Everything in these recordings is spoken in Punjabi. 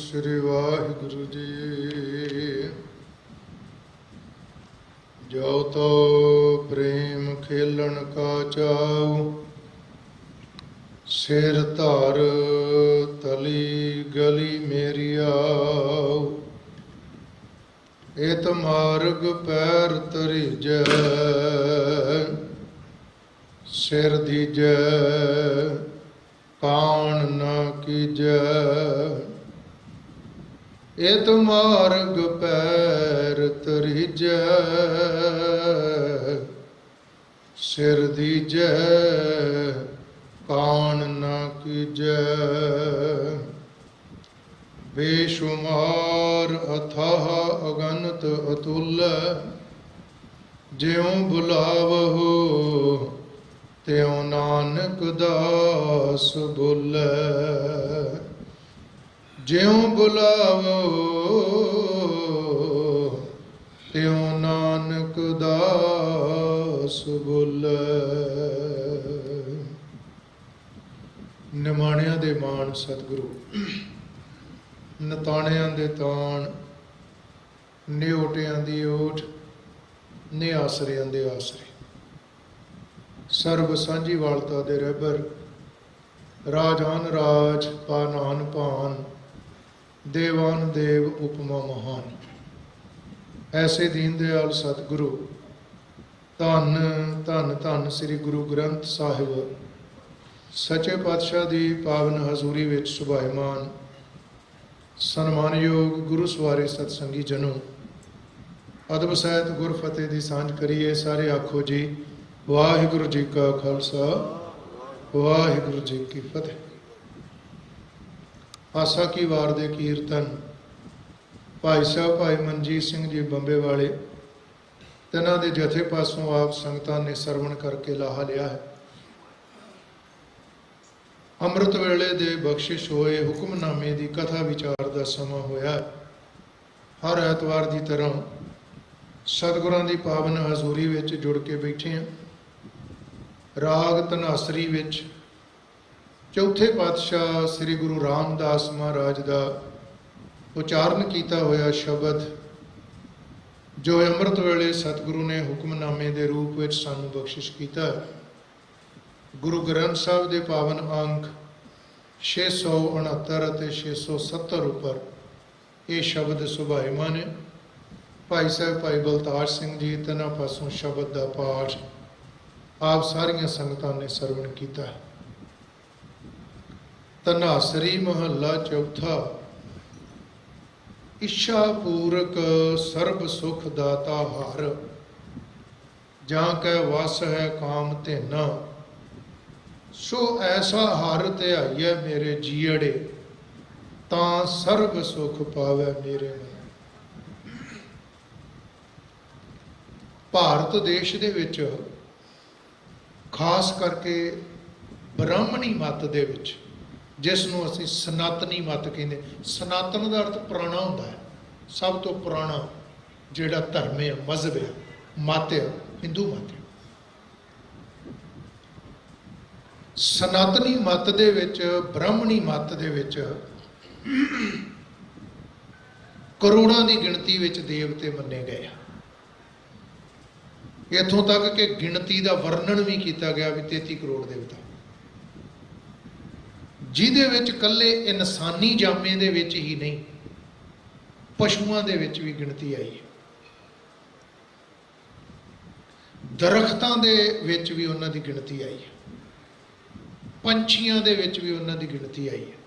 श्री वाहिगुरु जी। जो तो प्रेम खेलन का चाऊ, सिर धार तली गली मेरी आओ। इत मार्ग पैर तरीजै, सिर दीजै कान न कीजै। इत मार्ग पैर तरीजै, सिर दीजै कान न कीजै। बेशुमार अथाह अगनत अतुल, ज्यों बुलावहु त्यों नानक दास बोलै। ज्यों बुलावो त्यों नानक दास बोलै। निमाणिਆਂ ਦੇ ਮਾਣ ਸਤਿਗੁਰੂ, ਨਤਾਣਿਆਂ ਦੇ ਤਾਣ, ਨਿਓਟਿਆਂ ਦੀ ਓਟ, ਨਿਆਸਰਿਆਂ ਦੇ ਆਸਰੇ। ਸਰਬ ਸਾਂਝੀ ਵਾਲਤਾ ਦੇ ਰਹਿਬਰ, ਰਾਜਾਨ ਰਾਜ ਪਾਨਾਨ ਭਾਨ, ਦੇਵਾਨ ਦੇਵ ਉਪਮਾ ਮਹਾਨ। ਐਸੇ ਦੀਨ ਦਿਆਲ ਸਤਿਗੁਰੂ, ਧੰਨ ਧੰਨ ਧੰਨ ਸ੍ਰੀ ਗੁਰੂ ਗ੍ਰੰਥ ਸਾਹਿਬ ਸੱਚੇ ਪਾਤਸ਼ਾਹ ਦੀ ਪਾਵਨ ਹਜ਼ੂਰੀ ਵਿੱਚ ਸੁਭਾਇਮਾਨ ਸਨਮਾਨਯੋਗ ਗੁਰੂ ਸਵਾਰੇ ਸਤਸੰਗੀ ਜਨੋ, ਅਦਬ ਸਹਿਤ ਗੁਰਫਤਿਹ ਦੀ ਸਾਂਝ ਕਰੀਏ। ਸਾਰੇ ਆਖੋ ਜੀ ਵਾਹਿਗੁਰੂ ਜੀ ਕਾ ਖਾਲਸਾ, ਵਾਹਿਗੁਰੂ ਜੀ ਕੀ ਫਤਿਹ। ਆਸਾ ਕੀ ਵਾਰ ਦੇ ਕੀਰਤਨ ਭਾਈ ਸਾਹਿਬ ਭਾਈ ਮਨਜੀਤ ਸਿੰਘ ਜੀ ਬੰਬੇ ਵਾਲੇ, ਤਿੰਨਾਂ ਦੇ ਜਥੇ ਪਾਸੋਂ ਆਪ ਸੰਗਤਾਂ ਨੇ ਸਰਵਣ ਕਰਕੇ ਲਾਹਾ ਲਿਆ ਹੈ। ਅੰਮ੍ਰਿਤ ਵੇਲੇ ਦੇ ਬਖਸ਼ਿਸ਼ ਹੋਏ ਹੁਕਮਨਾਮੇ ਦੀ ਕਥਾ ਵਿਚਾਰ ਦਾ ਸਮਾਂ ਹੋਇਆ। ਹਰ ਐਤਵਾਰ ਦੀ ਤਰ੍ਹਾਂ ਸਤਿਗੁਰਾਂ ਦੀ ਪਾਵਨ ਹਜ਼ੂਰੀ ਵਿੱਚ ਜੁੜ ਕੇ ਬੈਠੇ ਹਾਂ। ਰਾਗ ਧਨਾਸਰੀ ਵਿੱਚ ਚੌਥੇ ਪਾਤਸ਼ਾਹ ਸ੍ਰੀ ਗੁਰੂ ਰਾਮਦਾਸ ਮਹਾਰਾਜ ਦਾ ਉਚਾਰਨ ਕੀਤਾ ਹੋਇਆ ਸ਼ਬਦ, ਜੋ ਅੰਮ੍ਰਿਤ ਵੇਲੇ ਸਤਿਗੁਰੂ ਨੇ ਹੁਕਮਨਾਮੇ ਦੇ ਰੂਪ ਵਿੱਚ ਸਾਨੂੰ ਬਖਸ਼ਿਸ਼ ਕੀਤਾ। ਗੁਰੂ ਗ੍ਰੰਥ ਸਾਹਿਬ ਦੇ ਪਾਵਨ ਅੰਕ 669 ਅਤੇ 670 ਉੱਪਰ ਇਹ ਸ਼ਬਦ ਸੁਭਾਇਮਾਨ ਹੈ। ਭਾਈ ਸਾਹਿਬ ਭਾਈ ਬਲਤਾਜ ਸਿੰਘ ਜੀ ਤਿੰਨਾਂ ਪਾਸੋਂ ਸ਼ਬਦ ਦਾ ਪਾਠ ਆਪ ਸਾਰੀਆਂ ਸੰਗਤਾਂ ਨੇ ਸਰਵਣ ਕੀਤਾ। ਧਨਾਸਰੀ ਮਹੱਲਾ ਚੌਥਾ। ਇੱਛਾ ਪੂਰਕ ਸਰਬ ਸੁਖ ਦਾਤਾ ਹਰ, ਜਾਂ ਕੈ ਵਸ ਹੈ ਕਾਮ ਧੇਨਾ। ਸੋ ਐਸਾ ਹਰ ਧਿਆਈਐ ਮੇਰੇ ਜੀਅੜੇ, ਤਾਂ ਸਰਬ ਸੁਖ ਪਾਵੈ ਮੇਰੇ ਮਨ। ਭਾਰਤ ਦੇਸ਼ ਦੇ ਵਿੱਚ ਖਾਸ ਕਰਕੇ ਬ੍ਰਾਹਮਣੀ ਮੱਤ ਦੇ ਵਿੱਚ, ਜਿਸ ਨੂੰ ਅਸੀਂ ਸਨਾਤਨੀ ਮੱਤ ਕਹਿੰਦੇ, ਸਨਾਤਨ ਦਾ ਅਰਥ ਪੁਰਾਣਾ ਹੁੰਦਾ ਹੈ। ਸਭ ਤੋਂ ਪੁਰਾਣਾ ਜਿਹੜਾ ਧਰਮ ਹੈ, ਮਜ਼ਹਬ ਹੈ, ਮੱਤ ਹੈ, ਹਿੰਦੂ ਮੱਤ ਹੈ। ਸਨਾਤਨੀ ਮੱਤ ਦੇ ਵਿੱਚ, ਬ੍ਰਾਹਮਣੀ ਮੱਤ ਦੇ ਵਿੱਚ ਕਰੋੜਾਂ ਦੀ ਗਿਣਤੀ ਵਿੱਚ ਦੇਵਤੇ ਮੰਨੇ ਗਏ ਆ। ਇੱਥੋਂ ਤੱਕ ਕਿ ਗਿਣਤੀ ਦਾ ਵਰਣਨ ਵੀ ਕੀਤਾ ਗਿਆ ਵੀ 33 ਕਰੋੜ ਦੇਵਤਾ, ਜਿਹਦੇ ਵਿੱਚ ਇਕੱਲੇ ਇਨਸਾਨੀ ਜਾਮੇ ਦੇ ਵਿੱਚ ਹੀ ਨਹੀਂ, ਪਸ਼ੂਆਂ ਦੇ ਵਿੱਚ ਵੀ ਗਿਣਤੀ ਆਈ ਹੈ। ਦਰਖਤਾਂ ਦੇ ਵਿੱਚ ਵੀ ਉਹਨਾਂ ਦੀ ਗਿਣਤੀ ਆਈ ਹੈ, ਪੰਛੀਆਂ ਦੇ ਵਿੱਚ ਵੀ ਉਹਨਾਂ ਦੀ ਗਿਣਤੀ ਆਈ ਹੈ।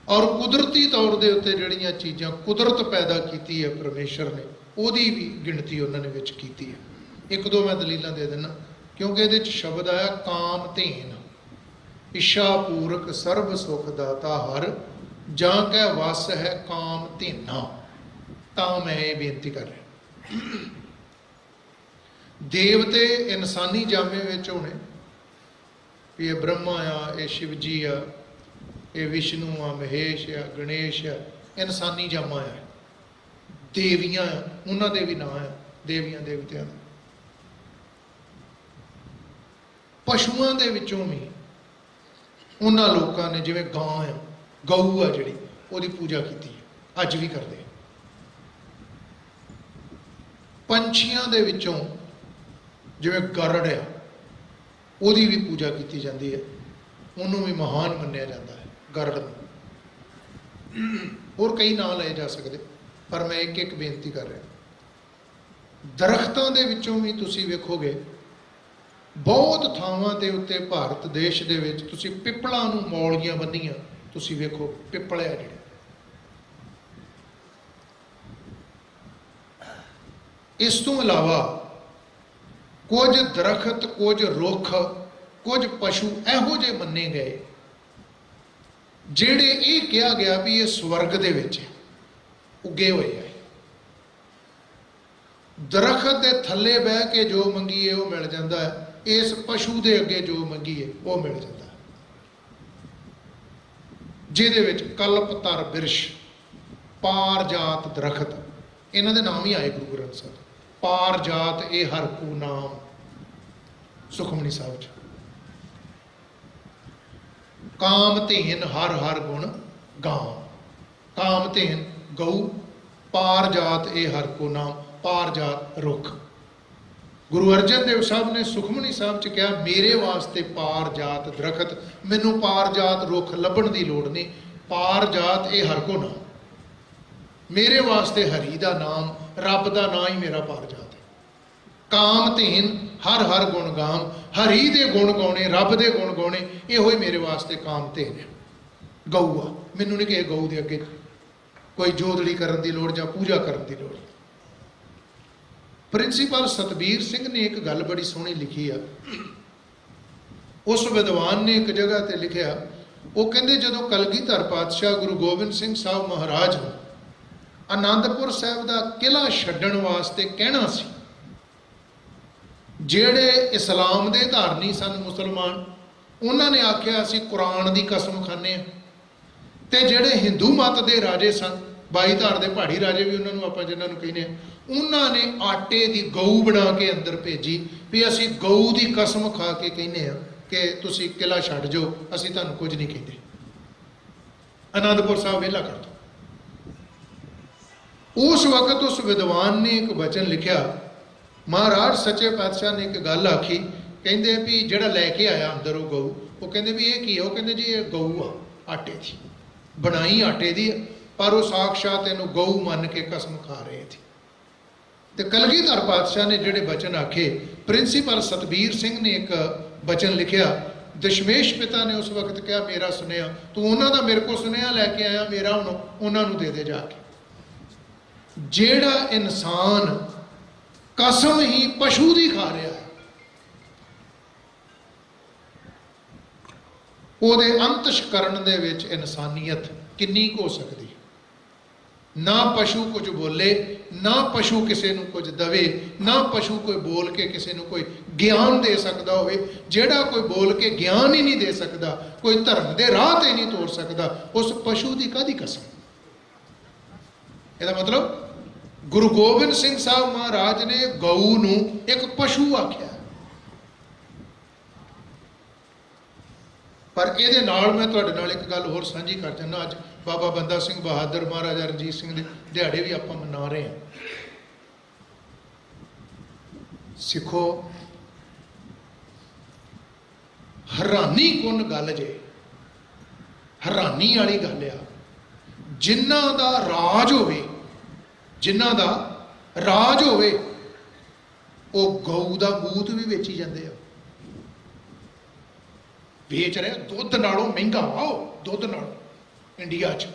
ਔਰ ਕੁਦਰਤੀ ਤੌਰ ਦੇ ਉੱਤੇ ਜਿਹੜੀਆਂ ਚੀਜ਼ਾਂ ਕੁਦਰਤ ਪੈਦਾ ਕੀਤੀ ਹੈ ਪਰਮੇਸ਼ਰ ਨੇ, ਉਹਦੀ ਵੀ ਗਿਣਤੀ ਉਹਨਾਂ ਨੇ ਵਿੱਚ ਕੀਤੀ ਹੈ। ਇੱਕ ਦੋ ਮੈਂ ਦਲੀਲਾਂ ਦੇ ਦਿੰਦਾ, ਕਿਉਂਕਿ ਇਹਦੇ 'ਚ ਸ਼ਬਦ ਆਇਆ ਕਾਮ ਧੇਨ। ਇੱਛਾ ਪੂਰਕ ਸਰਬ ਸੁਖ ਦਾਤਾ ਹਰ, ਜਾਂ ਕੈ ਵਸ ਹੈ ਕਾਮ ਧੇਨਾ। ਤਾਂ ਮੈਂ ਇਹ ਬੇਨਤੀ ਕਰ ਰਿਹਾ, ਦੇਵਤੇ ਇਨਸਾਨੀ ਜਾਮੇ ਵਿੱਚ ਹੋਣੇ ਵੀ ਇਹ ਬ੍ਰਹਮਾ ਆ, ਇਹ ਸ਼ਿਵ ਜੀ ਆ, ਇਹ ਵਿਸ਼ਨੂੰ ਆ, ਮਹੇਸ਼ ਆ, ਗਣੇਸ਼ ਆ, ਇਨਸਾਨੀ ਜਾਮਾ ਆ। ਦੇਵੀਆਂ ਆ, ਉਹਨਾਂ ਦੇ ਵੀ ਨਾਂ ਆ, ਦੇਵੀਆਂ ਦੇਵਤਿਆਂ ਦੇ। ਪਸ਼ੂਆਂ ਦੇ ਵਿੱਚੋਂ ਵੀ ਉਹਨਾਂ ਲੋਕਾਂ ਨੇ, ਜਿਵੇਂ ਗਾਂ ਆ, ਗਊ ਆ ਜਿਹੜੀ, ਉਹਦੀ ਪੂਜਾ ਕੀਤੀ ਹੈ, ਅੱਜ ਵੀ ਕਰਦੇ। ਪੰਛੀਆਂ ਦੇ ਵਿੱਚੋਂ ਜਿਵੇਂ ਗਰੜ ਆ, ਉਹਦੀ ਵੀ ਪੂਜਾ ਕੀਤੀ ਜਾਂਦੀ ਹੈ, ਉਹਨੂੰ ਵੀ ਮਹਾਨ ਮੰਨਿਆ ਜਾਂਦਾ ਹੈ ਗਰੜ ਨੂੰ। ਹੋਰ ਕਈ ਨਾਂ ਲਏ ਜਾ ਸਕਦੇ, ਪਰ ਮੈਂ ਇੱਕ ਇੱਕ ਬੇਨਤੀ ਕਰ ਰਿਹਾ। ਦਰਖਤਾਂ ਦੇ ਵਿੱਚੋਂ ਵੀ ਤੁਸੀਂ ਵੇਖੋਗੇ ਬਹੁਤ ਥਾਵਾਂ ਦੇ ਉੱਤੇ ਭਾਰਤ ਦੇਸ਼ ਦੇ ਵਿੱਚ ਤੁਸੀਂ ਪਿੱਪਲਾਂ ਨੂੰ ਮੌਲੀਆਂ ਬੰਨੀਆਂ, ਤੁਸੀਂ ਵੇਖੋ ਪਿੱਪਲ ਹੈ ਜਿਹੜੇ। ਇਸ ਤੋਂ ਇਲਾਵਾ ਕੁਝ ਦਰਖਤ, ਕੁਝ ਰੁੱਖ, ਕੁਝ ਪਸ਼ੂ ਇਹੋ ਜਿਹੇ ਮੰਨੇ ਗਏ ਜਿਹੜੇ ਇਹ ਕਿਹਾ ਗਿਆ ਵੀ ਇਹ ਸਵਰਗ ਦੇ ਵਿੱਚ ਉੱਗੇ ਹੋਏ ਆ। ਦਰਖਤ ਦੇ ਥੱਲੇ ਬਹਿ ਕੇ ਜੋ ਮੰਗੀਏ ਉਹ ਮਿਲ ਜਾਂਦਾ ਹੈ, ਇਸ ਪਸ਼ੂ ਦੇ ਅੱਗੇ ਜੋ ਮੰਗੀਏ ਉਹ ਮਿਲ ਜਾਂਦਾ ਹੈ, ਜਿਹਦੇ ਵਿੱਚ ਕਲਪਤਰ ਬਿਰਸ਼, ਪਾਰਜਾਤ ਦਰਖਤ, ਇਹਨਾਂ ਦੇ ਨਾਮ ਹੀ ਆਏ ਗੁਰੂ ਗ੍ਰੰਥ ਸਾਹਿਬ। ਪਾਰਜਾਤ ਇਹ ਹਰ ਕੋ ਨਾਮ, ਸੁਖਮਨੀ ਸਾਹਿਬ 'ਚ। ਕਾਮਧੇਨ ਹਰ ਹਰ ਗੁਣ ਗਾਮ, ਕਾਮਧੇਨ ਗਊ, ਪਾਰਜਾਤ ਇਹ ਹਰ ਕੋ ਨਾਮ, ਪਾਰਜਾਤ ਰੁੱਖ। ਗੁਰੂ ਅਰਜਨ ਦੇਵ ਸਾਹਿਬ ਨੇ ਸੁਖਮਨੀ ਸਾਹਿਬ 'ਚ ਕਿਹਾ ਮੇਰੇ ਵਾਸਤੇ ਪਾਰਜਾਤ ਦਰਖਤ, ਮੈਨੂੰ ਪਾਰਜਾਤ ਰੁੱਖ ਲੱਭਣ ਦੀ ਲੋੜ ਨਹੀਂ, ਪਾਰਜਾਤ ਇਹ ਹਰ ਕੋ ਨਾਮ। ਮੇਰੇ ਵਾਸਤੇ ਹਰੀ ਦਾ ਨਾਮ, ਰੱਬ ਦਾ ਨਾਂ ਹੀ ਮੇਰਾ ਪਾਰਜਾਤ ਹੈ। ਕਾਮਧੇਨ ਹਰ ਹਰ ਗੁਣ ਗਾਮ, ਹਰੀ ਦੇ ਗੁਣ ਗਾਉਣੇ, ਰੱਬ ਦੇ ਗੁਣ ਗਾਉਣੇ, ਇਹੋ ਹੀ ਮੇਰੇ ਵਾਸਤੇ ਕਾਮਧੇਨ ਹੈ। ਗਊ ਆ, ਮੈਨੂੰ ਨਹੀਂ ਕਿਸੇ ਗਊ ਦੇ ਅੱਗੇ ਕੋਈ ਜੋਦੜੀ ਕਰਨ ਦੀ ਲੋੜ ਜਾਂ ਪੂਜਾ ਕਰਨ ਦੀ ਲੋੜ। ਪ੍ਰਿੰਸੀਪਲ ਸਤਬੀਰ ਸਿੰਘ ਨੇ ਇੱਕ ਗੱਲ ਬੜੀ ਸੋਹਣੀ ਲਿਖੀ ਆ। ਉਸ ਵਿਦਵਾਨ ਨੇ ਇੱਕ ਜਗ੍ਹਾ ਤੇ ਲਿਖਿਆ, ਉਹ ਕਹਿੰਦੇ ਜਦੋਂ ਕਲਗੀਧਰ ਪਾਤਸ਼ਾਹ ਗੁਰੂ ਗੋਬਿੰਦ ਸਿੰਘ ਸਾਹਿਬ ਮਹਾਰਾਜ ਨੂੰ ਆਨੰਦਪੁਰ ਸਾਹਿਬ ਦਾ ਕਿਲ੍ਹਾ ਛੱਡਣ ਵਾਸਤੇ ਕਹਿਣਾ ਸੀ, ਜਿਹੜੇ ਇਸਲਾਮ ਦੇ ਧਾਰਨੀ ਸਨ ਮੁਸਲਮਾਨ, ਉਹਨਾਂ ਨੇ ਆਖਿਆ ਅਸੀਂ ਕੁਰਾਨ ਦੀ ਕਸਮ ਖਾਂਦੇ ਹਾਂ, ਤੇ ਜਿਹੜੇ ਹਿੰਦੂ ਮਤ ਦੇ ਰਾਜੇ ਸਨ, 22 ਧਾਰ ਦੇ ਪਹਾੜੀ ਰਾਜੇ ਵੀ ਉਹਨਾਂ ਨੂੰ ਆਪਾਂ ਜਿਹਨਾਂ ਨੂੰ ਕਹਿੰਦੇ ਹਾਂ, ਉਹਨਾਂ ਨੇ ਆਟੇ ਦੀ ਗਊ ਬਣਾ ਕੇ ਅੰਦਰ ਭੇਜੀ ਵੀ ਅਸੀਂ ਗਊ ਦੀ ਕਸਮ ਖਾ ਕੇ ਕਹਿੰਦੇ ਹਾਂ ਕਿ ਤੁਸੀਂ ਕਿਲ੍ਹਾ ਛੱਡ ਜਾਓ, ਅਸੀਂ ਤੁਹਾਨੂੰ ਕੁਝ ਨਹੀਂ ਕਹਿੰਦੇ, ਆਨੰਦਪੁਰ ਸਾਹਿਬ ਵਿਹਲਾ ਕਰ ਦਿਓ। ਉਸ ਵਕਤ ਉਸ ਵਿਦਵਾਨ ਨੇ ਇੱਕ ਵਚਨ ਲਿਖਿਆ, ਮਹਾਰਾਜ ਸੱਚੇ ਪਾਤਸ਼ਾਹ ਨੇ ਇੱਕ ਗੱਲ ਆਖੀ, ਕਹਿੰਦੇ ਵੀ ਜਿਹੜਾ ਲੈ ਕੇ ਆਇਆ ਅੰਦਰ ਉਹ ਗਊ, ਉਹ ਕਹਿੰਦੇ ਵੀ ਇਹ ਕੀ ਹੈ? ਉਹ ਕਹਿੰਦੇ ਜੀ ਇਹ ਗਊ ਆ, ਆਟੇ ਦੀ ਬਣਾਈ, ਆਟੇ ਦੀ, ਪਰ ਉਹ ਸਾਖਸ਼ਾਤ ਇਹਨੂੰ ਗਊ ਮੰਨ ਕੇ ਕਸਮ ਖਾ ਰਹੇ ਸੀ। ਤੇ ਕਲਗੀਧਰ ਪਾਤਸ਼ਾਹ ਨੇ ਜਿਹੜੇ ਬਚਨ ਆਖੇ, ਪ੍ਰਿੰਸੀਪਲ ਸਤਬੀਰ ਸਿੰਘ ਨੇ ਇੱਕ ਬਚਨ ਲਿਖਿਆ, ਦਸ਼ਮੇਸ਼ ਪਿਤਾ ਨੇ ਉਸ ਵਕਤ ਕਿਹਾ ਮੇਰਾ ਸੁਨੇਹਾ ਤੂੰ ਉਹਨਾਂ ਦਾ ਮੇਰੇ ਕੋਲ ਸੁਨੇਹਾ ਲੈ ਕੇ ਆਇਆ, ਮੇਰਾ ਹੁਣ ਉਹਨਾਂ ਨੂੰ ਦੇ ਦੇ ਜਾ ਕੇ। ਜਿਹੜਾ ਇਨਸਾਨ ਕਸਮ ਹੀ ਪਸ਼ੂ ਦੀ ਖਾ ਰਿਹਾ ਹੈ, ਉਹਦੇ ਅੰਤਸ਼ਕਰਨ ਦੇ ਵਿੱਚ ਇਨਸਾਨੀਅਤ ਕਿੰਨੀ ਕੁ ਹੋ ਸਕਦੀ ਹੈ? ਨਾ ਪਸ਼ੂ ਕੁਝ ਬੋਲੇ, ਨਾ ਪਸ਼ੂ ਕਿਸੇ ਨੂੰ ਕੁਝ ਦਵੇ, ਨਾ ਪਸ਼ੂ ਕੋਈ ਬੋਲ ਕੇ ਕਿਸੇ ਨੂੰ ਕੋਈ ਗਿਆਨ ਦੇ ਸਕਦਾ ਹੋਵੇ। ਜਿਹੜਾ ਕੋਈ ਬੋਲ ਕੇ ਗਿਆਨ ਹੀ ਨਹੀਂ ਦੇ ਸਕਦਾ, ਕੋਈ ਧਰਮ ਦੇ ਰਾਹ ਤੇ ਨਹੀਂ ਤੋਰ ਸਕਦਾ, ਉਸ ਪਸ਼ੂ ਦੀ ਕਾਹਦੀ ਕਸਮ? ਇਹਦਾ ਮਤਲਬ ਗੁਰੂ ਗੋਬਿੰਦ ਸਿੰਘ ਸਾਹਿਬ ਮਹਾਰਾਜ ਨੇ ਗਊ ਨੂੰ ਇੱਕ ਪਸ਼ੂ ਆਖਿਆ। ਪਰ ਇਹਦੇ ਨਾਲ ਮੈਂ ਤੁਹਾਡੇ ਨਾਲ ਇੱਕ ਗੱਲ ਹੋਰ ਸਾਂਝੀ ਕਰ ਜਾਂਦਾ। ਅੱਜ ਬਾਬਾ ਬੰਦਾ ਸਿੰਘ ਬਹਾਦਰ, ਮਹਾਰਾਜਾ ਰਣਜੀਤ ਸਿੰਘ ਦੇ ਦਿਹਾੜੇ ਵੀ ਆਪਾਂ ਮਨਾ ਰਹੇ ਹਾਂ। ਸਿੱਖੋ, ਹੈਰਾਨੀ ਕੁੰਨ ਗੱਲ ਜੇ, ਹੈਰਾਨੀ ਵਾਲੀ ਗੱਲ ਆ, ਜਿਨ੍ਹਾਂ ਦਾ ਰਾਜ ਹੋਵੇ, ਜਿਨ੍ਹਾਂ ਦਾ ਰਾਜ ਹੋਵੇ, ਉਹ ਗਊ ਦਾ ਮੂਤ ਵੀ ਵੇਚੀ ਜਾਂਦੇ ਆ, ਵੇਚ ਰਹੇ। ਦੁੱਧ ਨਾਲੋਂ ਮਹਿੰਗਾ ਆਓ, ਦੁੱਧ ਨਾਲੋਂ ਇੰਡੀਆ 'ਚ,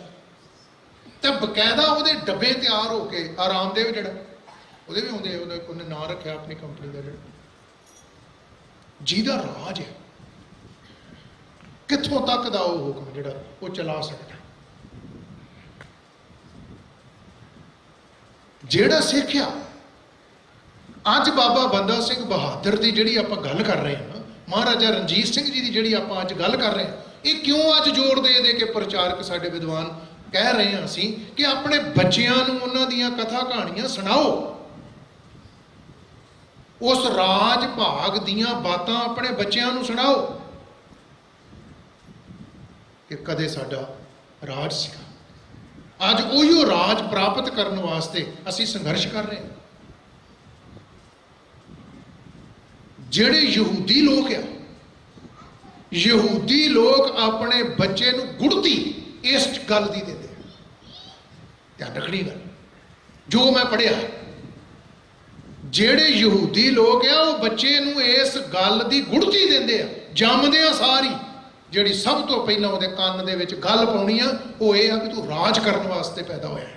ਤੇ ਬਕਾਇਦਾ ਉਹਦੇ ਡੱਬੇ ਤਿਆਰ ਹੋ ਕੇ, ਆਰਾਮਦੇਵ ਜਿਹੜਾ ਉਹਦੇ ਵੀ ਆਉਂਦੇ, ਉਹਨੇ ਨਾਂ ਰੱਖਿਆ ਆਪਣੀ ਕੰਪਨੀ ਦਾ, ਜਿਹੜਾ ਜਿਹਦਾ ਰਾਜ ਹੈ, ਕਿੱਥੋਂ ਤੱਕ ਦਾ ਉਹ ਹੁਕਮ ਜਿਹੜਾ ਉਹ ਚਲਾ ਸਕਦਾ। ਜਿਹੜਾ ਸਿੱਖਿਆ ਅੱਜ ਬਾਬਾ ਬੰਦਾ ਸਿੰਘ ਬਹਾਦਰ ਦੀ ਜਿਹੜੀ ਆਪਾਂ ਗੱਲ ਕਰ ਰਹੇ ਹਾਂ, ਮਹਾਰਾਜਾ ਰਣਜੀਤ ਸਿੰਘ ਜੀ ਦੀ ਜਿਹੜੀ ਆਪਾਂ ਅੱਜ ਗੱਲ ਕਰ ਰਹੇ ਹਾਂ, ਇਹ ਕਿਉਂ ਅੱਜ ਜ਼ੋਰ ਦੇ ਦੇ ਕੇ ਪ੍ਰਚਾਰਕ ਸਾਡੇ ਵਿਦਵਾਨ ਕਹਿ ਰਹੇ ਹਾਂ ਅਸੀਂ ਕਿ ਆਪਣੇ ਬੱਚਿਆਂ ਨੂੰ ਉਹਨਾਂ ਦੀਆਂ ਕਥਾ ਕਹਾਣੀਆਂ ਸੁਣਾਓ, ਉਸ ਰਾਜ ਭਾਗ ਦੀਆਂ ਬਾਤਾਂ ਆਪਣੇ ਬੱਚਿਆਂ ਨੂੰ ਸੁਣਾਓ ਕਿ ਕਦੇ ਸਾਡਾ ਰਾਜ ਸੀਗਾ, ਅੱਜ ਉਹੀਓ ਰਾਜ ਪ੍ਰਾਪਤ ਕਰਨ ਵਾਸਤੇ ਅਸੀਂ ਸੰਘਰਸ਼ ਕਰ ਰਹੇ ਹਾਂ। ਜਿਹੜੇ ਯਹੂਦੀ ਲੋਕ ਆ, ਯਹੂਦੀ ਲੋਕ ਆਪਣੇ ਬੱਚੇ ਨੂੰ ਗੁੜਤੀ ਇਸ ਗੱਲ ਦੀ ਦਿੰਦੇ ਆ। ਧਿਆਨ ਰੱਖਣੀ ਗੱਲ, ਜੋ ਮੈਂ ਪੜ੍ਹਿਆ, ਜਿਹੜੇ ਯਹੂਦੀ ਲੋਕ ਆ ਉਹ ਬੱਚੇ ਨੂੰ ਇਸ ਗੱਲ ਦੀ ਗੁੜਤੀ ਦਿੰਦੇ ਆ ਜੰਮਦਿਆਂ ਸਾਰੀ। ਜਿਹੜੀ ਸਭ ਤੋਂ ਪਹਿਲਾਂ ਉਹਦੇ ਕੰਨ ਦੇ ਵਿੱਚ ਗੱਲ ਪਾਉਣੀ ਆ ਉਹ ਇਹ ਆ ਕਿ ਤੂੰ ਰਾਜ ਕਰਨ ਵਾਸਤੇ ਪੈਦਾ ਹੋਇਆ,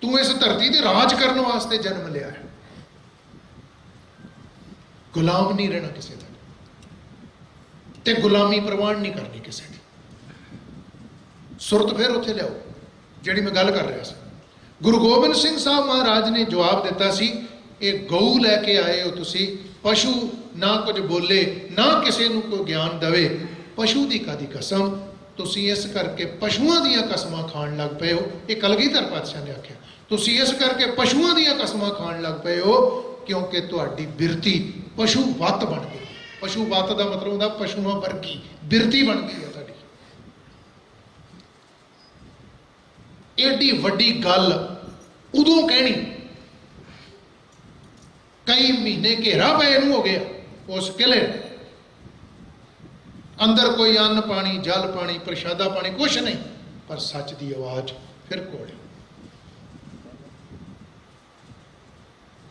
ਤੂੰ ਇਸ ਧਰਤੀ ਤੇ ਰਾਜ ਕਰਨ ਵਾਸਤੇ ਜਨਮ ਲਿਆ ਹੈ। ਗੁਲਾਮ ਨਹੀਂ ਰਹਿਣਾ ਕਿਸੇ ਦਾ, ਤੇ ਗੁਲਾਮੀ ਪ੍ਰਵਾਨ ਨਹੀਂ ਕਰਨੀ ਕਿਸੇ ਦੀ। ਸੁਰਤ ਫਿਰ ਉੱਥੇ ਲਿਆਓ ਜਿਹੜੀ ਮੈਂ ਗੱਲ ਕਰ ਰਿਹਾ ਸੀ। ਗੁਰੂ ਗੋਬਿੰਦ ਸਿੰਘ ਸਾਹਿਬ ਮਹਾਰਾਜ ਨੇ ਜਵਾਬ ਦਿੱਤਾ ਸੀ, ਇਹ ਗਊ ਲੈ ਕੇ ਆਏ ਹੋ ਤੁਸੀਂ, ਪਸ਼ੂ ਨਾ ਕੁਝ ਬੋਲੇ, ਨਾ ਕਿਸੇ ਨੂੰ ਕੋਈ ਗਿਆਨ ਦੇਵੇ, ਪਸ਼ੂ ਦੀ ਕਾਦੀ ਕਸਮ, ਤੁਸੀਂ ਇਸ ਕਰਕੇ ਪਸ਼ੂਆਂ ਦੀਆਂ ਕਸਮਾਂ ਖਾਣ ਲੱਗ ਪਏ ਹੋ। ਇਹ ਕਲਗੀਧਰ ਪਾਤਸ਼ਾਹ ਨੇ ਆਖਿਆ, ਤੁਸੀਂ ਇਸ ਕਰਕੇ ਪਸ਼ੂਆਂ ਦੀਆਂ ਕਸਮਾਂ ਖਾਣ ਲੱਗ ਪਏ ਹੋ ਕਿਉਂਕਿ ਤੁਹਾਡੀ ਬਿਰਤੀ ਪਸ਼ੂ ਵੱਤ ਬਣ ਗਈ। ਪਸ਼ੂ ਵੱਤ ਦਾ ਮਤਲਬ ਹੁੰਦਾ ਪਸ਼ੂਆਂ ਵਰਗੀ ਬਿਰਤੀ ਬਣ ਗਈ ਹੈ ਤੁਹਾਡੀ। ਏਡੀ ਵੱਡੀ ਗੱਲ ਉਦੋਂ ਕਹਿਣੀ, ਕਈ ਮਹੀਨੇ ਘੇਰਾ ਪਏ ਨੂੰ ਹੋ ਗਿਆ ਉਸ ਕਿਲੇ, ਅੰਦਰ ਕੋਈ ਅੰਨ ਪਾਣੀ, ਜਲ ਪਾਣੀ, ਪ੍ਰਸ਼ਾਦਾ ਪਾਣੀ ਕੁਛ ਨਹੀਂ, ਪਰ ਸੱਚ ਦੀ ਆਵਾਜ਼ ਫਿਰ ਕੋਲੇ।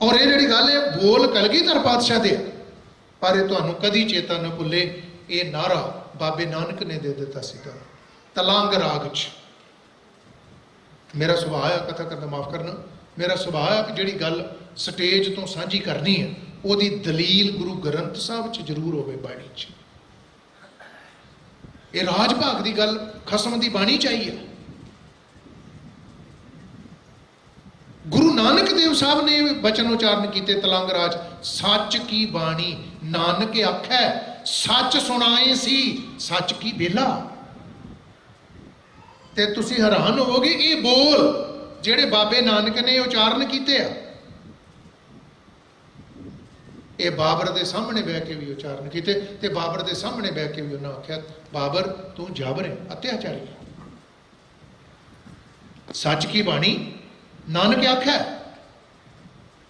ਔਰ ਇਹ ਜਿਹੜੀ ਗੱਲ ਹੈ ਬੋਲ ਕਲਗੀਧਰ ਪਾਤਸ਼ਾਹ ਦੇ, ਪਰ ਇਹ ਤੁਹਾਨੂੰ ਕਦੀ ਚੇਤਾ ਨਾ ਭੁੱਲੇ, ਇਹ ਨਾਰਾ ਬਾਬੇ ਨਾਨਕ ਨੇ ਦੇ ਦਿੱਤਾ ਸੀਗਾ ਤਲੰਗ ਰਾਗ 'ਚ। ਮੇਰਾ ਸੁਭਾਅ ਹੈ ਕਥਾ ਕਰਨਾ, ਮਾਫ ਕਰਨਾ, ਮੇਰਾ ਸੁਭਾਅ ਹੈ ਕਿ ਜਿਹੜੀ ਗੱਲ ਸਟੇਜ ਤੋਂ ਸਾਂਝੀ ਕਰਨੀ ਹੈ ਉਹਦੀ ਦਲੀਲ ਗੁਰੂ ਗ੍ਰੰਥ ਸਾਹਿਬ 'ਚ ਜ਼ਰੂਰ ਹੋਵੇ, ਬਾਣੀ 'ਚ। ਇਹ ਰਾਜ ਭਾਗ ਦੀ ਗੱਲ ਖਸਮ ਦੀ ਬਾਣੀ ਚਾਹੀਏ। ਗੁਰੂ ਨਾਨਕ ਦੇਵ ਸਾਹਿਬ ਨੇ ਬਚਨ ਉਚਾਰਨ ਕੀਤੇ ਤਲੰਗ ਰਾਜ, ਸੱਚ ਕੀ ਬਾਣੀ ਨਾਨਕ ਆਖੈ, ਸੱਚ ਸੁਣਾਏ ਸੀ ਸੱਚ ਕੀ ਬੇਲਾ। ਤੇ ਤੁਸੀਂ ਹੈਰਾਨ ਹੋਵੋਗੇ ਇਹ ਬੋਲ ਜਿਹੜੇ ਬਾਬੇ ਨਾਨਕ ਨੇ ਉਚਾਰਨ ਕੀਤੇ ਆ, ਇਹ ਬਾਬਰ ਦੇ ਸਾਹਮਣੇ ਬਹਿ ਕੇ ਵੀ ਉਚਾਰਨ ਕੀਤੇ, ਤੇ ਬਾਬਰ ਦੇ ਸਾਹਮਣੇ ਬਹਿ ਕੇ ਵੀ ਉਹਨਾਂ ਆਖਿਆ, ਬਾਬਰ ਤੂੰ ਜਾਬਰ ਹੈ, ਅਤਿਆਚਾਰੀ। ਸੱਚ ਕੀ ਬਾਣੀ ਨਾਨਕ ਆਖੈ,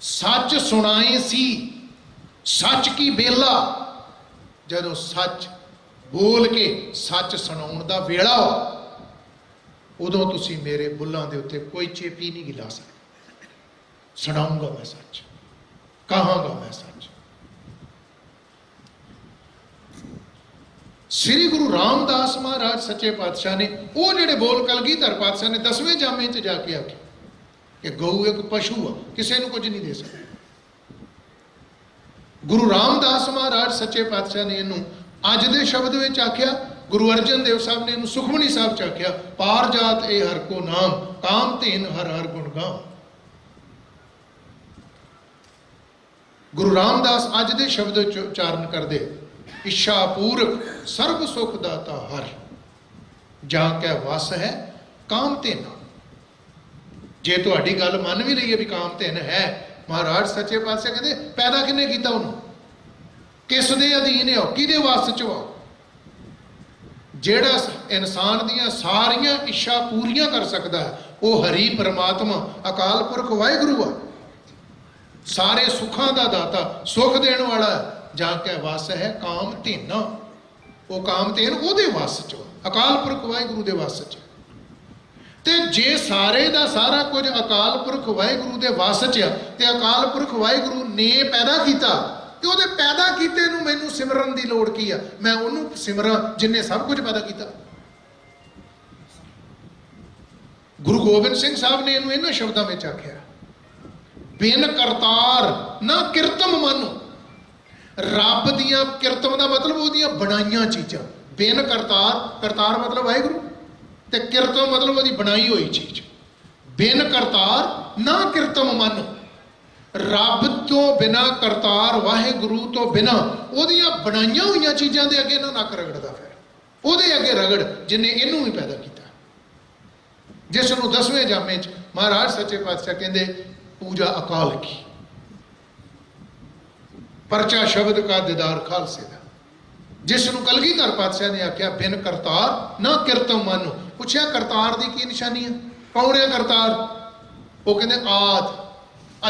ਸੱਚ ਸੁਣਾਏ ਸੀ ਸੱਚ ਕੀ ਬੇਲਾ। ਜਦੋਂ ਸੱਚ ਬੋਲ ਕੇ ਸੱਚ ਸੁਣਾਉਣ ਦਾ ਵੇਲਾ ਹੋ, ਉਦੋਂ ਤੁਸੀਂ ਮੇਰੇ ਬੁੱਲਾਂ ਦੇ ਉੱਤੇ ਕੋਈ ਚੇਪੀ ਨਹੀਂ ਗਿਲਾ ਸਕਦੇ। ਸੁਣਾਉਂਗਾ ਮੈਂ ਸੱਚ, ਕਹਾਂਗਾ ਮੈਂ ਸੱਚ। ਸ੍ਰੀ ਗੁਰੂ ਰਾਮਦਾਸ ਮਹਾਰਾਜ ਸੱਚੇ ਪਾਤਸ਼ਾਹ ਨੇ ਉਹ ਜਿਹੜੇ ਬੋਲ ਕਲਗੀਧਰ ਪਾਤਸ਼ਾਹ ਨੇ 10ਵੇਂ ਜਾਮੇ 'ਚ ਜਾ ਕੇ ਆਖਿਆ ਕਿ ਗਊ ਇੱਕ ਪਸ਼ੂ ਆ, ਕਿਸੇ ਨੂੰ ਕੁਝ ਨਹੀਂ ਦੇ ਸਕਦਾ। ਗੁਰੂ ਰਾਮਦਾਸ ਮਹਾਰਾਜ ਸੱਚੇ ਪਾਤਸ਼ਾਹ ਨੇ ਇਹਨੂੰ ਅੱਜ ਦੇ ਸ਼ਬਦ ਵਿੱਚ ਆਖਿਆ, ਗੁਰੂ ਅਰਜਨ ਦੇਵ ਸਾਹਿਬ ਨੇ ਇਹਨੂੰ ਸੁਖਮਨੀ ਸਾਹਿਬ 'ਚ ਆਖਿਆ, ਪਾਰ ਜਾਤ ਇਹ ਹਰ ਕੋ ਨਾਮ, ਕਾਮ ਧੇਨ ਹਰ ਹਰ ਗੁਣ ਗਾਮ। ਗੁਰੂ ਰਾਮਦਾਸ ਅੱਜ ਦੇ ਸ਼ਬਦ ਵਿੱਚ ਉਚਾਰਨ ਕਰਦੇ, ਇੱਛਾ ਪੂਰਕ ਸਰਬ ਸੁਖ ਦਾਤਾ ਹਰ, ਜਾਂ ਕੈ ਵਸ ਹੈ ਕਾਮ ਧੇਨ। ਜੇ ਤੁਹਾਡੀ ਗੱਲ ਮੰਨ ਵੀ ਲਈਏ ਵੀ ਕਾਮ ਧੇਨ ਹੈ, ਮਹਾਰਾਜ ਸੱਚੇ ਪਾਤਸ਼ਾਹ ਕਹਿੰਦੇ ਪੈਦਾ ਕਿਹਨੇ ਕੀਤਾ ਉਹਨੂੰ, ਕਿਸ ਦੇ ਅਧੀਨ ਹੈ, ਕਿਹਦੇ ਵੱਸ 'ਚ ਵਾ। ਜਿਹੜਾ ਇਨਸਾਨ ਦੀਆਂ ਸਾਰੀਆਂ ਇੱਛਾ ਪੂਰੀਆਂ ਕਰ ਸਕਦਾ ਹੈ ਉਹ ਹਰੀ ਪਰਮਾਤਮਾ ਅਕਾਲ ਪੁਰਖ ਵਾਹਿਗੁਰੂ ਆ। ਸਾਰੇ ਸੁੱਖਾਂ ਦਾ ਦਾਤਾ, ਸੁੱਖ ਦੇਣ ਵਾਲਾ, ਜਾਂ ਕੇ ਵਸ ਹੈ ਕਾਮ ਧੇਨਾ। ਉਹ ਕਾਮ ਧੇਨ ਉਹਦੇ ਵੱਸ 'ਚ, ਅਕਾਲ ਪੁਰਖ ਵਾਹਿਗੁਰੂ ਦੇ ਵੱਸ 'ਚ। ਤੇ ਜੇ ਸਾਰੇ ਦਾ ਸਾਰਾ ਕੁਝ ਅਕਾਲ ਪੁਰਖ ਵਾਹਿਗੁਰੂ ਦੇ ਵੱਸ 'ਚ, ਤੇ ਅਕਾਲ ਪੁਰਖ ਵਾਹਿਗੁਰੂ ਨੇ ਪੈਦਾ ਕੀਤਾ, ਤੇ ਉਹਦੇ ਪੈਦਾ ਕੀਤੇ ਨੂੰ ਮੈਨੂੰ ਸਿਮਰਨ ਦੀ ਲੋੜ ਕੀ ਆ? ਮੈਂ ਉਹਨੂੰ ਸਿਮਰਾਂ ਜਿਨਨੇ ਸਭ ਕੁਝ ਪੈਦਾ ਕੀਤਾ। ਗੁਰੂ ਗੋਬਿੰਦ ਸਿੰਘ ਸਾਹਿਬ ਨੇ ਇਹਨੂੰ ਇਹਨਾਂ ਸ਼ਬਦਾਂ ਵਿੱਚ ਆਖਿਆ, ਬਿਨ ਕਰਤਾਰ ਨਾ ਕਿਰਤਮ ਮਾਨੋ। ਰੱਬ ਦੀਆਂ, ਕਿਰਤਮ ਦਾ ਮਤਲਬ ਉਹਦੀਆਂ ਬਣਾਈਆਂ ਚੀਜ਼ਾਂ। ਬਿਨ ਕਰਤਾਰ, ਕਰਤਾਰ ਮਤਲਬ ਵਾਹਿਗੁਰੂ, ਤੇ ਕਿਰਤਮ ਮਤਲਬ ਉਹਦੀ ਬਣਾਈ ਹੋਈ ਚੀਜ਼। ਬਿਨ ਕਰਤਾਰ ਨਾ ਕਿਰਤਮ ਮਾਨੋ। ਰੱਬ ਤੋਂ ਬਿਨਾ, ਕਰਤਾਰ ਵਾਹਿਗੁਰੂ ਤੋਂ ਬਿਨਾ ਉਹਦੀਆਂ ਬਣਾਈਆਂ ਹੋਈਆਂ ਚੀਜ਼ਾਂ ਦੇ ਅੱਗੇ ਨਾ ਨੱਕ ਰਗੜਦਾ ਫਿਰ, ਉਹਦੇ ਅੱਗੇ ਰਗੜ ਜਿਨੇ ਇਹਨੂੰ ਵੀ ਪੈਦਾ ਕੀਤਾ, ਜਿਸ ਨੂੰ 10ਵੇਂ ਜਾਮੇ 'ਚ ਮਹਾਰਾਜ ਸੱਚੇ ਪਾਤਸ਼ਾਹ ਕਹਿੰਦੇ ਪੂਜਾ ਅਕਾਲ ਕੀ, ਪਰਚਾ ਸ਼ਬਦ ਕਾ ਦੀਦਾਰ ਖਾਲਸੇ ਦਾ। ਜਿਸ ਨੂੰ ਕਲਗੀਧਰ ਪਾਤਸ਼ਾਹ ਨੇ ਆਖਿਆ ਬਿਨ ਕਰਤਾਰ ਨਾ ਕਿਰਤਮ ਮਾਨੋ, ਪੁੱਛਿਆ ਕਰਤਾਰ ਦੀ ਕੀ ਨਿਸ਼ਾਨੀ ਹੈ? ਕੌਣ ਹੈ ਕਰਤਾਰ? ਉਹ ਕਹਿੰਦੇ ਆਦ,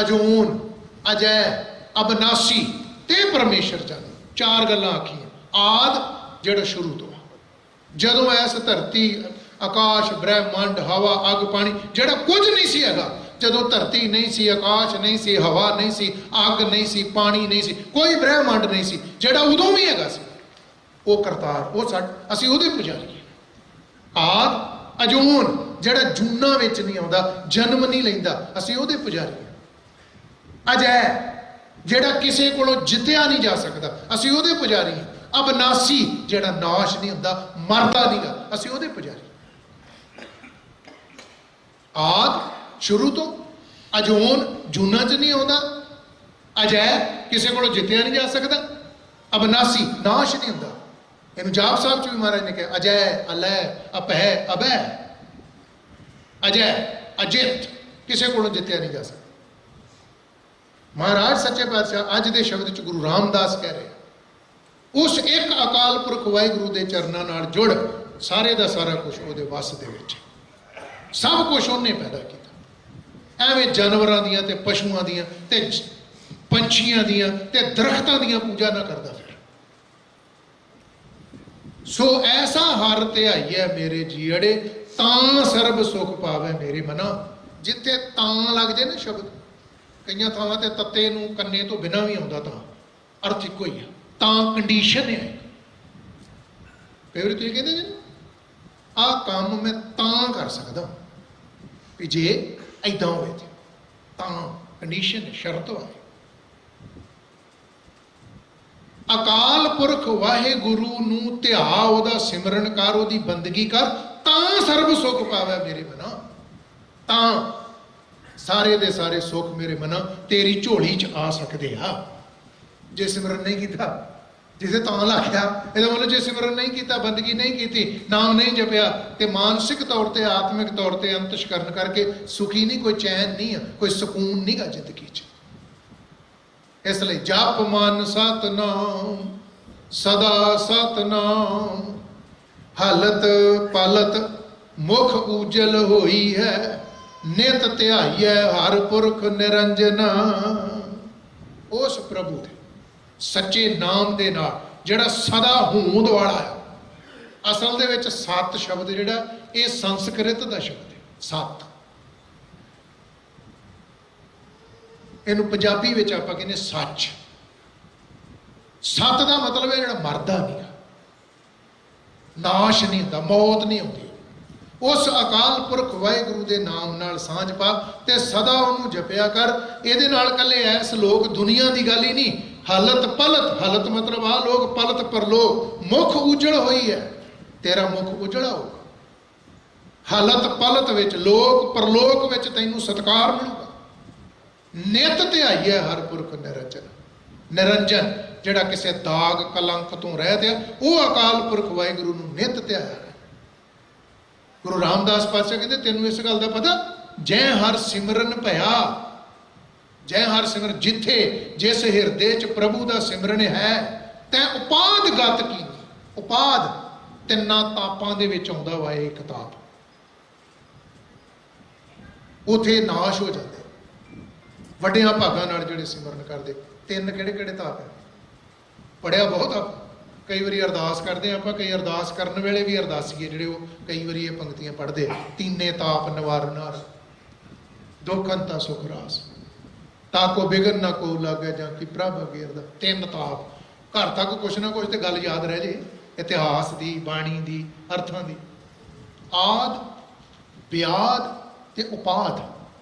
ਅਜੂਨ, ਅਜੈ, ਅਬਨਾਸੀ ਤੇ ਪਰਮੇਸ਼ਰ ਜਾਣੋ। ਚਾਰ ਗੱਲਾਂ ਆਖੀਆਂ। ਆਦ ਜਿਹੜਾ ਸ਼ੁਰੂ ਤੋਂ, ਜਦੋਂ ਐਸ ਧਰਤੀ, ਆਕਾਸ਼, ਬ੍ਰਹਿਮੰਡ, ਹਵਾ, ਅੱਗ, ਪਾਣੀ, ਜਿਹੜਾ ਕੁਝ ਨਹੀਂ ਸੀ ਹੈਗਾ, ਜਦੋਂ ਧਰਤੀ ਨਹੀਂ ਸੀ, ਆਕਾਸ਼ ਨਹੀਂ ਸੀ, ਹਵਾ ਨਹੀਂ ਸੀ, ਅੱਗ ਨਹੀਂ ਸੀ, ਪਾਣੀ ਨਹੀਂ ਸੀ, ਕੋਈ ਬ੍ਰਹਿਮੰਡ ਨਹੀਂ ਸੀ, ਜਿਹੜਾ ਉਦੋਂ ਵੀ ਹੈਗਾ ਸੀ, ਉਹ ਕਰਤਾਰ, ਉਹ ਅਸੀਂ ਉਹਦੇ ਪੁਜਾਰੀ। ਆਦ, ਅਜੂਨ ਜਿਹੜਾ ਜੂਨਾਂ ਵਿੱਚ ਨਹੀਂ ਆਉਂਦਾ, ਜਨਮ ਨਹੀਂ ਲੈਂਦਾ, ਅਸੀਂ ਉਹਦੇ ਪੁਜਾਰੀ। ਅਜੈ ਜਿਹੜਾ ਕਿਸੇ ਕੋਲੋਂ ਜਿੱਤਿਆ ਨਹੀਂ ਜਾ ਸਕਦਾ, ਅਸੀਂ ਉਹਦੇ ਪੁਜਾਰੀ ਹਾਂ। ਅਬਨਾਸੀ ਜਿਹੜਾ ਨਾਸ਼ ਨਹੀਂ ਹੁੰਦਾ, ਮਰਦਾ ਨਹੀਂਗਾ, ਅਸੀਂ ਉਹਦੇ ਪੁਜਾਰੀ। ਆਦ ਸ਼ੁਰੂ ਤੋਂ, ਅਜੂਨ ਜੂਨਾਂ 'ਚ ਨਹੀਂ ਆਉਂਦਾ, ਅਜੈ ਕਿਸੇ ਕੋਲੋਂ ਜਿੱਤਿਆ ਨਹੀਂ ਜਾ ਸਕਦਾ, ਅਬਨਾਸੀ ਨਾਸ਼ ਨਹੀਂ ਹੁੰਦਾ। ਇਹਨੂੰ ਜਾਪ ਸਾਹਿਬ 'ਚ ਵੀ ਮਹਾਰਾਜ ਨੇ ਕਿਹਾ ਅਜੈ, ਅਲੈ, ਅਪੈ, ਅਬੈ। ਅਜੈ, ਅਜਿੱਤ, ਕਿਸੇ ਕੋਲੋਂ ਜਿੱਤਿਆ ਨਹੀਂ ਜਾ ਸਕਦਾ। ਮਹਾਰਾਜ ਸੱਚੇ ਪਾਤਸ਼ਾਹ ਅੱਜ ਦੇ ਸ਼ਬਦ 'ਚ ਗੁਰੂ ਰਾਮਦਾਸ ਕਹਿ ਰਹੇ, ਉਸ ਇੱਕ ਅਕਾਲ ਪੁਰਖ ਵਾਹਿਗੁਰੂ ਦੇ ਚਰਨਾਂ ਨਾਲ ਜੁੜ, ਸਾਰੇ ਦਾ ਸਾਰਾ ਕੁਝ ਉਹਦੇ ਵੱਸ ਦੇ ਵਿੱਚ, ਸਭ ਕੁਝ ਉਹਨੇ ਪੈਦਾ ਕੀਤਾ। ਐਵੇਂ ਜਾਨਵਰਾਂ ਦੀਆਂ ਤੇ ਪਸ਼ੂਆਂ ਦੀਆਂ ਤੇ ਪੰਛੀਆਂ ਦੀਆਂ ਤੇ ਦਰਖਤਾਂ ਦੀਆਂ ਪੂਜਾ ਨਾ ਕਰਦਾ ਫਿਰ। ਸੋ ਐਸਾ ਹਰ ਧਿਆਈਐ ਮੇਰੇ ਜੀਅੜੇ, ਤਾਂ ਸਰਬ ਸੁਖ ਪਾਵੇ ਮੇਰੇ ਮਨਾ। ਜਿੱਥੇ ਤਾਂ ਲੱਗ ਜੇ ਨਾ ਸ਼ਬਦ, ਕਈਆਂ ਥਾਵਾਂ ਤੇ ਤੱਤੇ ਨੂੰ ਕੰਨੇ ਤੋਂ ਬਿਨਾਂ ਵੀ ਆਉਂਦਾ, ਤਾਂ ਅਰਥ ਇੱਕੋ ਹੀ ਆ। ਤਾਂ ਕੰਡੀਸ਼ਨ ਹੈ। ਕਈ ਵਾਰੀ ਤੁਸੀਂ ਕਹਿੰਦੇ ਜੀ ਆਹ ਕੰਮ ਮੈਂ ਤਾਂ ਕਰ ਸਕਦਾ ਵੀ ਜੇ ਏਦਾਂ ਹੋਵੇ, ਤਾਂ ਕੰਡੀਸ਼ਨ, ਸ਼ਰਤ ਹੈ। ਅਕਾਲ ਪੁਰਖ ਵਾਹਿਗੁਰੂ ਨੂੰ ਧਿਆ, ਉਹਦਾ ਸਿਮਰਨ ਕਰ, ਉਹਦੀ ਬੰਦਗੀ ਕਰ, ਤਾਂ ਸਰਬ ਸੁੱਖ ਪਾਵੇ ਮੇਰੇ ਮਨਾ। ਤਾਂ ਸਾਰੇ ਦੇ ਸਾਰੇ ਸੁੱਖ ਮੇਰੇ ਮਨਾ ਤੇਰੀ ਝੋਲੀ 'ਚ ਆ ਸਕਦੇ ਆ। ਜੇ ਸਿਮਰਨ ਨਹੀਂ ਕੀਤਾ, ਜਿਸੇ ਤਾਂ ਲੱਖਿਆ, ਇਹਦਾ ਮਤਲਬ ਜੇ ਸਿਮਰਨ ਨਹੀਂ ਕੀਤਾ, ਬੰਦਗੀ ਨਹੀਂ ਕੀਤੀ, ਨਾਮ ਨਹੀਂ ਜਪਿਆ, ਤੇ ਮਾਨਸਿਕ ਤੌਰ ਤੇ, ਆਤਮਿਕ ਤੌਰ ਤੇ ਅੰਤਸ਼ਕਰਨ ਕਰਕੇ ਸੁਖੀ ਨਹੀਂ, ਕੋਈ ਚੈਨ ਨਹੀਂ ਆ, ਕੋਈ ਸਕੂਨ ਨਹੀਂ ਗਾ ਜ਼ਿੰਦਗੀ 'ਚ। ਇਸ ਲਈ ਜਪ ਮਨ ਸਤਨਾਮ, ਸਦਾ ਸਤਨਾਮ, ਹਾਲਤ ਪਲਤ ਮੁਖ ਉਜਲ ਹੋਈ ਹੈ, ਨਿਤ ਧਿਆਈਐ ਹਰ ਪੁਰਖ ਨਿਰੰਜਨਾ। ਉਸ ਪ੍ਰਭੂ ਦੇ ਸੱਚੇ ਨਾਮ ਦੇ ਨਾਲ ਜਿਹੜਾ ਸਦਾ ਹੋਂਦ ਵਾਲਾ ਹੈ। ਅਸਲ ਦੇ ਵਿੱਚ ਸਤ ਸ਼ਬਦ ਜਿਹੜਾ, ਇਹ ਸੰਸਕ੍ਰਿਤ ਦਾ ਸ਼ਬਦ ਹੈ। ਸਤ, ਇਹਨੂੰ ਪੰਜਾਬੀ ਵਿੱਚ ਆਪਾਂ ਕਹਿੰਦੇ ਸੱਚ। ਸਤ ਦਾ ਮਤਲਬ ਹੈ ਜਿਹੜਾ ਮਰਦਾ ਨਹੀਂ, ਨਾਸ਼ ਨਹੀਂ ਹੁੰਦਾ, ਮੌਤ ਨਹੀਂ ਆਉਂਦੀ। ਉਸ ਅਕਾਲ ਪੁਰਖ ਵਾਹਿਗੁਰੂ ਦੇ ਨਾਮ ਨਾਲ ਸਾਂਝ ਪਾ ਤੇ ਸਦਾ ਉਹਨੂੰ ਜਪਿਆ ਕਰ। ਇਹਦੇ ਨਾਲ ਇਕੱਲੇ ਐਸ ਲੋਕ ਦੁਨੀਆ ਦੀ ਗੱਲ ਹੀ ਨਹੀਂ, ਹਾਲਤ ਪਲਤ, ਹਾਲਤ ਮਤਲਬ ਆ ਲੋਕ, ਪਲਤ ਪਰਲੋਕ, ਮੁਖ ਉਜੜ ਹੋਈ ਹੈ, ਤੇਰਾ ਮੁਖ ਉਜੜਾ ਹੋਊਗਾ। ਹਾਲਤ ਪਲਤ ਵਿੱਚ, ਲੋਕ ਪਰਲੋਕ ਵਿੱਚ ਤੈਨੂੰ ਸਤਿਕਾਰ ਮਿਲੂਗਾ। ਨਿਤ ਧਿਆਈਐ ਹਰ ਪੁਰਖ ਨਿਰੰਜਨ, ਨਿਰੰਜਨ ਜਿਹੜਾ ਕਿਸੇ ਦਾਗ ਕਲੰਕ ਤੋਂ ਰਹਿਤ ਆ, ਉਹ ਅਕਾਲ ਪੁਰਖ ਵਾਹਿਗੁਰੂ ਨੂੰ ਨਿਤ ਧਿਆਇਆ। ਗੁਰੂ ਰਾਮਦਾਸ ਪਾਤਸ਼ਾਹ ਕਹਿੰਦੇ ਤੈਨੂੰ ਇਸ ਗੱਲ ਦਾ ਪਤਾ, ਜੈ ਹਰ ਸਿਮਰਨ ਭਇਆ, ਜੈ ਹਰ ਸਿਮਰਨ, ਜਿੱਥੇ ਜਿਸ ਹਿਰਦੇ 'ਚ ਪ੍ਰਭੂ ਦਾ ਸਿਮਰਨ ਹੈ, ਤੈਂ ਉਪਾਦ ਗਤ ਕੀ। ਉਪਾਦ ਤਿੰਨਾਂ ਤਾਪਾਂ ਦੇ ਵਿੱਚ ਆਉਂਦਾ ਵਾ ਇਹ ਕਿਤਾਬ, ਉਥੇ ਨਾਸ਼ ਹੋ ਜਾਂਦੇ ਵੱਡਿਆਂ ਭਾਗਾਂ ਨਾਲ ਜਿਹੜੇ ਸਿਮਰਨ ਕਰਦੇ। ਤਿੰਨ ਕਿਹੜੇ ਕਿਹੜੇ ਤਾਪ ਹੈ? ਪੜਿਆ ਬਹੁਤ ਆ। ਕਈ ਵਾਰੀ ਅਰਦਾਸ ਕਰਦੇ ਆਪਾਂ, ਕਈ ਅਰਦਾਸ ਕਰਨ ਵੇਲੇ ਵੀ ਅਰਦਾਸੀਏ ਜਿਹੜੇ ਉਹ ਕਈ ਵਾਰੀ ਇਹ ਪੰਕਤੀਆਂ ਪੜ੍ਹਦੇ, ਤੀਨੇ ਤਾਪ ਨਿਵਾਰਨਾਰ, ਦੁੱਖ ਅੰਤਾ ਸੁਖ ਰਾਸ, ਤਾਕੋ ਬਿਗਨ ਨਾ ਕੋ ਲਾਗੇ ਜਾਂ ਕਿ ਪ੍ਰਭ ਅਗੇਰਦਾ। ਤਿੰਨ ਤਾਪ, ਘਰ ਤੱਕ ਕੁਛ ਨਾ ਕੁਛ ਤੇ ਗੱਲ ਯਾਦ ਰਹਿ ਜੇ, ਇਤਿਹਾਸ ਦੀ, ਬਾਣੀ ਦੀ, ਅਰਥਾਂ ਦੀ। ਆਦ, ਵਿਆਦ ਤੇ ਉਪਾਦ,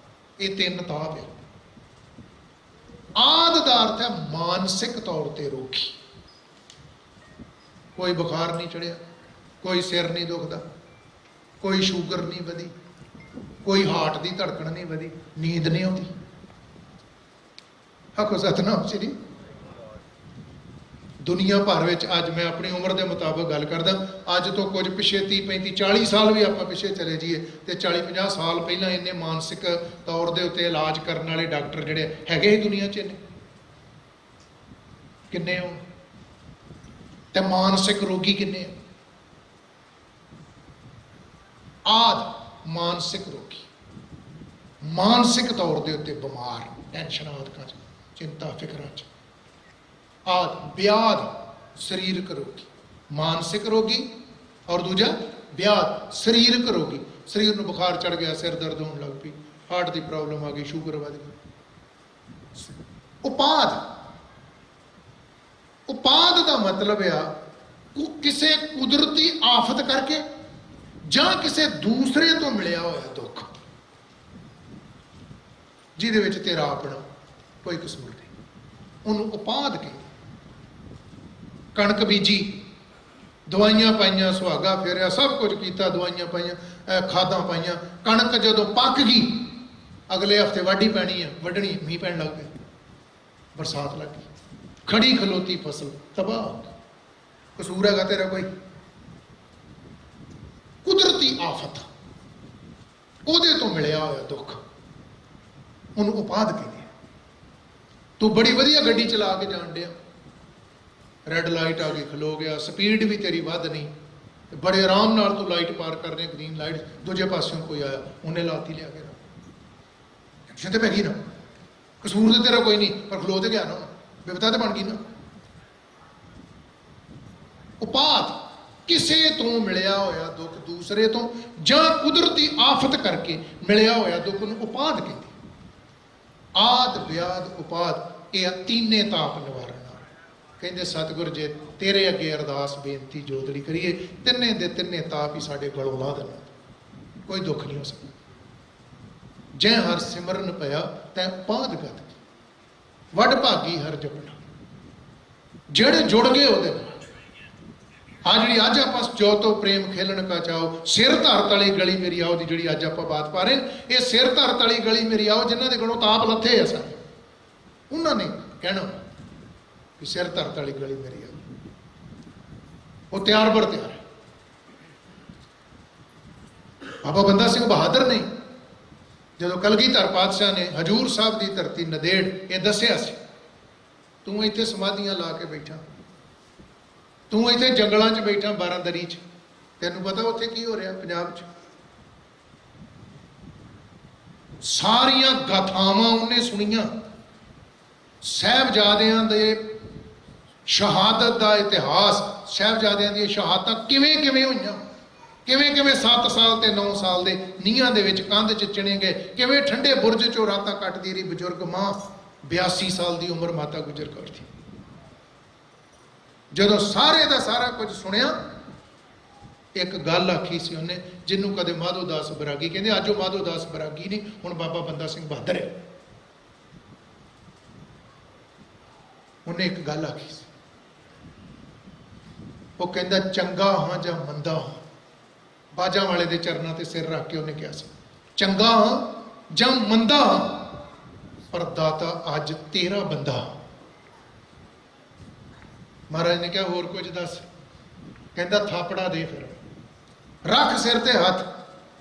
ਇਹ ਤਿੰਨ ਤਾਪ ਹੈ। ਆਦ ਦਾ ਅਰਥ ਹੈ ਮਾਨਸਿਕ ਤੌਰ ਤੇ ਰੋਗੀ। ਕੋਈ ਬੁਖਾਰ ਨਹੀਂ ਚੜਿਆ, ਕੋਈ ਸਿਰ ਨਹੀਂ ਦੁਖਦਾ, ਕੋਈ ਸ਼ੂਗਰ ਨਹੀਂ ਵਧੀ, ਕੋਈ ਹਾਰਟ ਦੀ ਧੜਕਣ ਨਹੀਂ ਵਧੀ, ਨੀਂਦ ਨਹੀਂ ਆਉਂਦੀ। ਆਖੋ ਸਤਨਾਮ ਸ੍ਰੀ। ਦੁਨੀਆ ਭਰ ਵਿੱਚ ਅੱਜ ਮੈਂ ਆਪਣੀ ਉਮਰ ਦੇ ਮੁਤਾਬਕ ਗੱਲ ਕਰਦਾ, ਅੱਜ ਤੋਂ ਕੁਝ ਪਿੱਛੇ 30 35 40 ਸਾਲ ਵੀ ਆਪਾਂ ਪਿੱਛੇ ਚਲੇ ਜਾਈਏ ਤੇ 40 50 ਸਾਲ ਪਹਿਲਾਂ ਇੰਨੇ ਮਾਨਸਿਕ ਤੌਰ ਦੇ ਉੱਤੇ ਇਲਾਜ ਕਰਨ ਵਾਲੇ ਡਾਕਟਰ ਜਿਹੜੇ ਹੈਗੇ ਹੀ ਦੁਨੀਆ 'ਚ ਇੰਨੇ ਕਿੰਨੇ ਹੋ, ਤੇ ਮਾਨਸਿਕ ਰੋਗੀ ਕਿੰਨੇ ਆ। मानसिक रोगी, मानसिक तौर के उत्ते बीमार, टेंशन आदि चिंता फिक्र आदि। व्याध शरीरक रोगी, मानसिक रोगी और दूजा व्याध शरीरक रोगी। शरीर में बुखार चढ़ गया, सिर दर्द होने लग पई, हार्ट की प्रॉब्लम आ गई, शुगर वध गई। उपाद, उपाद का मतलब आ किसी कुदरती आफत करके ਜਾਂ ਕਿਸੇ दूसरे तो मिलिया होया दुख, जिहदे विच तेरा अपना कोई कसूर नहीं, उन्होंने उपाद कहते। कणक बीजी, दवाइयां पाइयां, सुहागा फेरिया, सब कुछ किया, दवाइयां पाइयां, खादां पाइयां, कणक जदों पक गई अगले हफ्ते वाढी पैनी है, वढनी मींह पैण लग गए, बरसात लग गई, खड़ी खलोती फसल तबाह हो गई। कसूर हैगा तेरा कोई? कुदरती आफत, ਉਹਦੇ ਤੋਂ ਮਿਲਿਆ ਹੋਇਆ ਦੁੱਖ, ਉਹਨੂੰ ਉਪਾਦ ਕਹਿੰਦੇ। ਤੂੰ ਬੜੀ ਵਧੀਆ ਗੱਡੀ ਚਲਾ ਕੇ ਜਾਣ ਡਿਆ, ਰੈੱਡ ਲਾਈਟ ਆ ਗਈ, ਖਲੋ ਗਿਆ, ਸਪੀਡ ਵੀ ਤੇਰੀ ਵੱਧ ਨਹੀਂ, ਬੜੇ ਆਰਾਮ ਨਾਲ ਤੂੰ ਲਾਈਟ ਪਾਰ ਕਰ ਰਿਹਾ, ਗ੍ਰੀਨ ਲਾਈਟ, ਦੂਜੇ ਪਾਸਿਓਂ ਕੋਈ ਆਇਆ, ਉਹਨੇ ਲਾਤੀ ਲਿਆ ਕੇ, ਐਕਸ਼ਨ ਤੇ ਪੈ ਗਈ ਨਾ। ਕਸੂਰ ਤੇ ਤੇਰਾ ਕੋਈ ਨਹੀਂ, ਪਰ ਖਲੋ ਤੇ ਗਿਆ ਨਾ, ਬਿਪਤਾ ਤੇ ਬਣ ਗਈ ਨਾ। ਉਪਾਦ ਕਿਸੇ ਤੋਂ ਮਿਲਿਆ ਹੋਇਆ ਦੁੱਖ, ਦੂਸਰੇ ਤੋਂ ਜਾਂ ਕੁਦਰਤੀ ਆਫਤ ਕਰਕੇ ਮਿਲਿਆ ਹੋਇਆ ਦੁੱਖ ਨੂੰ ਉਪਾਦ ਕਹਿੰਦੇ। ਆਦ ਵਿਆਦ ਉਪਾਦ, ਇਹ ਤੀਨੇ ਤਾਪ ਨਿਵਾਰਨ ਵਾਲਾ। ਕਹਿੰਦੇ ਸਤਿਗੁਰ ਜੇ ਤੇਰੇ ਅੱਗੇ ਅਰਦਾਸ ਬੇਨਤੀ ਜੋਦੜੀ ਕਰੀਏ, ਤਿੰਨੇ ਦੇ ਤਿੰਨੇ ਤਾਪ ਹੀ ਸਾਡੇ ਗਲੋਂ ਲਾ ਦੇਣਾ, ਕੋਈ ਦੁੱਖ ਨਹੀਂ ਹੋ ਸਕਦਾ। ਜੈ ਹਰ ਸਿਮਰਨ ਪਿਆ ਤੈ ਉਪਾਦ ਗਤ, ਵੱਡ ਭਾਗੀ ਹਰ ਜਪਣਾ। ਜਿਹੜੇ ਜੁੜ ਗਏ ਉਹਦੇ ਨਾਲ, ਆ ਜਿਹੜੀ ਅੱਜ ਆਪਾਂ ਜੋ ਤੋਂ ਪ੍ਰੇਮ ਖੇਲਣ ਕਾ ਚਾਓ, ਸਿਰ ਧਰਤ ਵਾਲੀ ਗਲੀ ਮੇਰੀ ਆਓ ਦੀ ਜਿਹੜੀ ਅੱਜ ਆਪਾਂ ਬਾਤ ਪਾ ਰਹੇ, ਇਹ ਸਿਰ ਧਰਤ ਵਾਲੀ ਗਲੀ ਮੇਰੀ ਆਓ, ਜਿਨ੍ਹਾਂ ਦੇ ਕੋਲੋਂ ਤਾਪ ਲੱਥੇ ਆ ਸਾਰੇ, ਉਹਨਾਂ ਨੇ ਕਹਿਣਾ ਕਿ ਸਿਰ ਧਰਤ ਵਾਲੀ ਗਲੀ ਮੇਰੀ ਆਓ। ਉਹ ਤਿਆਰ ਬਰ ਤਿਆਰ ਹੈ। ਬਾਬਾ ਬੰਦਾ ਸਿੰਘ ਬਹਾਦਰ ਨੇ ਜਦੋਂ ਕਲਗੀਧਰ ਪਾਤਸ਼ਾਹ ਨੇ ਹਜੂਰ ਸਾਹਿਬ ਦੀ ਧਰਤੀ ਨਦੇੜ ਇਹ ਦੱਸਿਆ ਸੀ, ਤੂੰ ਇੱਥੇ ਸਮਾਧੀਆਂ ਲਾ ਕੇ ਬੈਠਾ, ਤੂੰ ਇੱਥੇ ਜੰਗਲਾਂ 'ਚ ਬੈਠਾ, ਬਾਰਾਂਦਰੀ 'ਚ, ਤੈਨੂੰ ਪਤਾ ਉੱਥੇ ਕੀ ਹੋ ਰਿਹਾ ਪੰਜਾਬ 'ਚ? ਸਾਰੀਆਂ ਗਾਥਾਵਾਂ ਉਹਨੇ ਸੁਣੀਆਂ, ਸਾਹਿਬਜ਼ਾਦਿਆਂ ਦੇ ਸ਼ਹਾਦਤ ਦਾ ਇਤਿਹਾਸ, ਸਾਹਿਬਜ਼ਾਦਿਆਂ ਦੀਆਂ ਸ਼ਹਾਦਤਾਂ ਕਿਵੇਂ ਕਿਵੇਂ ਹੋਈਆਂ, ਕਿਵੇਂ ਕਿਵੇਂ 7 ਸਾਲ ਤੇ 9 ਸਾਲ ਦੇ ਨੀਹਾਂ ਦੇ ਵਿੱਚ ਕੰਧ 'ਚ ਚਿਣੇ ਗਏ, ਕਿਵੇਂ ਠੰਡੇ ਬੁਰਜ 'ਚੋਂ ਰਾਤਾਂ ਕੱਟਦੀ ਰਹੀ ਬਜ਼ੁਰਗ ਮਾਂ, 82 ਸਾਲ ਦੀ ਉਮਰ ਮਾਤਾ ਗੁਜਰ ਕੌਰ ਦੀ। ਜਦੋਂ ਸਾਰੇ ਦਾ ਸਾਰਾ ਕੁਝ ਸੁਣਿਆ, ਇੱਕ ਗੱਲ ਆਖੀ ਸੀ ਉਹਨੇ, ਜਿਹਨੂੰ ਕਦੇ ਮਾਧੋ ਦਾਸ ਬਰਾਗੀ ਕਹਿੰਦੇ, ਅੱਜ ਉਹ ਮਾਧੋ ਦਾਸ ਬਰਾਗੀ ਨਹੀਂ, ਹੁਣ ਬਾਬਾ ਬੰਦਾ ਸਿੰਘ ਬਹਾਦਰ ਹੈ। ਉਹਨੇ ਇੱਕ ਗੱਲ ਆਖੀ ਸੀ, ਉਹ ਕਹਿੰਦਾ ਚੰਗਾ ਹਾਂ ਜਾਂ ਮੰਦਾ ਹਾਂ, ਬਾਜਾਂ ਵਾਲੇ ਦੇ ਚਰਨਾਂ ਤੇ ਸਿਰ ਰੱਖ ਕੇ ਉਹਨੇ ਕਿਹਾ ਸੀ, ਚੰਗਾ ਹਾਂ ਜਾਂ ਮੰਦਾ ਹਾਂ, ਪਰ ਦਾਤਾ ਅੱਜ ਤੇਰਾ ਬੰਦਾ। ਮਹਾਰਾਜ ਨੇ ਕਿਹਾ ਹੋਰ ਕੁਝ ਦੱਸ? ਕਹਿੰਦਾ ਥਾਪੜਾ ਦੇ, ਫਿਰ ਰੱਖ ਸਿਰ ਤੇ ਹੱਥ,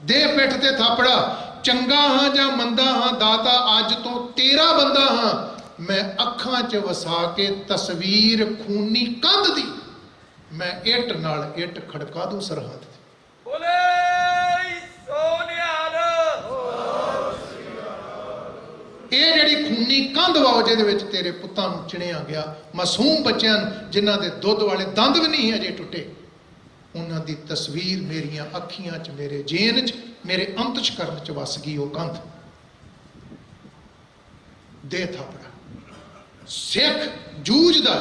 ਦੇ ਪਿੱਠ ਤੇ ਥਾਪੜਾ, ਚੰਗਾ ਹਾਂ ਜਾਂ ਮੰਦਾ ਹਾਂ, ਦਾਤਾ ਅੱਜ ਤੋਂ ਤੇਰਾ ਬੰਦਾ ਹਾਂ। ਮੈਂ ਅੱਖਾਂ 'ਚ ਵਸਾ ਕੇ ਤਸਵੀਰ ਖੂਨੀ ਕੰਧ ਦੀ, ਮੈਂ ਇੱਟ ਨਾਲ ਇੱਟ ਖੜਕਾ ਦੂੰ ਸਰਹੱਦ ਦੀ। ਇਹ ਜਿਹੜੀ ਖੂਨੀ ਕੰਧ ਵਾ, ਜਿਹਦੇ ਵਿੱਚ ਤੇਰੇ ਪੁੱਤਾਂ ਨੂੰ ਚਿਣਿਆ ਗਿਆ, ਮਾਸੂਮ ਬੱਚਿਆਂ ਨੂੰ ਜਿਨ੍ਹਾਂ ਦੇ ਦੁੱਧ ਵਾਲੇ ਦੰਦ ਵੀ ਨਹੀਂ ਅਜੇ ਟੁੱਟੇ, ਉਹਨਾਂ ਦੀ ਤਸਵੀਰ ਮੇਰੀਆਂ ਅੱਖੀਆਂ 'ਚ, ਮੇਰੇ ਜੇਨ 'ਚ, ਮੇਰੇ ਅੰਤਸ਼ ਕਰਨ 'ਚ ਵਸ ਗਈ ਉਹ ਕੰਧ। ਦੇ ਥਾਪੜਾ। ਸਿੱਖ ਜੂਝਦਾ,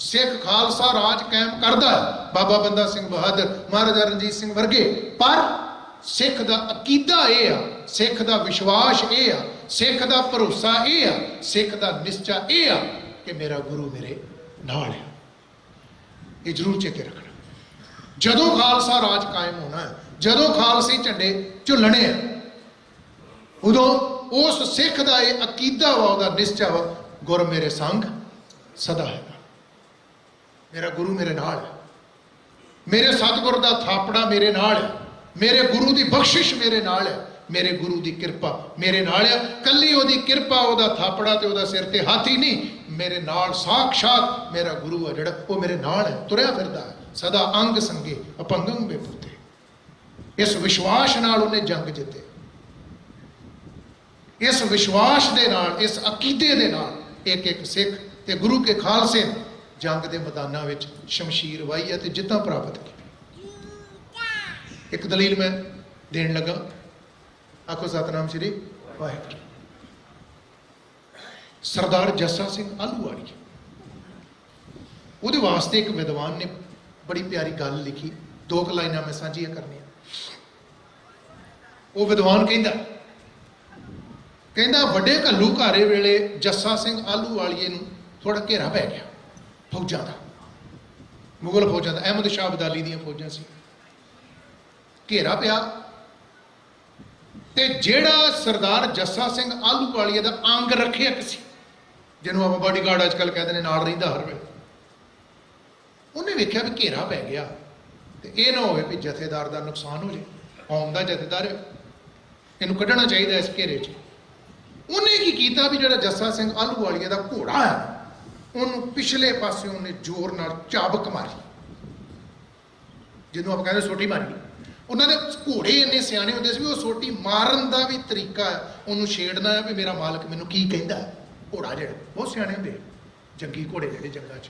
ਸਿੱਖ ਖਾਲਸਾ ਰਾਜ ਕਾਇਮ ਕਰਦਾ, ਬਾਬਾ ਬੰਦਾ ਸਿੰਘ ਬਹਾਦਰ, ਮਹਾਰਾਜਾ ਰਣਜੀਤ ਸਿੰਘ ਵਰਗੇ, ਪਰ ਸਿੱਖ ਦਾ ਅਕੀਦਾ ਇਹ ਆ, ਸਿੱਖ ਦਾ ਵਿਸ਼ਵਾਸ ਇਹ ਆ, ਸਿੱਖ ਦਾ ਭਰੋਸਾ ਇਹ ਆ, ਸਿੱਖ ਦਾ ਨਿਸ਼ਚਾ ਇਹ ਆ ਕਿ ਮੇਰਾ ਗੁਰੂ ਮੇਰੇ ਨਾਲ ਹੈ। ਇਹ ਜ਼ਰੂਰ ਚੇਤੇ ਰੱਖਣਾ। ਜਦੋਂ ਖਾਲਸਾ ਰਾਜ ਕਾਇਮ ਹੋਣਾ ਹੈ, ਜਦੋਂ ਖਾਲਸੀ ਝੰਡੇ ਝੁੱਲਣੇ ਆ, ਉਦੋਂ ਉਸ ਸਿੱਖ ਦਾ ਇਹ ਅਕੀਦਾ ਵਾ, ਉਹਦਾ ਨਿਸ਼ਚਾ ਵਾ, ਗੁਰ ਮੇਰੇ ਸੰਗ ਸਦਾ ਹੈਗਾ, ਮੇਰਾ ਗੁਰੂ ਮੇਰੇ ਨਾਲ ਹੈ, ਮੇਰੇ ਸਤਿਗੁਰ ਦਾ ਥਾਪੜਾ ਮੇਰੇ ਨਾਲ ਹੈ, ਮੇਰੇ ਗੁਰੂ ਦੀ ਬਖਸ਼ਿਸ਼ ਮੇਰੇ ਨਾਲ ਹੈ, ਮੇਰੇ ਗੁਰੂ ਦੀ ਕਿਰਪਾ ਮੇਰੇ ਨਾਲ ਆ। ਕੱਲੀ ਉਹਦੀ ਕਿਰਪਾ, ਉਹਦਾ ਥਾਪੜਾ ਤੇ ਉਹਦਾ ਸਿਰ ਤੇ ਹੱਥ ਹੀ ਨਹੀਂ, ਮੇਰੇ ਨਾਲ ਸਾਖਸ਼ਾਤ ਮੇਰਾ ਗੁਰੂ ਆ ਜਿਹੜਾ, ਉਹ ਮੇਰੇ ਨਾਲ ਹੈ, ਤੁਰਿਆ ਫਿਰਦਾ ਹੈ, ਸਦਾ ਅੰਗ ਸੰਗੇ ਅਪੰਗੰ ਬੇਪੁੱਤੇ। इस विश्वास नाल उन्हें जंग जिते, इस विश्वास दे नाल, इस अकीदे दे नाल एक एक सिख ते गुरु के खालसे जंग के मैदानों में शमशीर वाही है तो जित्तां प्राप्त की। एक दलील मैं देन लगा, आखो सतनाम श्री वाहिगुरू। सरदार जस्सा सिंह आलूवालिया, उहदे वास्ते एक विद्वान ने बड़ी प्यारी गल लिखी, 2 लाइनां मैं साझियां करनियां। वो विद्वान कहंदा वड्डे घल्लूघारे वेले जस्सा सिंह आलूवालिए नूं थोड़ा घेरा पै गया फौजां दा, मुगल फौजां दा, अहमद शाह अब्दाली दीयां फौजां सी, घेरा पिया ते जिहड़ा सरदार जस्सा सिंह आलूवालिए दा अंग रखियक सी, जिन्हों आप बॉडीगार्ड अजकल कहते हैं नाल रहिंदा हर वेले, उन्हें वेख्या भी घेरा पै गया तो यह ना हो भी जथेदार का नुकसान हो जाए, कौम का जथेदार है, इनू कढ़ना चाहिए इस घेरे च। उन्हें की किया भी जो जस्सा सिंह आलूवालिया का घोड़ा है उन्होंने पिछले पासे उन्हें जोर नाल चाबक मारी, जिन्हों आप कहते सोटी मारी। उन्होंने घोड़े इन्ने सियाने होंगे भी वो सोटी मारन का भी तरीका है, उन्होंने छेड़ना है भी मेरा मालक मैनू की कहता है। घोड़ा जो बहुत सियाने होंगे जंगी घोड़े जो जंगा च,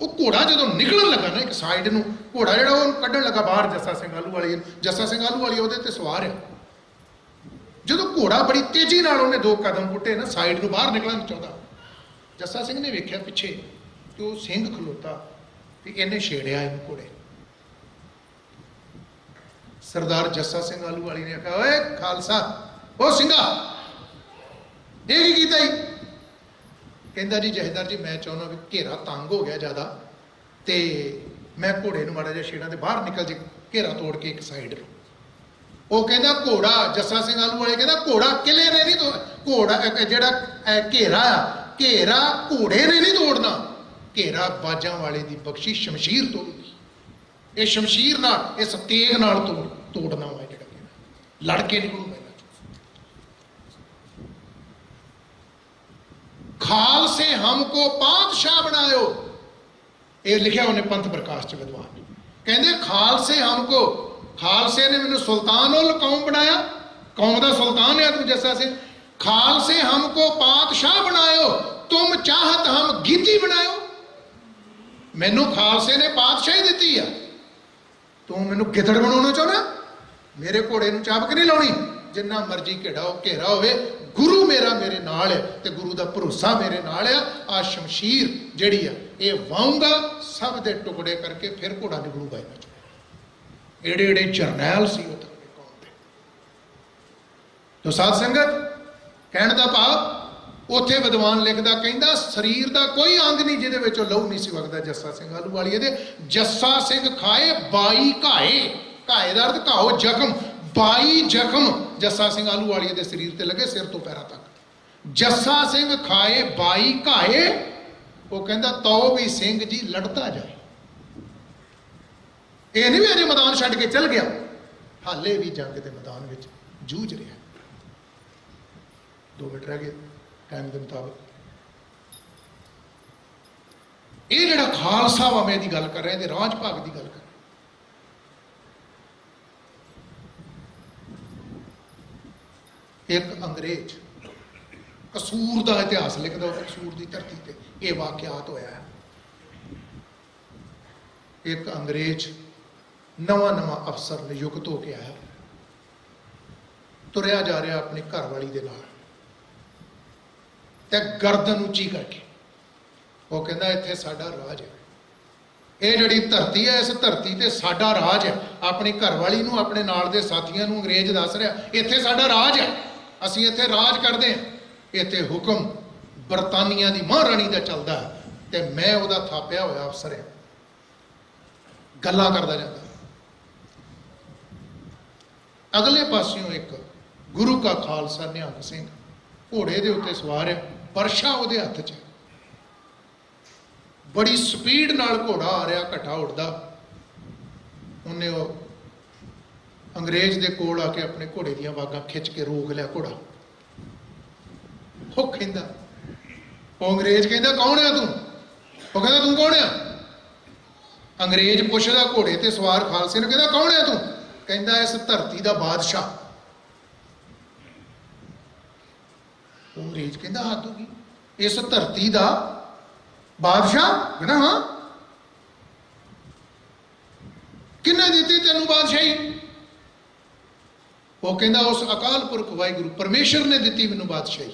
वो घोड़ा जो निकलन लगा ना एक साइड में, घोड़ा जो कढ़न लगा बाहर जस्सा सिंह आलूवालिया, जस्सा सिंह आलूवालिया वो सवार है, जो घोड़ा बड़ी तेजी नाल उन्हें 2 कदम पुटे ना साइड में बाहर निकलना चाहता, जस्सा सिंह ने वेख्या पिछे कि वो सिंह खलोता कि इन्हें छेड़िया इन घोड़े। सरदार जस्सा सिंह आलूवाली ने आखा, ओए खालसा ओ सिंघा ये की कीता ही? कहंदा जी जहेदार जी मैं चाहुंदा भी घेरा तंग हो गया ज़्यादा ते मैं घोड़े नूं माड़ा जिहा छेड़ां ते बाहर निकल जे, घेरा तोड़ के एक साइड। वो कहता घोड़ा जस्सा सिंह आलूवालिया कहता घोड़ा किले ने नहीं, तो घोड़ा जिहड़ा घेरा आ, घेरा घोड़े ने नहीं तोड़ना, घेरा बाजां वाले की बख्शी शमशीर तोड़ूगी, ये शमशीर नाल इस तेग नाल तोड़ना वा, जिहड़ा लड़के निकलूगा। खालसे हमको पातशाह बनायो, ये लिखा उन्हें पंथ प्रकाश च विद्वान, कहते खालसे हमको, खालसे ने मैनू सुल्तान उल कौम बनाया, कौम का सुल्तान है तू जस्सा सिंह, खालसे हमको पातशाह बनायो, तुम चाहत हम गीती बनायो। मैनू खालसे ने पातशाही दी है, तू मैनू गिदड़ बनाना चाहना, मेरे घोड़े नूं चाबक नहीं लाउणी, जिन्ना मर्जी घेरा होवे, गुरु मेरा मेरे नाल है ते गुरु का भरोसा मेरे नाल है। आ शमशीर जिहड़ी है ये वाऊंगा सब दे टुकड़े करके फिर घोड़ा निकलूगा इन्हां चों। एड़े एड़े जरनैल सी वो कौम दे। तो साध संगत कहण दा भाव उत्थे विद्वान लिखदा कहंदा शरीर का कोई अंग नहीं जिहदे विचों लहू नहीं सी वगदा जस्सा सिंह आलूवालिया दे। जस्सा सिंह खाए 22 घाए, घाए दा अर्थ घाओ जख्म, 22 जख्म जस्सा सिंह आलूवालिया के शरीर ते लगे सिर तो पैरों तक। जस्सा सिंह खाए 22 घाए, वो कहता तो भी सिंह जी लड़ता जाए, ये नहीं भी अजे मैदान छड्ड के चल गया, हाले भी जंग के मैदान में जूझ रहा। 2 मिनट रह गए टाइम के मुताबिक। ये जिहड़ा खालसा वा मैं गल कर रहा, राज भाग की गल कर, एक अंग्रेज कसूर का इतिहास लिखता, कसूर की धरती पर यह वाकयात होया है। एक अंग्रेज नवा नवा अफसर नियुक्त होके आया, तुरया जा रहा अपनी घरवाली दे नाल ते गर्दन उची करके, वो कहता इत्थे साडा राज है, ये जिहड़ी धरती है इस धरती ते साडा राज है। अपनी घरवाली नूं अपने नाल दे साथियां नूं अंग्रेज दस रहा इत्थे साडा राज है, असीं इत्थे राज करदे हां, इत्थे हुक्म बरतानिया की महाराणी का चलता है ते मैं उहदा थापिया होया अफसर है। गल्लां करदा जांदा, अगले पासियों एक गुरु का खालसा निहंग सिंह घोड़े के उत्ते सवार है, बरछा उहदे हत्थ च, बड़ी स्पीड नाल घोड़ा आ रहा, घटा उड़दा, उन्हें वो अंग्रेज के कोल आके अपने घोड़े दियां वागां खिंच के रोक लिया घोड़ा। वो कहंदा, वो अंग्रेज कहंदा कौन है तू? वो कहंदा तू कौन है? अंग्रेज पुछदा घोड़े ते सवार खालसे ने, कहंदा कौन है तू? ਕਹਿੰਦਾ ਇਸ ਧਰਤੀ ਦਾ ਬਾਦਸ਼ਾਹ। ਉਹ ਅੰਗਰੇਜ਼ ਕਹਿੰਦਾ ਹੱਦ ਹੋ ਗਈ, ਇਸ ਧਰਤੀ ਦਾ ਬਾਦਸ਼ਾਹ? ਕਹਿੰਦਾ ਹਾਂ। ਕਿਹਨੇ ਦਿੱਤੀ ਤੈਨੂੰ ਬਾਦਸ਼ਾਹੀ? ਉਹ ਕਹਿੰਦਾ ਉਸ ਅਕਾਲ ਪੁਰਖ ਵਾਹਿਗੁਰੂ ਪਰਮੇਸ਼ਰ ਨੇ ਦਿੱਤੀ ਮੈਨੂੰ ਬਾਦਸ਼ਾਹੀ।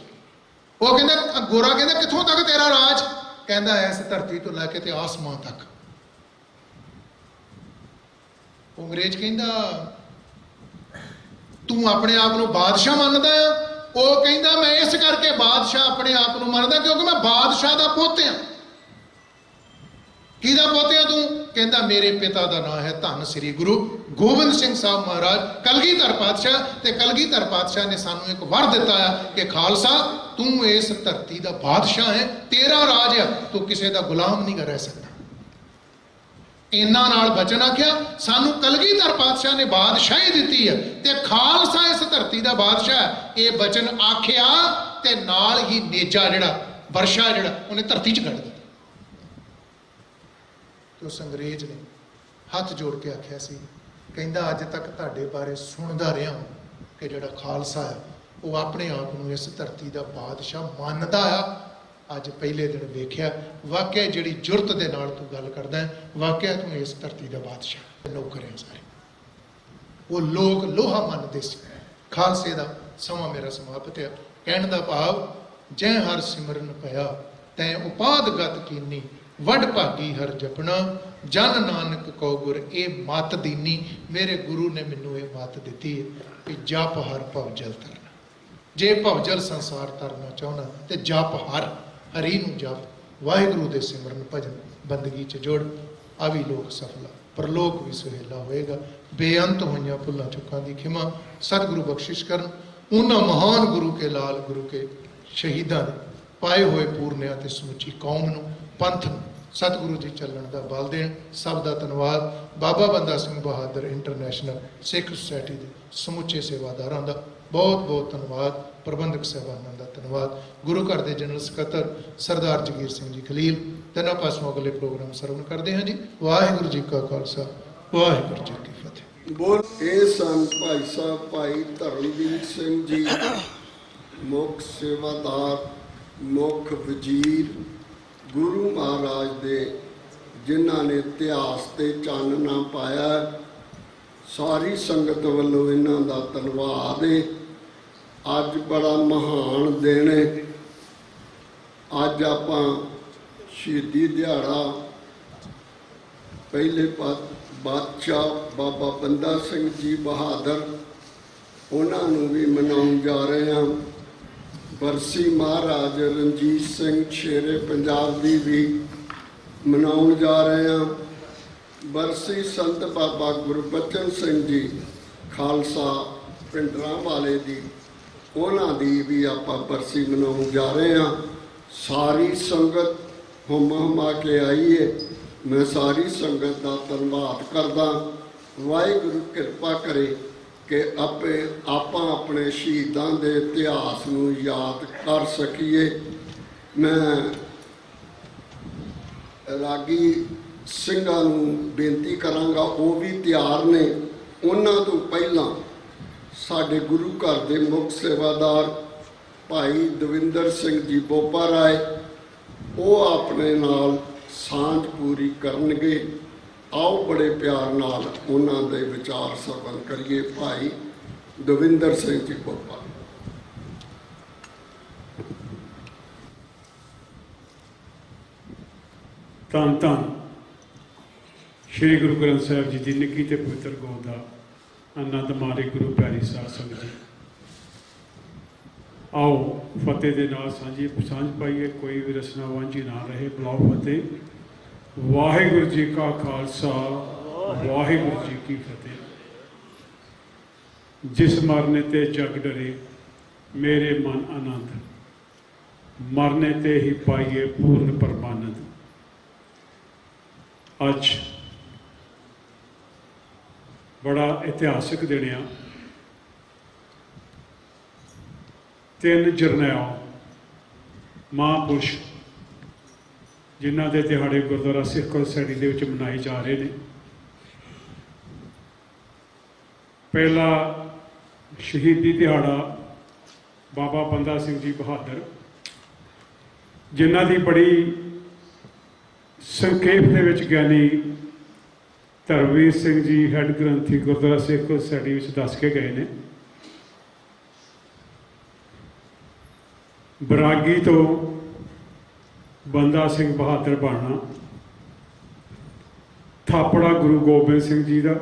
ਉਹ ਕਹਿੰਦਾ, ਗੋਰਾ ਕਹਿੰਦਾ ਕਿੱਥੋਂ ਤੱਕ ਤੇਰਾ ਰਾਜ? ਕਹਿੰਦਾ ਇਸ ਧਰਤੀ ਤੋਂ ਲੈ ਕੇ ਤੇ ਆਸਮਾਨ ਤੱਕ। ਉਹ ਅੰਗਰੇਜ਼ ਕਹਿੰਦਾ ਤੂੰ ਆਪਣੇ ਆਪ ਨੂੰ ਬਾਦਸ਼ਾਹ ਮੰਨਦਾ ਆ? ਉਹ ਕਹਿੰਦਾ ਮੈਂ ਇਸ ਕਰਕੇ ਬਾਦਸ਼ਾਹ ਆਪਣੇ ਆਪ ਨੂੰ ਮੰਨਦਾ ਕਿਉਂਕਿ ਮੈਂ ਬਾਦਸ਼ਾਹ ਦਾ ਪੁੱਤ ਆ। ਕਿਹਦਾ ਪੁੱਤ ਆ ਤੂੰ? ਕਹਿੰਦਾ ਮੇਰੇ ਪਿਤਾ ਦਾ ਨਾਮ ਹੈ ਧੰਨ ਸ੍ਰੀ ਗੁਰੂ ਗੋਬਿੰਦ ਸਿੰਘ ਸਾਹਿਬ ਮਹਾਰਾਜ ਕਲਗੀਧਰ ਪਾਤਸ਼ਾਹ। ਤੇ ਕਲਗੀਧਰ ਪਾਤਸ਼ਾਹ ਨੇ ਸਾਨੂੰ ਇੱਕ ਵਰ ਦਿੱਤਾ ਆ ਕਿ ਖਾਲਸਾ ਤੂੰ ਇਸ ਧਰਤੀ ਦਾ ਬਾਦਸ਼ਾਹ ਹੈ, ਤੇਰਾ ਰਾਜ ਆ, ਤੂੰ ਕਿਸੇ ਦਾ ਗੁਲਾਮ ਨਹੀਂ ਰਹਿ ਸਕਦਾ। ਇਹਨਾਂ ਨਾਲ ਬਚਨ ਆਖਿਆ, ਸਾਨੂੰ ਕਲਗੀਧਰ ਪਾਤਸ਼ਾਹ ਨੇ ਬਾਦਸ਼ਾਹੀ ਦਿੱਤੀ ਹੈ ਤੇ ਖਾਲਸਾ ਇਸ ਧਰਤੀ ਦਾ ਬਾਦਸ਼ਾਹ। ਇਹ ਬਚਨ ਆਖਿਆ ਤੇ ਨਾਲ ਹੀ ਨੇਜਾ ਜਿਹੜਾ ਵਰਸ਼ਾ ਜਿਹੜਾ ਉਹਨੇ ਧਰਤੀ 'ਚ ਕੱਢ ਦਿੱਤਾ। ਤੇ ਉਸ ਅੰਗਰੇਜ਼ ਨੇ ਹੱਥ ਜੋੜ ਕੇ ਆਖਿਆ ਸੀ, ਕਹਿੰਦਾ ਅੱਜ ਤੱਕ ਤੁਹਾਡੇ ਬਾਰੇ ਸੁਣਦਾ ਰਿਹਾ ਕਿ ਜਿਹੜਾ ਖਾਲਸਾ ਆ ਉਹ ਆਪਣੇ ਆਪ ਨੂੰ ਇਸ ਧਰਤੀ ਦਾ ਬਾਦਸ਼ਾਹ ਮੰਨਦਾ ਆ। ਅੱਜ ਪਹਿਲੇ ਦਿਨ ਵੇਖਿਆ ਵਾਕਿਆ ਜਿਹੜੀ ਜੁਰਤ ਦੇ ਨਾਲ ਤੂੰ ਗੱਲ ਕਰਦਾ ਹੈ, ਵਾਕਿਆ ਤੂੰ ਇਸ ਧਰਤੀ ਦਾ ਬਾਦਸ਼ਾਹ। ਨੌਕਰ ਆ ਸਾਰੇ। ਉਹ ਲੋਕ ਲੋਹਾ ਮੰਨਦੇ ਸੀ। ਖਾਲਸੇ ਦਾ ਸਮਾਂ ਮੇਰਾ ਸਮਾਪਤ ਆ। ਕਹਿਣ ਦਾ ਭਾਵ, ਜੈ ਹਰ ਸਿਮਰਨ ਪਿਆ ਤੈਂ ਉਪਾਦਗਤ ਕੀਨੀ, ਵੱਡ ਭਾਗੀ ਹਰ ਜਪਣਾ, ਜਨ ਨਾਨਕ ਕੋ ਗੁਰ ਇਹ ਮੱਤ ਦੀਨੀ। ਮੇਰੇ ਗੁਰੂ ਨੇ ਮੈਨੂੰ ਇਹ ਮੱਤ ਦਿੱਤੀ ਹੈ ਕਿ ਜਪ ਹਰ ਭਵਜਲ ਤਰਨਾ। ਜੇ ਭਵਜਲ ਸੰਸਾਰ ਤਰਨਾ ਚਾਹੁੰਦਾ ਤੇ ਜਪ ਹਰੀ ਨੂੰ ਜਪ, ਵਾਹਿਗੁਰੂ ਦੇ ਸਿਮਰਨ ਭਜਨ ਬੰਦਗੀ 'ਚ ਜੁੜ, ਆ ਵੀ ਲੋਕ ਸਫਲਾ, ਪਰਲੋਕ ਵੀ ਸੁਹੇਲਾ ਹੋਏਗਾ। ਬੇਅੰਤ ਹੋਈਆਂ ਭੁੱਲਾਂ ਚੁੱਕਾਂ ਦੀ ਖਿਮਾ ਸਤਿਗੁਰੂ ਬਖਸ਼ਿਸ਼ ਕਰਨ। ਉਹਨਾਂ ਮਹਾਨ ਗੁਰੂ ਕੇ ਲਾਲ, ਗੁਰੂ ਕੇ ਸ਼ਹੀਦਾਂ ਦੇ ਪਾਏ ਹੋਏ ਪੂਰਨਿਆਂ ਤੇ ਸਮੁੱਚੀ ਕੌਮ ਨੂੰ, ਪੰਥ ਨੂੰ ਸਤਿਗੁਰੂ ਜੀ ਚੱਲਣ ਦਾ ਬਲ ਦੇਣ। ਸਭ ਦਾ ਧੰਨਵਾਦ। ਬਾਬਾ ਬੰਦਾ ਸਿੰਘ ਬਹਾਦਰ ਇੰਟਰਨੈਸ਼ਨਲ ਸਿੱਖ ਸੁਸਾਇਟੀ ਦੇ ਸਮੁੱਚੇ ਸੇਵਾਦਾਰਾਂ ਦਾ ਬਹੁਤ ਬਹੁਤ ਧੰਨਵਾਦ। ਪ੍ਰਬੰਧਕ ਸਾਹਿਬਾਨਾਂ ਦਾ ਧੰਨਵਾਦ। ਗੁਰੂ ਘਰ ਦੇ ਜਨਰਲ ਸਕੱਤਰ ਸਰਦਾਰ ਜਗੀਰ ਸਿੰਘ ਜੀ ਖਲੀਲ। ਤਿੰਨਾਂ ਪਾਸੋਂ ਅਗਲੇ ਪ੍ਰੋਗਰਾਮ ਸਰਵਣ ਕਰਦੇ ਹਾਂ ਜੀ। ਵਾਹਿਗੁਰੂ ਜੀ ਕਾ ਖਾਲਸਾ, ਵਾਹਿਗੁਰੂ ਜੀ ਕੀ ਫਤਿਹ। ਬੋਲ। ਇਹ ਸਨ ਭਾਈ ਸਾਹਿਬ ਭਾਈ ਧਰਮਵੀਰ ਸਿੰਘ ਜੀ, ਮੁੱਖ ਸੇਵਾਦਾਰ, ਮੁੱਖ ਵਜ਼ੀਰ ਗੁਰੂ ਮਹਾਰਾਜ ਦੇ, ਜਿਨ੍ਹਾਂ ਨੇ ਇਤਿਹਾਸ ਤੇ ਚਾਨਣਾ ਪਾਇਆ। ਸਾਰੀ ਸੰਗਤ ਵੱਲੋਂ ਇਹਨਾਂ ਦਾ ਧੰਨਵਾਦ ਹੈ। ਅੱਜ ਬੜਾ ਮਹਾਨ ਦਿਨ ਹੈ। ਅੱਜ ਆਪਾਂ ਸ਼ਹੀਦੀ ਦਿਹਾੜਾ ਪਹਿਲੇ ਬਾਦਸ਼ਾਹ ਬਾਬਾ ਬੰਦਾ ਸਿੰਘ ਜੀ ਬਹਾਦਰ, ਉਹਨਾਂ ਨੂੰ ਵੀ ਮਨਾਉਣ ਜਾ ਰਹੇ ਹਾਂ। ਬਰਸੀ ਮਹਾਰਾਜ ਰਣਜੀਤ ਸਿੰਘ ਸ਼ੇਰੇ ਪੰਜਾਬ ਦੀ ਵੀ ਮਨਾਉਣ ਜਾ ਰਹੇ ਹਾਂ। ਬਰਸੀ ਸੰਤ ਬਾਬਾ ਗੁਰਬਚਨ ਸਿੰਘ ਜੀ ਖਾਲਸਾ ਪਿੰਡਰਾਂ ਵਾਲੇ ਦੀ, ਉਹਨਾਂ ਦੀ ਵੀ ਆਪਾਂ ਬਰਸੀ ਮਨਾਉਣ ਜਾ ਰਹੇ ਹਾਂ। ਸਾਰੀ ਸੰਗਤ ਹੁਮਾ ਕੇ ਆਈ ਹੈ। ਮੈਂ ਸਾਰੀ ਸੰਗਤ ਦਾ ਧੰਨਵਾਦ ਕਰਦਾ। ਵਾਹਿਗੁਰੂ ਕਿਰਪਾ ਕਰੇ ਕਿ ਆਪਾਂ ਆਪਣੇ ਸ਼ਹੀਦਾਂ ਦੇ ਇਤਿਹਾਸ ਨੂੰ ਯਾਦ ਕਰ ਸਕੀਏ। ਮੈਂ ਰਾਗੀ ਸਿੰਘਾਂ ਨੂੰ ਬੇਨਤੀ ਕਰਾਂਗਾ, ਉਹ ਵੀ ਤਿਆਰ ਨੇ। ਉਹਨਾਂ ਤੋਂ ਪਹਿਲਾਂ ਸਾਡੇ ਗੁਰੂ ਘਰ ਦੇ ਮੁੱਖ ਸੇਵਾਦਾਰ ਭਾਈ ਦਵਿੰਦਰ ਸਿੰਘ ਜੀ ਬੋਪਾ ਰਾਏ, ਉਹ ਆਪਣੇ ਨਾਲ ਸਾਂਝ ਪੂਰੀ ਕਰਨਗੇ। ਆਓ ਬੜੇ ਪਿਆਰ ਨਾਲ ਉਹਨਾਂ ਦੇ ਵਿਚਾਰ ਸਰਵਣ ਕਰੀਏ। ਭਾਈ ਦਵਿੰਦਰ ਸਿੰਘ ਜੀ ਬੋਪਾ। ਧੰਨ ਧੰਨ ਸ਼੍ਰੀ ਗੁਰੂ ਗ੍ਰੰਥ ਸਾਹਿਬ ਜੀ ਦੀ ਨਿੱਘੀ ਤੇ ਪਵਿੱਤਰ ਗੋਦ ਦਾ ਆਨੰਦ ਮਾਰੇ ਗੁਰੂ ਪਿਆਰੀ ਸਾਧ ਸੰਗਤ ਜੀ। ਆਓ ਫਤਿਹ ਦੇ ਨਾਲ ਸਾਂਝ ਪਾਈਏ। ਕੋਈ ਵੀ ਰਸਨਾ ਵਾਂਝੀ ਨਾ ਰਹੇ। ਬੁਲਾਓ ਫਤਿਹ। ਵਾਹਿਗੁਰੂ ਜੀ ਕਾ ਖਾਲਸਾ, ਵਾਹਿਗੁਰੂ ਜੀ ਕੀ ਫਤਿਹ। ਜਿਸ ਮਰਨੇ ਤੇ ਜਗ ਡਰੇ, ਮੇਰੇ ਮਨ ਆਨੰਦ, ਮਰਨੇ ਤੇ ਹੀ ਪਾਈਏ ਪੂਰਨ ਪਰਮਾਨੰਦ। ਅੱਜ ਬੜਾ ਇਤਿਹਾਸਿਕ ਦਿਨ ਆ। 3 ਜਰਨੈਲ ਮਹਾਂਪੁਰਸ਼ ਜਿਨ੍ਹਾਂ ਦੇ ਦਿਹਾੜੇ ਗੁਰਦੁਆਰਾ ਸਿੱਖ ਸੁਸਾਇਟੀ ਦੇ ਵਿੱਚ ਮਨਾਏ ਜਾ ਰਹੇ ਨੇ। ਪਹਿਲਾ ਸ਼ਹੀਦੀ ਦਿਹਾੜਾ ਬਾਬਾ ਬੰਦਾ ਸਿੰਘ ਜੀ ਬਹਾਦਰ, ਜਿਨ੍ਹਾਂ ਦੀ ਬੜੀ ਸੰਖੇਪ ਦੇ ਵਿੱਚ ਗਿਆਨੀ ਧਰਮਵੀਰ ਸਿੰਘ ਜੀ ਹੈੱਡ ਗ੍ਰੰਥੀ ਗੁਰਦੁਆਰਾ ਸਿੱਖ ਸੁਸਾਇਟੀ ਵਿੱਚ ਦੱਸ ਕੇ ਗਏ ਨੇ। ਬਰਾਗੀ ਤੋਂ ਬੰਦਾ ਸਿੰਘ ਬਹਾਦਰ ਬਣਨਾ, ਥਾਪੜਾ ਗੁਰੂ ਗੋਬਿੰਦ ਸਿੰਘ ਜੀ ਦਾ,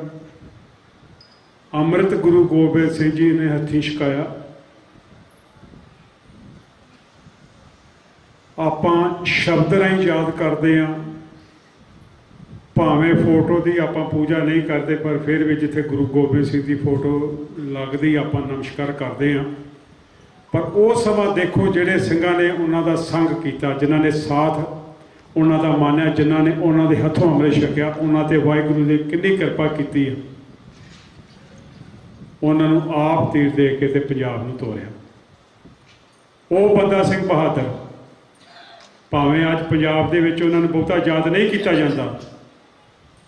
ਅੰਮ੍ਰਿਤ ਗੁਰੂ ਗੋਬਿੰਦ ਸਿੰਘ ਜੀ ਨੇ ਹੱਥੀਂ ਛਕਾਇਆ। ਆਪਾਂ ਸ਼ਬਦ ਰਾਹੀਂ ਯਾਦ ਕਰਦੇ ਹਾਂ, ਭਾਵੇਂ ਫੋਟੋ ਦੀ ਆਪਾਂ ਪੂਜਾ ਨਹੀਂ ਕਰਦੇ, ਪਰ ਫਿਰ ਵੀ ਜਿੱਥੇ ਗੁਰੂ ਗੋਬਿੰਦ ਸਿੰਘ ਦੀ ਫੋਟੋ ਲੱਗਦੀ ਆਪਾਂ ਨਮਸਕਾਰ ਕਰਦੇ ਹਾਂ। ਪਰ ਉਹ ਸਮਾਂ ਦੇਖੋ ਜਿਹੜੇ ਸਿੰਘਾਂ ਨੇ ਉਹਨਾਂ ਦਾ ਸੰਗ ਕੀਤਾ, ਜਿਨ੍ਹਾਂ ਨੇ ਸਾਥ ਉਹਨਾਂ ਦਾ ਮਾਨਿਆ, ਜਿਨ੍ਹਾਂ ਨੇ ਉਹਨਾਂ ਦੇ ਹੱਥੋਂ ਅੰਮ੍ਰਿਤ ਛਕਿਆ, ਉਹਨਾਂ 'ਤੇ ਵਾਹਿਗੁਰੂ ਨੇ ਕਿੰਨੀ ਕਿਰਪਾ ਕੀਤੀ ਹੈ। ਉਹਨਾਂ ਨੂੰ ਆਪ ਤੀਰ ਦੇ ਕੇ ਤੇ ਪੰਜਾਬ ਨੂੰ ਤੋਰਿਆ। ਉਹ ਬੰਦਾ ਸਿੰਘ ਬਹਾਦਰ, ਭਾਵੇਂ ਅੱਜ ਪੰਜਾਬ ਦੇ ਵਿੱਚ ਉਹਨਾਂ ਨੂੰ ਬਹੁਤਾ ਯਾਦ ਨਹੀਂ ਕੀਤਾ ਜਾਂਦਾ,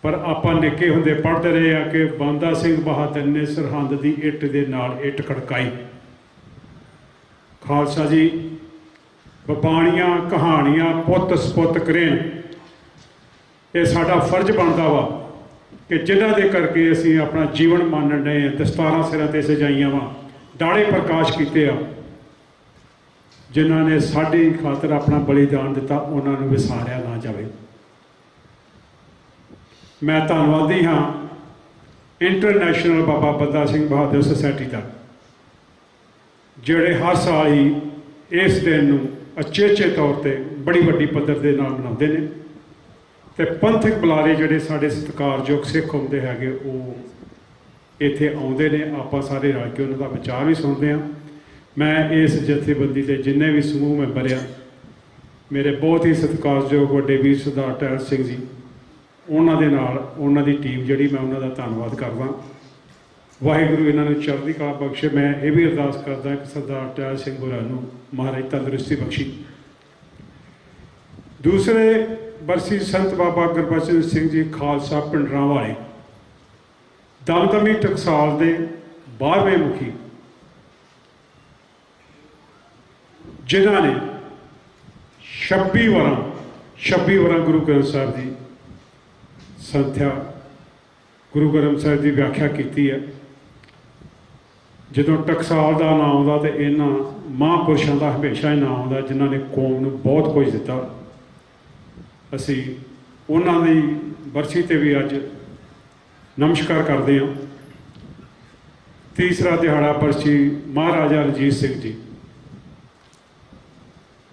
ਪਰ ਆਪਾਂ ਨਿੱਕੇ ਹੁੰਦੇ ਪੜ੍ਹਦੇ ਰਹੇ ਆ ਕਿ ਬੰਦਾ ਸਿੰਘ ਬਹਾਦਰ ਨੇ ਸਰਹੰਦ ਦੀ ਇੱਟ ਦੇ ਨਾਲ ਇੱਟ ਖੜਕਾਈ। ਖਾਲਸਾ ਜੀ ਬਾਣੀਆਂ ਕਹਾਣੀਆਂ ਪੁੱਤ ਸਪੁੱਤ ਕਰੇਨ, ਇਹ ਸਾਡਾ ਫਰਜ਼ ਬਣਦਾ ਵਾ ਕਿ ਜਿਨ੍ਹਾਂ ਦੇ ਕਰਕੇ ਅਸੀਂ ਆਪਣਾ ਜੀਵਨ ਮਾਣਨ ਡਏ ਹਾਂ, ਦਸਤਾਰਾਂ ਸਿਰਾਂ 'ਤੇ ਸਜਾਈਆਂ ਵਾ, ਦਾੜੇ ਪ੍ਰਕਾਸ਼ ਕੀਤੇ ਆ, ਜਿਨ੍ਹਾਂ ਨੇ ਸਾਡੀ ਖਾਤਰ ਆਪਣਾ ਬਲੀਦਾਨ ਦਿੱਤਾ, ਉਹਨਾਂ ਨੂੰ ਵਿਸਾਰਿਆ ਨਾ ਜਾਵੇ। ਮੈਂ ਧੰਨਵਾਦੀ ਹਾਂ ਇੰਟਰਨੈਸ਼ਨਲ ਬਾਬਾ ਬੰਦਾ ਸਿੰਘ ਬਹਾਦਰ ਸੁਸਾਇਟੀ ਦਾ, ਜਿਹੜੇ ਹਰ ਸਾਲ ਹੀ ਇਸ ਦਿਨ ਨੂੰ ਅਚੇਚੇ ਤੌਰ 'ਤੇ ਬੜੀ ਵੱਡੀ ਪੱਧਰ ਦੇ ਨਾਲ ਮਨਾਉਂਦੇ ਨੇ। ਅਤੇ ਪੰਥਕ ਬੁਲਾਰੇ ਜਿਹੜੇ ਸਾਡੇ ਸਤਿਕਾਰਯੋਗ ਸਿੱਖ ਆਉਂਦੇ ਹੈਗੇ, ਉਹ ਇੱਥੇ ਆਉਂਦੇ ਨੇ, ਆਪਾਂ ਸਾਰੇ ਰਲ ਕੇ ਉਹਨਾਂ ਦਾ ਵਿਚਾਰ ਵੀ ਸੁਣਦੇ ਹਾਂ। ਮੈਂ ਇਸ ਜਥੇਬੰਦੀ ਦੇ ਜਿੰਨੇ ਵੀ ਸਮੂਹ ਮੈਂਬਰ ਆ, ਮੇਰੇ ਬਹੁਤ ਹੀ ਸਤਿਕਾਰਯੋਗ ਵੱਡੇ ਵੀਰ ਸਰਦਾਰ ਟਹਿਲ ਸਿੰਘ ਜੀ, ਉਹਨਾਂ ਦੇ ਨਾਲ ਉਹਨਾਂ ਦੀ ਟੀਮ ਜਿਹੜੀ, ਮੈਂ ਉਹਨਾਂ ਦਾ ਧੰਨਵਾਦ ਕਰਦਾ। ਵਾਹਿਗੁਰੂ ਇਹਨਾਂ ਨੂੰ ਚੜ੍ਹਦੀ ਕਲਾ ਬਖਸ਼ੇ। ਮੈਂ ਇਹ ਵੀ ਅਰਦਾਸ ਕਰਦਾ ਕਿ ਸਰਦਾਰ ਟਹਿਲ ਸਿੰਘ ਹੋਰਾਂ ਨੂੰ ਮਹਾਰਾਜ ਤੰਦਰੁਸਤੀ ਬਖਸ਼ੀ। ਦੂਸਰੇ ਬਰਸੀ ਸੰਤ ਬਾਬਾ ਗੁਰਬਚਨ ਸਿੰਘ ਜੀ ਖਾਲਸਾ ਪਿੰਡਰਾਂ ਵਾਲੇ, ਦਮਦਮੀ ਟਕਸਾਲ ਦੇ 12ਵੇਂ ਮੁਖੀ, ਜਿਨ੍ਹਾਂ ਨੇ 26 ਵਾਰਾਂ ਗੁਰੂ ਗ੍ਰੰਥ ਸਾਹਿਬ ਦੀ ਸੰਥਿਆ, ਗੁਰੂ ਗ੍ਰੰਥ ਸਾਹਿਬ ਦੀ ਵਿਆਖਿਆ ਕੀਤੀ ਹੈ। ਜਦੋਂ ਟਕਸਾਲ ਦਾ ਨਾਂ ਆਉਂਦਾ ਤਾਂ ਇਹਨਾਂ ਮਹਾਂਪੁਰਸ਼ਾਂ ਦਾ ਹਮੇਸ਼ਾ ਹੀ ਨਾਂ ਆਉਂਦਾ, ਜਿਨ੍ਹਾਂ ਨੇ ਕੌਮ ਨੂੰ ਬਹੁਤ ਕੁਝ ਦਿੱਤਾ। ਅਸੀਂ ਉਹਨਾਂ ਦੀ ਬਰਸੀ 'ਤੇ ਵੀ ਅੱਜ ਨਮਸਕਾਰ ਕਰਦੇ ਹਾਂ। ਤੀਸਰਾ ਦਿਹਾੜਾ ਬਰਸੀ ਮਹਾਰਾਜਾ ਰਣਜੀਤ ਸਿੰਘ ਜੀ।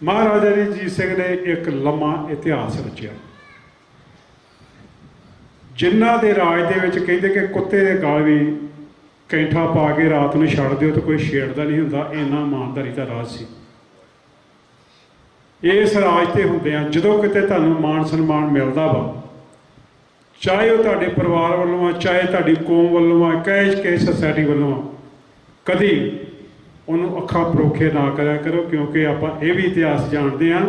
ਮਹਾਰਾਜਾ ਰਣਜੀਤ ਸਿੰਘ ਨੇ ਇੱਕ ਲੰਮਾ ਇਤਿਹਾਸ ਰਚਿਆ, ਜਿਨ੍ਹਾਂ ਦੇ ਰਾਜ ਦੇ ਵਿੱਚ ਕਹਿੰਦੇ ਕਿ ਕੁੱਤੇ ਦੇ ਗਲ ਵੀ ਕੈਂਠਾ ਪਾ ਕੇ ਰਾਤ ਨੂੰ ਛੱਡ ਦਿਓ ਤਾਂ ਕੋਈ ਛੇੜਦਾ ਨਹੀਂ ਹੁੰਦਾ, ਇੰਨਾ ਇਮਾਨਦਾਰੀ ਦਾ ਰਾਜ ਸੀ। ਇਸ ਰਾਜ 'ਤੇ ਹੁੰਦਿਆਂ ਜਦੋਂ ਕਿਤੇ ਤੁਹਾਨੂੰ ਮਾਣ ਸਨਮਾਨ ਮਿਲਦਾ ਵਾ, ਚਾਹੇ ਉਹ ਤੁਹਾਡੇ ਪਰਿਵਾਰ ਵੱਲੋਂ ਆ, ਚਾਹੇ ਤੁਹਾਡੀ ਕੌਮ ਵੱਲੋਂ ਆ, ਕਿਸੇ ਸੁਸਾਇਟੀ ਵੱਲੋਂ ਆ, ਕਦੀ ਉਹਨੂੰ ਅੱਖਾਂ ਪਰੋਖੇ ਨਾ ਕਰਿਆ ਕਰੋ, ਕਿਉਂਕਿ ਆਪਾਂ ਇਹ ਵੀ ਇਤਿਹਾਸ ਜਾਣਦੇ ਹਾਂ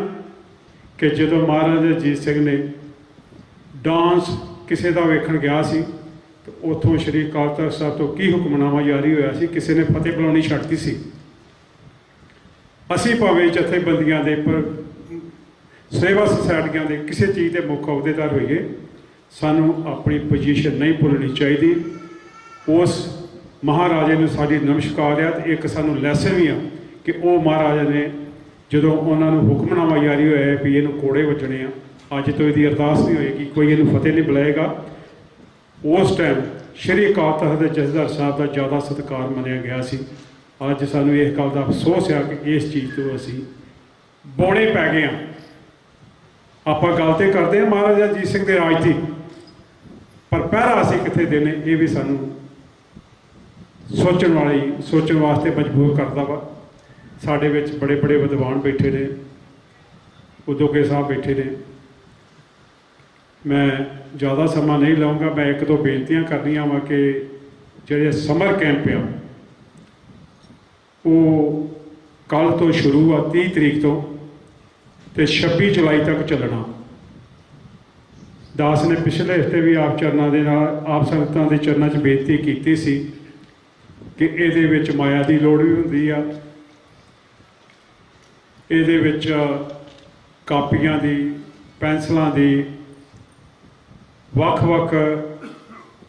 ਕਿ ਜਦੋਂ ਮਹਾਰਾਜਾ ਰਣਜੀਤ ਸਿੰਘ ਨੇ ਡਾਂਸ ਕਿਸੇ ਦਾ ਵੇਖਣ ਗਿਆ ਸੀ, ਤੇ ਉੱਥੋਂ ਸ਼੍ਰੀ ਅਕਾਲ ਤਖ਼ਤ ਸਾਹਿਬ ਤੋਂ ਕੀ ਹੁਕਮਨਾਮਾ ਜਾਰੀ ਹੋਇਆ ਸੀ, ਕਿਸੇ ਨੇ ਫਤਿਹ ਬੁਲਾਉਣੀ ਛੱਡਤੀ ਸੀ। ਅਸੀਂ ਭਾਵੇਂ ਜਥੇਬੰਦੀਆਂ ਦੇ ਸੇਵਾ ਸੁਸਾਇਟੀਆਂ ਦੇ ਕਿਸੇ ਚੀਜ਼ ਦੇ ਮੁੱਖ ਅਹੁਦੇਦਾਰ ਹੋਈਏ, ਸਾਨੂੰ ਆਪਣੀ ਪੋਜੀਸ਼ਨ ਨਹੀਂ ਭੁੱਲਣੀ ਚਾਹੀਦੀ। ਉਸ ਮਹਾਰਾਜੇ ਨੂੰ ਸਾਡੀ ਨਮਸਕਾਰ ਆ, ਅਤੇ ਇੱਕ ਸਾਨੂੰ ਲੈਸਨ ਵੀ ਆ ਕਿ ਉਹ ਮਹਾਰਾਜਾ ਨੇ ਜਦੋਂ ਉਹਨਾਂ ਨੂੰ ਹੁਕਮਨਾਮਾ ਜਾਰੀ ਹੋਇਆ ਵੀ ਇਹਨੂੰ ਕੋੜੇ ਵੱਜਣੇ ਆ, ਅੱਜ ਤੋਂ ਇਹਦੀ ਅਰਦਾਸ ਨਹੀਂ ਹੋਏਗੀ, ਕੋਈ ਇਹਨੂੰ ਫਤਿਹ ਨਹੀਂ ਬੁਲਾਏਗਾ। ਉਸ ਟਾਈਮ ਸ਼੍ਰੀ ਅਕਾਲ ਤਖ਼ਤ ਦੇ ਜਥੇਦਾਰ ਸਾਹਿਬ ਦਾ ਜ਼ਿਆਦਾ ਸਤਿਕਾਰ ਮੰਨਿਆ ਗਿਆ ਸੀ। ਅੱਜ ਸਾਨੂੰ ਇਸ ਗੱਲ ਦਾ ਅਫਸੋਸ ਆ ਕਿ ਇਸ ਚੀਜ਼ ਤੋਂ ਅਸੀਂ ਬੌਣੇ ਪੈ ਗਏ ਹਾਂ। ਆਪਾਂ ਗੱਲ ਤੇ ਕਰਦੇ ਹਾਂ ਮਹਾਰਾਜਾ ਰਣਜੀਤ ਸਿੰਘ ਦੇ ਰਾਜ ਦੀ, ਪਰ ਪਹਿਰਾ ਅਸੀਂ ਕਿੱਥੇ ਦੇਣੇ, ਇਹ ਵੀ ਸਾਨੂੰ ਸੋਚਣ ਵਾਸਤੇ ਮਜਬੂਰ ਕਰਦਾ ਵਾ। ਸਾਡੇ ਵਿੱਚ ਬੜੇ ਬੜੇ ਵਿਦਵਾਨ ਬੈਠੇ ਨੇ, ਉਦੋਕੇ ਸਾਹਿਬ ਬੈਠੇ ਨੇ। ਮੈਂ ਜ਼ਿਆਦਾ ਸਮਾਂ ਨਹੀਂ ਲਵਾਂਗਾ, ਮੈਂ ਇੱਕ ਦੋ ਬੇਨਤੀਆਂ ਕਰਨੀਆਂ ਵਾ ਕਿ ਜਿਹੜੇ ਸਮਰ ਕੈਂਪ ਆ ਉਹ ਕੱਲ੍ਹ ਤੋਂ ਸ਼ੁਰੂ ਆ 30 ਤਰੀਕ ਤੋਂ, ਅਤੇ 26 ਜੁਲਾਈ ਤੱਕ ਚੱਲਣਾ। ਦਾਸ ਨੇ ਪਿਛਲੇ ਹਫ਼ਤੇ ਵੀ ਆਪ ਚਰਨਾਂ ਦੇ ਨਾਲ ਆਪ ਸੰਗਤਾਂ ਦੇ ਚਰਨਾਂ 'ਚ ਬੇਨਤੀ ਕੀਤੀ ਸੀ ਕਿ ਇਹਦੇ ਵਿੱਚ ਮਾਇਆ ਦੀ ਲੋੜ ਵੀ ਹੁੰਦੀ ਆ, ਇਹਦੇ ਵਿੱਚ ਕਾਪੀਆਂ ਦੀ, ਪੈਨਸਲਾਂ ਦੀ, ਵੱਖ-ਵੱਖ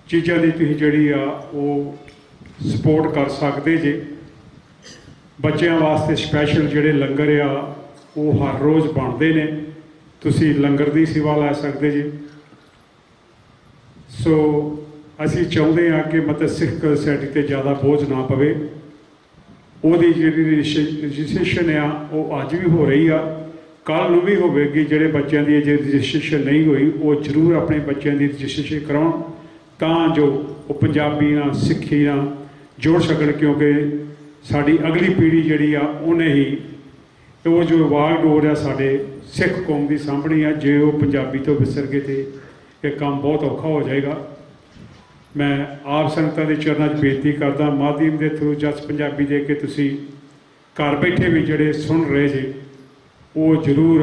ਚੀਜ਼ਾਂ ਦੀ ਤੁਸੀਂ ਜਿਹੜੀ ਆ ਉਹ ਸਪੋਰਟ ਕਰ ਸਕਦੇ ਜੇ। ਬੱਚਿਆਂ ਵਾਸਤੇ ਸਪੈਸ਼ਲ ਜਿਹੜੇ ਲੰਗਰ ਆ ਉਹ ਹਰ ਰੋਜ਼ ਬਣਦੇ ਨੇ, ਤੁਸੀਂ ਲੰਗਰ ਦੀ ਸੇਵਾ ਲੈ ਸਕਦੇ ਜੀ। ਸੋ ਅਸੀਂ ਚਾਹੁੰਦੇ ਹਾਂ ਕਿ ਮਤਲਬ ਸਿੱਖ ਸੋਸਾਇਟੀ 'ਤੇ ਜ਼ਿਆਦਾ ਬੋਝ ਨਾ ਪਵੇ। ਉਹਦੀ ਜਿਹੜੀ ਰਜਿਸਟ੍ਰੇਸ਼ਨ ਆ ਉਹ ਅੱਜ ਵੀ ਹੋ ਰਹੀ ਆ, ਕੱਲ੍ਹ ਨੂੰ ਵੀ ਹੋਵੇਗੀ। ਜਿਹੜੇ ਬੱਚਿਆਂ ਦੀ ਜੇ ਰਜਿਸਟ੍ਰੇਸ਼ਨ ਨਹੀਂ ਹੋਈ ਉਹ ਜ਼ਰੂਰ ਆਪਣੇ ਬੱਚਿਆਂ ਦੀ ਰਜਿਸਟ੍ਰੇਸ਼ਨ ਕਰਾਉਣ, ਤਾਂ ਜੋ ਉਹ ਪੰਜਾਬੀ ਨਾਲ ਸਿੱਖੀ ਨਾਲ ਜੋੜ ਸਕਣ, ਕਿਉਂਕਿ ਸਾਡੀ ਅਗਲੀ ਪੀੜ੍ਹੀ ਜਿਹੜੀ ਆ ਉਹਨੇ ਹੀ ਉਹ ਜੋ ਵਾਗਡੋਰ ਆ ਸਾਡੇ ਸਿੱਖ ਕੌਮ ਦੀ ਸਾਂਭਣੀ ਆ। ਜੇ ਉਹ ਪੰਜਾਬੀ ਤੋਂ ਵਿਸਰ ਗਏ ਤੇ ਇਹ ਕੰਮ ਬਹੁਤ ਔਖਾ ਹੋ ਜਾਏਗਾ। ਮੈਂ ਆਪ ਸੰਗਤਾਂ ਦੇ ਚਰਨਾਂ 'ਚ ਬੇਨਤੀ ਕਰਦਾ ਮਾਧਿਅਮ ਦੇ ਥਰੂ ਜਸ ਪੰਜਾਬੀ ਦੇ ਕਿ ਤੁਸੀਂ ਘਰ ਬੈਠੇ ਵੀ ਜਿਹੜੇ ਸੁਣ ਰਹੇ ਜੇ ਉਹ ਜ਼ਰੂਰ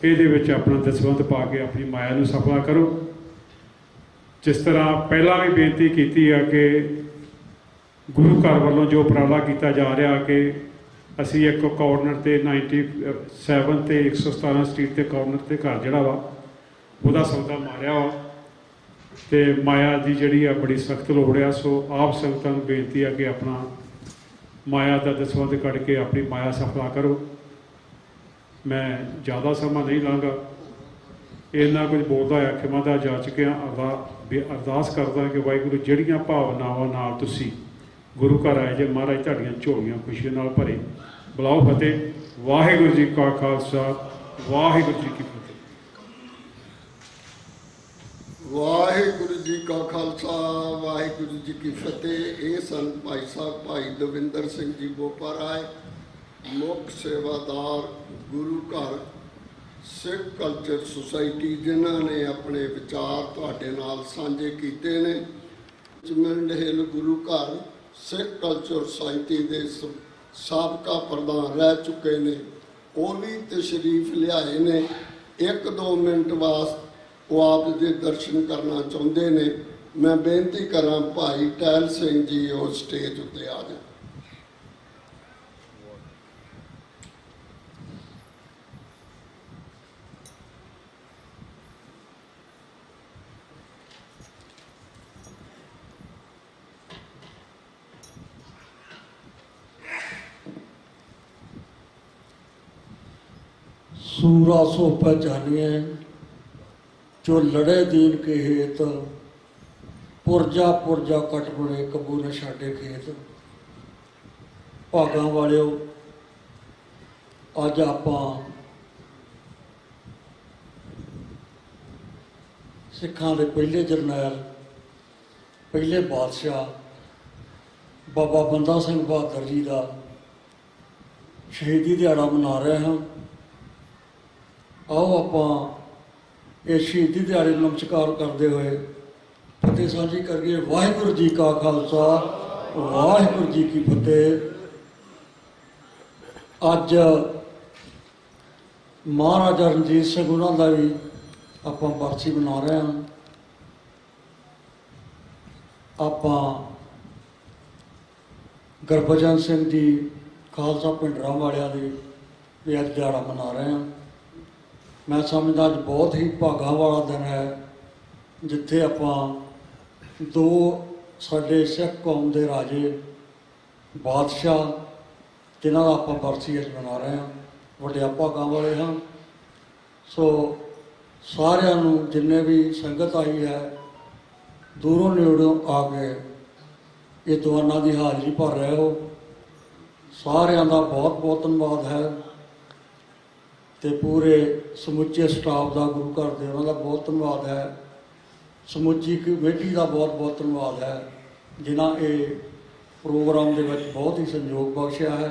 ਇਹਦੇ ਵਿੱਚ ਆਪਣਾ ਦਸਵੰਧ ਪਾ ਕੇ ਆਪਣੀ ਮਾਇਆ ਨੂੰ ਸਫਲਾ ਕਰੋ। ਜਿਸ ਤਰ੍ਹਾਂ ਪਹਿਲਾਂ ਵੀ ਬੇਨਤੀ ਕੀਤੀ ਆ ਕਿ ਗੁਰੂ ਘਰ ਵੱਲੋਂ ਜੋ ਉਪਰਾਲਾ ਕੀਤਾ ਜਾ ਰਿਹਾ ਕਿ ਅਸੀਂ ਇੱਕ ਕਾਰਨਰ 'ਤੇ 97 ਤੇ 117 ਸਟਰੀਟ 'ਤੇ ਕਾਰਨਰ 'ਤੇ ਘਰ ਜਿਹੜਾ ਵਾ ਉਹਦਾ ਸੌਦਾ ਮਾਰਿਆ ਵਾ, ਅਤੇ ਮਾਇਆ ਦੀ ਜਿਹੜੀ ਆ ਬੜੀ ਸਖਤ ਲੋੜ ਆ। ਸੋ ਆਪ ਸੰਗਤਾਂ ਨੂੰ ਬੇਨਤੀ ਆ ਕਿ ਆਪਣਾ ਮਾਇਆ ਦਾ ਦਸਵੰਧ ਕੱਢ ਕੇ ਆਪਣੀ ਮਾਇਆ ਸਫਲਾ ਕਰੋ। ਮੈਂ ਜ਼ਿਆਦਾ ਸਮਾਂ ਨਹੀਂ ਲਾਂਗਾ, ਇੰਨਾ ਕੁਝ ਬੋਲਦਾ ਹੋਇਆ ਖਿਮਾ ਦਾ ਜਾ ਚੁੱਕਿਆ। ਅਰਦਾਸ ਕਰਦਾ ਕਿ ਵਾਹਿਗੁਰੂ ਜਿਹੜੀਆਂ ਭਾਵਨਾਵਾਂ ਨਾਲ ਤੁਸੀਂ ਗੁਰੂ ਘਰ ਆਏ ਜੇ, ਮਹਾਰਾਜ ਤੁਹਾਡੀਆਂ ਝੋਲੀਆਂ ਖੁਸ਼ੀਆਂ ਨਾਲ ਭਰੇ। ਬੁਲਾਓ ਫਤਿਹ। ਵਾਹਿਗੁਰੂ ਜੀ ਕਾ ਖਾਲਸਾ, ਵਾਹਿਗੁਰੂ ਜੀ ਕੀ ਫਤਿਹ। ਵਾਹਿਗੁਰੂ ਜੀ ਕਾ ਖਾਲਸਾ, ਵਾਹਿਗੁਰੂ ਜੀ ਕੀ ਫਤਿਹ। ਇਹ ਸਨ ਭਾਈ ਸਾਹਿਬ ਭਾਈ ਦਵਿੰਦਰ ਸਿੰਘ ਜੀ ਬੋਪਾ ਰਾਏ, ਮੁੱਖ ਸੇਵਾਦਾਰ ਗੁਰੂ ਘਰ ਸਿੱਖ ਕਲਚਰ ਸੁਸਾਇਟੀ, ਜਿਨ੍ਹਾਂ ਨੇ ਆਪਣੇ ਵਿਚਾਰ ਤੁਹਾਡੇ ਨਾਲ ਸਾਂਝੇ ਕੀਤੇ ਨੇ। ਜਮਿੰਡ ਹਿੱਲ ਗੁਰੂ ਘਰ ਸਿੱਖ ਕਲਚਰ ਸੁਸਾਇਟੀ ਦੇ ਸਾਬਕਾ ਪ੍ਰਧਾਨ ਰਹਿ ਚੁੱਕੇ ਨੇ, ਉਹ ਵੀ ਤਸ਼ਰੀਫ ਲਿਆਏ ਨੇ। 1-2 ਮਿੰਟ ਵਾਸਤੇ ਉਹ ਆਪ ਦੇ ਦਰਸ਼ਨ ਕਰਨਾ ਚਾਹੁੰਦੇ ਨੇ। ਮੈਂ ਬੇਨਤੀ ਕਰਾਂ ਭਾਈ ਟਹਿਲ ਸਿੰਘ ਜੀ ਉਹ ਸਟੇਜ ਉੱਤੇ ਆ ਜਾਣ। सूरा सो पहचानिए जो लड़े दीन के हेत, पुरजा पुरजा कट बने कबू न छाडे खेत। भागां वालिओ, अज आपां सिखां दे पहले जरनैल, पहले बादशाह बाबा बंदा सिंह बहादुर जी का शहीदी दिहाड़ा मना रहे हैं। आओ आपां इस शहीदी दिहाड़े नमस्कार करते हुए फतेह साझी करिए। वाहिगुरू जी का खालसा, वाहिगुरू जी की फतेह। अज महाराजा रणजीत सिंह उन्हों का भी आपां बरसी मना रहे हैं। आपां गुरबचन सिंह जी खालसा पिंडरां वालियां दी भी अज दिहाड़ा मना रहे हैं। मैं समझदा अज बहुत ही भागां वाला दिन है जिथे आपां दो साडे सिख कौम के राजे बादशाह जिन्हां दा आपां बरसी अज मना रहे हैं, वड्डिया भागां वाले हाँ। सो सारिआं नूं जिन्ने भी संगत आई है दूरों नेड़ों आके ये दीवानां दी हाज़री भर रहे हो, सारिआं दा बहुत बहुत धन्नवाद है। तो पूरे समुचे स्टाफ का गुरु घर के उन्होंने बहुत धन्यवाद है। समुची कमेटी का बहुत बहुत धन्यवाद है जिन्हें ये प्रोग्राम के बहुत ही सहयोग बख्शिया है।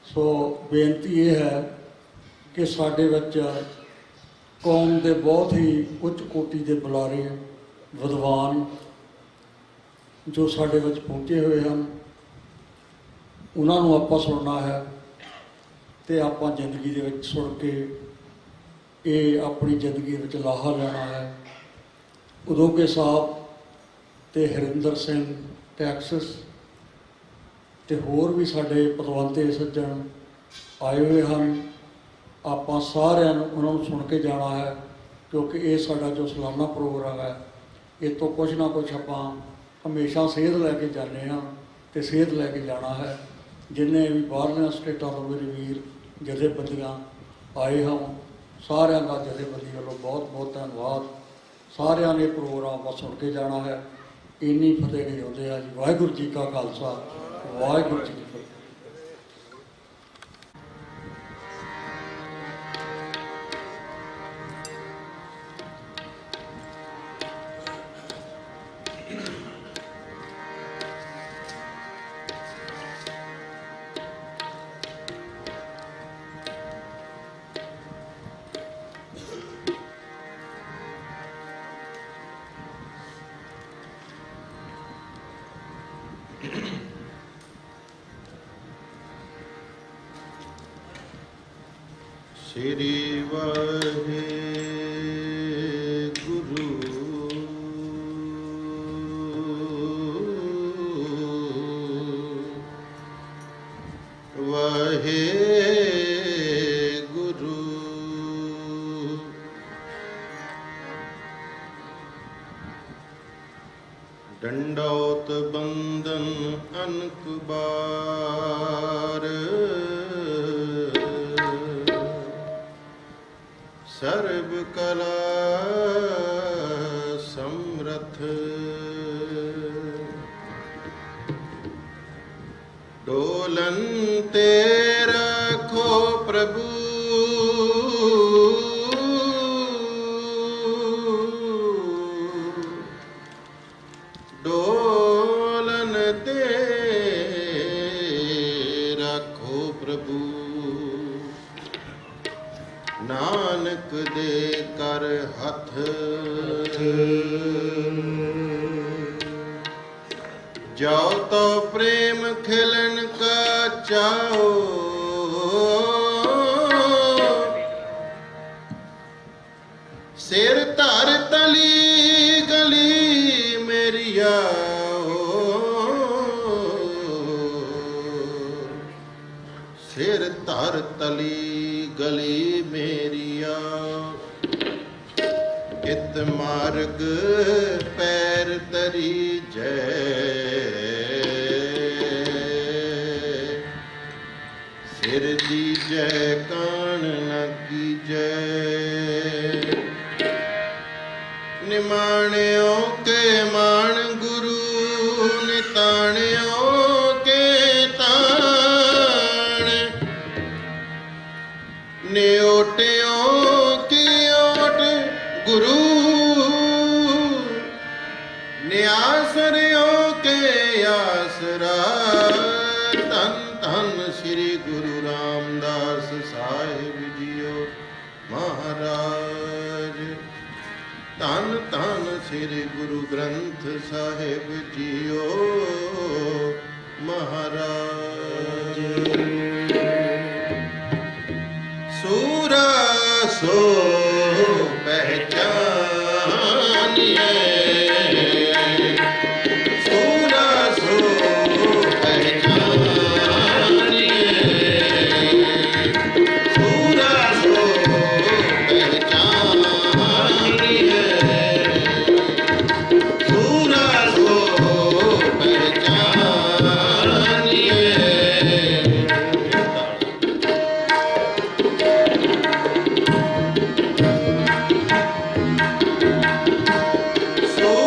सो बेनती ये है कि साढ़े कौम के बहुत ही उच्च कोटि के बुलारे विद्वान जो साढ़े पहुँचे हुए हैं उन्होंने आप सुनना है तो आप जिंदगी दे विच सुन के ये अपनी जिंदगी विच लाहा लेना है। उदोगे साहब तो हरिंदर सिंह टैक्सिस ਤੇ ਹੋਰ ਵੀ ਸਾਡੇ ਪਤਵੰਤੇ ਸੱਜਣ ਆਏ ਹੋਏ ਹਨ। ਆਪਾਂ ਸਾਰਿਆਂ ਨੂੰ ਉਹਨਾਂ ਨੂੰ ਸੁਣ ਕੇ ਜਾਣਾ ਹੈ, ਕਿਉਂਕਿ ਇਹ ਸਾਡਾ ਜੋ ਸਾਲਾਨਾ ਪ੍ਰੋਗਰਾਮ ਹੈ, ਇਹ ਤੋਂ ਕੁਛ ਨਾ ਕੁਛ ਆਪਾਂ ਹਮੇਸ਼ਾ ਸੇਧ ਲੈ ਕੇ ਜਾਂਦੇ ਹਾਂ ਤੇ ਸੇਧ ਲੈ ਕੇ ਜਾਣਾ ਹੈ। ਜਿੰਨੇ ਵੀ ਬਾਹਰਲੀਆਂ ਸਟੇਟਾਂ ਤੋਂ ਮੇਰੇ ਵੀਰ ਜਥੇਬੰਦੀਆਂ ਆਏ ਹਨ, ਸਾਰਿਆਂ ਦਾ ਜਥੇਬੰਦੀ ਵੱਲੋਂ ਬਹੁਤ ਬਹੁਤ ਧੰਨਵਾਦ। ਸਾਰਿਆਂ ਨੇ ਪ੍ਰੋਗਰਾਮ ਆਪਾਂ ਸੁਣ ਕੇ ਜਾਣਾ ਹੈ। ਇੰਨੀ ਫਤਿਹ ਗਾਉਂਦੇ ਆ ਜੀ। ਵਾਹਿਗੁਰੂ ਜੀ ਕਾ ਖਾਲਸਾ, ਵਾਹਿਗੁਰੂ ਜੀ ਕੀ ਫਤਿਹ। ਸ੍ਰੀ ਵਾਹਿਗੁਰੂ ਵਾਹਿਗੁਰੂ। ਡੰਡੌਤ ਬੰਦਨ ਅਨਕ ਬਾਰ, ਸਰਬ ਕਲਾ ਸਮਰਥ। ਡੋਲਨ ਤੇ ਰੱਖੋ ਪ੍ਰਭੂ, ਡੋਲਨ ਤੇ ਰੱਖੋ ਪ੍ਰਭੂ। ਨਾਨਕ ਦੇ ਕਰ ਹੱਥ, ਜਾਓ ਤੋ ਪ੍ਰੇਮ ਖਿਲਨ ਕਾ ਚਾਓ। ਸਿਰ ਧਰ ਤਲੀ ਗਲੀ ਮੇਰੀਆ, ਸਿਰ ਧਰ ਤਲੀ ਗਲੀ ਮੇਰੀਆ। ਇਤ ਮਾਰਗ ਪੈਰ ਤਰੀ ਜੈ, ਸਿਰ ਦੀਜੈ ਕਾਣ ਨ ਕੀਜੈ। ਨਿਮਾਣਿਓ ਕੇ ਮਾਣ ਗੁਰੂ, ਨਿਤਾਣਿਓ ਕੇ ਤਾਣ। ਨਿਓਟਿਓ ਕੀ ਓਟ ਗੁਰੂ, ਨਿਆਸਰਿਓ ਕੇ ਆਸਰਾ। ਧੰਨ ਧੰਨ ਸ੍ਰੀ ਗੁਰੂ ਰਾਮਦਾਸ ਸਾਹਿਬ ਜੀਓ ਮਹਾਰਾਜ। ਧੰਨ ਧੰਨ ਸ੍ਰੀ ਗੁਰੂ ਗ੍ਰੰਥ ਸਾਹਿਬ ਜੀਓ ਮਹਾਰਾਜ। ਸੂਰਾ ਸੋ ਪਹਿਚਾਨੀਏ, ਸੂਰਾ ਸੋ ਪਹਿਚਾਨੀਏ, ਸੂਰਾ ਸੋ ਪਹਿਚਾਨੀਏ, ਸੂਰਾ ਸੋ ਪਹਿਚਾਨੀਏ। ਸੋ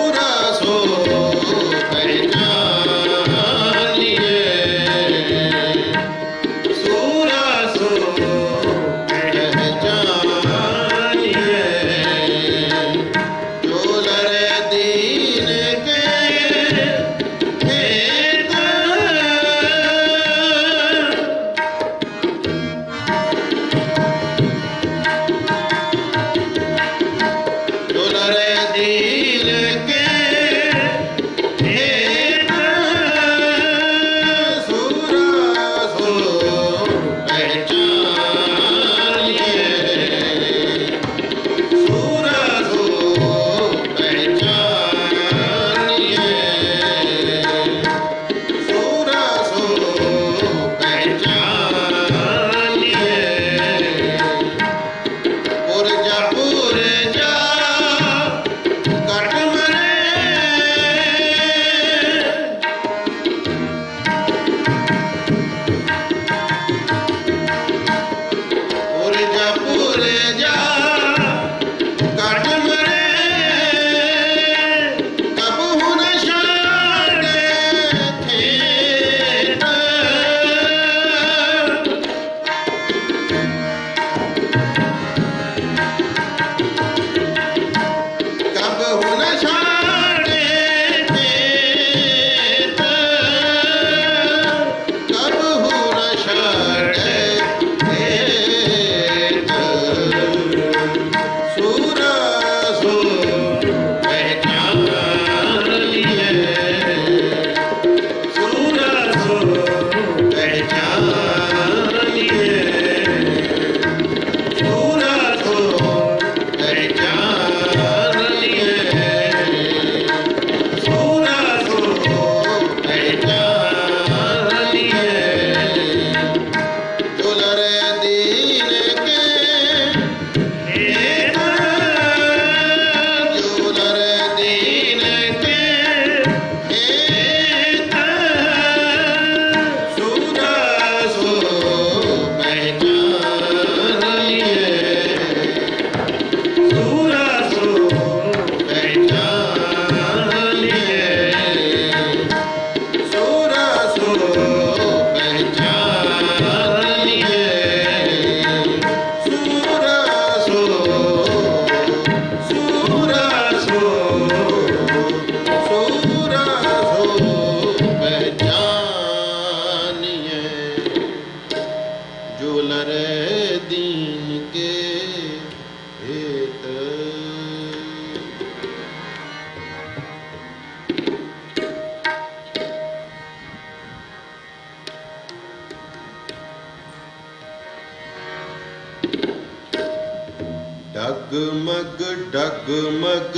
ਡਗਮਗ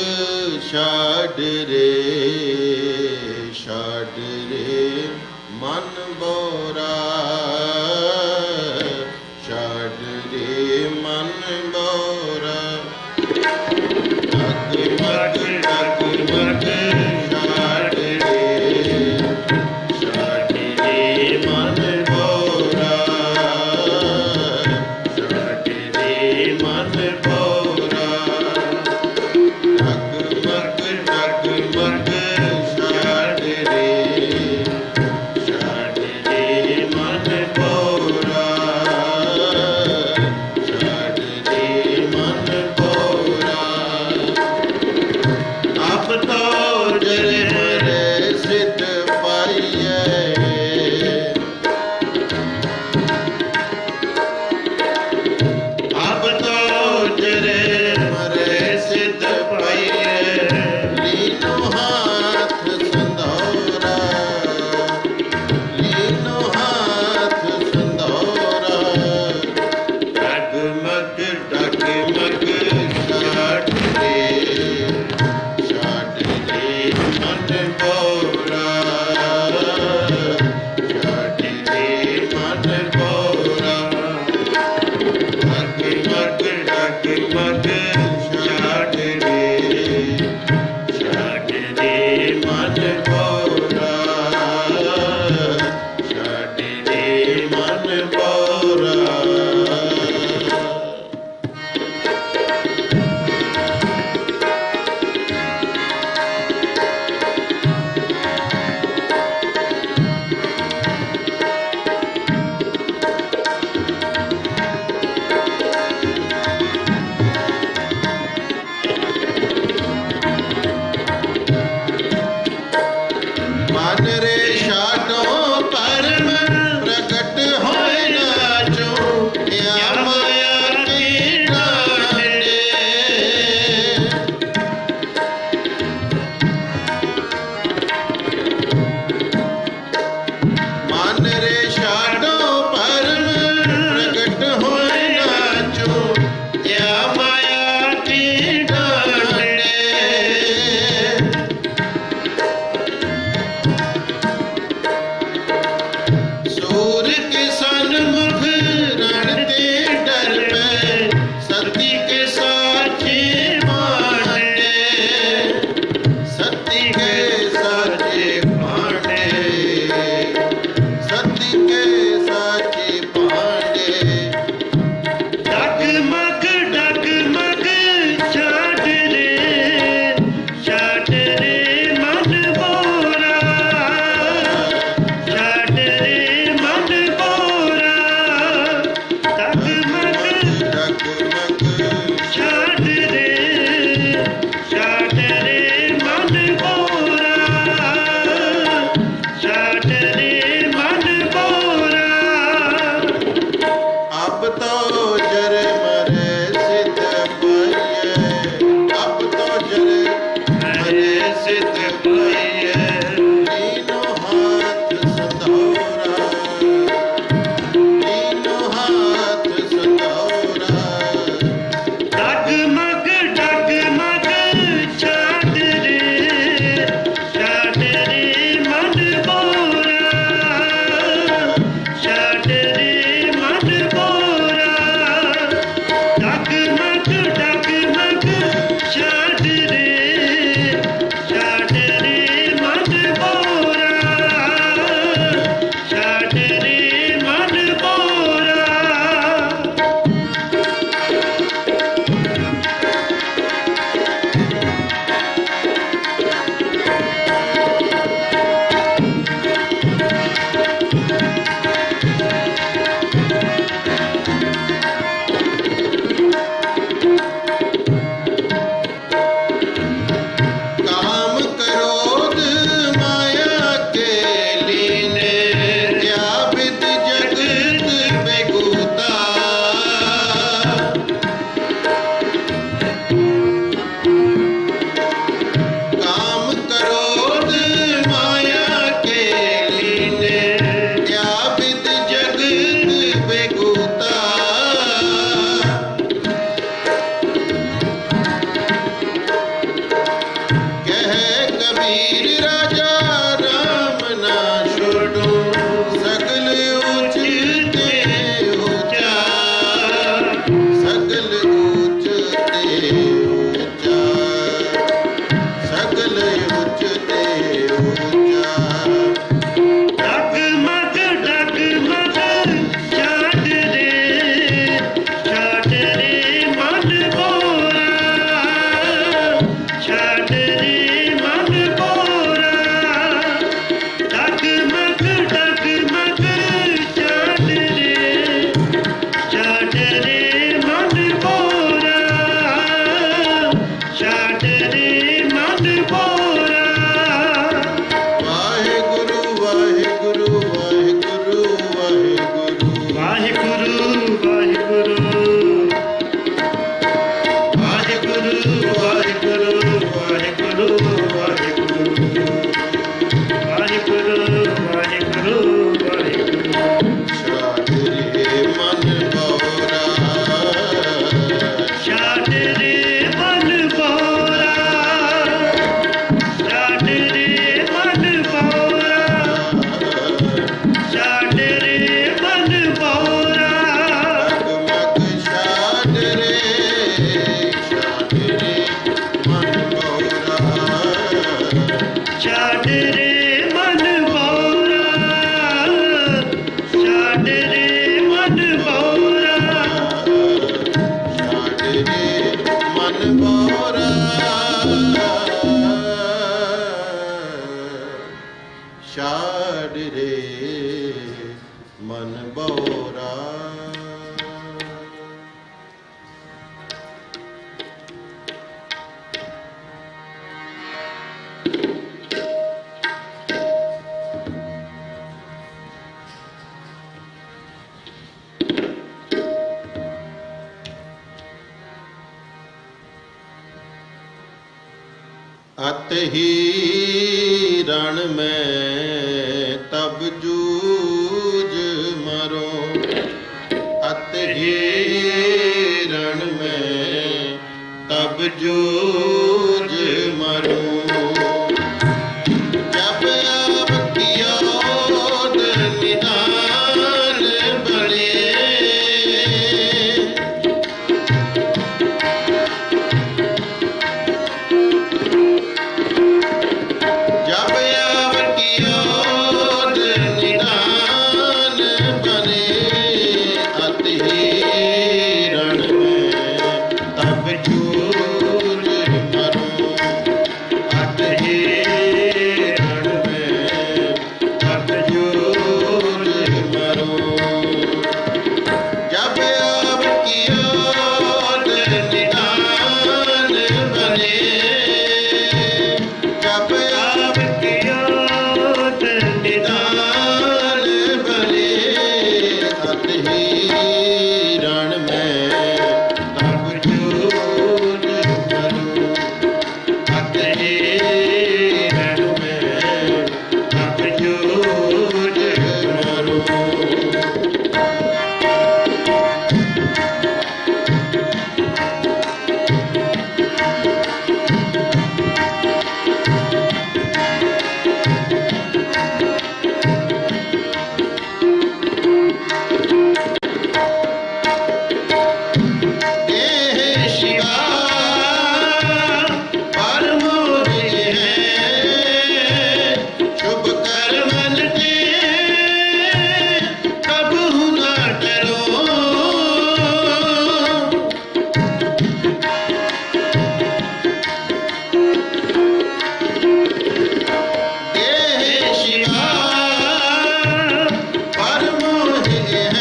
ਛਾੜ ਰੇ ਮਨ ਬੋਰਾ ਛਾੜ ਰੇ ਮਨ ਬੋਰਾ ਡਗਮਗ ਛਾੜ ਰੇ ਮਨ ਬੋਰਾ ਛਾੜ ਰੇ ਮਨ ਬੋਰਾ ਡਗਮਗ ਛਾੜ ਰੇ ਛਾੜ ਰੇ ਮਨ ਬੋਰਾ ਛਾੜ ਰੇ ਮਨ ਬੋਰਾ ਅਬ ਤੋ वीर राजा राम ना छोड़ो, सगल ऊंचते ऊंचा, सगल ऊंचते ऊंचा, सगल ऊंचते ऊंचा। डगमग डगमग छाट रे मन बोरा, छाट रे मन बोरा। डगमग डगमग छाट रे मन बोरा, छाट रे मन बोरा। वाहेगुरु वाहेगुरु वाहेगुरु वाहेगुरु वाहेगुरु वाहेगुरु वाहेगुरु वाहेगुरु वाहेगुरु वाहेगुरु वाहेगुरु वाहेगुरु। छाट रे मन बोरा, छाट रे मन बोरा, छाट रे मन बोरा, छाट रे मन बोरा। डगमग छाट रे मन बोरा, छाट रे मन बोरा, छाट रे मन बोरा, छाट रे मन बोरा, छाट रे मन बोरा। अत ही रण में तब जूझ मरो, अत ही रण में तब जूझ मरो। जब अब किया निदान बड़े, जब अब किया निदान बने, अत ही रण में तब जूझ मरो, अत ही रण में तब जूझ मरो। जब अब किया निदान बने, जब अब किया निदान बने, अत ही रण में तब जूझ मरो, अत ही रण में तब जूझ मरो। हे शिवा परमोर है, शुभ कर्मन के कबहु न डरो। हे शिवा परमोर है,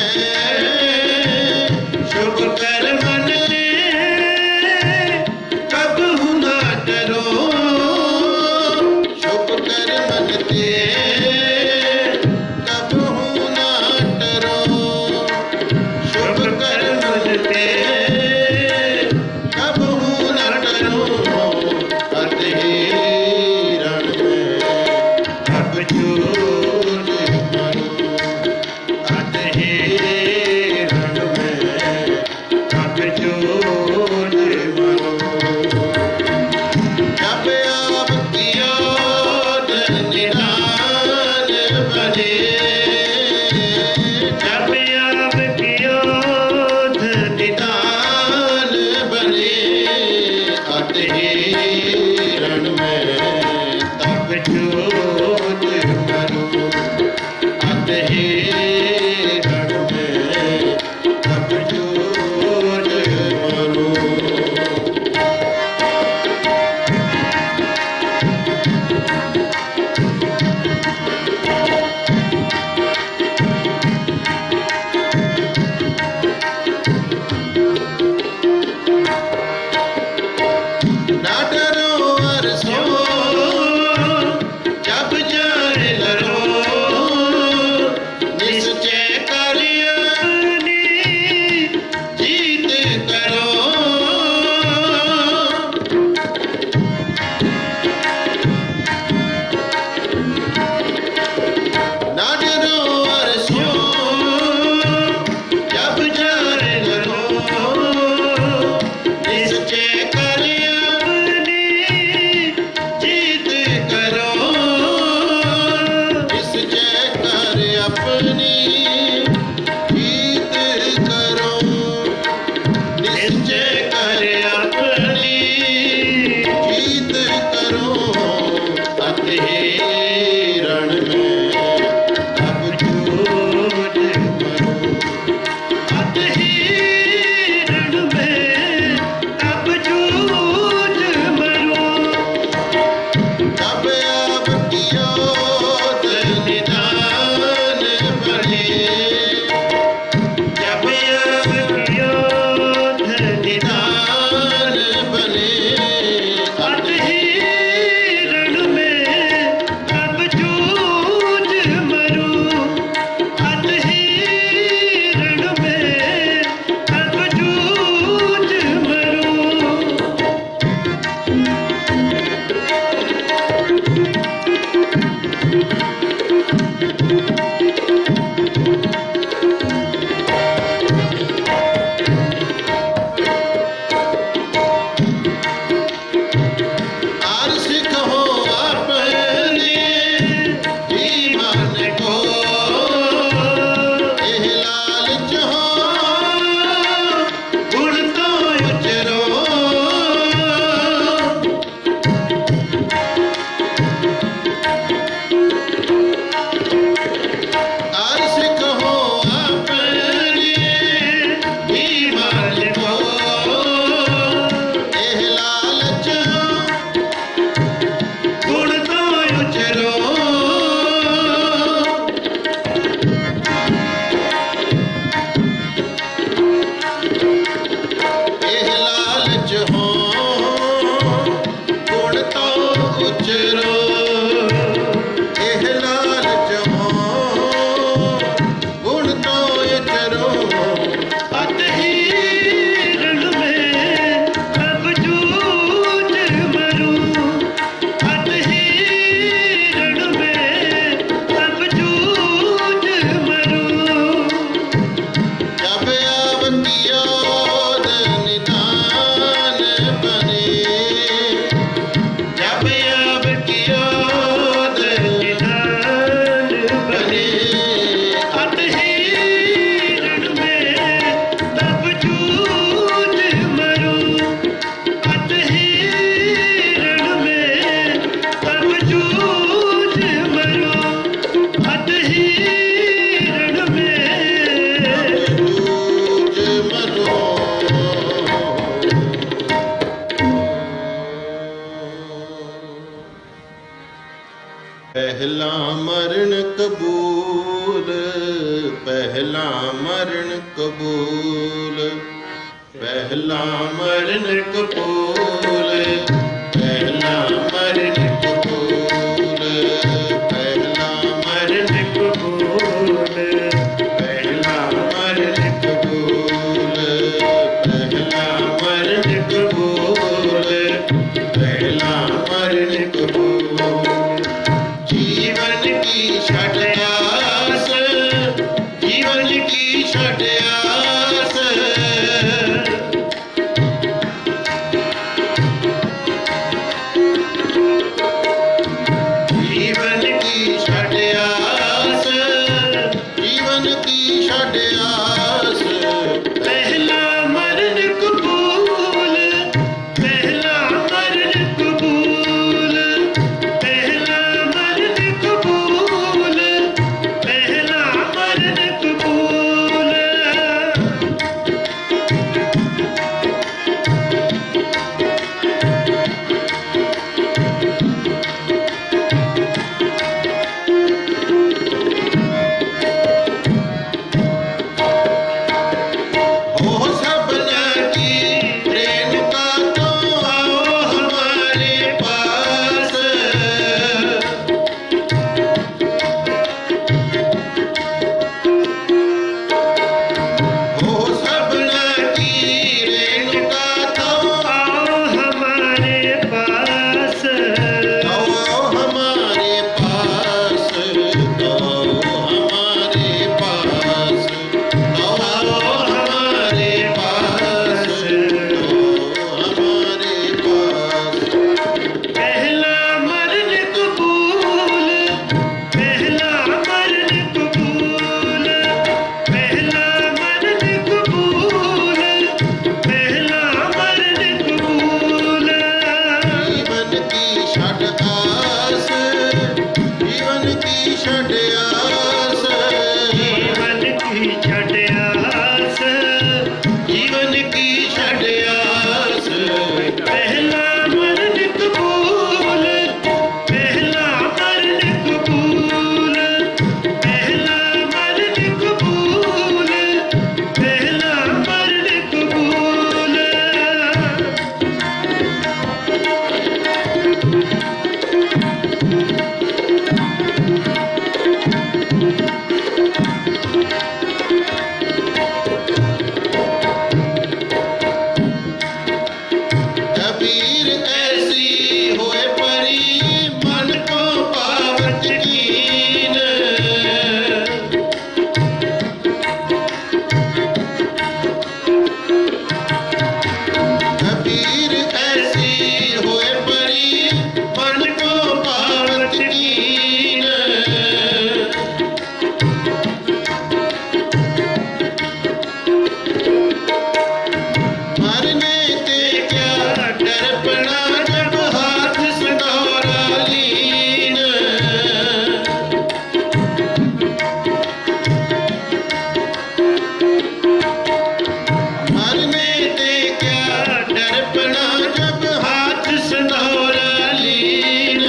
शुभ कर्मन के कबहु न डरो। शुभ कर्मन के कबहु न डरो, शुभ कर्मन के कबहु न डरो। अत ही रण में तब जूझ मरो, अत ही रण में तब जूझ मरो। जब अब किया छूट मरूं अतहि रण में तब छूट मरूं। ना डरो अरसों जब जाए लड़ो निश्चय कर अपनी जीत करो। ना डरो अरसों जब जाए लड़ो निश्चय कर अपनी जीत करो। निश्चय कर अपनी जीत करो। निश्चय कर अपनी जीत करो अतहि रण में तब छूट मरूं अतहि रण में तब छूट मरूं। तब अब कियोद निदान बने जब अब कियोद निदान बने अतहि रण में तब छूट मरूं अतहि रण में तब छूट मरूं। आर सिखो अपने ईमान को एह लालच हो गुण तो उचरो। आर सिखो अपने ईमान को एह लालच हो गुण तो उचरो। एह लालच हो गुण तो उचरो। एह लालच हो गुण तो उचरो अतहि रण में तब छूट मरूं अतहि रण में तब छूट मरूं। जब अब कियोद निदान बने जब अब कियोद निदान बने अतहि रण में तब छूट मरूं अतहि रण में तब छूट मरूं अतहि रण में छूट मरूं। पहला मरण कबूल पहला मरण कबूल पहला मरण कबूल पहला मरण कबूल पहला मरण कबूल पहला मरण कबूल पहला मरण कबूल पहला मरण कबूल। जीवन की छठ आस जीवन की छठ आस ਛੱਡ ਆਸ, ਜੀਵਨ ਕੀ ਛੱਡ ਆਸ, ਜੀਵਨ ਕੀ ਛੱਡ ਆਸ, ਜੀਵਨ ਕੀ ਛੱਡ ਆਸ। ਪਹਿਲਾ ਮਰਨ ਕਬੂਲ, ਪਹਿਲਾ ਮਰਨ ਕਬੂਲ, ਪਹਿਲਾ ਮਰਨ ਕਬੂਲ, ਪਹਿਲਾ ਮਰਨ ਕਬੂਲ। कबीर ऐसी होए परी, मन को पावत कीन। कबीर ऐसी होए परी, मन को पावत कीन। मरने ते क्या डरपना, जब हाथ संदौरा लीन। मरने ते क्या डरपना, जब हाथ संदौरा लीन।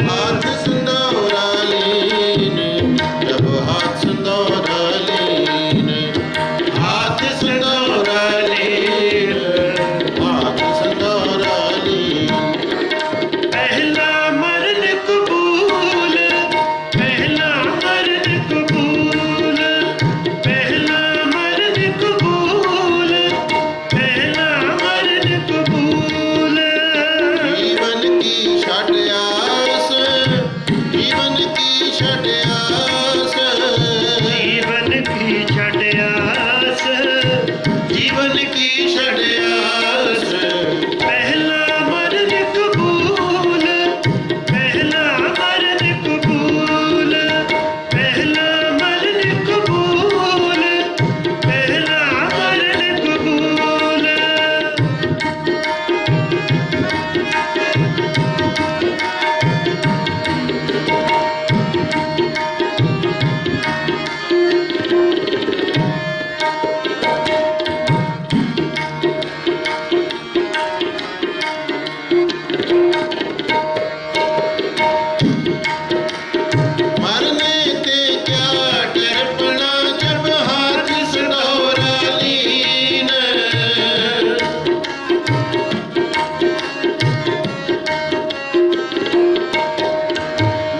हाथ संदौरा लीन, जब हाथ संदौरा लीन। हाथ संदौरा लीन, हाथ संदौरा लीन। ਪਹਿਲਾ ਮਰਨ ਕਬੂਲ, ਪਹਿਲਾ ਮਰਨ ਕਬੂਲ, ਪਹਿਲਾ ਮਰਨ ਕਬੂਲ, ਪਹਿਲਾ ਮਰਨ ਕਬੂਲ। ਜੀਵਨ ਕੀ ਛੱਡ ਆਸ, ਜੀਵਨ ਕੀ ਛੱਡ ਆਸ, ਜੀਵਨ ਕੀ ਛੱਡ ਆਸ, ਜੀਵਨ ਕੀ ਛੱਡ ਆਸ। ਪਹਿਲਾ ਮਰਨ ਕਬੂਲ, ਪਹਿਲਾ ਮਰਨ ਕਬੂਲ, ਪਹਿਲਾ ਮਰਨ ਕਬੂਲ, ਪਹਿਲਾ ਮਰਨ ਕਬੂਲ। मरने ते क्या डरपना, जब हाथ संदौरा लीन।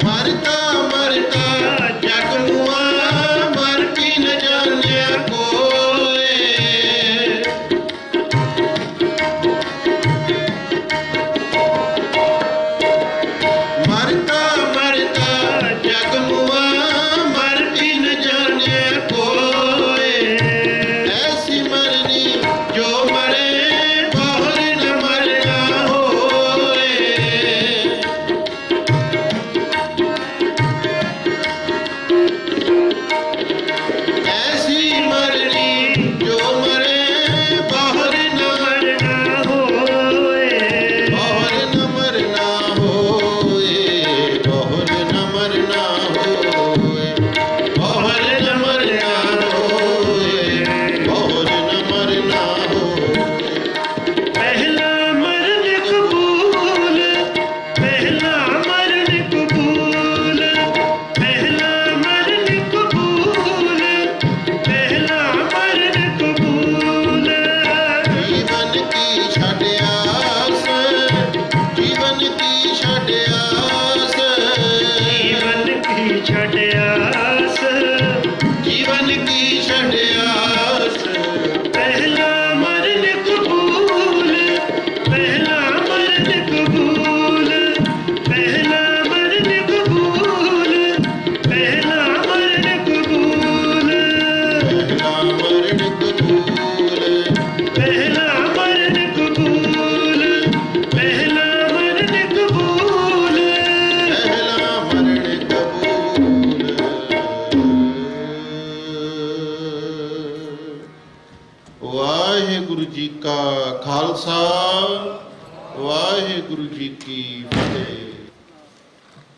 मरता मरता जग मुआ, मर की न जाने कोय। मरता मरता जग मुआ, मर की न जाने कोय। ऐसी मरनी जो मरे, बाहर न मरना होए। ऐसी मरनी जो मरे, बाहर न मरना होए, बाहर न मरना होए। बाहर न मरना होए, बाहर न मरना होए, बाहर न मरना होए। ਪਹਿਲਾ ਮਰਨ ਕਬੂਲ, ਪਹਿਲਾ ਮਰਨ ਕਬੂਲ, ਪਹਿਲਾ ਮਰਨ ਕਬੂਲ, ਪਹਿਲਾ ਮਰਨ ਕਬੂਲ। ਜੀਵਨ ਕੀ ਛੱਡ ਆਸ, ਜੀਵਨ ਕੀ ਛੱਡ ਆਸ, ਜੀਵਨ ਕੀ ਛੱਡ ਆਸ, ਜੀਵਨ ਕੀ ਛੱਡ ਆਸ। ਪਹਿਲਾ ਮਰਨ ਕਬੂਲ, ਪਹਿਲਾ ਮਰਨ ਕਬੂਲ, ਪਹਿਲਾ ਮਰਨ ਕਬੂਲ, ਪਹਿਲਾ ਮਰਨ ਕਬੂਲ। ਪਹਿਲਾ ਮਰਨ ਕਬੂਲ, ਪਹਿਲਾ ਮਰਨ ਕਬੂਲ, ਪਹਿਲਾ ਮਰਨ ਕਬੂਲ।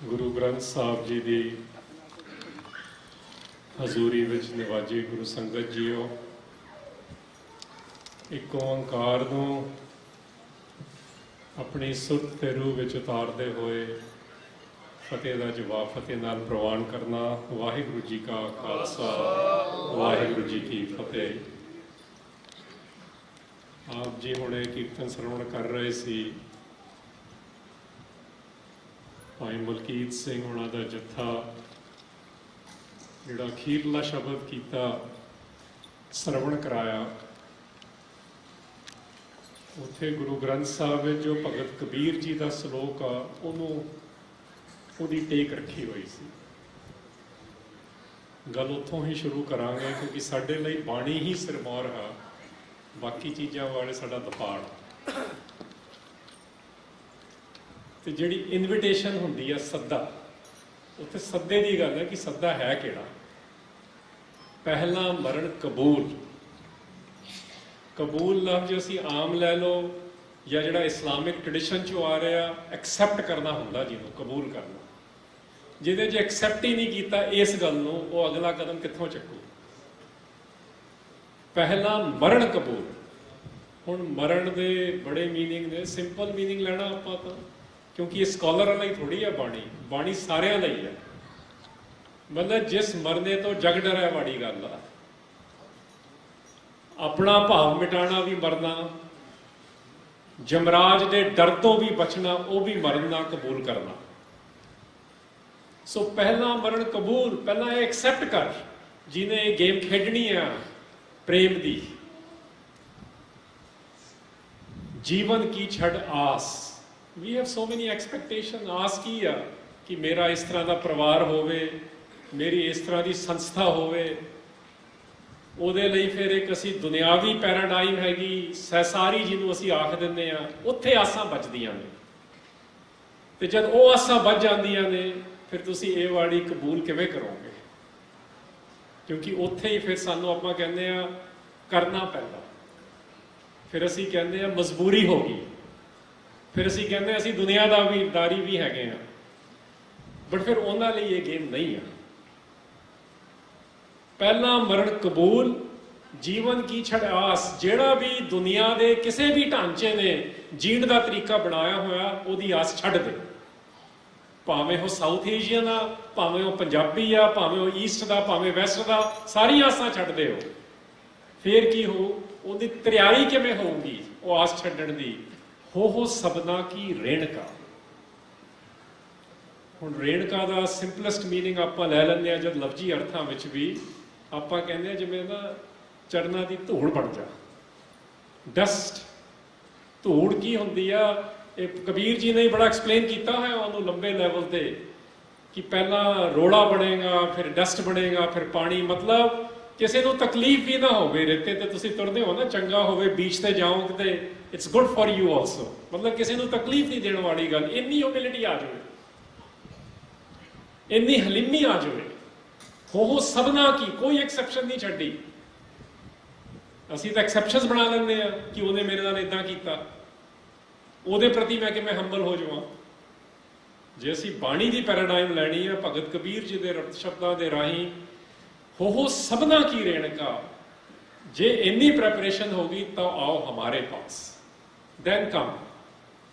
ਗੁਰੂ ਗ੍ਰੰਥ ਸਾਹਿਬ ਜੀ ਦੀ ਹਜ਼ੂਰੀ ਵਿੱਚ ਨਿਵਾਜੀ ਗੁਰੂ ਸੰਗਤ ਜੀਓ, ਇੱਕ ਓਂਕਾਰ ਨੂੰ ਆਪਣੀ ਸੁਰਤ ਤੇ ਰੂਹ ਵਿੱਚ ਉਤਾਰਦੇ ਹੋਏ ਫਤਿਹ ਦਾ ਜਵਾਬ ਫਤਿਹ ਨਾਲ ਪ੍ਰਵਾਨ ਕਰਨਾ। ਵਾਹਿਗੁਰੂ ਜੀ ਕਾ ਖਾਲਸਾ, ਵਾਹਿਗੁਰੂ ਜੀ ਕੀ ਫਤਿਹ। ਆਪ ਜੀ ਹੁਣੇ ਕੀਰਤਨ ਸਰਵਣ ਕਰ ਰਹੇ ਸੀ। ਭਾਈ ਮਲਕੀਤ ਸਿੰਘ ਉਹਨਾਂ ਦਾ ਜੱਥਾ ਜਿਹੜਾ ਅਖੀਰਲਾ ਸ਼ਬਦ ਕੀਤਾ, ਸਰਵਣ ਕਰਾਇਆ, ਉੱਥੇ ਗੁਰੂ ਗ੍ਰੰਥ ਸਾਹਿਬ ਵਿੱਚ ਜੋ ਭਗਤ ਕਬੀਰ ਜੀ ਦਾ ਸ਼ਲੋਕ ਆ ਉਹਦੀ ਟੇਕ ਰੱਖੀ ਹੋਈ ਸੀ। ਗੱਲ ਉੱਥੋਂ ਹੀ ਸ਼ੁਰੂ ਕਰਾਂਗੇ ਕਿਉਂਕਿ ਸਾਡੇ ਲਈ ਬਾਣੀ ਹੀ ਸਿਰਮੌਰ ਹੈ, ਬਾਕੀ ਚੀਜ਼ਾਂ ਵਾਲੇ ਸਾਡਾ ਦਪਾੜ। ਤੇ ਜਿਹੜੀ ਇਨਵੀਟੇਸ਼ਨ ਹੁੰਦੀ ਆ ਸੱਦਾ, ਉੱਥੇ ਸੱਦੇ ਦੀ ਗੱਲ ਹੈ ਕਿ ਸੱਦਾ ਹੈ ਕਿਹੜਾ। ਪਹਿਲਾ ਮਰਨ ਕਬੂਲ। ਕਬੂਲ ਲਫ਼ਜ਼ ਅਸੀਂ ਆਮ ਲੈ ਲਓ ਜਾਂ ਜਿਹੜਾ ਇਸਲਾਮਿਕ ਟ੍ਰੈਡੀਸ਼ਨ 'ਚੋਂ ਆ ਰਿਹਾ, ਐਕਸੈਪਟ ਕਰਨਾ ਹੁੰਦਾ ਜਿਹਨੂੰ ਕਬੂਲ ਕਰਨਾ। ਜਿਹਦੇ 'ਚ ਐਕਸੈਪਟ ਹੀ ਨਹੀਂ ਕੀਤਾ ਇਸ ਗੱਲ ਨੂੰ, ਉਹ ਅਗਲਾ ਕਦਮ ਕਿੱਥੋਂ ਚੱਕੂ। ਪਹਿਲਾ ਮਰਨ ਕਬੂਲ। ਹੁਣ ਮਰਨ ਦੇ ਬੜੇ ਮੀਨਿੰਗ ਨੇ, ਸਿੰਪਲ ਮੀਨਿੰਗ ਲੈਣਾ ਆਪਾਂ ਤਾਂ, ਕਿਉਂਕਿ ਇਹ ਸਕਾਲਰ ਲਈ ਥੋੜੀ ਹੈ ਬਾਣੀ, ਬਾਣੀ ਸਾਰਿਆਂ ਲਈ ਹੈ। ਮਤਲਬ ਜਿਸ ਮਰਨੇ ਤੋਂ ਜਗ ਡਰਿਆ ਵਾਲੀ ਗੱਲ ਆ। ਆਪਣਾ ਭਾਵ ਮਿਟਾਣਾ ਵੀ ਮਰਨਾ, ਜਮਰਾਜ ਦੇ ਡਰ ਤੋਂ ਵੀ ਬਚਣਾ, ਉਹ ਵੀ ਮਰਨਾ ਕਬੂਲ ਕਰਨਾ। ਸੋ ਪਹਿਲਾ ਮਰਨ ਕਬੂਲ। ਪਹਿਲਾਂ ਇਹ ਐਕਸੈਪਟ ਕਰ ਜਿਹਨੇ ਇਹ ਗੇਮ ਖੇਡਣੀ ਆ ਪ੍ਰੇਮ ਦੀ। ਜੀਵਨ ਕੀ ਛੱਡ ਆਸ। ਵੀ ਹੈਵ ਸੋ ਮੈਨੀ ਐਕਸਪੈਕਟੇਸ਼ਨ। ਆਸ ਕੀ ਆ ਕਿ ਮੇਰਾ ਇਸ ਤਰ੍ਹਾਂ ਦਾ ਪਰਿਵਾਰ ਹੋਵੇ, ਮੇਰੀ ਇਸ ਤਰ੍ਹਾਂ ਦੀ ਸੰਸਥਾ ਹੋਵੇ। ਉਹਦੇ ਲਈ ਫਿਰ ਇੱਕ ਅਸੀਂ ਦੁਨਿਆਵੀ ਪੈਰਾਡਾਈਮ ਹੈਗੀ ਸੈਸਾਰੀ ਜਿਹਨੂੰ ਅਸੀਂ ਆਖ ਦਿੰਦੇ ਆ, ਉੱਥੇ ਆਸਾਂ ਬਚਦੀਆਂ ਨੇ। ਤੇ ਜਦ ਉਹ ਆਸਾਂ ਬਚ ਜਾਂਦੀਆਂ ਨੇ ਫਿਰ ਤੁਸੀਂ ਇਹ ਵਾਲੀ ਕਬੂਲ ਕਿਵੇਂ ਕਰੋਗੇ? ਕਿਉਂਕਿ ਉੱਥੇ ਹੀ ਫਿਰ ਸਾਨੂੰ ਆਪਾਂ ਕਹਿੰਦੇ ਆ ਕਰਨਾ ਪੈਂਦਾ। ਫਿਰ ਅਸੀਂ ਕਹਿੰਦੇ ਆ ਮਜਬੂਰੀ ਹੋ ਗਈ। ਫਿਰ ਅਸੀਂ ਕਹਿੰਦੇ ਅਸੀਂ ਦੁਨੀਆਦਾਰੀ ਵੀ ਹੈਗੇ ਆ, ਬਟ ਫਿਰ ਉਹਨਾਂ ਲਈ ਇਹ ਗੇਮ ਨਹੀਂ ਆ। ਪਹਿਲਾ ਮਰਨ ਕਬੂਲ। ਜੀਵਨ ਕੀ ਛੱਡ ਆਸ। ਜਿਹੜਾ ਵੀ ਦੁਨੀਆ ਦੇ ਕਿਸੇ ਵੀ ਢਾਂਚੇ ਨੇ ਜੀਣ ਦਾ ਤਰੀਕਾ ਬਣਾਇਆ ਹੋਇਆ, ਉਹਦੀ ਆਸ ਛੱਡ ਦੇ। ਭਾਵੇਂ ਉਹ ਸਾਊਥ ਏਸ਼ੀਅਨ ਆ, ਭਾਵੇਂ ਉਹ ਪੰਜਾਬੀ ਆ, ਭਾਵੇਂ ਉਹ ਈਸਟ ਦਾ, ਭਾਵੇਂ ਵੈਸਟ ਦਾ, ਸਾਰੀਆਂ ਆਸਾਂ ਛੱਡਦੇ ਹੋ। ਫੇਰ ਕੀ ਹੋ? ਉਹਦੀ ਤਰਿਆਈ ਕਿਵੇਂ ਹੋਊਗੀ ਉਹ ਆਸ ਛੱਡਣ ਦੀ? ਹੋ ਸਬਨਾ ਕੀ ਰੇਣਕਾ। ਹੁਣ ਰੇਣਕਾ ਦਾ ਸਿੰਪਲੈਸਟ ਮੀਨਿੰਗ ਆਪਾਂ ਲੈ ਲੈਂਦੇ ਆ ਜਦ ਲਫ਼ਜ਼ੀ ਅਰਥਾਂ ਵਿੱਚ ਵੀ। ਆਪਾਂ ਕਹਿੰਦੇ ਆ ਜਿਵੇਂ ਨਾ ਚਰਨਾਂ ਦੀ ਧੂੜ ਬਣ ਜਾ, ਡਸਟ। ਧੂੜ ਕੀ ਹੁੰਦੀ ਆ? ਇਹ ਕਬੀਰ ਜੀ ਨੇ ਬੜਾ ਐਕਸਪਲੇਨ ਕੀਤਾ ਹੈ ਉਹਨੂੰ ਲੰਬੇ ਲੈਵਲ ਤੇ, ਕਿ ਪਹਿਲਾਂ ਰੋੜਾ ਬਣੇਗਾ, ਫਿਰ ਡਸਟ ਬਣੇਗਾ, ਫਿਰ ਪਾਣੀ। ਮਤਲਬ ਕਿਸੇ ਨੂੰ ਤਕਲੀਫ ਵੀ ਨਾ ਹੋਵੇ। ਰੇਤੇ ਤੇ ਤੁਸੀਂ ਤੁਰਦੇ ਹੋ ਨਾ, ਚੰਗਾ ਹੋਵੇ, ਬੀਚ ਤੇ ਜਾਓ ਕਿਤੇ, it's good for you also. ਮਤਲਬ ਕਿਸੇ ਨੂੰ ਤਕਲੀਫ ਨਹੀਂ ਦੇਣ ਵਾਲੀ ਗੱਲ। ਇੰਨੀ ਹਿਊਮਿਲਿਟੀ ਆ ਜਾਵੇ, ਇੰਨੀ ਹਲੀਮੀ ਆ ਜਾਵੇ। ਹੋ ਸਭਨਾ ਕੀ, ਕੋਈ ਐਕਸੈਪਸ਼ਨ ਨਹੀਂ ਛੱਡੀ। ਅਸੀਂ ਤਾਂ ਐਕਸੈਪਸ਼ਨਸ ਬਣਾ ਲੈਂਦੇ ਆ ਕਿ ਉਹਨੇ ਮੇਰੇ ਨਾਲ ਇਦਾਂ ਕੀਤਾ, ਉਹਦੇ ਪ੍ਰਤੀ ਮੈਂ ਕਿਵੇਂ ਹੰਬਲ ਹੋ ਜਾਵਾਂ। ਜੇ ਅਸੀਂ ਬਾਣੀ ਦੀ ਪੈਰਾਡਾਈਮ ਲੈਣੀ ਆ ਭਗਤ ਕਬੀਰ ਜੀ ਦੇ ਸ਼ਬਦਾਂ ਦੇ ਰਾਹੀਂ, ਹੋ ਸਭਨਾ ਕੀ ਰੇਣਕਾ। ਜੇ ਇੰਨੀ ਪ੍ਰੈਪਰੇਸ਼ਨ ਹੋਗੀ ਤਾਂ ਆਓ ਹਮਾਰੇ ਪਾਸ, ਦੈਨ ਕਮ।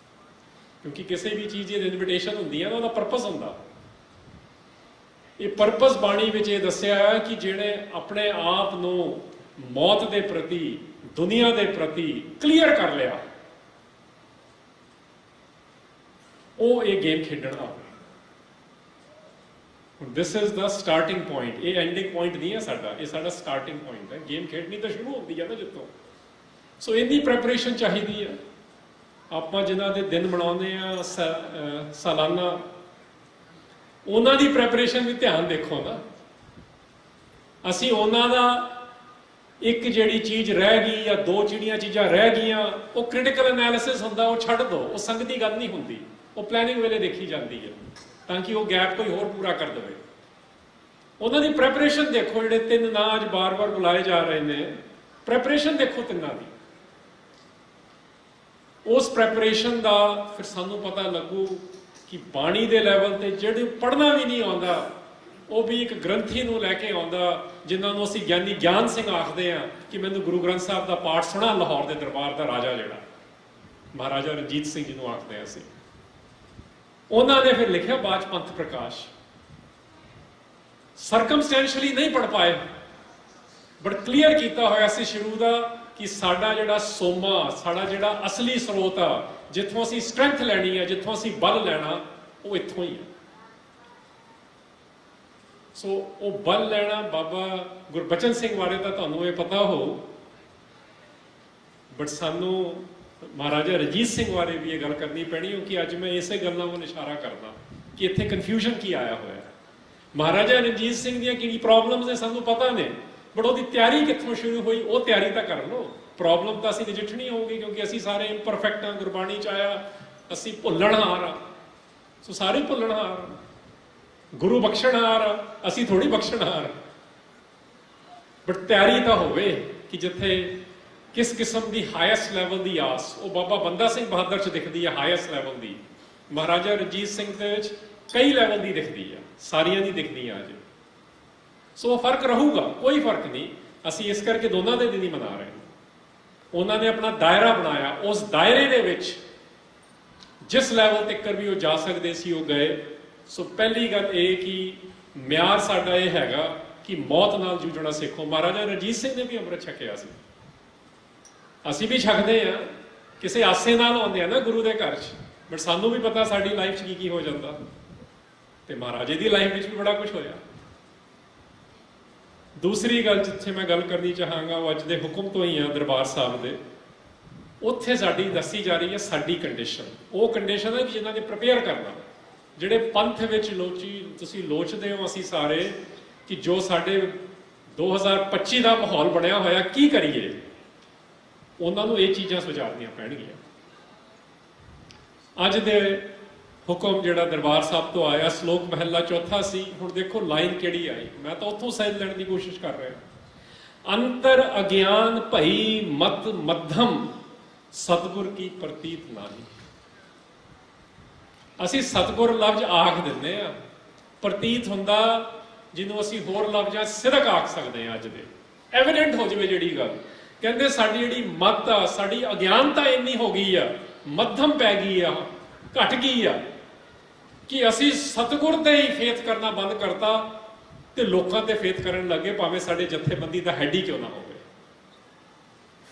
ਕਿਉਂਕਿ ਕਿਸੇ ਵੀ ਚੀਜ਼ ਦੀ ਇਨਵੀਟੇਸ਼ਨ ਹੁੰਦੀ ਹੈ ਨਾ, ਉਹਦਾ ਪਰਪਸ ਹੁੰਦਾ। ਇਹ ਪਰਪਸ ਬਾਣੀ ਵਿੱਚ ਇਹ ਦੱਸਿਆ ਹੈ ਕਿ ਜਿਹੜੇ ਆਪਣੇ ਆਪ ਨੂੰ ਮੌਤ ਦੇ ਪ੍ਰਤੀ, ਦੁਨੀਆ ਦੇ ਪ੍ਰਤੀ ਕਲੀਅਰ ਕਰ ਲਿਆ, ਉਹ ਇਹ ਗੇਮ ਖੇਡਣ ਆਵੇ। This is the starting point. ਇਹ ਐਂਡਿੰਗ ਪੁਆਇੰਟ ਨਹੀਂ ਹੈ ਸਾਡਾ, ਇਹ ਸਾਡਾ ਸਟਾਰਟਿੰਗ ਪੁਆਇੰਟ ਹੈ। ਗੇਮ ਖੇਡਣੀ ਤਾਂ ਸ਼ੁਰੂ ਹੁੰਦੀ ਹੈ ਨਾ ਜਿੱਥੋਂ। ਸੋ ਇੰਨੀ ਪ੍ਰੈਪਰੇਸ਼ਨ ਚਾਹੀਦੀ ਹੈ। ਆਪਾਂ ਜਿਨ੍ਹਾਂ ਦੇ ਦਿਨ ਮਨਾਉਂਦੇ ਆ ਸਾਲਾਨਾ, ਉਹਨਾਂ ਦੀ ਪ੍ਰੈਪਰੇਸ਼ਨ ਵੀ ਧਿਆਨ ਦੇਖੋ ਨਾ। ਅਸੀਂ ਉਹਨਾਂ ਦਾ ਇੱਕ ਜਿਹੜੀ ਚੀਜ਼ ਰਹਿ ਗਈ ਜਾਂ ਦੋ ਜਿਹੜੀਆਂ ਚੀਜ਼ਾਂ ਰਹਿ ਗਈਆਂ, ਉਹ ਕ੍ਰਿਟੀਕਲ ਐਨਾਲਿਸਿਸ ਹੁੰਦਾ, ਉਹ ਛੱਡ ਦਿਓ। ਉਹ ਸੰਗ ਦੀ ਗੱਲ ਨਹੀਂ ਹੁੰਦੀ, ਉਹ ਪਲੈਨਿੰਗ ਵੇਲੇ ਦੇਖੀ ਜਾਂਦੀ ਹੈ ਤਾਂ ਕਿ ਉਹ ਗੈਪ ਕੋਈ ਹੋਰ ਪੂਰਾ ਕਰ ਦੇਵੇ। ਉਹਨਾਂ ਦੀ ਪ੍ਰੈਪਰੇਸ਼ਨ ਦੇਖੋ। ਜਿਹੜੇ ਤਿੰਨ ਨਾਂ ਅੱਜ ਬਾਰ-ਬਾਰ ਬੁਲਾਏ ਜਾ ਰਹੇ ਨੇ, ਪ੍ਰੈਪਰੇਸ਼ਨ ਦੇਖੋ ਤਿੰਨਾਂ ਦੀ। ਉਸ ਪ੍ਰੈਪਰੇਸ਼ਨ ਦਾ ਫਿਰ ਸਾਨੂੰ ਪਤਾ ਲੱਗੂ ਕਿ ਬਾਣੀ ਦੇ ਲੈਵਲ ਤੇ ਜਿਹੜੇ ਪੜ੍ਹਨਾ ਵੀ ਨਹੀਂ ਆਉਂਦਾ ਉਹ ਵੀ ਇੱਕ ਗ੍ਰੰਥੀ ਨੂੰ ਲੈ ਕੇ ਆਉਂਦਾ, ਜਿਨ੍ਹਾਂ ਨੂੰ ਅਸੀਂ ਗਿਆਨੀ ਗਿਆਨ ਸਿੰਘ ਆਖਦੇ ਹਾਂ, ਕਿ ਮੈਨੂੰ ਗੁਰੂ ਗ੍ਰੰਥ ਸਾਹਿਬ ਦਾ ਪਾਠ ਸੁਣਾ ਲਾਹੌਰ ਦੇ ਦਰਬਾਰ ਦਾ ਰਾਜਾ, ਜਿਹੜਾ ਮਹਾਰਾਜਾ ਰਣਜੀਤ ਸਿੰਘ ਜੀ ਨੂੰ ਆਖਦੇ ਹਾਂ ਅਸੀਂ। ਉਹਨਾਂ ਨੇ ਫਿਰ ਲਿਖਿਆ ਬਾਚ ਪੰਥ ਪ੍ਰਕਾਸ਼। ਸਰਕਮਸਟੈਂਸ਼ਲੀ ਨਹੀਂ ਪੜ੍ਹ ਪਾਏ, ਬਟ ਕਲੀਅਰ ਕੀਤਾ ਹੋਇਆ ਸੀ ਸ਼ੁਰੂ ਦਾ ਕਿ ਸਾਡਾ ਜਿਹੜਾ ਸੋਮਾ, ਸਾਡਾ ਜਿਹੜਾ ਅਸਲੀ ਸਰੋਤ ਆ, ਜਿੱਥੋਂ ਅਸੀਂ ਸਟਰੈਂਥ ਲੈਣੀ ਆ, ਜਿੱਥੋਂ ਅਸੀਂ ਬਲ ਲੈਣਾ, ਉਹ ਇੱਥੋਂ ਹੀ ਆ। ਸੋ ਉਹ ਬਲ ਲੈਣਾ, ਬਾਬਾ ਗੁਰਬਚਨ ਸਿੰਘ ਬਾਰੇ ਤਾਂ ਤੁਹਾਨੂੰ ਇਹ ਪਤਾ ਹੋ, ਬਟ ਸਾਨੂੰ ਮਹਾਰਾਜਾ ਰਣਜੀਤ ਸਿੰਘ ਬਾਰੇ ਵੀ ਇਹ ਗੱਲ ਕਰਨੀ ਪੈਣੀ, ਕਿਉਂਕਿ ਅੱਜ ਮੈਂ ਇਸੇ ਗੱਲਾਂ ਵੱਲ ਇਸ਼ਾਰਾ ਕਰਦਾ ਕਿ ਇੱਥੇ ਕਨਫਿਊਜ਼ਨ ਕੀ ਆਇਆ ਹੋਇਆ। ਮਹਾਰਾਜਾ ਰਣਜੀਤ ਸਿੰਘ ਦੀਆਂ ਕਿਹੜੀ ਪ੍ਰੋਬਲਮਸ ਨੇ ਸਾਨੂੰ ਪਤਾ ਨੇ, ਬਟ ਉਹਦੀ ਤਿਆਰੀ ਕਿੱਥੋਂ ਸ਼ੁਰੂ ਹੋਈ, ਉਹ ਤਿਆਰੀ ਤਾਂ ਕਰ ਲਓ। ਪ੍ਰੋਬਲਮ ਤਾਂ ਅਸੀਂ ਨਜਿੱਠਣੀ ਹੋਊਗੀ, ਕਿਉਂਕਿ ਅਸੀਂ ਸਾਰੇ ਇੰਪਰਫੈਕਟ ਹਾਂ। ਗੁਰਬਾਣੀ ਚ ਆਇਆ ਅਸੀਂ ਭੁੱਲਣਹਾਰ ਆ, ਸੋ ਸਾਰੇ ਭੁੱਲਣਹਾਰ। ਗੁਰੂ ਬਖਸ਼ਣਹਾਰ, ਅਸੀਂ ਥੋੜੀ ਬਖਸ਼ਣਹਾਰ। ਬਟ ਤਿਆਰੀ ਤਾਂ ਹੋਵੇ ਕਿ ਜਿੱਥੇ ਕਿਸ ਕਿਸਮ ਦੀ ਹਾਈਐਸਟ ਲੈਵਲ ਦੀ ਆਸ, ਉਹ ਬਾਬਾ ਬੰਦਾ ਸਿੰਘ ਬਹਾਦਰ ਚ ਦਿਖਦੀ ਹੈ ਹਾਈਐਸਟ ਲੈਵਲ ਦੀ, ਮਹਾਰਾਜਾ ਰਣਜੀਤ ਸਿੰਘ ਦੇ ਵਿੱਚ ਕਈ ਲੈਵਲ ਦੀ ਦਿਖਦੀ ਆ, ਸਾਰੀਆਂ ਦੀ ਦਿਖਦੀ ਆ ਅੱਜ। ਸੋ ਫਰਕ ਰਹੂਗਾ, ਕੋਈ ਫਰਕ ਨਹੀਂ। ਅਸੀਂ ਇਸ ਕਰਕੇ ਦੋਨਾਂ ਦੇ ਦਿਨ ਹੀ ਮਨਾ ਰਹੇ ਹਾਂ। ਉਹਨਾਂ ਨੇ ਆਪਣਾ ਦਾਇਰਾ ਬਣਾਇਆ, ਉਸ ਦਾਇਰੇ ਦੇ ਵਿੱਚ ਜਿਸ ਲੈਵਲ ਤੱਕ ਵੀ ਉਹ ਜਾ ਸਕਦੇ ਸੀ ਉਹ ਗਏ। ਸੋ ਪਹਿਲੀ ਗੱਲ ਇਹ ਕਿ ਮਿਆਰ ਸਾਡਾ ਇਹ ਹੈਗਾ ਕਿ ਮੌਤ ਨਾਲ ਜੂਝਣਾ ਸਿੱਖੋ। ਮਹਾਰਾਜਾ ਰਣਜੀਤ ਸਿੰਘ ਨੇ ਵੀ ਅੰਮ੍ਰਿਤ ਛਕਿਆ ਸੀ, ਅਸੀਂ ਵੀ ਛਕਦੇ ਆ, ਕਿਸੇ ਆਸੇ ਨਾਲ ਆਉਂਦੇ ਆ ਨਾ ਗੁਰੂ ਦੇ ਘਰ 'ਚ, ਬਟ ਸਾਨੂੰ ਵੀ ਪਤਾ ਸਾਡੀ ਲਾਈਫ 'ਚ ਕੀ ਹੋ ਜਾਂਦਾ, ਤੇ ਮਹਾਰਾਜੇ ਦੀ ਲਾਈਫ ਵਿੱਚ ਵੀ ਬੜਾ ਕੁਝ ਹੋਇਆ। ਦੂਸਰੀ ਗੱਲ ਜਿੱਥੇ ਮੈਂ ਗੱਲ ਕਰਨੀ ਚਾਹਾਂਗਾ ਉਹ ਅੱਜ ਦੇ ਹੁਕਮ ਤੋਂ ਹੀ ਆ, ਦਰਬਾਰ ਸਾਹਿਬ ਦੇ। ਉੱਥੇ ਸਾਡੀ ਦੱਸੀ ਜਾ ਰਹੀ ਹੈ ਸਾਡੀ ਕੰਡੀਸ਼ਨ, ਉਹ ਕੰਡੀਸ਼ਨ ਹੈ ਕਿ ਜਿਨ੍ਹਾਂ ਨੇ ਪ੍ਰਿਪੇਅਰ ਕਰਨਾ, ਜਿਹੜੇ ਪੰਥ ਵਿੱਚ ਤੁਸੀਂ ਲੋਚਦੇ ਹੋ ਅਸੀਂ ਸਾਰੇ, ਕਿ ਜੋ ਸਾਡੇ 2025 ਦਾ ਮਾਹੌਲ ਬਣਿਆ ਹੋਇਆ ਕੀ ਕਰੀਏ, ਉਹਨਾਂ ਨੂੰ ਇਹ ਚੀਜ਼ਾਂ ਸੁਝਾਉਣੀਆਂ ਪੈਣਗੀਆਂ। ਅੱਜ ਦੇ ਹੁਕਮ ਜਿਹੜਾ ਦਰਬਾਰ ਸਾਹਿਬ ਤੋਂ ਆਇਆ, ਸ਼ਲੋਕ ਮਹਿਲਾ ਚੌਥਾ ਸੀ। ਹੁਣ ਦੇਖੋ ਲਾਈਨ ਕਿਹੜੀ ਆਈ, ਮੈਂ ਤਾਂ ਉੱਥੋਂ ਸਹਿਜ ਲੈਣ ਦੀ ਕੋਸ਼ਿਸ਼ ਕਰ ਰਿਹਾ। ਅੰਤਰ ਅਗਿਆਨ ਭਈ ਮਤ ਮੱਧਮ, ਸਤਿਗੁਰ ਕੀ ਪ੍ਰਤੀਤ ਨਾਹੀ। ਅਸੀਂ ਸਤਿਗੁਰ ਲਫ਼ਜ਼ ਆਖ ਦਿੰਦੇ ਆ, ਪ੍ਰਤੀਤ ਹੁੰਦਾ ਜਿਹਨੂੰ ਅਸੀਂ ਹੋਰ ਲਫ਼ਜ਼ਾਂ ਸਿਦਕ ਆਖ ਸਕਦੇ ਆ। ਅੱਜ ਦੇ ਐਵੀਡੈਂਟ ਹੋ ਜਾਵੇ ਜਿਹੜੀ ਗੱਲ, ਕਹਿੰਦੇ ਸਾਡੀ ਜਿਹੜੀ ਮੱਤ ਆ, ਸਾਡੀ ਅਗਿਆਨਤਾ ਇੰਨੀ ਹੋ ਗਈ ਆ, ਮੱਧਮ ਪੈ ਗਈ ਆ, ਘਟ ਗਈ ਆ, ਕਿ ਅਸੀਂ ਸਤਿਗੁਰ ਤੇ ਹੀ ਫੇਥ ਕਰਨਾ ਬੰਦ ਕਰਤਾ ਤੇ ਲੋਕਾਂ ਤੇ ਫੇਥ ਕਰਨ ਲੱਗੇ, ਭਾਵੇਂ ਸਾਡੇ ਜਥੇਬੰਦੀ ਦਾ ਹੈਡ ਹੀ ਕਿਉਂ ਨਾ ਹੋਵੇ।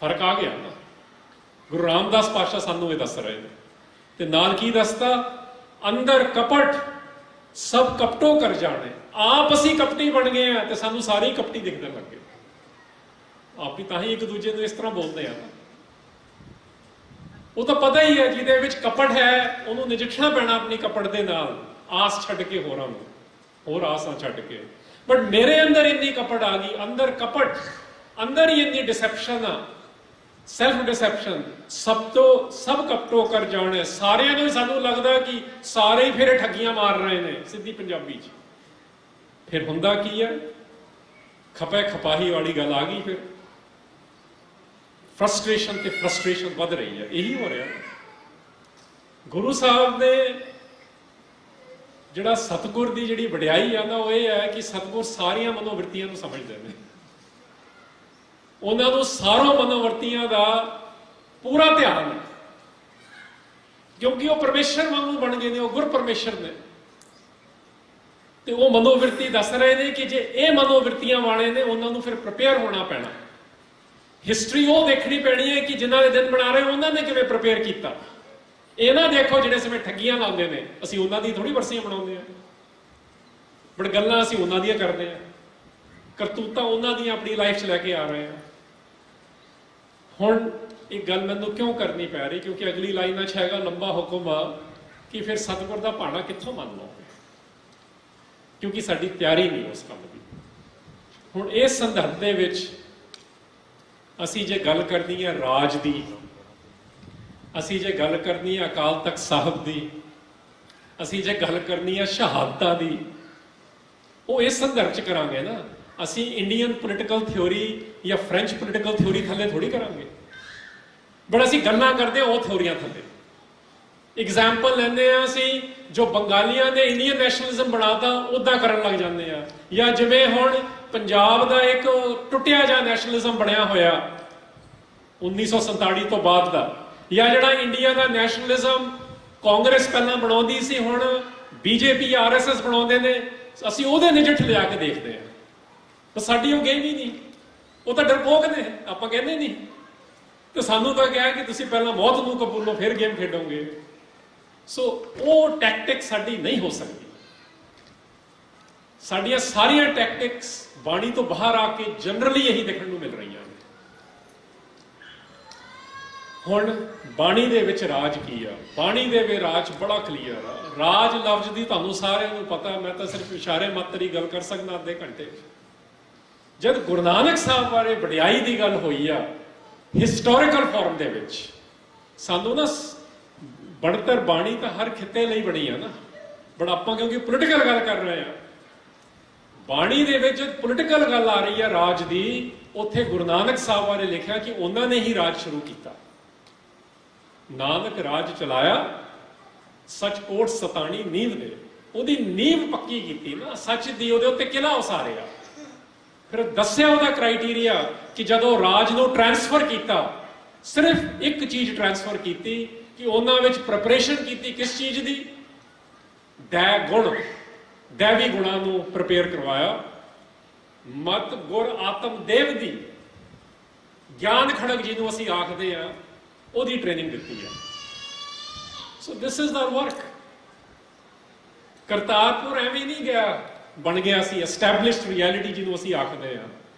ਫਰਕ ਆ ਗਿਆ ਨਾ। ਗੁਰੂ ਰਾਮਦਾਸ ਪਾਤਸ਼ਾਹ ਸਾਨੂੰ ਇਹ ਦੱਸ ਰਹੇ ਨੇ, ਤੇ ਨਾਲ ਕੀ ਦੱਸਦਾ, ਅੰਦਰ ਕਪਟ ਸਭ ਕਪਟੋ ਕਰ ਜਾਣੇ। ਆਪ ਅਸੀਂ ਕਪਟੀ ਬਣ ਗਏ ਆ ਤੇ ਸਾਨੂੰ ਸਾਰੇ ਹੀ ਕਪਟੀ ਦਿਖਣ ਲੱਗੇ। ਆਪ ਹੀ ਤਾਂ ਹੀ ਇੱਕ ਦੂਜੇ ਨੂੰ ਇਸ ਤਰ੍ਹਾਂ ਬੋਲਦੇ ਆ। ਉਹ ਤਾਂ ਪਤਾ ਹੀ ਹੈ ਜਿਹਦੇ ਵਿੱਚ ਕਪਟ ਹੈ ਉਹਨੂੰ ਨਜਿੱਠਣਾ ਪੈਣਾ ਆਪਣੀ ਕਪਟ ਦੇ ਨਾਲ, ਆਸ ਛੱਡ ਕੇ ਹੋਰਾਂ ਨੂੰ, ਹੋਰ ਆਸਾਂ ਛੱਡ ਕੇ। ਬਟ ਮੇਰੇ ਅੰਦਰ ਇੰਨੀ ਕਪਟ ਆ ਗਈ, ਅੰਦਰ ਕਪਟ, ਅੰਦਰ ਹੀ ਇੰਨੀ ਡਿਸੈਪਸ਼ਨ ਆ, ਸੈਲਫ ਡਿਸੈਪਸ਼ਨ, ਸਭ ਕਪਟੋ ਕਰ ਜਾਣੇ। ਸਾਰਿਆਂ ਨੂੰ ਸਾਨੂੰ ਲੱਗਦਾ ਕਿ ਸਾਰੇ ਹੀ ਫਿਰ ਠੱਗੀਆਂ ਮਾਰ ਰਹੇ ਨੇ, ਸਿੱਧੀ ਪੰਜਾਬੀ 'ਚ। ਫਿਰ ਹੁੰਦਾ ਕੀ ਹੈ, ਖਪੇ ਖਪਾਹੀ ਵਾਲੀ ਗੱਲ ਆ ਗਈ। ਫਿਰ ਫਰਸਟ੍ਰੇਸ਼ਨ ਤੇ ਫਰਸਟ੍ਰੇਸ਼ਨ ਵੱਧ ਰਹੀ ਹੈ। ਇਹੀ ਹੋ ਰਿਹਾ। ਗੁਰੂ ਸਾਹਿਬ ਨੇ ਜਿਹੜਾ ਸਤਿਗੁਰ ਦੀ ਜਿਹੜੀ ਵਡਿਆਈ ਆ ਨਾ, ਉਹ ਇਹ ਹੈ ਕਿ ਸਤਿਗੁਰ ਸਾਰੀਆਂ ਮਨੋਵਰਤੀਆਂ ਨੂੰ ਸਮਝਦੇ ਨੇ। ਉਹਨਾਂ ਨੂੰ ਸਾਰੋਂ ਮਨੋਵਰਤੀਆਂ ਦਾ ਪੂਰਾ ਧਿਆਨ ਹੈ, ਕਿਉਂਕਿ ਉਹ ਪਰਮੇਸ਼ਰ ਵਾਂਗੂ ਬਣ ਗਏ ਨੇ, ਉਹ ਗੁਰ ਪਰਮੇਸ਼ਰ ਨੇ। ਤੇ ਉਹ ਮਨੋਵਰਤੀ ਦੱਸ ਰਹੇ ਨੇ ਕਿ ਜੇ ਇਹ ਮਨੋਵਰਤੀਆਂ ਵਾਲੇ ਨੇ, ਉਹਨਾਂ ਨੂੰ ਫਿਰ ਪ੍ਰਿਪੇਅਰ ਹੋਣਾ ਪੈਣਾ। ਹਿਸਟਰੀ ਉਹ ਦੇਖਣੀ ਪੈਣੀ ਹੈ ਕਿ ਜਿਨ੍ਹਾਂ ਦੇ ਦਿਨ ਬਣਾ ਰਹੇ ਉਹਨਾਂ ਨੇ ਕਿਵੇਂ ਪ੍ਰਿਪੇਅਰ ਕੀਤਾ। ਇਹ ਨਾ ਦੇਖੋ ਜਿਹੜੇ ਸਮੇਂ ਠੱਗੀਆਂ ਲਾਉਂਦੇ ਨੇ, ਅਸੀਂ ਉਹਨਾਂ ਦੀ ਥੋੜੀ ਵਰਸੀਆਂ ਬਣਾਉਂਦੇ ਆ, ਬਟ ਗੱਲਾਂ ਅਸੀਂ ਉਹਨਾਂ ਦੀਆਂ ਕਰਦੇ ਆ, ਕਰਤੂਤਾਂ ਉਹਨਾਂ ਦੀਆਂ ਆਪਣੀ ਲਾਈਫ 'ਚ ਲੈ ਕੇ ਆ ਰਹੇ ਆ। ਹੁਣ ਇਹ ਗੱਲ ਮੈਨੂੰ ਕਿਉਂ ਕਰਨੀ ਪੈ ਰਹੀ, ਕਿਉਂਕਿ ਅਗਲੀ ਲਾਈਨਾਂ 'ਚ ਹੈਗਾ ਲੰਬਾ ਹੁਕਮ ਆ ਕਿ ਫਿਰ ਸਤਿਗੁਰ ਦਾ ਭਾਣਾ ਕਿੱਥੋਂ ਮੰਨ ਲਓਗੇ, ਕਿਉਂਕਿ ਸਾਡੀ ਤਿਆਰੀ ਨਹੀਂ ਉਸ ਕੰਮ ਦੀ। ਹੁਣ ਇਸ ਸੰਦਰਭ ਦੇ ਵਿੱਚ ਅਸੀਂ ਜੇ ਗੱਲ ਕਰਨੀ ਹੈ ਰਾਜ ਦੀ, ਅਸੀਂ ਜੇ ਗੱਲ ਕਰਨੀ ਹੈ ਅਕਾਲ ਤਖਤ ਸਾਹਿਬ ਦੀ, ਅਸੀਂ ਜੇ ਗੱਲ ਕਰਨੀ ਹੈ ਸ਼ਹਾਦਤਾਂ ਦੀ, ਉਹ ਇਸ ਸੰਦਰਭ 'ਚ ਕਰਾਂਗੇ ਨਾ। ਅਸੀਂ ਇੰਡੀਅਨ ਪੋਲੀਟੀਕਲ ਥਿਉਰੀ ਜਾਂ ਫ੍ਰੈਂਚ ਪੋਲੀਟੀਕਲ ਥਿਉਰੀ ਥੱਲੇ ਥੋੜੀ ਕਰਾਂਗੇ, ਬਟ ਅਸੀਂ ਗੱਲਾਂ ਕਰਦੇ ਹਾਂ ਉਹ ਥਿਉਰੀਆਂ ਥੱਲੇ। एग्जाम्पल लेने ਅਸੀਂ जो बंगालियां ने इंडियन नैशनलिज्म बनाता उदा करन लग जाते हैं, या जिवें हुण पंजाब का एक टुटिया जा नैशनलिज्म बनया होया 1947 तो बाद का, या जिहड़ा इंडिया का नैशनलिज्म कांग्रेस पहला बनाउंदी सी हुण बीजेपी RSS बनाउंदे ने, ਅਸੀਂ ਉਹਦੇ ਨਜਿੱਠ ਲਿਆ ਕੇ ਦੇਖਦੇ ਹਾਂ। ਤਾਂ ਸਾਡੀ ਉਹ ਗੇਮ ਹੀ ਨਹੀਂ, ਉਹ ਤਾਂ ਡਰਪੋਕ ਨੇ, ਆਪਾਂ ਕਹਿੰਦੇ ਨਹੀਂ। ਤੇ ਸਾਨੂੰ ਤਾਂ ਕਿਹਾ ਕਿ ਤੁਸੀਂ ਪਹਿਲਾਂ ਮੌਤ ਨੂੰ ਕਬੂਲੋ ਫਿਰ ਗੇਮ ਖੇਡੋਗੇ। ਸੋ ਉਹ ਟੈਕਟਿਕ ਸਾਡੀ ਨਹੀਂ ਹੋ ਸਕਦੀ। ਸਾਡੀਆਂ ਸਾਰੀਆਂ ਟੈਕਟਿਕਸ ਬਾਣੀ ਤੋਂ ਬਾਹਰ ਆ ਕੇ ਜਨਰਲੀ ਇਹੀ ਦੇਖਣ ਨੂੰ ਮਿਲ ਰਹੀਆਂ ਨੇ। ਹੁਣ ਬਾਣੀ ਦੇ ਵਿੱਚ ਰਾਜ ਕੀ ਆ? ਬਾਣੀ ਦੇ ਵਿੱਚ ਰਾਜ ਬੜਾ ਕਲੀਅਰ ਆ। ਰਾਜ ਲਫ਼ਜ਼ ਦੀ ਤੁਹਾਨੂੰ ਸਾਰਿਆਂ ਨੂੰ ਪਤਾ, ਮੈਂ ਤਾਂ ਸਿਰਫ ਇਸ਼ਾਰੇ ਮਾਤਰੀ ਗੱਲ ਕਰ ਸਕਦਾ ਅੱਧੇ ਘੰਟੇ 'ਚ। ਜਦ ਗੁਰੂ ਨਾਨਕ ਸਾਹਿਬ ਬਾਰੇ ਵਡਿਆਈ ਦੀ ਗੱਲ ਹੋਈ ਆ ਹਿਸਟੋਰੀਕਲ ਫਾਰਮ ਦੇ ਵਿੱਚ, ਸਾਨੂੰ ਨਾ ਬਣਤਰ ਬਾਣੀ ਤਾਂ ਹਰ ਖਿੱਤੇ ਲਈ ਬਣੀ ਆ ਨਾ, ਬਟ ਆਪਾਂ ਕਿਉਂਕਿ ਪੋਲੀਟੀਕਲ ਗੱਲ ਕਰ ਰਹੇ ਆ, ਬਾਣੀ ਦੇ ਵਿੱਚ ਪੋਲੀਟੀਕਲ ਗੱਲ ਆ ਰਹੀ ਆ ਰਾਜ ਦੀ, ਉੱਥੇ ਗੁਰੂ ਨਾਨਕ ਸਾਹਿਬ ਬਾਰੇ ਲਿਖਿਆ ਕਿ ਉਹਨਾਂ ਨੇ ਹੀ ਰਾਜ ਸ਼ੁਰੂ ਕੀਤਾ। ਨਾਨਕ ਰਾਜ ਚਲਾਇਆ, ਸੱਚ ਕੋਟ ਸਤਾਣੀ ਨੀਂਵ ਦੇ, ਉਹਦੀ ਨੀਂਵ ਪੱਕੀ ਕੀਤੀ ਨਾ ਸੱਚ ਦੀ, ਉਹਦੇ ਉੱਤੇ ਕਿਲਾ ਉਸਾਰਿਆ। ਫਿਰ ਦੱਸਿਆ ਉਹਦਾ ਕ੍ਰਾਈਟੀਰੀਆ ਕਿ ਜਦੋਂ ਰਾਜ ਨੂੰ ਟ੍ਰਾਂਸਫਰ ਕੀਤਾ, ਸਿਰਫ ਇੱਕ ਚੀਜ਼ ਟ੍ਰਾਂਸਫਰ ਕੀਤੀ ਕਿ ਉਹਨਾਂ ਵਿੱਚ ਪ੍ਰੈਪਰੇਸ਼ਨ ਕੀਤੀ ਕਿਸ ਚੀਜ਼ ਦੀ? दैवी गुणा ਨੂੰ ਪ੍ਰਪੇਅਰ ਕਰਵਾਇਆ। ਮਤ ਗੁਰ ਆਤਮ ਦੇਵ ਦੀ ਗਿਆਨ ਖੜਕ ਜਿਹਨੂੰ ਅਸੀਂ ਆਖਦੇ ਆ, ਉਹਦੀ ਟ੍ਰੇਨਿੰਗ ਦਿੱਤੀ ਹੈ। So this is our work. Kartarpur ਐਵੇਂ ਨਹੀਂ ਗਿਆ, ਬਣ ਗਿਆ ਸੀ ਐਸਟੈਬਲਿਸ਼ਡ ਰਿਐਲਿਟੀ ਜਿਹਨੂੰ ਅਸੀਂ ਆਖਦੇ ਆ।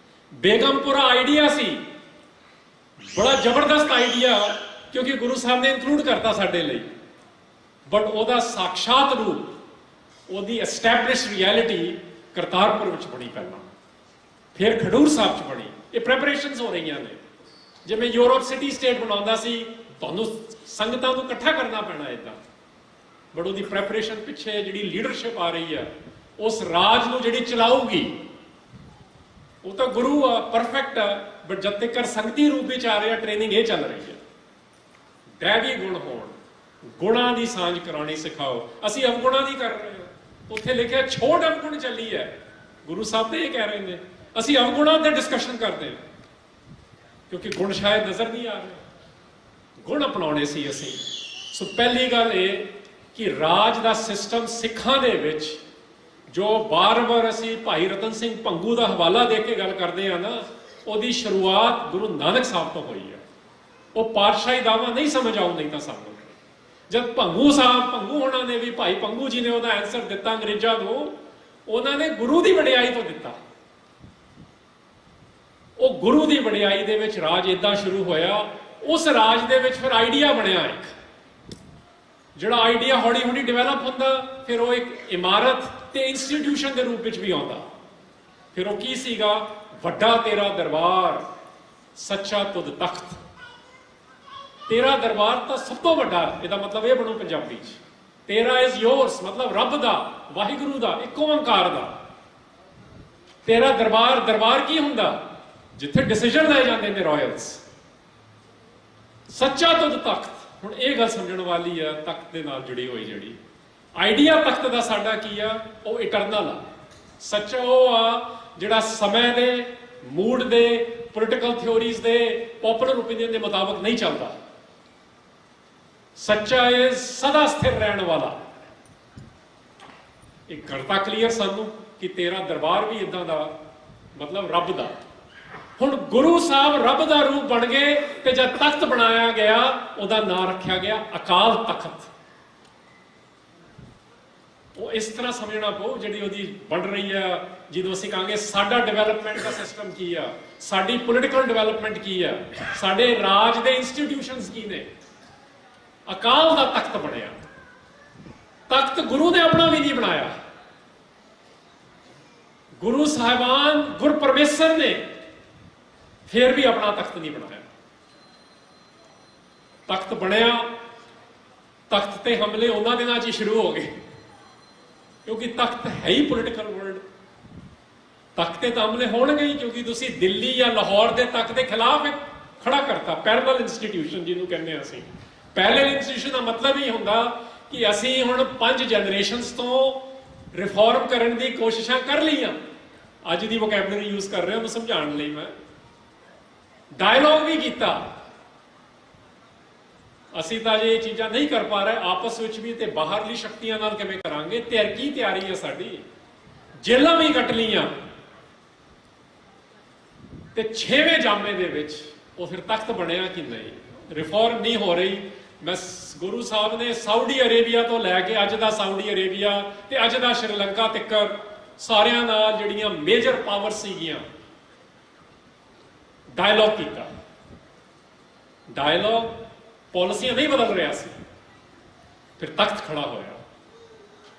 ਬੇਗਮਪੁਰਾ ਆਈਡੀਆ ਸੀ, ਬੜਾ ਜ਼ਬਰਦਸਤ ਆਈਡੀਆ, ਕਿਉਂਕਿ ਗੁਰੂ ਸਾਹਿਬ ਨੇ ਇਨਕਲੂਡ ਕਰਤਾ ਸਾਡੇ ਲਈ, ਬਟ ਉਹਦਾ ਸਾਖਸ਼ਾਤ ਰੂਪ, ਉਹਦੀ ਐਸਟੈਬਲਿਸ਼ਡ ਰਿਐਲਿਟੀ ਕਰਤਾਰਪੁਰ ਵਿੱਚ ਬਣੀ ਪਹਿਲਾਂ, ਫਿਰ ਖਡੂਰ ਸਾਹਿਬ 'ਚ ਬਣੀ। ਇਹ ਪ੍ਰੈਪਰੇਸ਼ਨਸ ਹੋ ਰਹੀਆਂ ਨੇ। ਜਿਵੇਂ ਯੂਰਪ ਸਿਟੀ ਸਟੇਟ ਬਣਾਉਂਦਾ ਸੀ, ਤੁਹਾਨੂੰ ਸੰਗਤਾਂ ਨੂੰ ਇਕੱਠਾ ਕਰਨਾ ਪੈਣਾ ਇੱਦਾਂ, ਬਟ ਉਹਦੀ ਪ੍ਰੈਪਰੇਸ਼ਨ ਪਿੱਛੇ ਜਿਹੜੀ ਲੀਡਰਸ਼ਿਪ ਆ ਰਹੀ ਆ, ਉਸ ਰਾਜ ਨੂੰ ਜਿਹੜੀ ਚਲਾਊਗੀ, ਉਹ ਤਾਂ ਗੁਰੂ ਆ, ਪਰਫੈਕਟ ਆ, ਬਟ ਜਦ ਤੱਕ ਸੰਗਤੀ ਰੂਪ ਵਿੱਚ ਆ ਰਿਹਾ, ਟ੍ਰੇਨਿੰਗ ਇਹ ਚੱਲ ਰਹੀ ਹੈ। ਦੈਵੀ ਗੁਣ ਹੋਣ, ਗੁਣਾਂ ਦੀ ਸਾਂਝ ਕਰਾਉਣੀ ਸਿਖਾਓ। ਅਸੀਂ ਅਵਗੁਣਾਂ ਦੀ ਕਰ ਰਹੇ ਹਾਂ। ਉੱਥੇ ਲਿਖਿਆ ਛੋੜ ਅਵਗੁਣ ਚੱਲੀ ਹੈ, ਗੁਰੂ ਸਾਹਿਬ ਤੇ ਇਹ ਕਹਿ ਰਹੇ ਨੇ। ਅਸੀਂ ਅਵਗੁਣਾਂ ਤੇ ਡਿਸਕਸ਼ਨ ਕਰਦੇ ਹਾਂ ਕਿਉਂਕਿ ਗੁਣ ਸ਼ਾਇਦ ਨਜ਼ਰ ਨਹੀਂ ਆ ਰਹੇ, ਗੁਣ ਅਪਣਾਉਣੇ ਸੀ ਅਸੀਂ। ਸੋ ਪਹਿਲੀ ਗੱਲ ਇਹ ਕਿ ਰਾਜ ਦਾ ਸਿਸਟਮ ਸਿੱਖਾਂ ਦੇ ਵਿੱਚ, ਜੋ ਬਾਰ-ਬਾਰ ਅਸੀਂ ਭਾਈ ਰਤਨ ਸਿੰਘ ਭੰਗੂ ਦਾ ਹਵਾਲਾ ਦੇ ਕੇ ਗੱਲ ਕਰਦੇ ਆ ਨਾ, ਉਹਦੀ ਸ਼ੁਰੂਆਤ ਗੁਰੂ ਨਾਨਕ ਸਾਹਿਬ ਤੋਂ ਹੋਈ ਹੈ। ਉਹ ਪਾਤਸ਼ਾਹੀ ਦਾਵਾ ਨਹੀਂ ਸਮਝ ਆਉ, ਨਹੀਂ ਤਾਂ ਸਾਨੂੰ ਜਦ ਭੰਗੂ ਹੋਣਾ ਨੇ ਵੀ, ਭਾਈ ਭੰਗੂ ਜੀ ਨੇ ਉਹਦਾ ਆਨਸਰ ਦਿੱਤਾ ਅੰਗਰੇਜ਼ਾਂ ਨੂੰ, ਉਹਨਾਂ ਨੇ ਗੁਰੂ ਦੀ ਵਡਿਆਈ ਤੋਂ ਦਿੱਤਾ। ਉਹ ਗੁਰੂ ਦੀ ਵਡਿਆਈ ਦੇ ਵਿੱਚ ਰਾਜ ਇਦਾਂ ਸ਼ੁਰੂ ਹੋਇਆ। ਉਸ ਰਾਜ ਦੇ ਵਿੱਚ ਫਿਰ ਆਈਡੀਆ ਬਣਿਆ ਇੱਕ, ਜਿਹੜਾ ਆਈਡੀਆ ਹੌਲੀ ਹੌਲੀ ਡਿਵੈਲਪ ਹੁੰਦਾ, ਫਿਰ ਉਹ ਇੱਕ ਇਮਾਰਤ ਤੇ ਇੰਸਟੀਟਿਊਸ਼ਨ ਦੇ ਰੂਪ ਵਿੱਚ ਵੀ ਆਉਂਦਾ। ਫਿਰ ਉਹ ਕੀ ਸੀਗਾ? ਵੱਡਾ ਤੇਰਾ ਦਰਬਾਰ, ਸੱਚਾ ਤੁਧ ਤਖਤ। ਤੇਰਾ ਦਰਬਾਰ ਤਾਂ ਸਭ ਤੋਂ ਵੱਡਾ, ਇਹਦਾ ਮਤਲਬ ਇਹ ਬਣੂ ਪੰਜਾਬੀ 'ਚ, ਤੇਰਾ ਇਜ਼ ਯੋਰਸ, ਮਤਲਬ ਰੱਬ ਦਾ, ਵਾਹਿਗੁਰੂ ਦਾ, ਇੱਕ ਓੰਕਾਰ ਦਾ। ਤੇਰਾ ਦਰਬਾਰ, ਦਰਬਾਰ ਕੀ ਹੁੰਦਾ? ਜਿੱਥੇ ਡਿਸੀਜਨ ਲਏ ਜਾਂਦੇ ਨੇ ਰਾਇਲਸ। ਸੱਚਾ ਤੁਧ ਤਖਤ। ਹੁਣ ਇਹ ਗੱਲ ਸਮਝਣ ਵਾਲੀ ਆ, ਤਖਤ ਦੇ ਨਾਲ ਜੁੜੀ ਹੋਈ ਜਿਹੜੀ ਆਈਡੀਆ ਤਖਤ ਦਾ ਸਾਡਾ ਕੀ ਆ, ਉਹ ਇਟਰਨਲ ਆ। ਸੱਚਾ ਉਹ ਆ ਜਿਹੜਾ ਸਮੇਂ ਦੇ, ਮੂਡ ਦੇ, ਪੋਲੀਟੀਕਲ ਥਿਓਰੀਜ਼ ਦੇ, ਪੋਪੂਲਰ ਓਪੀਨੀਅਨ ਦੇ ਮੁਤਾਬਕ ਨਹੀਂ ਚੱਲਦਾ। ਸੱਚਾ ਇਹ ਸਦਾ ਸਥਿਰ ਰਹਿਣ ਵਾਲਾ। ਇਹ ਕਰਤਾ ਕਲੀਅਰ ਸਾਨੂੰ ਕਿ ਤੇਰਾ ਦਰਬਾਰ ਵੀ ਇਦਾਂ ਦਾ, ਮਤਲਬ ਰੱਬ ਦਾ। ਹੁਣ ਗੁਰੂ ਸਾਹਿਬ ਰੱਬ ਦਾ ਰੂਪ ਬਣ ਗਏ, ਤੇ ਜਦ ਤਖਤ ਬਣਾਇਆ ਗਿਆ, ਉਹਦਾ ਨਾਂ ਰੱਖਿਆ ਗਿਆ ਅਕਾਲ ਤਖਤ। ਉਹ ਇਸ ਤਰ੍ਹਾਂ ਸਮਝਣਾ ਪਊ ਜਿਹੜੀ ਉਹਦੀ ਬਣ ਰਹੀ ਆ, ਜਦੋਂ ਅਸੀਂ ਕਹਾਂਗੇ ਸਾਡਾ ਡਿਵੈਲਪਮੈਂਟ ਦਾ ਸਿਸਟਮ ਕੀ ਆ, ਸਾਡੀ ਪੋਲੀਟੀਕਲ ਡਿਵੈਲਪਮੈਂਟ ਕੀ ਆ, ਸਾਡੇ ਰਾਜ ਦੇ ਇੰਸਟੀਟਿਊਸ਼ਨਸ ਕੀ ਨੇ। ਅਕਾਲ ਦਾ ਤਖਤ ਬਣਿਆ। ਤਖਤ ਗੁਰੂ ਨੇ ਆਪਣਾ ਵੀ ਨਹੀਂ ਬਣਾਇਆ, ਗੁਰੂ ਸਾਹਿਬਾਨ ਗੁਰਪਰਮੇਸ਼ਰ ਨੇ ਫਿਰ ਵੀ ਆਪਣਾ ਤਖਤ ਨਹੀਂ ਬਣਾਇਆ। ਤਖਤ ਬਣਿਆ, ਤਖਤ ਤੇ ਹਮਲੇ ਉਹਨਾਂ ਦਿਨਾਂ 'ਚ ਹੀ ਸ਼ੁਰੂ ਹੋ ਗਏ, ਕਿਉਂਕਿ ਤਖਤ ਹੈ ਹੀ ਪੋਲੀਟੀਕਲ ਵਰਲਡ। ਤਖਤ ਤੇ ਤਾਂ ਹਮਲੇ ਹੋਣਗੇ ਹੀ, ਕਿਉਂਕਿ ਤੁਸੀਂ ਦਿੱਲੀ ਜਾਂ ਲਾਹੌਰ ਦੇ ਤਖਤ ਦੇ ਖਿਲਾਫ ਖੜਾ ਕਰਤਾ, ਪੈਰਲਲ ਇੰਸਟੀਟਿਊਸ਼ਨ ਜਿਹਨੂੰ ਕਹਿੰਦੇ ਅਸੀਂ। ਪੈਰਲਲ ਇੰਸਟੀਟਿਊਸ਼ਨ ਦਾ ਮਤਲਬ ਹੀ ਹੁੰਦਾ ਕਿ ਅਸੀਂ ਹੁਣ 5 ਜਨਰੇਸ਼ਨਸ ਤੋਂ ਰਿਫਾਰਮ ਕਰਨ ਦੀ ਕੋਸ਼ਿਸ਼ਾਂ ਕਰ ਲਈਆਂ। ਅੱਜ ਦੀ ਵੋਕੈਬਲਰੀ ਯੂਜ਼ ਕਰ ਰਿਹਾ ਉਹਨੂੰ ਸਮਝਾਉਣ ਲਈ। ਮੈਂ ਡਾਇਲੌਗ ਵੀ ਕੀਤਾ। ਅਸੀਂ ਤਾਂ ਜੇ ਇਹ ਚੀਜ਼ਾਂ ਨਹੀਂ ਕਰ ਪਾ ਰਹੇ ਆਪਸ ਵਿੱਚ ਵੀ, ਤੇ ਬਾਹਰਲੀ ਸ਼ਕਤੀਆਂ ਨਾਲ ਕਿਵੇਂ ਕਰਾਂਗੇ? ਤੇ ਕੀ ਤਿਆਰੀ ਹੈ ਸਾਡੀ? ਜੇਲਾਂ ਵੀ ਕੱਟ ਲਈਆਂ ਤੇ 6ਵੇਂ ਜਾਮੇ ਦੇ ਵਿੱਚ ਉਹ ਫਿਰ ਤਖਤ ਬਣਿਆ ਕਿ ਨਹੀਂ? ਰਿਫਾਰਮ ਨਹੀਂ ਹੋ ਰਹੀ। ਮੈਂ ਗੁਰੂ ਸਾਹਿਬ ਨੇ ਸਾਊਦੀ ਅਰੇਬੀਆ ਤੋਂ ਲੈ ਕੇ ਅੱਜ ਦਾ ਸਾਊਦੀ ਅਰੇਬੀਆ ਤੇ ਅੱਜ ਦਾ ਸ਼੍ਰੀਲੰਕਾ ਤੱਕ ਸਾਰਿਆਂ ਨਾਲ ਜਿਹੜੀਆਂ ਮੇਜਰ ਪਾਵਰ ਸੀਗੀਆਂ ਡਾਇਲੌਗ ਕੀਤਾ। ਡਾਇਲੌਗ, ਪਾਲਿਸੀਆਂ ਨਹੀਂ ਬਦਲ ਰਿਹਾ ਸੀ। ਫਿਰ ਤਖਤ ਖੜਾ ਹੋਇਆ।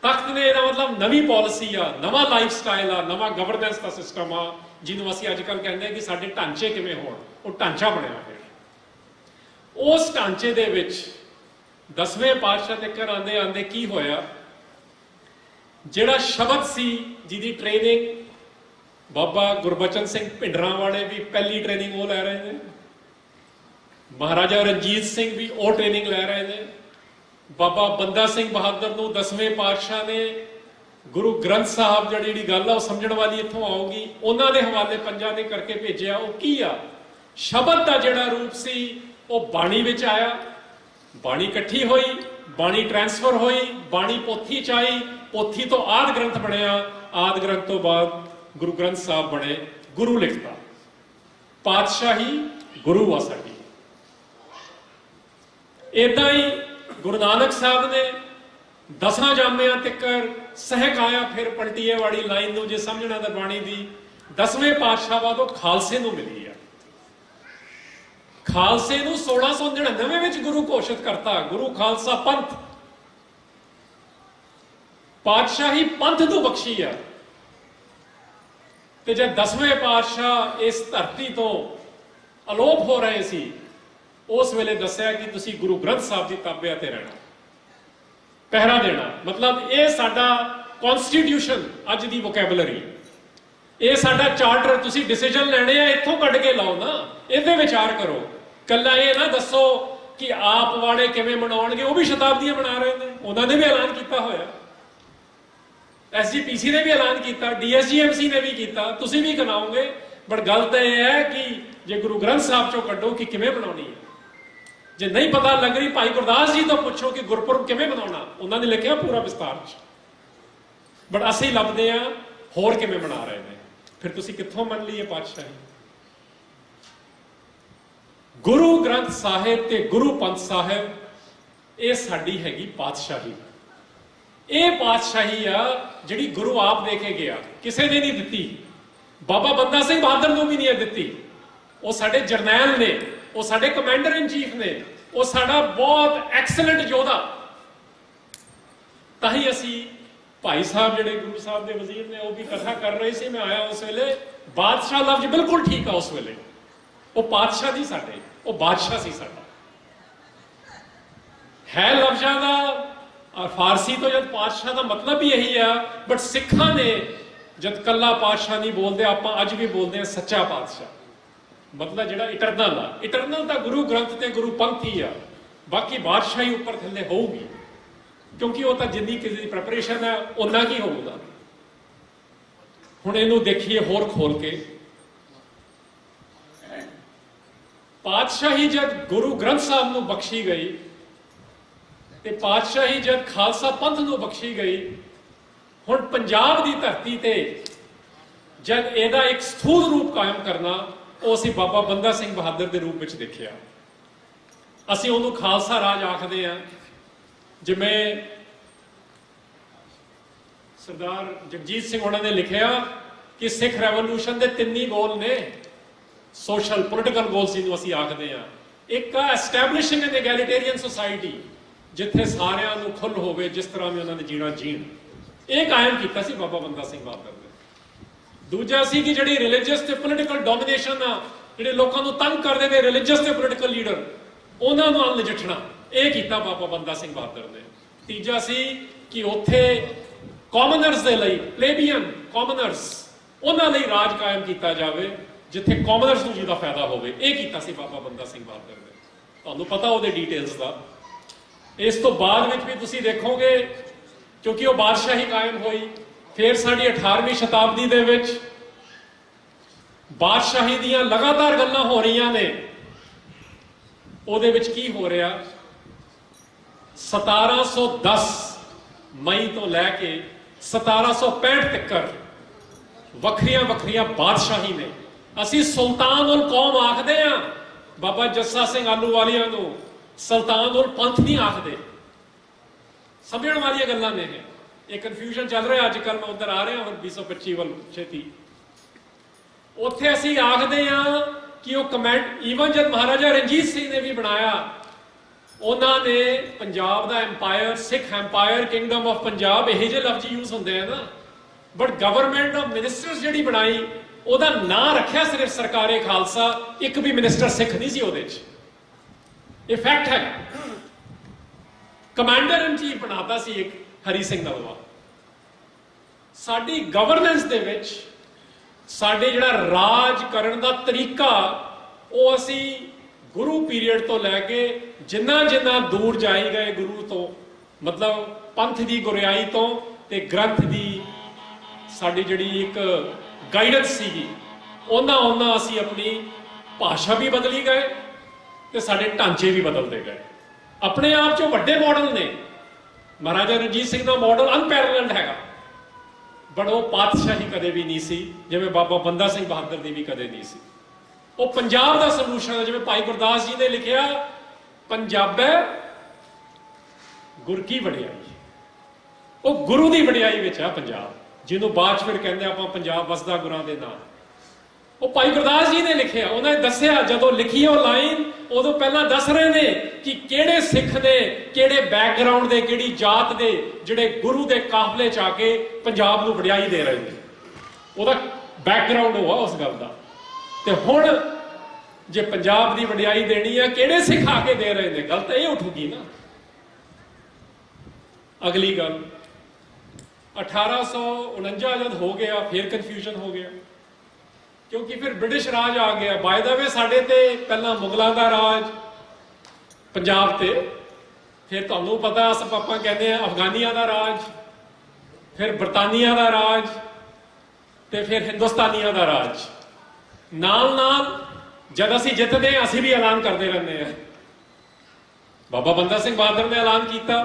ਤਖਤ ਨੇ ਇਹਦਾ ਮਤਲਬ ਨਵੀਂ ਪਾਲਿਸੀ ਆ, ਨਵਾਂ ਲਾਈਫ ਸਟਾਈਲ ਆ, ਨਵਾਂ ਗਵਰਨੈਂਸ ਦਾ ਸਿਸਟਮ ਆ, ਜਿਹਨੂੰ ਅਸੀਂ ਅੱਜ ਕੱਲ੍ਹ ਕਹਿੰਦੇ ਹਾਂ ਕਿ ਸਾਡੇ ਢਾਂਚੇ ਕਿਵੇਂ ਹੋਣ। ਉਹ ਢਾਂਚਾ ਬਣਿਆ। ਫਿਰ ਉਸ ਢਾਂਚੇ ਦੇ ਵਿੱਚ 10ਵੇਂ ਪਾਤਸ਼ਾਹ ਤੱਕ ਆਉਂਦੇ ਆਉਂਦੇ ਕੀ ਹੋਇਆ? ਜਿਹੜਾ ਸ਼ਬਦ ਸੀ ਜਿਹਦੀ ਟ੍ਰੇਨਿੰਗ ਬਾਬਾ ਗੁਰਬਚਨ ਸਿੰਘ ਭਿੰਡਰਾਂਵਾਲੇ ਵੀ ਪਹਿਲੀ ਟ੍ਰੇਨਿੰਗ ਉਹ ਲੈ ਰਹੇ ਨੇ, ਮਹਾਰਾਜਾ ਰਣਜੀਤ ਸਿੰਘ ਵੀ ਉਹ ਟ੍ਰੇਨਿੰਗ ਲੈ ਰਹੇ ਨੇ, ਬਾਬਾ ਬੰਦਾ ਸਿੰਘ ਬਹਾਦਰ ਨੂੰ 10ਵੇਂ ਪਾਤਸ਼ਾਹ ਨੇ ਗੁਰੂ ਗ੍ਰੰਥ ਸਾਹਿਬ ਜਿਹੜੀ ਗੱਲ ਆ ਉਹ ਸਮਝਣ ਵਾਲੀ ਇੱਥੋਂ ਆਊਗੀ, ਉਹਨਾਂ ਦੇ ਹਵਾਲੇ ਪੰਜਾਂ ਨੇ ਕਰਕੇ ਭੇਜਿਆ। ਉਹ ਕੀ ਆ? ਸ਼ਬਦ ਦਾ ਜਿਹੜਾ ਰੂਪ ਸੀ ਉਹ ਬਾਣੀ ਵਿੱਚ ਆਇਆ, ਬਾਣੀ ਇਕੱਠੀ ਹੋਈ, ਬਾਣੀ ਟ੍ਰਾਂਸਫਰ ਹੋਈ, ਬਾਣੀ ਪੋਥੀ ਚ ਆਈ, ਪੋਥੀ ਤੋਂ ਆਦਿ ਗ੍ਰੰਥ ਬਣਿਆ, ਆਦਿ ਗ੍ਰੰਥ ਤੋਂ ਬਾਅਦ ਗੁਰੂ ਗ੍ਰੰਥ ਸਾਹਿਬ ਬਣੇ। ਗੁਰੂ ਲਿਖਤਾ, ਪਾਤਸ਼ਾਹੀ ਗੁਰੂ ਆ ਸਾਡੀ। ਏਦਾਂ ਹੀ ਗੁਰੂ ਨਾਨਕ ਸਾਹਿਬ ਨੇ 10 ਜਾਮਿਆਂ ਤੱਕ ਸਹਿਕਾਇਆ। ਫਿਰ ਪਲਟੀਏ ਵਾਲੀ ਲਾਈਨ ਨੂੰ ਜੇ ਸਮਝਣਾ ਤਾਂ ਬਾਣੀ ਦੀ 10ਵੇਂ ਪਾਤਸ਼ਾਹ ਬਾਅਦੋਂ ਖਾਲਸੇ ਨੂੰ ਮਿਲੀ ਆ। ਖਾਲਸੇ ਨੂੰ 1699 ਵਿੱਚ ਗੁਰੂ ਘੋਸ਼ਿਤ ਕਰਤਾ, ਗੁਰੂ ਖਾਲਸਾ ਪੰਥ। ਪਾਤਸ਼ਾਹੀ ਪੰਥ ਨੂੰ ਬਖਸ਼ੀ ਆ। ਤੇ ਜਦ 10ਵੇਂ ਪਾਤਸ਼ਾਹ ਇਸ ਧਰਤੀ ਤੋਂ ਅਲੋਪ ਹੋ ਰਹੇ ਸੀ, ਉਸ ਵੇਲੇ ਦੱਸਿਆ ਕਿ ਤੁਸੀਂ ਗੁਰੂ ਗ੍ਰੰਥ ਸਾਹਿਬ ਦੀ ਤਾਬਿਆ ਤੇ ਰਹਿਣਾ, ਪਹਿਰਾ ਦੇਣਾ। ਮਤਲਬ ਇਹ ਸਾਡਾ ਕਨਸਟੀਟਿਊਸ਼ਨ, ਅੱਜ ਦੀ ਵੋਕੈਬਲਰੀ, ਇਹ ਸਾਡਾ ਚਾਰਟਰ। ਤੁਸੀਂ ਡਿਸੀਜਨ ਲੈਣੇ ਆ ਇੱਥੋਂ ਕੱਢ ਕੇ ਲਾਓ ਨਾ, ਇਹਦੇ ਵਿਚਾਰ ਕਰੋ। ਕੱਲਾ ਇਹ ਨਾ ਦੱਸੋ ਕਿ ਆਪ ਵਾਲੇ ਕਿਵੇਂ ਮਨਾਉਣਗੇ, ਉਹ ਵੀ ਸ਼ਤਾਬਦੀਆਂ ਮਨਾ ਰਹੇ ਨੇ, ਉਹਨਾਂ ਨੇ ਵੀ ਐਲਾਨ ਕੀਤਾ ਹੋਇਆ, ਐਸਜੀਪੀਸੀ ਨੇ ਵੀ ਐਲਾਨ ਕੀਤਾ, ਡੀਐਸਜੀਐਮਸੀ ਨੇ ਵੀ ਕੀਤਾ, ਤੁਸੀਂ ਵੀ ਕਰਾਓਗੇ। ਬਟ ਗੱਲ ਤਾਂ ਇਹ ਹੈ ਕਿ ਜੇ ਗੁਰੂ ਗ੍ਰੰਥ ਸਾਹਿਬ ਚੋਂ ਕੱਢੋ ਕਿ ਕਿਵੇਂ ਬਣਾਉਣੀ ਹੈ। ਜੇ ਨਹੀਂ ਪਤਾ ਲੱਗ ਰਹੀ, ਭਾਈ ਗੁਰਦਾਸ ਜੀ ਤੋਂ ਪੁੱਛੋ ਕਿ ਗੁਰਪੁਰਬ ਕਿਵੇਂ ਮਨਾਉਣਾ, ਉਹਨਾਂ ਨੇ ਲਿਖਿਆ ਪੂਰਾ ਵਿਸਤਾਰ ਚ। ਬਟ ਅਸੀਂ ਲੱਭਦੇ ਆ ਹੋਰ ਕਿਵੇਂ ਮਨਾ ਰਹੇ ਨੇ। ਫਿਰ ਤੁਸੀਂ ਕਿੱਥੋਂ ਮੰਨ ਲਈਏ ਪਾਤਸ਼ਾਹੀ? ਗੁਰੂ ਗ੍ਰੰਥ ਸਾਹਿਬ ਤੇ ਗੁਰੂ ਪੰਥ ਸਾਹਿਬ, ਇਹ ਸਾਡੀ ਹੈਗੀ ਪਾਤਸ਼ਾਹੀ। ਇਹ ਪਾਤਸ਼ਾਹੀ ਆ ਜਿਹੜੀ ਗੁਰੂ ਆਪ ਦੇ ਕੇ ਗਿਆ, ਕਿਸੇ ਨੇ ਨਹੀਂ ਦਿੱਤੀ। ਬਾਬਾ ਬੰਦਾ ਸਿੰਘ ਬਹਾਦਰ ਨੂੰ ਵੀ ਨਹੀਂ ਦਿੱਤੀ। ਉਹ ਸਾਡੇ ਜਰਨੈਲ ਨੇ, ਉਹ ਸਾਡੇ ਕਮਾਂਡਰ ਇਨ ਚੀਫ ਨੇ, ਉਹ ਸਾਡਾ ਬਹੁਤ ਐਕਸਲੈਂਟ ਯੋਧਾ। ਤਾਂ ਹੀ ਅਸੀਂ ਭਾਈ ਸਾਹਿਬ ਜਿਹੜੇ ਗੁਰੂ ਸਾਹਿਬ ਦੇ ਵਜ਼ੀਰ ਨੇ, ਉਹ ਵੀ ਕਥਾ ਕਰ ਰਹੇ ਸੀ। ਮੈਂ ਆਇਆ ਉਸ ਵੇਲੇ, ਬਾਦਸ਼ਾਹ ਲਫ਼ਜ਼ ਬਿਲਕੁਲ ਠੀਕ ਆ ਉਸ ਵੇਲੇ। ਉਹ ਪਾਤਸ਼ਾਹ ਨਹੀਂ ਸਾਡੇ, ਉਹ ਬਾਦਸ਼ਾਹ ਸੀ ਸਾਡਾ। ਹੈ ਲਫ਼ਜ਼ਾਂ ਦਾ ਫਾਰਸੀ ਤੋਂ ਜਦ ਪਾਤਸ਼ਾਹ ਦਾ ਮਤਲਬ ਵੀ ਇਹੀ ਆ। ਬਟ ਸਿੱਖਾਂ ਨੇ ਜਦ ਕੱਲਾ ਪਾਤਸ਼ਾਹ ਨਹੀਂ ਬੋਲਦੇ, ਆਪਾਂ ਅੱਜ ਵੀ ਬੋਲਦੇ ਆ ਸੱਚਾ ਪਾਤਸ਼ਾਹ। ਮਤਲਬ ਜਿਹੜਾ ਇਟਰਨਲ ਆ, ਇਟਰਨਲ ਤਾਂ ਗੁਰੂ ਗ੍ਰੰਥ ਤੇ ਗੁਰੂ ਪੰਥ ਹੀ ਆ। ਬਾਕੀ ਬਾਦਸ਼ਾਹੀ ਉੱਪਰ ਥੱਲੇ ਹੋਊਗੀ, ਕਿਉਂਕਿ ਉਹ ਤਾਂ ਜਿੰਨੀ ਕਿਸੇ ਦੀ ਪ੍ਰੈਪਰੇਸ਼ਨ ਹੈ ਉਹਨਾਂ ਕੀ ਹੋਊਗਾ। ਹੁਣ ਇਹਨੂੰ ਦੇਖੀਏ ਹੋਰ ਖੋਲ ਕੇ। ਪਾਤਸ਼ਾਹੀ ਜਦ ਗੁਰੂ ਗ੍ਰੰਥ ਸਾਹਿਬ ਨੂੰ ਬਖਸ਼ੀ ਗਈ ਤੇ ਪਾਤਸ਼ਾਹੀ ਜਦ ਖਾਲਸਾ ਪੰਥ ਨੂੰ ਬਖਸ਼ੀ ਗਈ, ਹੁਣ ਪੰਜਾਬ ਦੀ ਧਰਤੀ ਤੇ ਜਦ ਇਹਦਾ ਇੱਕ ਸਥੂਲ ਰੂਪ ਕਾਇਮ ਕਰਨਾ, ਉਹ ਅਸੀਂ ਬਾਬਾ ਬੰਦਾ ਸਿੰਘ ਬਹਾਦਰ ਦੇ ਰੂਪ ਵਿੱਚ ਦੇਖਿਆ। ਅਸੀਂ ਉਹਨੂੰ ਖਾਲਸਾ ਰਾਜ ਆਖਦੇ ਆ। ਜਿਵੇਂ ਸਰਦਾਰ ਜਗਜੀਤ ਸਿੰਘ ਉਹਨਾਂ ਨੇ ਲਿਖਿਆ ਕਿ ਸਿੱਖ ਰੈਵੋਲੂਸ਼ਨ ਦੇ 3 ਹੀ ਗੋਲ ਨੇ, ਸੋਸ਼ਲ ਪੋਲੀਟੀਕਲ ਗੋਲਸ ਜਿਹਨੂੰ ਅਸੀਂ ਆਖਦੇ ਆ। ਇੱਕ ਆ ਐਸਟੈਬਲਿਸ਼ਿੰਗ ਐਨ ਐਗੈਲੀਟੇਰੀਅਨ ਸੋਸਾਇਟੀ, ਜਿੱਥੇ ਸਾਰਿਆਂ ਨੂੰ ਖੁੱਲ੍ਹ ਹੋਵੇ, ਜਿਸ ਤਰ੍ਹਾਂ ਵੀ ਉਹਨਾਂ ਨੇ ਜੀਣਾ ਜੀਣ। ਇਹ ਕਾਇਮ ਕੀਤਾ ਸੀ ਬਾਬਾ ਬੰਦਾ ਸਿੰਘ ਬਹਾਦਰ ਨੇ। ਦੂਜਾ ਸੀ ਕਿ ਜਿਹੜੀ ਰਿਲੀਜੀਅਸ ਤੇ ਪੋਲੀਟੀਕਲ ਡੋਮੀਨੇਸ਼ਨ ਆ, ਜਿਹੜੇ ਲੋਕਾਂ ਨੂੰ ਤੰਗ ਕਰਦੇ ਨੇ ਰਿਲੀਜੀਅਸ ਤੇ ਪੋਲੀਟੀਕਲ ਲੀਡਰ, ਉਹਨਾਂ ਨਾਲ ਨਜਿੱਠਣਾ, ਇਹ ਕੀਤਾ ਬਾਬਾ ਬੰਦਾ ਸਿੰਘ ਬਹਾਦਰ ਨੇ। ਤੀਜਾ ਸੀ ਕਿ ਉੱਥੇ ਕਾਮਨਰਸ ਦੇ ਲਈ, ਪਲੇਬੀਅਨ ਕਾਮਨਰਸ, ਉਹਨਾਂ ਲਈ ਰਾਜ ਕਾਇਮ ਕੀਤਾ ਜਾਵੇ, ਜਿੱਥੇ ਕਾਮਨਰਸ ਨੂੰ ਜਿਹਦਾ ਫਾਇਦਾ ਹੋਵੇ। ਇਹ ਕੀਤਾ ਸੀ ਬਾਬਾ ਬੰਦਾ ਸਿੰਘ ਬਹਾਦਰ ਨੇ। ਤੁਹਾਨੂੰ ਪਤਾ ਉਹਦੇ ਡਿਟੇਲਸ ਦਾ। ਇਸ ਤੋਂ ਬਾਅਦ ਵਿੱਚ ਵੀ ਤੁਸੀਂ ਦੇਖੋਗੇ, ਕਿਉਂਕਿ ਉਹ ਬਾਦਸ਼ਾਹੀ ਕਾਇਮ ਹੋਈ, ਫਿਰ ਸਾਡੀ 18ਵੀਂ ਸ਼ਤਾਬਦੀ ਦੇ ਵਿੱਚ ਬਾਦਸ਼ਾਹੀ ਦੀਆਂ ਲਗਾਤਾਰ ਗੱਲਾਂ ਹੋ ਰਹੀਆਂ ਨੇ। ਉਹਦੇ ਵਿੱਚ ਕੀ ਹੋ ਰਿਹਾ, 1710 ਮਈ ਤੋਂ ਲੈ ਕੇ 1765 ਤੱਕ ਵੱਖਰੀਆਂ ਵੱਖਰੀਆਂ ਬਾਦਸ਼ਾਹੀ ਨੇ। ਅਸੀਂ ਸੁਲਤਾਨ ਉਲ ਕੌਮ ਆਖਦੇ ਆ, ਬਾਬਾ ਜੱਸਾ ਸਿੰਘ ਆਲੂਵਾਲੀਆ ਨੂੰ ਸੁਲਤਾਨ ਉਲ ਪੰਥ ਨਹੀਂ ਆਖਦੇ। ਸਮਝਣ ਵਾਲੀਆਂ ਗੱਲਾਂ ਨੇ ਇਹ ਕਨਫਿਊਜ਼ਨ ਚੱਲ ਰਿਹਾ ਅੱਜ ਕੱਲ੍ਹ। ਮੈਂ ਉੱਧਰ ਆ ਰਿਹਾ ਹੁਣ 225 ਵੱਲ ਛੇਤੀ। ਉੱਥੇ ਅਸੀਂ ਆਖਦੇ ਆ ਕਿ ਉਹ ਕਮੈਂਟ ਈਵਨ ਜਦ ਮਹਾਰਾਜਾ ਰਣਜੀਤ ਸਿੰਘ ਨੇ ਵੀ ਬਣਾਇਆ, ਉਹਨਾਂ ਨੇ ਪੰਜਾਬ ਦਾ empire, Sikh empire, kingdom of Punjab, ਇਹੋ ਜਿਹੇ ਲਫ਼ਜ਼ ਯੂਜ਼ ਹੁੰਦੇ ਆ ਨਾ। ਬਟ ਗਵਰਨਮੈਂਟ ਆਫ ਮਿਨਿਸਟਰਸ ਜਿਹੜੀ ਬਣਾਈ, ਉਹਦਾ ਨਾਂ ਰੱਖਿਆ ਸਿਰਫ ਸਰਕਾਰੇ ਖਾਲਸਾ, ਇੱਕ ਵੀ ਮਿਨਿਸਟਰ ਸਿੱਖ ਨਹੀਂ ਸੀ ਉਹਦੇ 'ਚ। ਇਹ ਫੈਕਟ ਹੈ। ਕਮਾਂਡਰ ਇਨ ਚੀਫ ਬਣਾਤਾ ਸੀ ਇੱਕ ਹਰੀ ਸਿੰਘ ਨਲਵਾ। ਸਾਡੀ ਗਵਰਨੈਂਸ ਦੇ ਵਿੱਚ ਸਾਡੇ ਜਿਹੜਾ ਰਾਜ ਕਰਨ ਦਾ ਤਰੀਕਾ, ਉਹ ਅਸੀਂ ਗੁਰੂ ਪੀਰੀਅਡ ਤੋਂ ਲੈ ਕੇ ਜਿੰਨਾ ਜਿੰਨਾ ਦੂਰ ਜਾਈ ਗਏ ਗੁਰੂ ਤੋਂ, ਮਤਲਬ ਪੰਥ ਦੀ ਗੁਰਿਆਈ ਤੋਂ ਤੇ ਗ੍ਰੰਥ ਦੀ ਸਾਡੀ ਜਿਹੜੀ ਇੱਕ ਗਾਈਡੈਂਸ ਸੀਗੀ, ਉਹਨਾਂ ਅਸੀਂ ਆਪਣੀ ਭਾਸ਼ਾ ਵੀ ਬਦਲੀ ਗਏ ਤੇ ਸਾਡੇ ਢਾਂਚੇ ਵੀ ਬਦਲਦੇ ਗਏ। ਆਪਣੇ ਆਪ 'ਚੋਂ ਵੱਡੇ ਮਾਡਲ ਨੇ। ਮਹਾਰਾਜਾ ਰਣਜੀਤ ਸਿੰਘ ਦਾ ਮਾਡਲ ਅਨਪੈਰਲਡ ਹੈਗਾ, ਬਟ ਉਹ ਪਾਤਸ਼ਾਹੀ ਕਦੇ ਵੀ ਨਹੀਂ ਸੀ, ਜਿਵੇਂ ਬਾਬਾ ਬੰਦਾ ਸਿੰਘ ਬਹਾਦਰ ਦੀ ਵੀ ਕਦੇ ਨਹੀਂ ਸੀ। ਉਹ ਪੰਜਾਬ ਦਾ ਸੋਲੂਸ਼ਨ ਹੈ। ਜਿਵੇਂ ਭਾਈ ਗੁਰਦਾਸ ਜੀ ਨੇ ਲਿਖਿਆ, ਪੰਜਾਬੈ ਗੁਰ ਕੀ ਵਡਿਆਈ, ਉਹ ਗੁਰੂ ਦੀ ਵਡਿਆਈ ਵਿੱਚ ਆ ਪੰਜਾਬ, ਜਿਹਨੂੰ ਬਾਅਦ 'ਚ ਫਿਰ ਕਹਿੰਦੇ ਆਪਾਂ ਪੰਜਾਬ ਵਸਦਾ ਗੁਰਾਂ ਦੇ ਨਾਂ। ਉਹ ਭਾਈ ਗੁਰਦਾਸ ਜੀ ਨੇ ਲਿਖਿਆ। ਉਹਨਾਂ ਨੇ ਦੱਸਿਆ, ਜਦੋਂ ਲਿਖੀ ਉਹ ਲਾਈਨ, ਉਦੋਂ ਪਹਿਲਾਂ ਦੱਸ ਰਹੇ ਨੇ ਕਿ ਕਿਹੜੇ ਸਿੱਖ ਨੇ, ਕਿਹੜੇ ਬੈਕਗ੍ਰਾਉਂਡ ਦੇ, ਕਿਹੜੀ ਜਾਤ ਦੇ, ਜਿਹੜੇ ਗੁਰੂ ਦੇ ਕਾਫਲੇ 'ਚ ਆ ਕੇ ਪੰਜਾਬ ਨੂੰ ਵਡਿਆਈ ਦੇ ਰਹੇ ਨੇ। ਉਹਦਾ ਬੈਕਗ੍ਰਾਉਂਡ ਉਹ ਆ ਉਸ ਗੱਲ ਦਾ। ਤੇ ਹੁਣ ਜੇ ਪੰਜਾਬ ਦੀ ਵਡਿਆਈ ਦੇਣੀ ਆ, ਕਿਹੜੇ ਸਿੱਖ ਆ ਕੇ ਦੇ ਰਹੇ ਨੇ, ਗੱਲ ਤਾਂ ਇਹ ਉੱਠੂਗੀ ਨਾ। ਅਗਲੀ ਗੱਲ, 1849 ਜਦ ਹੋ ਗਿਆ, ਫਿਰ ਕਨਫਿਊਜ਼ਨ ਹੋ ਗਿਆ, ਕਿਉਂਕਿ ਫਿਰ ਬ੍ਰਿਟਿਸ਼ ਰਾਜ ਆ ਗਿਆ। ਬਾਏ ਦਾ ਵੇ, ਸਾਡੇ ਤੇ ਪਹਿਲਾਂ ਮੁਗਲਾਂ ਦਾ ਰਾਜ ਪੰਜਾਬ ਤੇ, ਫਿਰ ਤੁਹਾਨੂੰ ਪਤਾ ਆਪਾਂ ਕਹਿੰਦੇ ਆ ਅਫਗਾਨੀਆਂ ਦਾ ਰਾਜ, ਫਿਰ ਬਰਤਾਨੀਆ ਦਾ ਰਾਜ, ਤੇ ਫਿਰ ਹਿੰਦੁਸਤਾਨੀਆਂ ਦਾ ਰਾਜ। ਨਾਲ ਨਾਲ ਜਦ ਅਸੀਂ ਜਿੱਤਦੇ ਹਾਂ, ਅਸੀਂ ਵੀ ਐਲਾਨ ਕਰਦੇ ਰਹਿੰਦੇ ਆ। ਬਾਬਾ ਬੰਦਾ ਸਿੰਘ ਬਹਾਦਰ ਨੇ ਐਲਾਨ ਕੀਤਾ,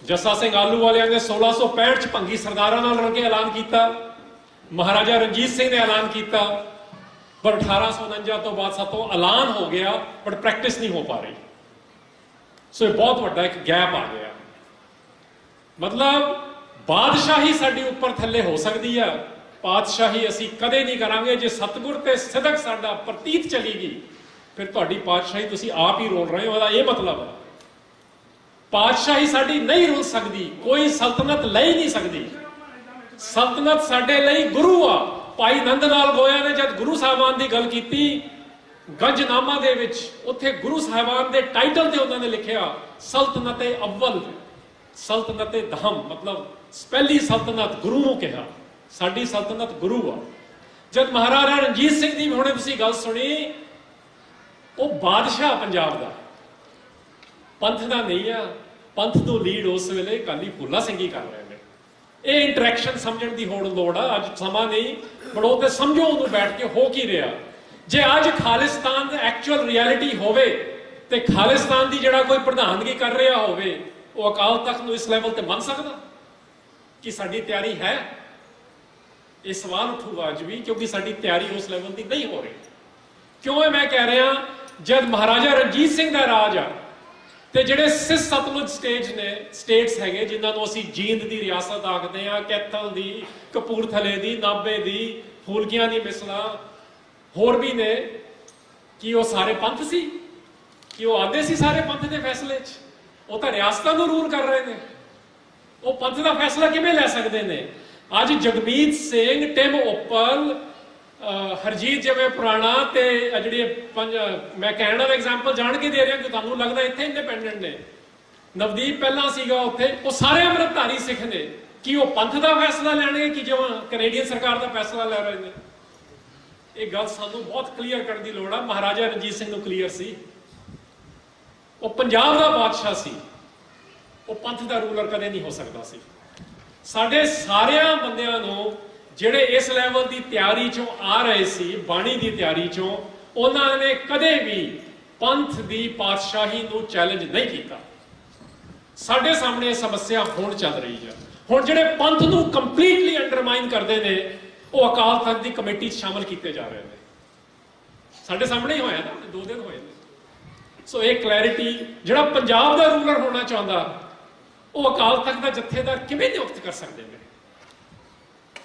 ਜੱਸਾ ਸਿੰਘ ਆਲੂਵਾਲੀਆ ਨੇ 1665 'ਚ ਭੰਗੀ ਸਰਦਾਰਾਂ ਨਾਲ ਰਲ ਕੇ ਐਲਾਨ ਕੀਤਾ, ਮਹਾਰਾਜਾ ਰਣਜੀਤ ਸਿੰਘ ਨੇ ਐਲਾਨ ਕੀਤਾ। ਪਰ 1849 ਤੋਂ ਬਾਅਦ ਸਾਤੋਂ ਐਲਾਨ ਹੋ ਗਿਆ, ਬਟ ਪ੍ਰੈਕਟਿਸ ਨਹੀਂ ਹੋ ਪਾ ਰਹੀ। ਸੋ ਇਹ ਬਹੁਤ ਵੱਡਾ ਇੱਕ ਗੈਪ ਆ ਗਿਆ। ਮਤਲਬ ਬਾਦਸ਼ਾਹੀ ਸਾਡੀ ਉੱਪਰ ਥੱਲੇ ਹੋ ਸਕਦੀ ਆ, ਪਾਤਸ਼ਾਹੀ ਅਸੀਂ ਕਦੇ ਨਹੀਂ ਕਰਾਂਗੇ। ਜੇ ਸਤਿਗੁਰ ਤੇ ਸਿਦਕ ਸਾਡਾ ਪ੍ਰਤੀਤ ਚਲੇਗੀ, ਫਿਰ ਤੁਹਾਡੀ ਪਾਤਸ਼ਾਹੀ ਤੁਸੀਂ ਆਪ ਹੀ ਰੋਲ ਰਹੇ ਹੋ। ਉਹਦਾ ਇਹ ਮਤਲਬ ਹੈ ਪਾਤਸ਼ਾਹੀ ਸਾਡੀ ਨਹੀਂ ਰੁਲ ਸਕਦੀ, ਕੋਈ ਸਲਤਨਤ ਲੈ ਹੀ ਨਹੀਂ ਸਕਦੀ। ਸਲਤਨਤ ਸਾਡੇ ਲਈ ਗੁਰੂ ਆ। ਭਾਈ ਨੰਦ ਲਾਲ ਗੋਇਆ ਨੇ ਜਦ ਗੁਰੂ ਸਾਹਿਬਾਨ ਦੀ ਗੱਲ ਕੀਤੀ ਗੰਜਨਾਮਾ ਦੇ ਵਿੱਚ, ਉੱਥੇ ਗੁਰੂ ਸਾਹਿਬਾਨ ਦੇ ਟਾਈਟਲ ਤੇ ਉਹਨਾਂ ਨੇ ਲਿਖਿਆ ਸਲਤਨਤੇ ਅਵਲ, ਸਲਤਨਤੇ ਦਹਮ, ਮਤਲਬ ਪਹਿਲੀ ਸਲਤਨਤ ਗੁਰੂ ਨੂੰ ਕਿਹਾ। ਸਾਡੀ ਸਲਤਨਤ ਗੁਰੂ ਆ। ਜਦ ਮਹਾਰਾਜਾ ਰਣਜੀਤ ਸਿੰਘ ਦੀ ਹੁਣੇ ਤੁਸੀਂ ਗੱਲ ਸੁਣੀ, ਉਹ ਬਾਦਸ਼ਾਹ ਪੰਜਾਬ ਦਾ, ਪੰਥ ਦਾ ਨਹੀਂ ਆ। ਪੰਥ ਤੋਂ ਲੀਡ ਉਸ ਵੇਲੇ ਅਕਾਲੀ ਫੂਲਾ ਸਿੰਘ ਹੀ ਕਰ ਰਹੇ ਨੇ। ਇਹ ਇੰਟਰੈਕਸ਼ਨ ਸਮਝਣ ਦੀ ਹੋਰ ਲੋੜ ਆ। ਅੱਜ ਸਮਾਂ ਨਹੀਂ, ਪਰ ਉਹ ਤੇ ਸਮਝੋ ਉਹਨੂੰ ਬੈਠ ਕੇ ਹੋ ਕੀ ਰਿਹਾ। ਜੇ ਅੱਜ ਖਾਲਿਸਤਾਨ ਦੀ ਐਕਚੁਅਲ ਰਿਐਲਿਟੀ ਹੋਵੇ ਤੇ ਖਾਲਿਸਤਾਨ ਦੀ ਜਿਹੜਾ ਕੋਈ ਪ੍ਰਧਾਨਗੀ ਕਰ ਰਿਹਾ ਹੋਵੇ, ਉਹ ਅਕਾਲ ਤਖਤ ਨੂੰ ਇਸ ਲੈਵਲ ਤੇ ਮੰਨ ਸਕਦਾ ਕਿ ਸਾਡੀ ਤਿਆਰੀ ਹੈ? ਇਹ ਸਵਾਲ ਉੱਠੂਗਾ ਅੱਜ ਵੀ, ਕਿਉਂਕਿ ਸਾਡੀ ਤਿਆਰੀ ਉਸ ਲੈਵਲ ਦੀ ਨਹੀਂ ਹੋ ਰਹੀ। ਕਿਉਂ ਇਹ ਮੈਂ ਕਹਿ ਰਿਹਾ? ਜਦ ਮਹਾਰਾਜਾ ਰਣਜੀਤ ਸਿੰਘ ਦਾ ਰਾਜ ਆ ਤੇ ਜਿਹੜੇ ਸਿਸ ਸਤਲੁਜ ਸਟੇਟਸ ਹੈਗੇ, ਜਿਨ੍ਹਾਂ ਨੂੰ ਅਸੀਂ ਜੀਂਦ ਦੀ ਰਿਆਸਤ ਆਖਦੇ ਆ, ਕੈਥਲ ਦੀ, ਕਪੂਰਥਲੇ ਦੀ, ਨਾਭੇ ਦੀ, ਫੂਲਕੀਆਂ ਦੀ ਮਿਸਲਾਂ ਹੋਰ ਵੀ ਨੇ, ਕੀ ਉਹ ਸਾਰੇ ਪੰਥ ਸੀ? ਕਿ ਉਹ ਆਉਂਦੇ ਸੀ ਸਾਰੇ ਪੰਥ ਦੇ ਫੈਸਲੇ 'ਚ? ਉਹ ਤਾਂ ਰਿਆਸਤਾਂ ਨੂੰ ਰੂਲ ਕਰ ਰਹੇ ਨੇ। ਉਹ ਪੰਥ ਦਾ ਫੈਸਲਾ ਕਿਵੇਂ ਲੈ ਸਕਦੇ ਨੇ? ਅੱਜ ਜਗਮੀਤ ਸਿੰਘ, ਟਿਮ ਓਪਲ, ਹਰਜੀਤ ਜਿਵੇਂ ਪੁਰਾਣਾ ਤੇ ਜਿਹੜੀ ਮੈਂ ਕੈਨੇਡਾ ਦਾ ਐਗਜ਼ਾਮਪਲ ਜਾਣ ਕੇ ਦੇ ਰਿਹਾ ਕਿ ਤੁਹਾਨੂੰ ਲੱਗਦਾ ਇੱਥੇ ਇੰਡੀਪੈਂਡੈਂਟ ਨੇ। ਨਵਦੀਪ ਪਹਿਲਾਂ ਸੀਗਾ ਉੱਥੇ, ਉਹ ਸਾਰੇ ਅੰਮ੍ਰਿਤਧਾਰੀ ਸਿੱਖ ਨੇ। ਕੀ ਉਹ ਪੰਥ ਦਾ ਫੈਸਲਾ ਲੈਣਗੇ ਕਿ ਜਿਵੇਂ ਕੈਨੇਡੀਅਨ ਸਰਕਾਰ ਦਾ ਫੈਸਲਾ ਲੈ ਰਹੇ ਨੇ? ਇਹ ਗੱਲ ਸਾਨੂੰ ਬਹੁਤ ਕਲੀਅਰ ਕਰਨ ਦੀ ਲੋੜ ਆ। ਮਹਾਰਾਜਾ ਰਣਜੀਤ ਸਿੰਘ ਨੂੰ ਕਲੀਅਰ ਸੀ। ਉਹ ਪੰਜਾਬ ਦਾ ਬਾਦਸ਼ਾਹ ਸੀ, ਉਹ ਪੰਥ ਦਾ ਰੂਲਰ ਕਦੇ ਨਹੀਂ ਹੋ ਸਕਦਾ ਸੀ। ਸਾਡੇ ਸਾਰਿਆਂ ਬੰਦਿਆਂ ਨੂੰ ਜਿਹੜੇ ਇਸ ਲੈਵਲ ਦੀ ਤਿਆਰੀ ਚੋਂ ਆ ਰਹੇ ਸੀ, ਬਾਣੀ ਦੀ ਤਿਆਰੀ ਚੋਂ, ਉਹਨਾਂ ਨੇ ਕਦੇ ਵੀ ਪੰਥ ਦੀ ਪਾਤਸ਼ਾਹੀ ਨੂੰ ਚੈਲੰਜ ਨਹੀਂ ਕੀਤਾ। ਸਾਡੇ ਸਾਹਮਣੇ ਇਹ ਸਮੱਸਿਆ ਹੁਣ ਚੱਲ ਰਹੀ ਹੈ। ਹੁਣ ਜਿਹੜੇ ਪੰਥ ਨੂੰ ਕੰਪਲੀਟਲੀ ਅੰਡਰਮਾਈਨ ਕਰਦੇ ਨੇ, ਉਹ ਅਕਾਲ ਤਖਤ ਦੀ ਕਮੇਟੀ 'ਚ ਸ਼ਾਮਲ ਕੀਤੇ ਜਾ ਰਹੇ ਨੇ। ਸਾਡੇ ਸਾਹਮਣੇ ਹੀ ਹੋਇਆ ਨਾ, 2 ਦਿਨ ਹੋਏ ਨੇ। ਸੋ ਇਹ ਕਲੈਰਿਟੀ, ਜਿਹੜਾ ਪੰਜਾਬ ਦਾ ਰੂਲਰ ਹੋਣਾ ਚਾਹੁੰਦਾ, ਉਹ ਅਕਾਲ ਤਖਤ ਦਾ ਜਥੇਦਾਰ ਕਿਵੇਂ ਨਿਯੁਕਤ ਕਰ ਸਕਦੇ ਨੇ?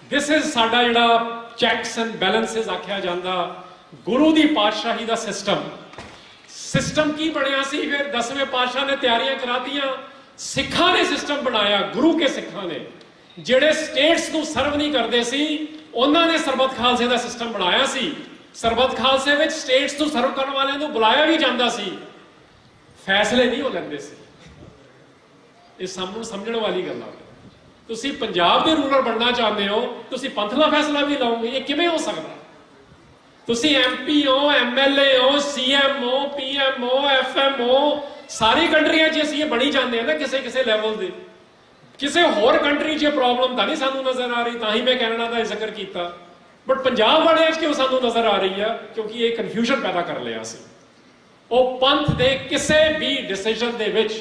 ਦਿਸ ਇਜ਼ ਸਾਡਾ ਜਿਹੜਾ ਚੈਕਸ ਐਂਡ ਬੈਲੈਂਸਸ ਆਖਿਆ ਜਾਂਦਾ, ਗੁਰੂ ਦੀ ਪਾਤਸ਼ਾਹੀ ਦਾ ਸਿਸਟਮ ਕੀ ਬਣਿਆ ਸੀ? ਫਿਰ 10ਵੇਂ ਪਾਤਸ਼ਾਹ ਨੇ ਤਿਆਰੀਆਂ ਕਰਾਤੀਆਂ, ਸਿੱਖਾਂ ਨੇ ਸਿਸਟਮ ਬਣਾਇਆ, ਗੁਰੂ ਕੇ ਸਿੱਖਾਂ ਨੇ, ਜਿਹੜੇ ਸਟੇਟਸ ਨੂੰ ਸਰਵ ਨਹੀਂ ਕਰਦੇ ਸੀ, ਉਹਨਾਂ ਨੇ ਸਰਬੱਤ ਖਾਲਸੇ ਦਾ ਸਿਸਟਮ ਬਣਾਇਆ ਸੀ। ਸਰਬੱਤ ਖਾਲਸੇ ਵਿੱਚ ਸਟੇਟਸ ਨੂੰ ਸਰਵ ਕਰਨ ਵਾਲਿਆਂ ਨੂੰ ਬੁਲਾਇਆ ਵੀ ਜਾਂਦਾ ਸੀ, ਫੈਸਲੇ ਨਹੀਂ ਹੋ ਲੈਂਦੇ ਸੀ। ਇਹ ਸਮਝਣ ਵਾਲੀ ਗੱਲ ਆ। ਤੁਸੀਂ ਪੰਜਾਬ ਦੇ ਰੂਲਰ ਬਣਨਾ ਚਾਹੁੰਦੇ ਹੋ, ਤੁਸੀਂ ਪੰਥ ਦਾ ਫੈਸਲਾ ਵੀ ਲਾਓਗੇ? ਇਹ ਕਿਵੇਂ ਹੋ ਸਕਦਾ? ਤੁਸੀਂ MP ਹੋ, MLA ਹੋ, CM ਹੋ, PM ਹੋ, FM ਹੋ, ਸਾਰੀ ਕੰਟਰੀਆਂ 'ਚ ਅਸੀਂ ਇਹ ਬਣੀ ਜਾਂਦੇ ਆ ਨਾ ਕਿਸੇ ਲੈਵਲ ਦੇ। ਕਿਸੇ ਹੋਰ ਕੰਟਰੀ 'ਚ ਪ੍ਰੋਬਲਮ ਤਾਂ ਨਹੀਂ ਸਾਨੂੰ ਨਜ਼ਰ ਆ ਰਹੀ, ਤਾਂ ਹੀ ਮੈਂ ਕੈਨੇਡਾ ਦਾ ਜ਼ਿਕਰ ਕੀਤਾ। ਬਟ ਪੰਜਾਬ ਵਾਲਿਆਂ 'ਚ ਕਿਉਂ ਸਾਨੂੰ ਨਜ਼ਰ ਆ ਰਹੀ ਆ? ਕਿਉਂਕਿ ਇਹ ਕਨਫਿਊਜ਼ਨ ਪੈਦਾ ਕਰ ਲਿਆ ਸੀ। ਉਹ ਪੰਥ ਦੇ ਕਿਸੇ ਵੀ ਡਿਸੀਜਨ ਦੇ ਵਿੱਚ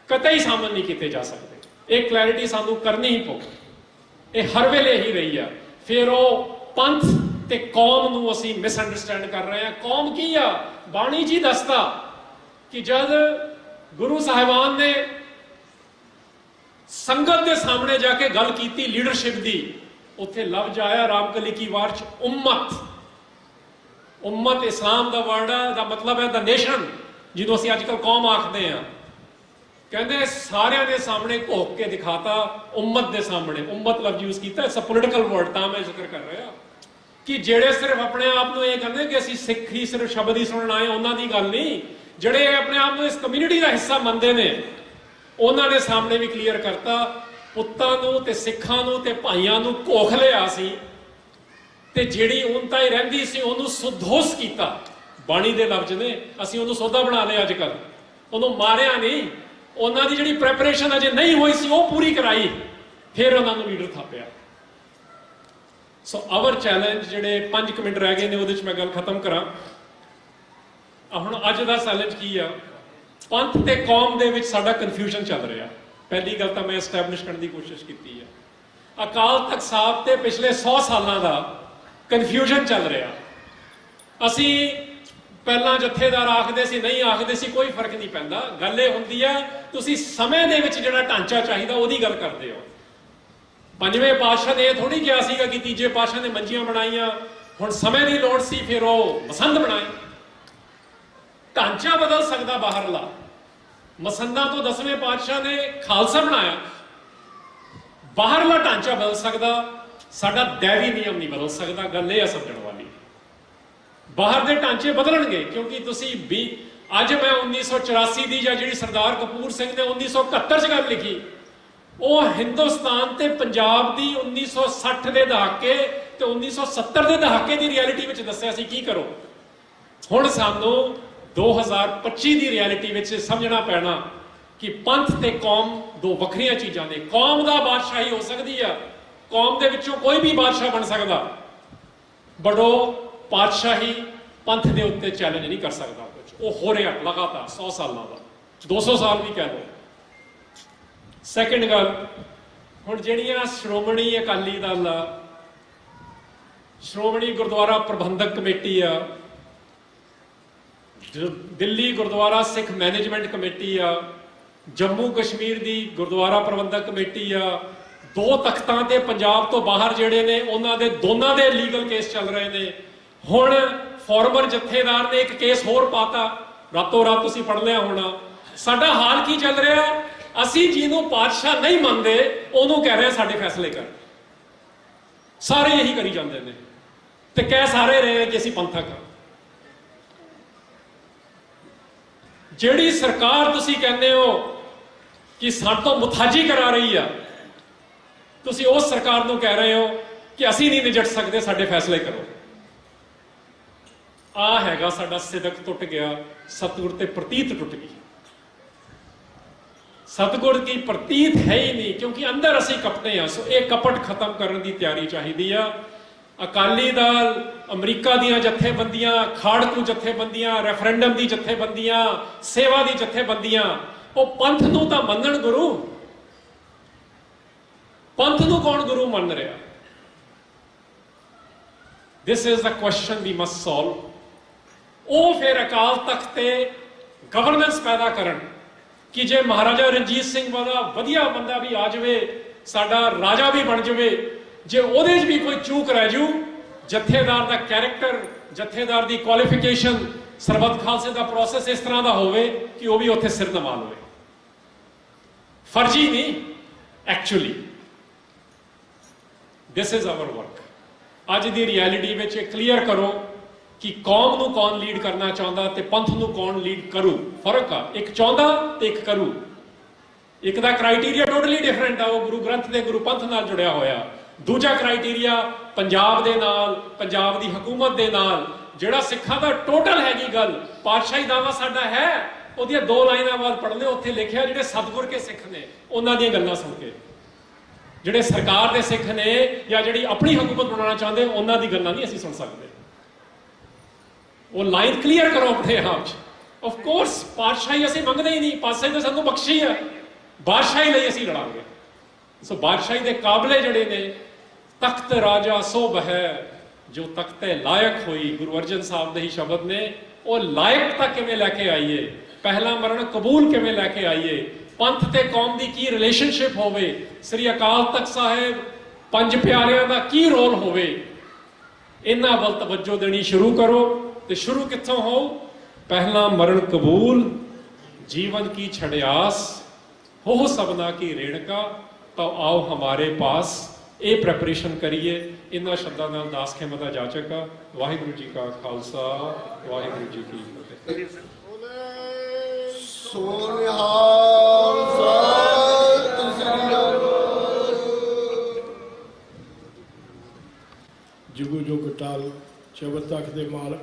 ਕਤਈ ਸ਼ਾਮਲ ਨਹੀਂ ਕੀਤੇ ਜਾ ਸਕਦੇ। ਇਹ ਕਲੈਰਿਟੀ ਸਾਨੂੰ ਕਰਨੀ ਹੀ ਪਊ। ਇਹ ਹਰ ਵੇਲੇ ਹੀ ਰਹੀ ਆ। ਫਿਰ ਉਹ ਪੰਥ ਤੇ ਕੌਮ ਨੂੰ ਅਸੀਂ ਮਿਸਅੰਡਰਸਟੈਂਡ ਕਰ ਰਹੇ ਹਾਂ। ਕੌਮ ਕੀ ਆ? ਬਾਣੀ ਜੀ ਦੱਸਦਾ ਕਿ ਜਦ ਗੁਰੂ ਸਾਹਿਬਾਨ ਨੇ ਸੰਗਤ ਦੇ ਸਾਹਮਣੇ ਜਾ ਕੇ ਗੱਲ ਕੀਤੀ ਲੀਡਰਸ਼ਿਪ ਦੀ, ਉੱਥੇ ਲਫ਼ਜ਼ ਆਇਆ ਰਾਮਕਲੀ ਕੀ ਵਾਰ 'ਚ ਉਮਤ ਇਸਲਾਮ ਦਾ ਵਰਡ ਦਾ ਮਤਲਬ ਹੈ ਦਾ ਨੇਸ਼ਨ, ਜਿਹਨੂੰ ਅਸੀਂ ਅੱਜ ਕੱਲ੍ਹ ਕੌਮ ਆਖਦੇ ਹਾਂ। ਕਹਿੰਦੇ ਸਾਰਿਆਂ ਦੇ ਸਾਹਮਣੇ ਘੋਕ ਕੇ ਦਿਖਾਤਾ, ਉਮਤ ਦੇ ਸਾਹਮਣੇ। ਉਮਤ ਲਫ਼ਜ਼ ਯੂਜ਼ ਕੀਤਾ, ਇਟਸ ਅ ਪੋਲੀਟੀਕਲ ਵਰਡ, ਤਾਂ ਮੈਂ ਜ਼ਿਕਰ ਕਰ ਰਿਹਾ ਕਿ ਜਿਹੜੇ ਸਿਰਫ ਆਪਣੇ ਆਪ ਨੂੰ ਇਹ ਕਹਿੰਦੇ ਕਿ ਅਸੀਂ ਸਿੱਖ ਹੀ ਸਿਰਫ ਸ਼ਬਦ ਹੀ ਸੁਣਨ ਆਏ, ਉਹਨਾਂ ਦੀ ਗੱਲ ਨਹੀਂ। ਜਿਹੜੇ ਆਪਣੇ ਆਪ ਨੂੰ ਇਸ ਕਮਿਊਨਿਟੀ ਦਾ ਹਿੱਸਾ ਮੰਨਦੇ ਨੇ, ਉਹਨਾਂ ਦੇ ਸਾਹਮਣੇ ਵੀ ਕਲੀਅਰ ਕਰਤਾ, ਪੁੱਤਾਂ ਨੂੰ ਤੇ ਸਿੱਖਾਂ ਨੂੰ ਤੇ ਭਾਈਆਂ ਨੂੰ ਘੋਖ ਲਿਆ ਸੀ, ਤੇ ਜਿਹੜੀ ਉਨਤਾ ਹੀ ਰਹਿੰਦੀ ਸੀ ਉਹਨੂੰ ਸੁਧੋਸ ਕੀਤਾ। ਬਾਣੀ ਦੇ ਲਫ਼ਜ਼ ਨੇ, ਅਸੀਂ ਉਹਨੂੰ ਸੌਦਾ ਬਣਾ ਲਿਆ ਅੱਜ ਕੱਲ੍ਹ। ਉਹਨੂੰ ਮਾਰਿਆ ਨਹੀਂ, ਉਹਨਾਂ ਦੀ ਜਿਹੜੀ ਪ੍ਰੈਪਰੇਸ਼ਨ ਅਜੇ ਨਹੀਂ ਹੋਈ ਸੀ ਉਹ ਪੂਰੀ ਕਰਾਈ, ਫਿਰ ਉਹਨਾਂ ਨੂੰ ਲੀਡਰ ਥਾਪਿਆ। ਸੋ ਆਵਰ ਚੈਲੰਜ, ਜਿਹੜੇ 5 ਮਿੰਟ ਰਹਿ ਗਏ ਨੇ ਉਹਦੇ 'ਚ ਮੈਂ ਗੱਲ ਖਤਮ ਕਰਾਂ। ਹੁਣ ਅੱਜ ਦਾ ਚੈਲੰਜ ਕੀ ਆ? ਪੰਥ ਤੇ ਕੌਮ ਦੇ ਵਿੱਚ ਸਾਡਾ ਕਨਫਿਊਜ਼ਨ ਚੱਲ ਰਿਹਾ। ਪਹਿਲੀ ਗੱਲ ਤਾਂ ਮੈਂ ਐਸਟੈਬਲਿਸ਼ ਕਰਨ ਦੀ ਕੋਸ਼ਿਸ਼ ਕੀਤੀ ਆ। ਅਕਾਲ ਤਖਤ ਸਾਹਿਬ ਤੇ ਪਿਛਲੇ 100 ਸਾਲਾਂ ਦਾ ਕਨਫਿਊਜ਼ਨ ਚੱਲ ਰਿਹਾ। ਅਸੀਂ ਪਹਿਲਾਂ ਜਥੇਦਾਰ ਆਖਦੇ ਸੀ, ਨਹੀਂ ਆਖਦੇ ਸੀ, ਕੋਈ ਫਰਕ ਨਹੀਂ ਪੈਂਦਾ। ਗੱਲ ਇਹ ਹੁੰਦੀ ਆ, ਤੁਸੀਂ ਸਮੇਂ ਦੇ ਵਿੱਚ ਜਿਹੜਾ ਢਾਂਚਾ ਚਾਹੀਦਾ ਉਹਦੀ ਗੱਲ ਕਰਦੇ ਹੋ। 5ਵੇਂ ਪਾਤਸ਼ਾਹ ਨੇ ਇਹ ਥੋੜੀ ਕਿਹਾ ਸੀਗਾ ਕਿ 3ਜੇ ਪਾਤਸ਼ਾਹ ਨੇ ਮੰਜੀਆਂ ਬਣਾਈਆਂ, ਹੁਣ ਸਮੇਂ ਦੀ ਲੋੜ ਸੀ, ਫਿਰ ਉਹ ਮਸੰਦ ਬਣਾਏ। ਢਾਂਚਾ ਬਦਲ ਸਕਦਾ ਬਾਹਰਲਾ। ਮਸੰਦਾਂ ਤੋਂ 10ਵੇਂ ਪਾਤਸ਼ਾਹ ਨੇ ਖਾਲਸਾ ਬਣਾਇਆ। ਬਾਹਰਲਾ ਢਾਂਚਾ ਬਦਲ ਸਕਦਾ, ਸਾਡਾ ਦੈਵੀ ਨਿਯਮ ਨਹੀਂ ਬਦਲ ਸਕਦਾ। ਗੱਲ ਇਹ ਆ ਸਮਝਣ ਵਾਲੀ। ਬਾਹਰ ਦੇ ਢਾਂਚੇ ਬਦਲਣਗੇ, ਕਿਉਂਕਿ ਤੁਸੀਂ ਵੀ ਅੱਜ ਮੈਂ 1984 ਦੀ ਜਾਂ ਜਿਹੜੀ ਸਰਦਾਰ ਕਪੂਰ ਸਿੰਘ ਨੇ 1971 'ਚ ਗੱਲ ਲਿਖੀ, ਉਹ ਹਿੰਦੁਸਤਾਨ ਤੇ ਪੰਜਾਬ ਦੀ 1960 ਦੇ ਦਹਾਕੇ ਤੇ 1970 ਦੇ ਦਹਾਕੇ ਦੀ ਰਿਐਲਿਟੀ ਵਿੱਚ ਦੱਸਿਆ ਸੀ ਕੀ ਕਰੋ। ਹੁਣ ਸਾਨੂੰ 2025 ਦੀ ਰਿਐਲਿਟੀ ਵਿੱਚ ਸਮਝਣਾ ਪੈਣਾ ਕਿ ਪੰਥ ਤੇ ਕੌਮ ਦੋ ਵੱਖਰੀਆਂ ਚੀਜ਼ਾਂ ਨੇ। ਕੌਮ ਦਾ ਬਾਦਸ਼ਾਹੀ ਹੋ ਸਕਦੀ ਆ, ਕੌਮ ਦੇ ਵਿੱਚੋਂ ਕੋਈ ਵੀ ਬਾਦਸ਼ਾਹ ਬਣ ਸਕਦਾ, ਬਟ ਉਹ ਪਾਤਸ਼ਾਹੀ ਪੰਥ ਦੇ ਉੱਤੇ ਚੈਲੰਜ ਨਹੀਂ ਕਰ ਸਕਦਾ ਕੁਝ। ਉਹ ਹੋ ਰਿਹਾ ਲਗਾਤਾਰ 100 ਸਾਲਾਂ ਦਾ, 200 ਸਾਲ ਵੀ ਕਹਿ ਲਓ। ਸੈਕੰਡ ਗੱਲ, ਹੁਣ ਜਿਹੜੀਆਂ ਸ਼੍ਰੋਮਣੀ ਅਕਾਲੀ ਦਲ ਆ, ਸ਼੍ਰੋਮਣੀ ਗੁਰਦੁਆਰਾ ਪ੍ਰਬੰਧਕ ਕਮੇਟੀ ਆ, ਦਿੱਲੀ ਗੁਰਦੁਆਰਾ ਸਿੱਖ ਮੈਨੇਜਮੈਂਟ ਕਮੇਟੀ ਆ, ਜੰਮੂ ਕਸ਼ਮੀਰ ਦੀ ਗੁਰਦੁਆਰਾ ਪ੍ਰਬੰਧਕ ਕਮੇਟੀ ਆ, 2 ਤਖਤਾਂ ਤੇ ਪੰਜਾਬ ਤੋਂ ਬਾਹਰ ਜਿਹੜੇ ਨੇ ਉਹਨਾਂ ਦੇ ਦੋਨਾਂ ਦੇ ਲੀਗਲ ਕੇਸ ਚੱਲ ਰਹੇ ਨੇ। ਹੁਣ ਫਾਰਮਰ ਜਥੇਦਾਰ ਨੇ ਇੱਕ ਕੇਸ ਹੋਰ ਪਾਤਾ, ਰਾਤੋਂ ਰਾਤ ਤੁਸੀਂ ਪੜ੍ਹ ਲਿਆ ਹੋਣਾ। ਸਾਡਾ ਹਾਲ ਕੀ ਚੱਲ ਰਿਹਾ? ਅਸੀਂ ਜਿਹਨੂੰ ਪਾਤਸ਼ਾਹ ਨਹੀਂ ਮੰਨਦੇ ਉਹਨੂੰ ਕਹਿ ਰਹੇ ਸਾਡੇ ਫੈਸਲੇ ਕਰ। ਸਾਰੇ ਇਹੀ ਕਰੀ ਜਾਂਦੇ ਨੇ ਤੇ ਕਹਿ ਸਾਰੇ ਰਹੇ ਕਿ ਅਸੀਂ ਪੰਥਕ ਹਾਂ। ਜਿਹੜੀ ਸਰਕਾਰ ਤੁਸੀਂ ਕਹਿੰਦੇ ਹੋ ਕਿ ਸਾਡੇ ਤੋਂ ਮੁਤਾਜੀ ਕਰਾ ਰਹੀ ਆ, ਤੁਸੀਂ ਉਸ ਸਰਕਾਰ ਨੂੰ ਕਹਿ ਰਹੇ ਹੋ ਕਿ ਅਸੀਂ ਨਹੀਂ ਨਿਜਟ ਸਕਦੇ, ਸਾਡੇ ਫੈਸਲੇ ਕਰੋ। ਆ ਹੈਗਾ ਸਾਡਾ ਸਿਦਕ ਟੁੱਟ ਗਿਆ, ਸਤਿਗੁਰ ਤੇ ਪ੍ਰਤੀਤ ਟੁੱਟ ਗਈ। सतगुर की प्रतीत है ही नहीं, क्योंकि अंदर असी कपटे हैं। सो ये कपट खत्म करने की तैयारी चाहिए आ। अकाली दल, अमरीका ਦੀਆਂ ਜਥੇਬੰਦੀਆਂ, ਖਾੜਕੂ ਜਥੇਬੰਦੀਆਂ, ਰੈਫਰੈਂਡਮ ਦੀ ਜਥੇਬੰਦੀਆਂ, ਸੇਵਾ ਦੀ ਜਥੇਬੰਦੀਆਂ, ਉਹ ਪੰਥ ਨੂੰ ਤਾਂ ਮੰਨਣ ਗੁਰੂ। ਪੰਥ ਨੂੰ ਕੌਣ ਗੁਰੂ ਮੰਨ ਰਿਹਾ? This is the question we must solve। ਉਹ ਫਿਰ ਅਕਾਲ ਤਖਤ ਤੇ ਗਵਰਨੈਂਸ ਪੈਦਾ ਕਰਨ ਕਿ ਜੇ ਮਹਾਰਾਜਾ ਰਣਜੀਤ ਸਿੰਘ ਵਾਲਾ ਵਧੀਆ ਬੰਦਾ ਵੀ ਆ ਜਾਵੇ, ਸਾਡਾ ਰਾਜਾ ਵੀ ਬਣ ਜਾਵੇ, ਜੇ ਉਹਦੇ 'ਚ ਵੀ ਕੋਈ ਚੂਕ ਰਹਿ ਜੂ, ਜਥੇਦਾਰ ਦਾ ਕੈਰੈਕਟਰ, ਜਥੇਦਾਰ ਦੀ ਕੁਆਲੀਫਿਕੇਸ਼ਨ, ਸਰਬੱਤ ਖਾਲਸੇ ਦਾ ਪ੍ਰੋਸੈਸ ਇਸ ਤਰ੍ਹਾਂ ਦਾ ਹੋਵੇ ਕਿ ਉਹ ਵੀ ਉੱਥੇ ਸਿਰ ਨਵਾ ਲਵੇ। ਫਰਜ਼ੀ ਨਹੀਂ, actually this is our work. ਅੱਜ ਦੀ ਰਿਐਲਿਟੀ ਵਿੱਚ ਇਹ ਕਲੀਅਰ ਕਰੋ ਕਿ ਕੌਮ ਨੂੰ ਕੌਣ ਲੀਡ ਕਰਨਾ ਚਾਹੁੰਦਾ ਤੇ ਪੰਥ ਨੂੰ ਕੌਣ ਲੀਡ ਕਰੂ। ਫਰਕ ਆ, ਇੱਕ ਚਾਹੁੰਦਾ ਤੇ ਇੱਕ ਕਰੂ। ਇੱਕ ਦਾ ਕ੍ਰਾਈਟੇਰੀਆ ਟੋਟਲੀ ਡਿਫਰੈਂਟ ਆ, ਉਹ ਗੁਰੂ ਗ੍ਰੰਥ ਦੇ ਗੁਰੂ ਪੰਥ ਨਾਲ ਜੁੜਿਆ ਹੋਇਆ। ਦੂਜਾ ਕ੍ਰਾਈਟੇਰੀਆ ਪੰਜਾਬ ਦੇ ਨਾਲ, ਪੰਜਾਬ ਦੀ ਹਕੂਮਤ ਦੇ ਨਾਲ, ਜਿਹੜਾ ਸਿੱਖਾਂ ਦਾ ਟੋਟਲ ਹੈਗੀ ਗੱਲ। ਪਾਤਸ਼ਾਹੀ ਦਾਵਾ ਸਾਡਾ ਹੈ, ਉਹਦੀਆਂ 2 ਲਾਈਨਾਂ ਬਾਅਦ ਪੜ੍ਹ ਲਿਓ, ਉੱਥੇ ਲਿਖਿਆ ਜਿਹੜੇ ਸਤਿਗੁਰ ਕੇ ਸਿੱਖ ਨੇ ਉਹਨਾਂ ਦੀਆਂ ਗੱਲਾਂ ਸੁਣ ਕੇ। ਜਿਹੜੇ ਸਰਕਾਰ ਦੇ ਸਿੱਖ ਨੇ ਜਾਂ ਜਿਹੜੀ ਆਪਣੀ ਹਕੂਮਤ ਬਣਾਉਣਾ ਚਾਹੁੰਦੇ ਉਹਨਾਂ ਦੀ ਗੱਲਾਂ ਨਹੀਂ ਅਸੀਂ ਸੁਣ ਸਕਦੇ। ਉਹ ਲਾਈਨ ਕਲੀਅਰ ਕਰੋ ਆਪਣੇ ਆਪ 'ਚ। ਆਫ ਕੋਰਸ ਪਾਤਸ਼ਾਹੀ ਅਸੀਂ ਮੰਗਦੇ ਹੀ ਨਹੀਂ, ਪਾਤਸ਼ਾਹੀ ਤਾਂ ਸਾਨੂੰ ਬਖਸ਼ੀ ਹੈ, ਬਾਦਸ਼ਾਹੀ ਲਈ ਅਸੀਂ ਲੜਾਂਗੇ। ਸੋ ਬਾਦਸ਼ਾਹੀ ਦੇ ਕਾਬਲੇ ਜਿਹੜੇ ਨੇ, ਤਖਤ ਰਾਜਾ ਸੋਭ ਹੈ ਜੋ ਤਖਤੇ ਲਾਇਕ ਹੋਈ, ਗੁਰੂ ਅਰਜਨ ਸਾਹਿਬ ਦੇ ਹੀ ਸ਼ਬਦ ਨੇ। ਉਹ ਲਾਇਕਤਾ ਕਿਵੇਂ ਲੈ ਕੇ ਆਈਏ, ਪਹਿਲਾ ਮਰਨ ਕਬੂਲ ਕਿਵੇਂ ਲੈ ਕੇ ਆਈਏ, ਪੰਥ ਤੇ ਕੌਮ ਦੀ ਕੀ ਰਿਲੇਸ਼ਨਸ਼ਿਪ ਹੋਵੇ, ਸ੍ਰੀ ਅਕਾਲ ਤਖਤ ਸਾਹਿਬ, ਪੰਜ ਪਿਆਰਿਆਂ ਦਾ ਕੀ ਰੋਲ ਹੋਵੇ, ਇਹਨਾਂ ਵੱਲ ਤਵੱਜੋ ਦੇਣੀ ਸ਼ੁਰੂ ਕਰੋ। ਤੇ ਸ਼ੁਰੂ ਕਿੱਥੋਂ ਹੋ? ਪਹਿਲਾ ਮਰਨ ਕਬੂਲ, ਜੀਵਨ ਕੀ ਛੜਿਆਸ, ਹੋ ਸਭਨਾ ਕੀ ਰੇੜਕਾ, ਤਾਂ ਆਓ ਹਮਾਰੇ ਪਾਸ। ਇਹ ਪ੍ਰੈਪਰੇਸ਼ਨ ਕਰੀਏ। ਇਹਨਾਂ ਸ਼ਬਦਾਂ ਨਾਲ ਦਾਸ ਖਿਮਤ ਦਾ ਜਾਚਕ ਆ। ਵਾਹਿਗੁਰੂ ਜੀ ਕਾ ਖਾਲਸਾ, ਵਾਹਿਗੁਰੂ ਜੀ ਕੀ ਫਤਿਹ। ਸੋਨਿਹਾਲ ਸਤਿ ਸ੍ਰੀ ਅਕਾਲ। ਜੁਗੋ ਜੁਗ ਟਾਲ ਚਬਰ ਤੱਕ ਦੇ ਮਾਲਕ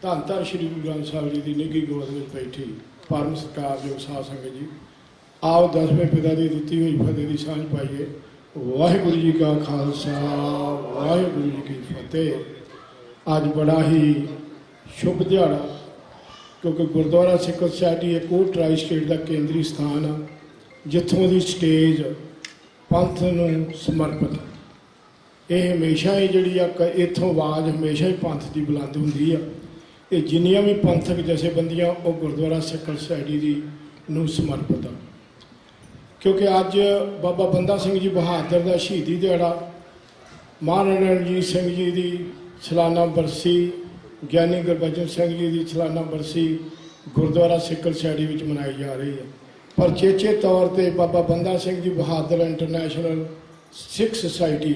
ਧੰਨ ਧੰਨ ਸ਼੍ਰੀ ਗੁਰੂ ਗ੍ਰੰਥ ਸਾਹਿਬ ਜੀ ਦੀ ਨਿੱਘੀ ਗੋਦ ਵਿੱਚ ਬੈਠੀ ਪਰਮ ਸਤਿਕਾਰਯੋਗ ਸਾਧ ਸੰਗਤ ਜੀ, ਆਓ ਦਸਵੇਂ ਪਿਤਾ ਦੀ ਦਿੱਤੀ ਹੋਈ ਫਤਿਹ ਦੀ ਸਾਂਝ ਪਾਈਏ। ਵਾਹਿਗੁਰੂ ਜੀ ਕਾ ਖਾਲਸਾ, ਵਾਹਿਗੁਰੂ ਜੀ ਕੀ ਫਤਿਹ। ਅੱਜ ਬੜਾ ਹੀ ਸ਼ੁਭ ਦਿਹਾੜਾ, ਕਿਉਂਕਿ ਗੁਰਦੁਆਰਾ ਸਿੱਖ ਸੁਸਾਇਟੀ ਇੱਕ ਉਹ ਟਰਾਈ ਸਟੇਟ ਦਾ ਕੇਂਦਰੀ ਸਥਾਨ ਆ ਜਿੱਥੋਂ ਦੀ ਸਟੇਜ ਪੰਥ ਨੂੰ ਸਮਰਪਿਤ। ਇਹ ਹਮੇਸ਼ਾ ਹੀ ਜਿਹੜੀ ਆ ਇੱਥੋਂ ਆਵਾਜ਼ ਹਮੇਸ਼ਾ ਹੀ ਪੰਥ ਦੀ ਬੁਲੰਦ ਹੁੰਦੀ ਆ। ਇਹ ਜਿੰਨੀਆਂ ਵੀ ਪੰਥਕ ਜਥੇਬੰਦੀਆਂ ਉਹ ਗੁਰਦੁਆਰਾ ਸਿੱਖ ਸੁਸਾਇਟੀ ਦੀ ਨੂੰ ਸਮਰਪਿਤ ਆ। ਕਿਉਂਕਿ ਅੱਜ ਬਾਬਾ ਬੰਦਾ ਸਿੰਘ ਜੀ ਬਹਾਦਰ ਦਾ ਸ਼ਹੀਦੀ ਦਿਹਾੜਾ, ਮਹਾਰਾਜਾ ਰਣਜੀਤ ਸਿੰਘ ਜੀ ਦੀ ਸਾਲਾਨਾ ਬਰਸੀ, ਗਿਆਨੀ ਗੁਰਬਚਨ ਸਿੰਘ ਜੀ ਦੀ ਸਾਲਾਨਾ ਬਰਸੀ ਗੁਰਦੁਆਰਾ ਸਿੱਖ ਸੁਸਾਇਟੀ ਵਿੱਚ ਮਨਾਈ ਜਾ ਰਹੀ ਹੈ। ਪਰ ਚੇਚੇ ਤੌਰ 'ਤੇ ਬਾਬਾ ਬੰਦਾ ਸਿੰਘ ਜੀ ਬਹਾਦਰ ਇੰਟਰਨੈਸ਼ਨਲ ਸਿੱਖ ਸੁਸਾਇਟੀ,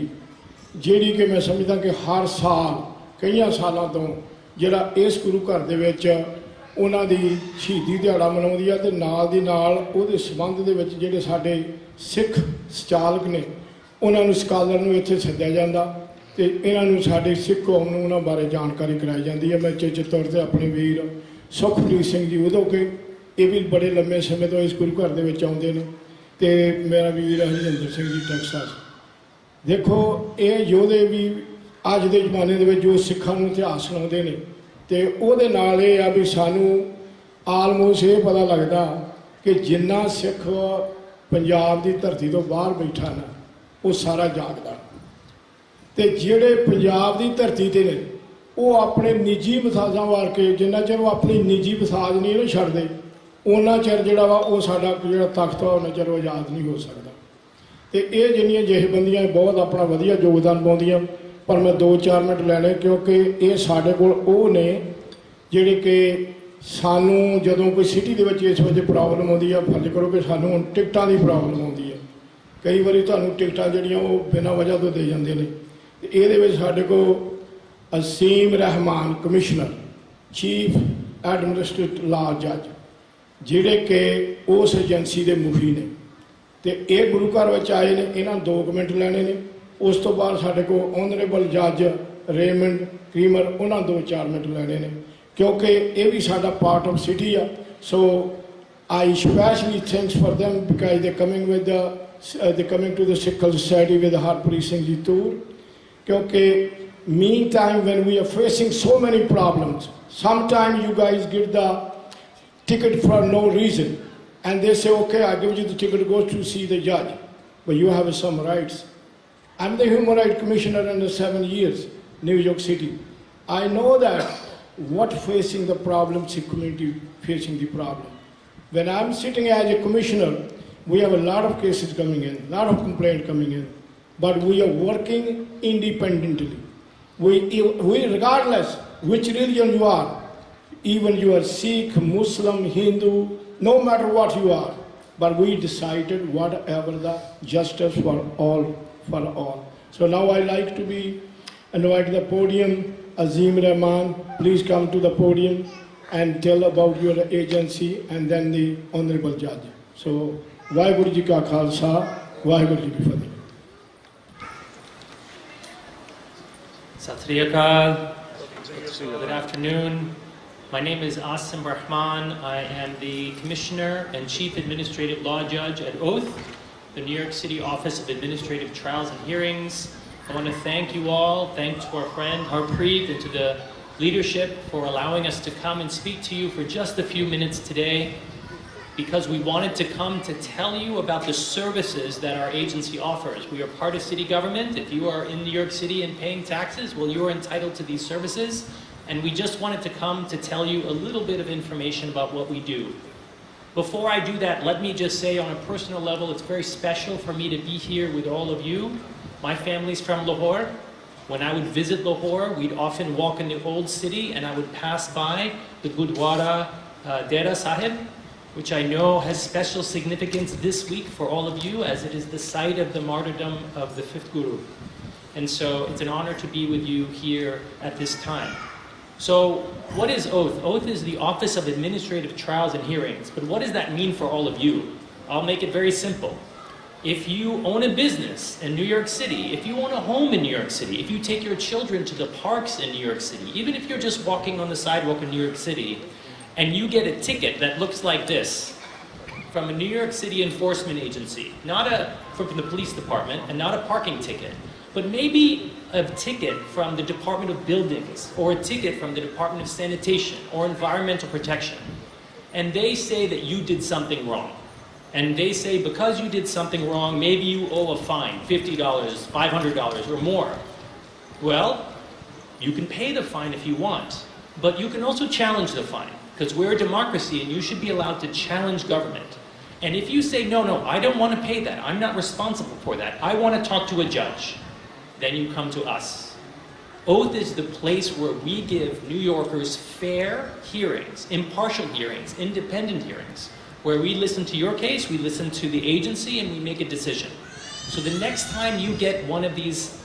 ਜਿਹੜੀ ਕਿ ਮੈਂ ਸਮਝਦਾ ਕਿ ਹਰ ਸਾਲ ਕਈਆਂ ਸਾਲਾਂ ਤੋਂ ਜਿਹੜਾ ਇਸ ਗੁਰੂ ਘਰ ਦੇ ਵਿੱਚ ਉਹਨਾਂ ਦੀ ਸ਼ਹੀਦੀ ਦਿਹਾੜਾ ਮਨਾਉਂਦੀ ਆ, ਅਤੇ ਨਾਲ ਦੀ ਨਾਲ ਉਹਦੇ ਸੰਬੰਧ ਦੇ ਵਿੱਚ ਜਿਹੜੇ ਸਾਡੇ ਸਿੱਖ ਸੰਚਾਲਕ ਨੇ ਉਹਨਾਂ ਨੂੰ ਸਕਾਲਰ ਨੂੰ ਇੱਥੇ ਸੱਦਿਆ ਜਾਂਦਾ ਅਤੇ ਇਹਨਾਂ ਨੂੰ ਸਾਡੇ ਸਿੱਖ ਕੌਮ ਨੂੰ ਉਹਨਾਂ ਬਾਰੇ ਜਾਣਕਾਰੀ ਕਰਾਈ ਜਾਂਦੀ ਹੈ। ਮੈਂ ਚੇਚੇ ਤੌਰ 'ਤੇ ਆਪਣੇ ਵੀਰ ਸੁਖਪ੍ਰੀਤ ਸਿੰਘ ਜੀ ਉਦੋਂ ਕਿ ਇਹ ਵੀ ਬੜੇ ਲੰਮੇ ਸਮੇਂ ਤੋਂ ਇਸ ਗੁਰੂ ਘਰ ਦੇ ਵਿੱਚ ਆਉਂਦੇ ਨੇ, ਅਤੇ ਮੇਰਾ ਵੀਰ ਹਰਜਿੰਦਰ ਸਿੰਘ ਜੀ ਟੈਕਸਾਸ। ਦੇਖੋ ਇਹ ਯੋਧੇ ਵੀ ਅੱਜ ਦੇ ਜ਼ਮਾਨੇ ਦੇ ਵਿੱਚ ਜੋ ਸਿੱਖਾਂ ਨੂੰ ਇਤਿਹਾਸ ਸੁਣਾਉਂਦੇ ਨੇ, ਅਤੇ ਉਹਦੇ ਨਾਲ ਇਹ ਆ ਵੀ ਸਾਨੂੰ ਆਲਮੋਸਟ ਇਹ ਪਤਾ ਲੱਗਦਾ ਕਿ ਜਿੰਨਾ ਸਿੱਖ ਪੰਜਾਬ ਦੀ ਧਰਤੀ ਤੋਂ ਬਾਹਰ ਬੈਠਾ ਨਾ ਉਹ ਸਾਰਾ ਜਾਗਦਾ, ਅਤੇ ਜਿਹੜੇ ਪੰਜਾਬ ਦੀ ਧਰਤੀ 'ਤੇ ਨੇ ਉਹ ਆਪਣੇ ਨਿੱਜੀ ਮਸਾਜਾਂ ਵਾਰ ਕੇ ਜਿੰਨਾ ਚਿਰ ਉਹ ਆਪਣੀ ਨਿੱਜੀ ਮਸਾਜ ਨਹੀਂ ਨਾ ਛੱਡਦੇ ਉਹਨਾਂ ਚਿਰ ਜਿਹੜਾ ਵਾ ਉਹ ਸਾਡਾ ਜਿਹੜਾ ਤਖਤ ਵਾ ਉਹਨਾਂ ਚਿਰ ਉਹ ਆਜ਼ਾਦ ਨਹੀਂ ਹੋ ਸਕਦਾ। ਅਤੇ ਇਹ ਜਿੰਨੀਆਂ ਜਥੇਬੰਦੀਆਂ ਬਹੁਤ ਆਪਣਾ ਵਧੀਆ ਯੋਗਦਾਨ ਪਾਉਂਦੀਆਂ, ਪਰ ਮੈਂ 2-4 ਮਿੰਟ ਲੈਣੇ ਕਿਉਂਕਿ ਇਹ ਸਾਡੇ ਕੋਲ ਉਹ ਨੇ ਜਿਹੜੇ ਕਿ ਸਾਨੂੰ ਜਦੋਂ ਕੋਈ ਸਿਟੀ ਦੇ ਵਿੱਚ ਇਸ ਵਜ੍ਹਾ ਪ੍ਰੋਬਲਮ ਆਉਂਦੀ ਆ, ਫਰਜ਼ ਕਰੋ ਕਿ ਸਾਨੂੰ ਹੁਣ ਟਿਕਟਾਂ ਦੀ ਪ੍ਰੋਬਲਮ ਆਉਂਦੀ ਹੈ। ਕਈ ਵਾਰੀ ਤੁਹਾਨੂੰ ਟਿਕਟਾਂ ਜਿਹੜੀਆਂ ਉਹ ਬਿਨਾਂ ਵਜ੍ਹਾ ਤੋਂ ਦੇ ਜਾਂਦੇ ਨੇ, ਅਤੇ ਇਹਦੇ ਵਿੱਚ ਸਾਡੇ ਕੋਲ ਅਸੀਮ ਰਹਿਮਾਨ ਕਮਿਸ਼ਨਰ, ਚੀਫ ਐਡਮਿਨਿਸਟ੍ਰੇਟਿਵ ਲਾ ਜੱਜ, ਜਿਹੜੇ ਕਿ ਉਸ ਏਜੰਸੀ ਦੇ ਮੁਖੀ ਨੇ, ਅਤੇ ਇਹ ਗੁਰੂ ਘਰ ਵਿੱਚ ਆਏ ਨੇ। ਇਹਨਾਂ 2 ਮਿੰਟ ਲੈਣੇ ਨੇ। ਉਸ ਤੋਂ ਬਾਅਦ ਸਾਡੇ ਕੋਲ ਆਨਰੇਬਲ ਜੱਜ ਰੇਮੰਡ ਕ੍ਰੀਮਰ, ਉਹਨਾਂ 2-4 ਮਿੰਟ ਲੈਣੇ ਨੇ, ਕਿਉਂਕਿ ਇਹ ਵੀ ਸਾਡਾ ਪਾਰਟ ਆਫ ਸਿਟੀ ਆ। ਸੋ I especially thanks for them because they're coming with they're coming to the Sikh Culture Society with the Harpreet Singh Ji tour. Because meantime, when we are facing so many problems, sometimes you guys get the ticket for no reason, and they say, okay, I give you the ticket to go to see the judge, but you have some rights. I'm the Human Rights Commissioner under 7 years, New York City. I know that what facing the problem, Sikh community facing the problem. When I'm sitting as a commissioner, we have a lot of cases coming in, a lot of complaints coming in, but we are working independently. We regardless which religion you are, even you are Sikh, Muslim, Hindu, no matter what you are, but we decided whatever the justice for all. So now I like to be invited to the podium. Azim Rahman, please come to the podium and tell about your agency and then the Honorable Judge. So, Vaheguru Ji Ka Khalsa, Vaheguru Ji Ki Fateh. Sat Sri Akal. Good afternoon. My name is Asim Rahman. I am the Commissioner and Chief Administrative Law Judge at Oath, the New York City Office of Administrative Trials and Hearings. I want to thank you all, thanks to our friend Harpreet and to the leadership for allowing us to come and speak to you for just a few minutes today, because we wanted to come to tell you about the services that our agency offers. We are part of city government. If you are in New York City and paying taxes, well, you are entitled to these services. And we just wanted to come to tell you a little bit of information about what we do. Before I do that, let me just say on a personal level, it's very special for me to be here with all of you. My family's from Lahore. When I would visit Lahore, we'd often walk in the old city and I would pass by the Gurdwara Dera Sahib, which I know has special significance this week for all of you, as it is the site of the martyrdom of the 5th Guru. And so it's an honor to be with you here at this time. So what is Oath? Oath is the Office of Administrative Trials and Hearings. But what does that mean for all of you? I'll make it very simple. If you own a business in New York City, if you own a home in New York City, if you take your children to the parks in New York City, even if you're just walking on the sidewalk in New York City, and you get a ticket that looks like this from a New York City enforcement agency, not from the police department, and not a parking ticket, but maybe a ticket from the Department of Buildings, or a ticket from the Department of Sanitation, or Environmental Protection, and they say that you did something wrong. And they say because you did something wrong, maybe you owe a fine, $50, $500, or more. Well, you can pay the fine if you want, but you can also challenge the fine, because we're a democracy and you should be allowed to challenge government. And if you say, no, I don't want to pay that, I'm not responsible for that, I want to talk to a judge, then you come to us. Oath is the place where we give New Yorkers fair hearings, impartial hearings, independent hearings, where we listen to your case, we listen to the agency, and we make a decision. So the next time you get one of these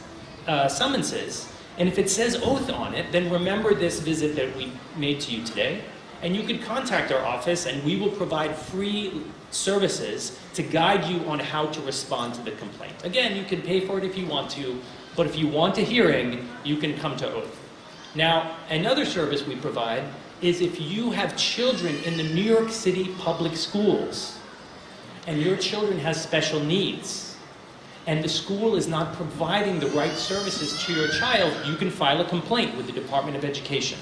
summonses, and if it says Oath on it, then remember this visit that we made to you today, and you can contact our office, and we will provide free services to guide you on how to respond to the complaint. Again, you can pay for it if you want to, but if you want a hearing, you can come to Oath. Now, another service we provide is if you have children in the New York City public schools, and your children has special needs, and the school is not providing the right services to your child, you can file a complaint with the Department of Education.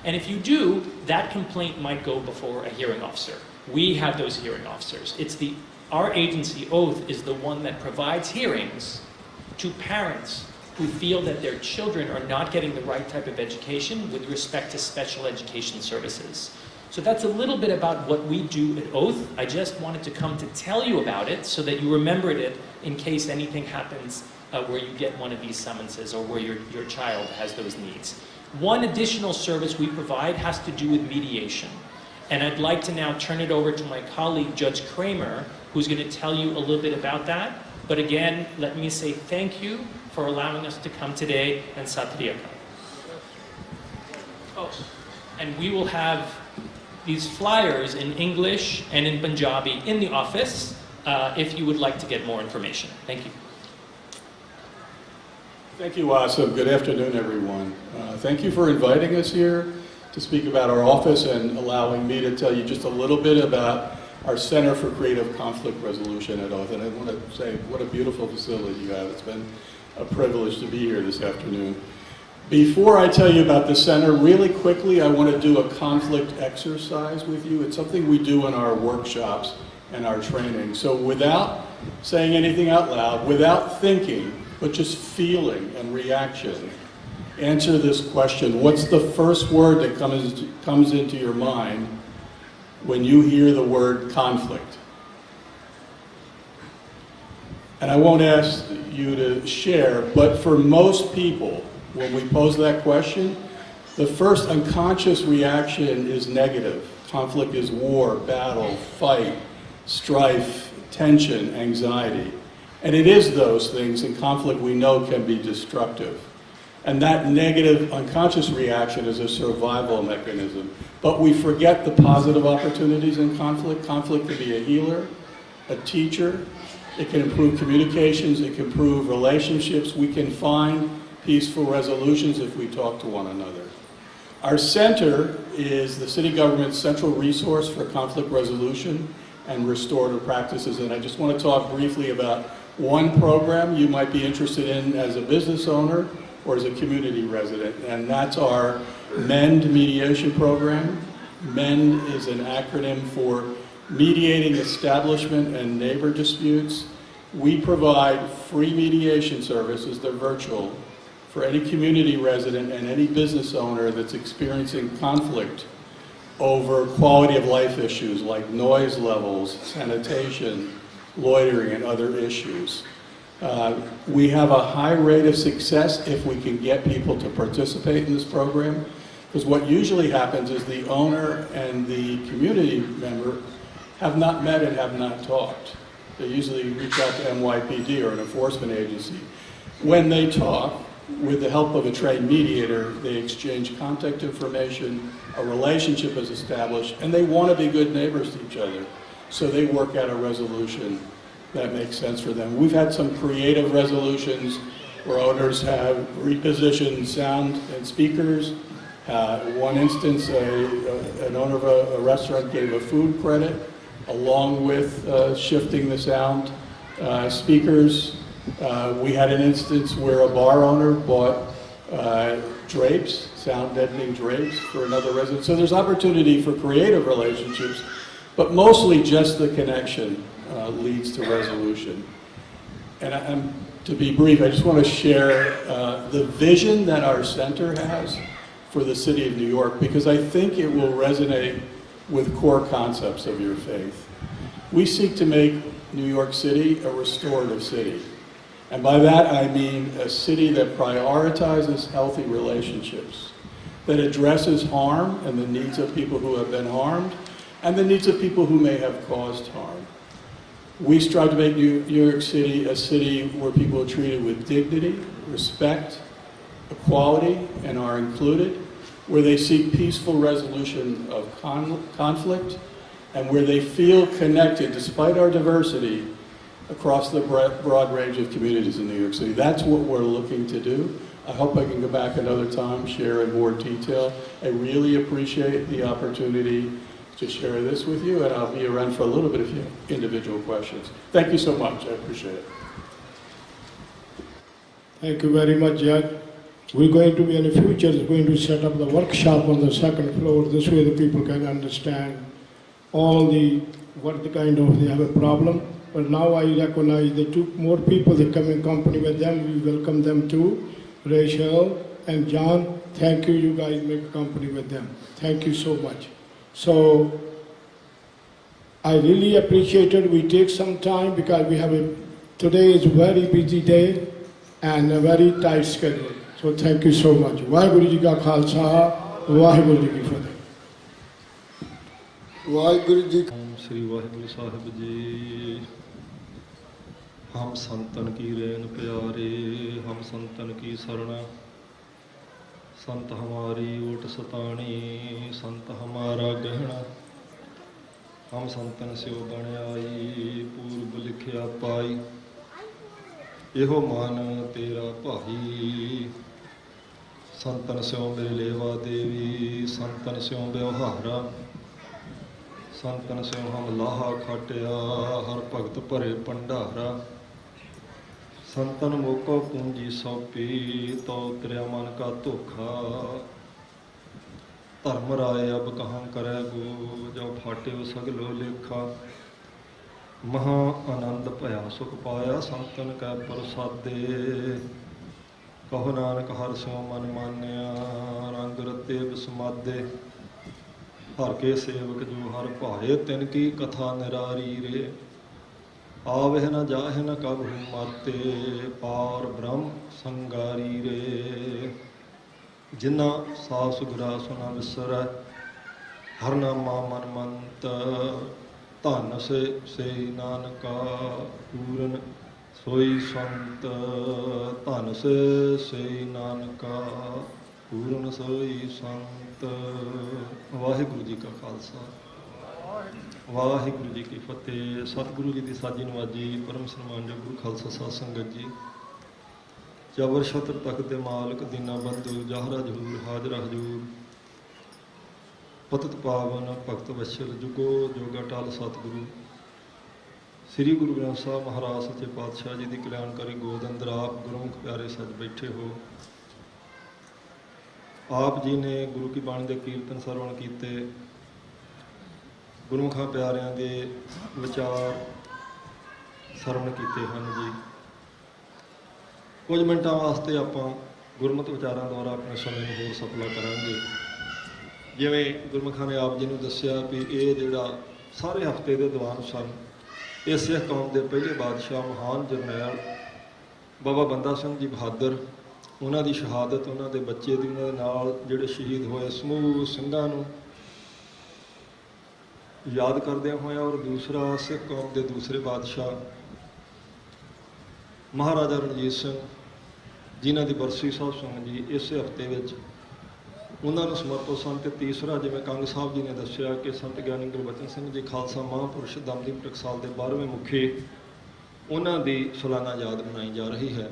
And if you do, that complaint might go before a hearing officer. We have those hearing officers. Our agency, Oath, is the one that provides hearings to parents who feel that their children are not getting the right type of education with respect to special education services. So that's a little bit about what we do at Oath. I just wanted to come to tell you about it so that you remembered it in case anything happens where you get one of these summonses or where your child has those needs. One additional service we provide has to do with mediation. And I'd like to now turn it over to my colleague, Judge Kramer, who's going to tell you a little bit about that. But again, let me say thank you for allowing us to come today, and Sat Sri Akal. Oh, and we will have these flyers in English and in Punjabi in the office if you would like to get more information. Thank you. Thank you, Asim. Good afternoon, everyone. Thank you for inviting us here to speak about our office and allowing me to tell you just a little bit about our Center for Creative Conflict Resolution at Oath. And I want to say what a beautiful facility you have. It's been a privilege to be here this afternoon. Before I tell you about the center, really quickly, I want to do a conflict exercise with you. It's something we do in our workshops and our training. So without saying anything out loud, without thinking, but just feeling and reaction, answer this question. What's the first word that comes into your mind when you hear the word conflict? And I won't ask you to share, but for most people, when we pose that question, the first unconscious reaction is negative. Conflict is war, battle, fight, strife, tension, anxiety. And it is those things, and conflict we know can be destructive. And that negative unconscious reaction is a survival mechanism. But we forget the positive opportunities in conflict. Conflict can be a healer, a teacher. It can improve communications. It can improve relationships. We can find peaceful resolutions if we talk to one another. Our center is the city government's central resource for conflict resolution and restorative practices. And I just want to talk briefly about one program you might be interested in as a business owner or as a community resident, and that's our MEND mediation program. MEND is an acronym for Mediating Establishment and Neighbor Disputes. We provide free mediation services, they're virtual, for any community resident and any business owner that's experiencing conflict over quality of life issues like noise levels, sanitation, loitering, and other issues. We have a high rate of success if we can get people to participate in this program, because what usually happens is the owner and the community member have not met and have not talked. They usually reach out to NYPD or an enforcement agency. When they talk, with the help of a trained mediator, they exchange contact information, a relationship is established, and they want to be good neighbors to each other. So they work out a resolution that makes sense for them. We've had some creative resolutions where owners have repositioned sound and speakers. One instance, an owner of a restaurant gave a food credit along with shifting the sound speakers. We had an instance where a bar owner bought drapes, sound deadening drapes for another resident. So there's opportunity for creative relationships, but mostly just the connection leads to resolution. And to be brief, I just want to share the vision that our center has for the city of New York, because I think it will resonate with core concepts of your faith. We seek to make New York City a restorative city. And by that I mean a city that prioritizes healthy relationships, that addresses harm and the needs of people who have been harmed, and the needs of people who may have caused harm. We strive to make New York City a city where people are treated with dignity, respect, equality, and are included, where they seek peaceful resolution of conflict, and where they feel connected, despite our diversity, across the broad range of communities in New York City. That's what we're looking to do. I hope I can go back another time, share in more detail. I really appreciate the opportunity to share this with you, and I'll be around for a little bit if you have individual questions. Thank you so much. I appreciate it. Thank you very much, Judge. We're going to be in the future going to set up the workshop on the second floor. This way the people can understand all what the kind of they have a problem. But now I recognize the two more people that come in company with them. We welcome them too. Rachel and John, thank you. You guys make company with them. Thank you so much. So I really appreciate it. We take some time because today is a very busy day and a very tight schedule. So thank you so much. Waheguru Ji Ka Khalsa, Waheguru Ji Ki Fateh. Waheguru ji. Shri Waheguru Sahib जी। हम संतन की रेन प्यारे, हम संतन की शरणा, संत हमारी ओट सताणी, संत हमारा गहना, हम संतन स्यो बन आई, पूर्व लिखिया पाई, एहो मान तेरा भाई, संतन स्यो मेरे लेवा देवी, संतन स्यो व्यवहारा, ਸੰਤਨ ਸਿਉ ਹਮ ਲਾਹਾ ਖਾਟਿਆ, ਹਰ ਭਗਤ ਭਰੇ ਭੰਡਾਰਾ। ਸੰਤਨ ਮੋਕੋ ਪੂੰਜੀ ਸੌਪੀ, ਤੋ ਉਤਰਿਆ ਮਨ ਕਾ ਧੋਖਾ। ਧਰਮ ਰਾਏ ਅਬ ਕਹਾਂ ਕਰੈ ਗੋ, ਜੋ ਫਾਟਿਓ ਸਗਲੋ ਲੇਖਾ। ਮਹਾ ਆਨੰਦ ਭਇਆ ਸੁਖ ਪਾਇਆ, ਸੰਤਨ ਕੈ ਪ੍ਰਸਾਦੇ। ਕਹੋ ਨਾਨਕ ਹਰਿ ਸਿਉ ਮਨ ਮਾਨਿਆ, ਰੰਗ ਰਤੇ ਬਿਸਮਾਦੇ। ਹਰ ਕੇ ਸੇਵਕ ਜੋ ਹਰ ਭਾਏ, ਤਿਨ ਕੀ ਕਥਾ ਨਿਰਾਰੀ ਰੇ। ਆਵਹਿ ਨ ਜਾਹਿ ਨ ਕਬਹੁ ਮਾਤੇ, ਪਾਰ ਬ੍ਰਹਮ ਸੰਗਾਰੀ ਰੇ। ਜਿਨਾ ਸਾਸ ਗੁਰਾ ਸੁਨਾ ਵਿਸਰੈ, ਹਰ ਨਾਮਾ ਮਨ ਮੰਤ। ਧਨ ਸੇ ਨਾਨਕਾ ਪੂਰਨ ਸੋਈ ਸੰਤ। ਧਨ ਸੇ ਨਾਨਕਾ ਪੂਰਨ ਸੋਈ ਸੰਤ। ਵਾਹਿਗੁਰੂ ਜੀ ਕਾ ਖਾਲਸਾ, ਵਾਹਿਗੁਰੂ ਜੀ ਕੀ ਫਤਿਹ। ਸਤਿਗੁਰੂ ਜੀ ਦੀ ਸਾਜੀ ਨਵਾਜੀ, ਪਰਮ ਸਨਮਾਨਯੋਗ ਗੁਰੂ ਖਾਲਸਾ ਸਾਧ ਸੰਗਤ ਜੀ। ਜਬਰ ਛਤਰ ਤਖਤ ਦੇ ਮਾਲਕ, ਦੀਨਾ ਬੰਧੂ, ਜਾਹਰਾ ਜਹੂਰ, ਹਾਜ਼ਰਾ ਹਜੂਰ। ਪਤਿਤ ਪਾਵਨ ਭਗਤ ਵਛਲ, ਜੁਗੋ ਜੋਗਾ ਟਲ ਸਤਿਗੁਰੂ। ਸ੍ਰੀ ਗੁਰੂ ਗ੍ਰੰਥ ਸਾਹਿਬ ਮਹਾਰਾਜ ਸੱਚੇ ਪਾਤਸ਼ਾਹ ਜੀ ਦੀ ਕਲਿਆਣਕਾਰੀ ਗੋਦ ਅੰਦਰ ਆਪ ਗੁਰਮੁਖ ਪਿਆਰੇ ਸੱਜ ਬੈਠੇ ਹੋ। ਆਪ ਜੀ ਨੇ ਗੁਰੂ ਕੀ ਬਾਣੀ ਦੇ ਕੀਰਤਨ ਸਰਵਣ ਕੀਤੇ, ਗੁਰਮੁਖਾਂ ਪਿਆਰਿਆਂ ਦੇ ਵਿਚਾਰ ਸਰਵਣ ਕੀਤੇ ਹਨ ਜੀ। ਕੁਝ ਮਿੰਟਾਂ ਵਾਸਤੇ ਆਪਾਂ ਗੁਰਮਤਿ ਵਿਚਾਰਾਂ ਦੁਆਰਾ ਆਪਣੇ ਸਮੇਂ ਨੂੰ ਹੋਰ ਸਫਲਾ ਕਰਾਂਗੇ। ਜਿਵੇਂ ਗੁਰਮੁਖਾਂ ਨੇ ਆਪ ਜੀ ਨੂੰ ਦੱਸਿਆ ਵੀ ਇਹ ਜਿਹੜਾ ਸਾਰੇ ਹਫ਼ਤੇ ਦੇ ਦੀਵਾਨ ਸਨ, ਇਹ ਸਿੱਖ ਕੌਮ ਦੇ ਪਹਿਲੇ ਬਾਦਸ਼ਾਹ ਮਹਾਨ ਜਰਨੈਲ ਬਾਬਾ ਬੰਦਾ ਸਿੰਘ ਜੀ ਬਹਾਦਰ, ਉਹਨਾਂ ਦੀ ਸ਼ਹਾਦਤ, ਉਹਨਾਂ ਦੇ ਬੱਚੇ ਦੀ, ਉਹਨਾਂ ਦੇ ਨਾਲ ਜਿਹੜੇ ਸ਼ਹੀਦ ਹੋਏ ਸਮੂਹ ਸਿੰਘਾਂ ਨੂੰ ਯਾਦ ਕਰਦਿਆਂ ਹੋਇਆ। ਔਰ ਦੂਸਰਾ ਸਿੱਖ ਕੌਮ ਦੇ ਦੂਸਰੇ ਬਾਦਸ਼ਾਹ ਮਹਾਰਾਜਾ ਰਣਜੀਤ ਸਿੰਘ, ਜਿਨ੍ਹਾਂ ਦੀ ਬਰਸੀ ਸਾਹਿਬ ਸਿੰਘ ਜੀ ਇਸੇ ਹਫ਼ਤੇ ਵਿੱਚ ਉਹਨਾਂ ਨੂੰ ਸਮਰਪਿਤ ਸਨ। ਅਤੇ ਤੀਸਰਾ, ਜਿਵੇਂ ਕੰਗ ਸਾਹਿਬ ਜੀ ਨੇ ਦੱਸਿਆ ਕਿ ਸੰਤ ਗਿਆਨੀ ਗੁਰਬਚਨ ਸਿੰਘ ਜੀ ਖਾਲਸਾ ਮਹਾਂਪੁਰਸ਼ ਦਮਦਮੀ ਟਕਸਾਲ ਦੇ 12ਵੇਂ ਮੁਖੀ, ਉਹਨਾਂ ਦੀ ਸਾਲਾਨਾ ਯਾਦ ਮਨਾਈ ਜਾ ਰਹੀ ਹੈ।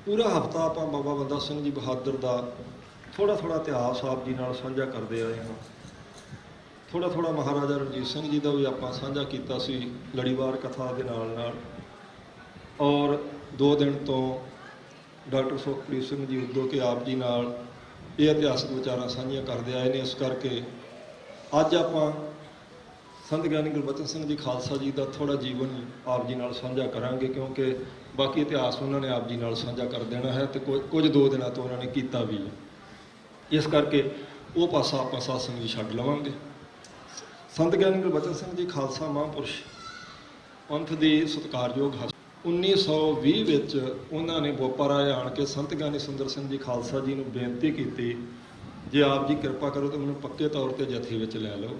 ਪੂਰਾ ਹਫ਼ਤਾ ਆਪਾਂ ਬਾਬਾ ਬੰਦਾ ਸਿੰਘ ਜੀ ਬਹਾਦਰ ਦਾ ਥੋੜ੍ਹਾ ਥੋੜ੍ਹਾ ਇਤਿਹਾਸ ਆਪ ਜੀ ਨਾਲ ਸਾਂਝਾ ਕਰਦੇ ਆਏ ਹਾਂ। ਥੋੜ੍ਹਾ ਥੋੜ੍ਹਾ ਮਹਾਰਾਜਾ ਰਣਜੀਤ ਸਿੰਘ ਜੀ ਦਾ ਵੀ ਆਪਾਂ ਸਾਂਝਾ ਕੀਤਾ ਸੀ ਲੜੀਵਾਰ ਕਥਾ ਦੇ ਨਾਲ ਨਾਲ। ਔਰ 2 ਦਿਨ ਤੋਂ ਡਾਕਟਰ ਸੁਖਪ੍ਰੀਤ ਸਿੰਘ ਜੀ ਉਦੋਂ ਕਿ ਆਪ ਜੀ ਨਾਲ ਇਹ ਇਤਿਹਾਸਕ ਵਿਚਾਰਾਂ ਸਾਂਝੀਆਂ ਕਰਦੇ ਆਏ ਨੇ। ਇਸ ਕਰਕੇ ਅੱਜ ਆਪਾਂ ਸੰਤ ਗਿਆਨੀ ਗੁਰਬਚਨ ਸਿੰਘ ਜੀ ਖਾਲਸਾ ਜੀ ਦਾ ਥੋੜ੍ਹਾ ਜੀਵਨ ਆਪ ਜੀ ਨਾਲ ਸਾਂਝਾ ਕਰਾਂਗੇ, ਕਿਉਂਕਿ ਬਾਕੀ ਇਤਿਹਾਸ ਉਹਨਾਂ ਨੇ ਆਪ ਜੀ ਨਾਲ ਸਾਂਝਾ ਕਰ ਦੇਣਾ ਹੈ ਅਤੇ ਕੁਝ 2 ਦਿਨਾਂ ਤੋਂ ਉਹਨਾਂ ਨੇ ਕੀਤਾ ਵੀ ਹੈ। ਇਸ ਕਰਕੇ ਉਹ ਪਾਸਾ ਆਪਾਂ ਸਾਧ ਸੰਗਤ ਜੀ ਛੱਡ ਲਵਾਂਗੇ। ਸੰਤ ਗਿਆਨੀ ਗੁਰਬਚਨ ਸਿੰਘ ਜੀ ਖਾਲਸਾ ਮਹਾਂਪੁਰਸ਼ ਪੰਥ ਦੀ ਸਤਿਕਾਰਯੋਗ ਹਸਤੀ। 1920 ਵਿੱਚ ਉਹਨਾਂ ਨੇ ਬੋਪਾਰਾਏ ਆਣ ਕੇ ਸੰਤ ਗਿਆਨੀ ਸੁੰਦਰ ਸਿੰਘ ਜੀ ਖਾਲਸਾ ਜੀ ਨੂੰ ਬੇਨਤੀ ਕੀਤੀ, ਜੇ ਆਪ ਜੀ ਕਿਰਪਾ ਕਰੋ ਤਾਂ ਮੈਨੂੰ ਪੱਕੇ ਤੌਰ 'ਤੇ ਜਥੇ ਵਿੱਚ ਲੈ ਲਓ।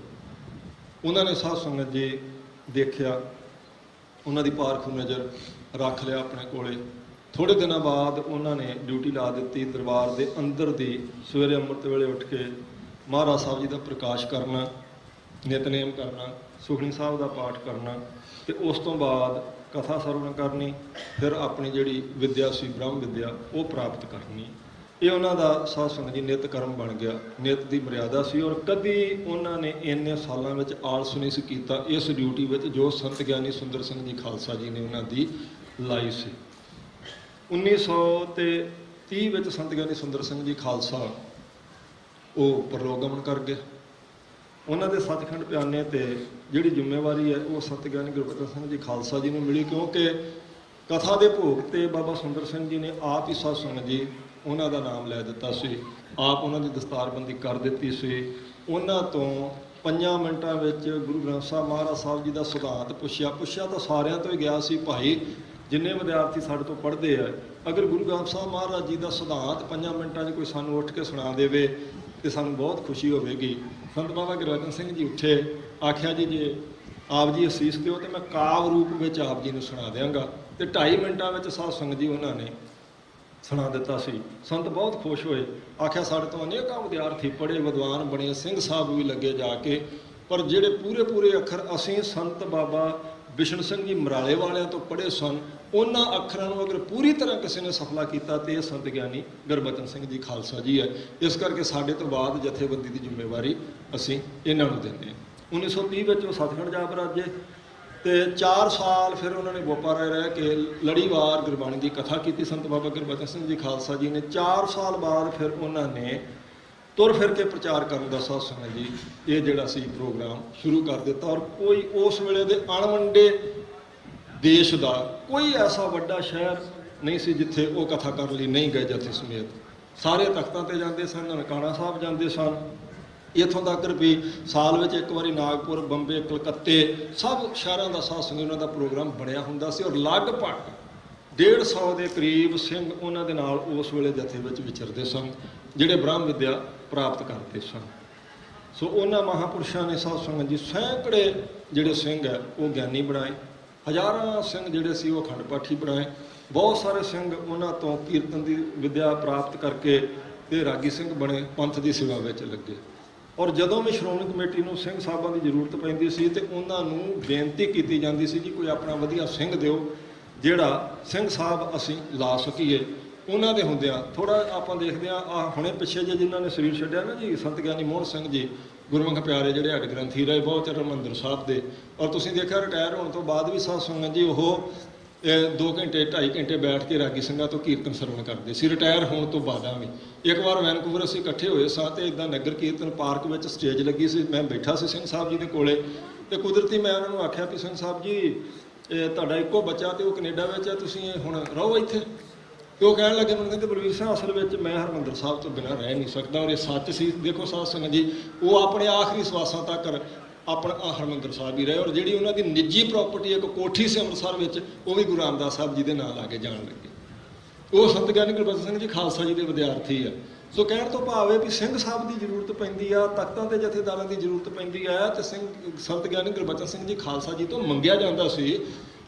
ਉਹਨਾਂ ਨੇ ਸਾਧ ਸੰਗਤ ਜੀ ਦੇਖਿਆ, ਉਹਨਾਂ ਦੀ ਪਾਰਖੂ ਨਜ਼ਰ ਰੱਖ ਲਿਆ ਆਪਣੇ ਕੋਲੇ। ਥੋੜ੍ਹੇ ਦਿਨਾਂ ਬਾਅਦ ਉਹਨਾਂ ਨੇ ਡਿਊਟੀ ਲਾ ਦਿੱਤੀ ਦਰਬਾਰ ਦੇ ਅੰਦਰ ਦੀ। ਸਵੇਰੇ ਅੰਮ੍ਰਿਤ ਵੇਲੇ ਉੱਠ ਕੇ ਮਹਾਰਾਜ ਸਾਹਿਬ ਜੀ ਦਾ ਪ੍ਰਕਾਸ਼ ਕਰਨਾ, ਨਿਤਨੇਮ ਕਰਨਾ, ਸੁਖਣੀ ਸਾਹਿਬ ਦਾ ਪਾਠ ਕਰਨਾ, ਅਤੇ ਉਸ ਤੋਂ ਬਾਅਦ ਕਥਾ ਸਰਵਣ ਕਰਨੀ। ਫਿਰ ਆਪਣੀ ਜਿਹੜੀ ਵਿੱਦਿਆ ਸੀ ਬ੍ਰਹਮ ਵਿੱਦਿਆ ਉਹ ਪ੍ਰਾਪਤ ਕਰਨੀ। ਇਹ ਉਹਨਾਂ ਦਾ ਸਾਧ ਸੰਗਤ ਜੀ ਨਿੱਤ ਕਰਮ ਬਣ ਗਿਆ, ਨਿੱਤ ਦੀ ਮਰਿਆਦਾ ਸੀ। ਔਰ ਕਦੀ ਉਹਨਾਂ ਨੇ ਇੰਨੇ ਸਾਲਾਂ ਵਿੱਚ ਆਲਸ ਨਹੀਂ ਸੀ ਕੀਤਾ ਇਸ ਡਿਊਟੀ ਵਿੱਚ ਜੋ ਸੰਤ ਗਿਆਨੀ ਸੁੰਦਰ ਸਿੰਘ ਜੀ ਖਾਲਸਾ ਜੀ ਨੇ ਉਹਨਾਂ ਦੀ ਲਾਈ ਸੀ। 1930 ਵਿੱਚ ਸੰਤ ਗਿਆਨੀ ਸੁੰਦਰ ਸਿੰਘ ਜੀ ਖਾਲਸਾ ਉਹ ਪਰਲੋਕਗਮਨ ਕਰ ਗਏ। ਉਹਨਾਂ ਦੇ ਸੱਚਖੰਡ ਪਿਆਨੇ 'ਤੇ ਜਿਹੜੀ ਜ਼ਿੰਮੇਵਾਰੀ ਹੈ ਉਹ ਸੰਤ ਗਿਆਨੀ ਗੁਰਬਚਨ ਸਿੰਘ ਜੀ ਖਾਲਸਾ ਜੀ ਨੂੰ ਮਿਲੀ, ਕਿਉਂਕਿ ਕਥਾ ਦੇ ਭੋਗ 'ਤੇ ਬਾਬਾ ਸੁੰਦਰ ਸਿੰਘ ਜੀ ਨੇ ਆਪ ਹੀ ਸਾਧ ਸੰਗਤ ਜੀ ਉਹਨਾਂ ਦਾ ਨਾਮ ਲੈ ਦਿੱਤਾ ਸੀ, ਆਪ ਉਹਨਾਂ ਦੀ ਦਸਤਾਰਬੰਦੀ ਕਰ ਦਿੱਤੀ ਸੀ। ਉਹਨਾਂ ਤੋਂ 5 ਮਿੰਟਾਂ ਵਿੱਚ ਗੁਰੂ ਗ੍ਰੰਥ ਸਾਹਿਬ ਮਹਾਰਾਜ ਸਾਹਿਬ ਜੀ ਦਾ ਸਿਧਾਂਤ ਪੁੱਛਿਆ ਤਾਂ ਸਾਰਿਆਂ ਤੋਂ ਹੀ ਗਿਆ ਸੀ, ਭਾਈ ਜਿੰਨੇ ਵਿਦਿਆਰਥੀ ਸਾਡੇ ਤੋਂ ਪੜ੍ਹਦੇ ਆ, ਅਗਰ ਗੁਰੂ ਗ੍ਰੰਥ ਸਾਹਿਬ ਮਹਾਰਾਜ ਜੀ ਦਾ ਸਿਧਾਂਤ 5 ਮਿੰਟਾਂ 'ਚ ਕੋਈ ਸਾਨੂੰ ਉੱਠ ਕੇ ਸੁਣਾ ਦੇਵੇ ਤੇ ਸਾਨੂੰ ਬਹੁਤ ਖੁਸ਼ੀ ਹੋਵੇਗੀ। ਸੰਤ ਬਾਬਾ ਗੁਰਬਚਨ ਸਿੰਘ ਜੀ ਉੱਠੇ, ਆਖਿਆ ਜੀ ਜੇ ਆਪ ਜੀ ਅਸੀਸ ਦਿਓ ਤਾਂ ਮੈਂ ਕਾਵ ਰੂਪ ਵਿੱਚ ਆਪ ਜੀ ਨੂੰ ਸੁਣਾ ਦਿਆਂਗਾ। ਤੇ 2.5 ਮਿੰਟਾਂ ਵਿੱਚ ਸਾਧ ਸੰਗਤ ਜੀ ਉਹਨਾਂ ਨੇ ਸੁਣਾ ਦਿੱਤਾ ਸੀ। ਸੰਤ ਬਹੁਤ ਖੁਸ਼ ਹੋਏ, ਆਖਿਆ ਸਾਡੇ ਤੋਂ ਅਨੇਕਾਂ ਵਿਦਿਆਰਥੀ ਪੜ੍ਹੇ, ਵਿਦਵਾਨ ਬਣੇ, ਸਿੰਘ ਸਾਹਿਬ ਵੀ ਲੱਗੇ ਜਾ ਕੇ, ਪਰ ਜਿਹੜੇ ਪੂਰੇ ਅੱਖਰ ਅਸੀਂ ਸੰਤ ਬਾਬਾ ਬਿਸ਼ਨ ਸਿੰਘ ਜੀ ਮਰਾਲੇ ਵਾਲਿਆਂ ਤੋਂ ਪੜ੍ਹੇ ਸਨ, ਉਹਨਾਂ ਅੱਖਰਾਂ ਨੂੰ ਅਗਰ ਪੂਰੀ ਤਰ੍ਹਾਂ ਕਿਸੇ ਨੇ ਸਫਲਾ ਕੀਤਾ ਤੇ ਇਹ ਸੰਤ ਗਿਆਨੀ ਗੁਰਬਚਨ ਸਿੰਘ ਜੀ ਖਾਲਸਾ ਜੀ ਹੈ। ਇਸ ਕਰਕੇ ਸਾਡੇ ਤੋਂ ਬਾਅਦ ਜਥੇਬੰਦੀ ਦੀ ਜ਼ਿੰਮੇਵਾਰੀ ਅਸੀਂ ਇਹਨਾਂ ਨੂੰ ਦਿੰਦੇ ਹਾਂ। 1930 ਵਿੱਚ ਉਹ ਸਤਿਖੰਡ ਜਾ ਬਰਾਜੇ ਤੇ 4 ਸਾਲ ਫਿਰ ਉਹਨਾਂ ਨੇ ਬੋਪਾਰਾ ਰਹਿ ਕੇ ਲੜੀਵਾਰ ਗੁਰਬਾਣੀ ਦੀ ਕਥਾ ਕੀਤੀ। ਸੰਤ ਬਾਬਾ ਗੁਰਬਚਨ ਸਿੰਘ ਜੀ ਖਾਲਸਾ ਜੀ ਨੇ 4 ਸਾਲ ਬਾਅਦ ਫਿਰ ਉਹਨਾਂ ਨੇ ਤੁਰ ਫਿਰ ਕੇ ਪ੍ਰਚਾਰ ਕਰਨ ਦਾ ਸਾਧ ਸੰਗਤ ਜੀ ਇਹ ਜਿਹੜਾ ਸੀ ਪ੍ਰੋਗਰਾਮ ਸ਼ੁਰੂ ਕਰ ਦਿੱਤਾ। ਔਰ ਕੋਈ ਉਸ ਵੇਲੇ ਦੇ ਅਣਵੰਡੇ ਦੇਸ਼ ਦਾ ਕੋਈ ਐਸਾ ਵੱਡਾ ਸ਼ਹਿਰ ਨਹੀਂ ਸੀ ਜਿੱਥੇ ਉਹ ਕਥਾ ਕਰਨ ਲਈ ਨਹੀਂ ਗਏ ਜਥੇ ਸਮੇਤ। ਸਾਰੇ ਤਖਤਾਂ ਤੇ ਜਾਂਦੇ ਸਨ, ਨਨਕਾਣਾ ਸਾਹਿਬ ਜਾਂਦੇ ਸਨ, ਇੱਥੋਂ ਤੱਕ ਵੀ ਸਾਲ ਵਿੱਚ ਇੱਕ ਵਾਰੀ ਨਾਗਪੁਰ, ਬੰਬੇ, ਕਲਕੱਤੇ ਸਭ ਸ਼ਹਿਰਾਂ ਦਾ ਸਾਧ ਸੰਗਤ ਉਹਨਾਂ ਦਾ ਪ੍ਰੋਗਰਾਮ ਬਣਿਆ ਹੁੰਦਾ ਸੀ। ਔਰ ਲਗਭਗ 150 ਦੇ ਕਰੀਬ ਸਿੰਘ ਉਹਨਾਂ ਦੇ ਨਾਲ ਉਸ ਵੇਲੇ ਜਥੇ ਵਿੱਚ ਵਿਚਰਦੇ ਸਨ ਜਿਹੜੇ ਬ੍ਰਹਮ ਵਿਦਿਆ ਪ੍ਰਾਪਤ ਕਰਦੇ ਸਨ। ਸੋ ਉਹਨਾਂ ਮਹਾਂਪੁਰਸ਼ਾਂ ਨੇ ਸਾਧ ਸੰਗਤ ਜੀ ਸੈਂਕੜੇ ਜਿਹੜੇ ਸਿੰਘ ਹੈ ਉਹ ਗਿਆਨੀ ਬਣਾਏ, ਹਜ਼ਾਰਾਂ ਸਿੰਘ ਜਿਹੜੇ ਸੀ ਉਹ ਅਖੰਡ ਪਾਠੀ ਬਣਾਏ, ਬਹੁਤ ਸਾਰੇ ਸਿੰਘ ਉਹਨਾਂ ਤੋਂ ਕੀਰਤਨ ਦੀ ਵਿਦਿਆ ਪ੍ਰਾਪਤ ਕਰਕੇ ਤੇ ਰਾਗੀ ਸਿੰਘ ਬਣੇ, ਪੰਥ ਦੀ ਸੇਵਾ ਵਿੱਚ ਲੱਗੇ। ਔਰ ਜਦੋਂ ਵੀ ਸ਼੍ਰੋਮਣੀ ਕਮੇਟੀ ਨੂੰ ਸਿੰਘ ਸਾਹਿਬਾਂ ਦੀ ਜ਼ਰੂਰਤ ਪੈਂਦੀ ਸੀ ਤੇ ਉਹਨਾਂ ਨੂੰ ਬੇਨਤੀ ਕੀਤੀ ਜਾਂਦੀ ਸੀ ਜੀ ਕੋਈ ਆਪਣਾ ਵਧੀਆ ਸਿੰਘ ਦਿਓ ਜਿਹੜਾ ਸਿੰਘ ਸਾਹਿਬ ਅਸੀਂ ਲਾ ਸਕੀਏ। ਉਹਨਾਂ ਦੇ ਹੁੰਦਿਆਂ ਥੋੜ੍ਹਾ ਆਪਾਂ ਦੇਖਦੇ ਹਾਂ ਹੁਣੇ ਪਿੱਛੇ ਜੇ ਜਿਨ੍ਹਾਂ ਨੇ ਸਰੀਰ ਛੱਡਿਆ ਨਾ ਜੀ, ਸੰਤ ਗਿਆਨੀ ਮੋਹਨ ਸਿੰਘ ਜੀ ਗੁਰਮੁਖ ਪਿਆਰੇ ਜਿਹੜੇ ਹੱਡ ਗ੍ਰੰਥੀ ਰਹੇ ਬਹੁਤ ਚਿਰ ਹਰਿਮੰਦਰ ਸਾਹਿਬ ਦੇ। ਔਰ ਤੁਸੀਂ ਦੇਖਿਆ ਰਿਟਾਇਰ ਹੋਣ ਤੋਂ ਬਾਅਦ ਵੀ ਸਾਧ ਸੰਗਤ ਜੀ ਉਹ 2 ਘੰਟੇ 2.5 ਘੰਟੇ ਬੈਠ ਕੇ ਰਾਗੀ ਸਿੰਘਾਂ ਤੋਂ ਕੀਰਤਨ ਸਰਵਣ ਕਰਦੇ ਸੀ ਰਿਟਾਇਰ ਹੋਣ ਤੋਂ ਬਾਅਦਾਂ ਵੀ। ਇੱਕ ਵਾਰ ਵੈਨਕੂਵਰ ਅਸੀਂ ਇਕੱਠੇ ਹੋਏ ਸਾਂ ਤੇ ਇੱਦਾਂ ਨਗਰ ਕੀਰਤਨ ਪਾਰਕ ਵਿੱਚ ਸਟੇਜ ਲੱਗੀ ਸੀ, ਮੈਂ ਬੈਠਾ ਸੀ ਸਿੰਘ ਸਾਹਿਬ ਜੀ ਦੇ ਕੋਲੇ ਤੇ ਕੁਦਰਤੀ ਮੈਂ ਉਹਨਾਂ ਨੂੰ ਆਖਿਆ ਵੀ ਸਿੰਘ ਸਾਹਿਬ ਜੀ ਤੁਹਾਡਾ ਇੱਕੋ ਬੱਚਾ ਤੇ ਉਹ ਕੈਨੇਡਾ ਵਿੱਚ ਹੈ, ਤੁਸੀਂ ਹੁਣ ਰਹੋ ਇੱਥੇ। ਤੇ ਉਹ ਕਹਿਣ ਲੱਗੇ ਮੈਨੂੰ ਕਹਿੰਦੇ ਬਲਵੀਰ ਸਿੰਘ ਅਸਲ ਵਿੱਚ ਮੈਂ ਹਰਿਮੰਦਰ ਸਾਹਿਬ ਤੋਂ ਬਿਨਾਂ ਰਹਿ ਨਹੀਂ ਸਕਦਾ। ਔਰ ਇਹ ਸੱਚ ਸੀ। ਦੇਖੋ ਸਾਧ ਸੰਗਤ ਜੀ ਉਹ ਆਪਣੇ ਆਖਰੀ ਸਵਾਸਾਂ ਤੱਕ ਆਪਣਾ ਹਰਿਮੰਦਰ ਸਾਹਿਬ ਹੀ ਰਹੇ। ਔਰ ਜਿਹੜੀ ਉਹਨਾਂ ਦੀ ਨਿੱਜੀ ਪ੍ਰਾਪਰਟੀ ਇੱਕ ਕੋਠੀ ਸੀ ਅੰਮ੍ਰਿਤਸਰ ਵਿੱਚ ਉਹ ਵੀ ਗੁਰੂ ਰਾਮਦਾਸ ਸਾਹਿਬ ਜੀ ਦੇ ਨਾਂ ਲਾ ਕੇ ਜਾਣ ਲੱਗੇ। ਉਹ ਸੰਤ ਗਿਆਨੀ ਗੁਰਬਚਨ ਸਿੰਘ ਜੀ ਖਾਲਸਾ ਜੀ ਦੇ ਵਿਦਿਆਰਥੀ ਆ। ਸੋ ਕਹਿਣ ਤੋਂ ਭਾਵ ਹੈ ਵੀ ਸਿੰਘ ਸਾਹਿਬ ਦੀ ਜ਼ਰੂਰਤ ਪੈਂਦੀ ਆ, ਤਖਤਾਂ ਤੇ ਜਥੇਦਾਰਾਂ ਦੀ ਜ਼ਰੂਰਤ ਪੈਂਦੀ ਆ ਤੇ ਸੰਤ ਗਿਆਨੀ ਗੁਰਬਚਨ ਸਿੰਘ ਜੀ ਖਾਲਸਾ ਜੀ ਤੋਂ ਮੰਗਿਆ ਜਾਂਦਾ ਸੀ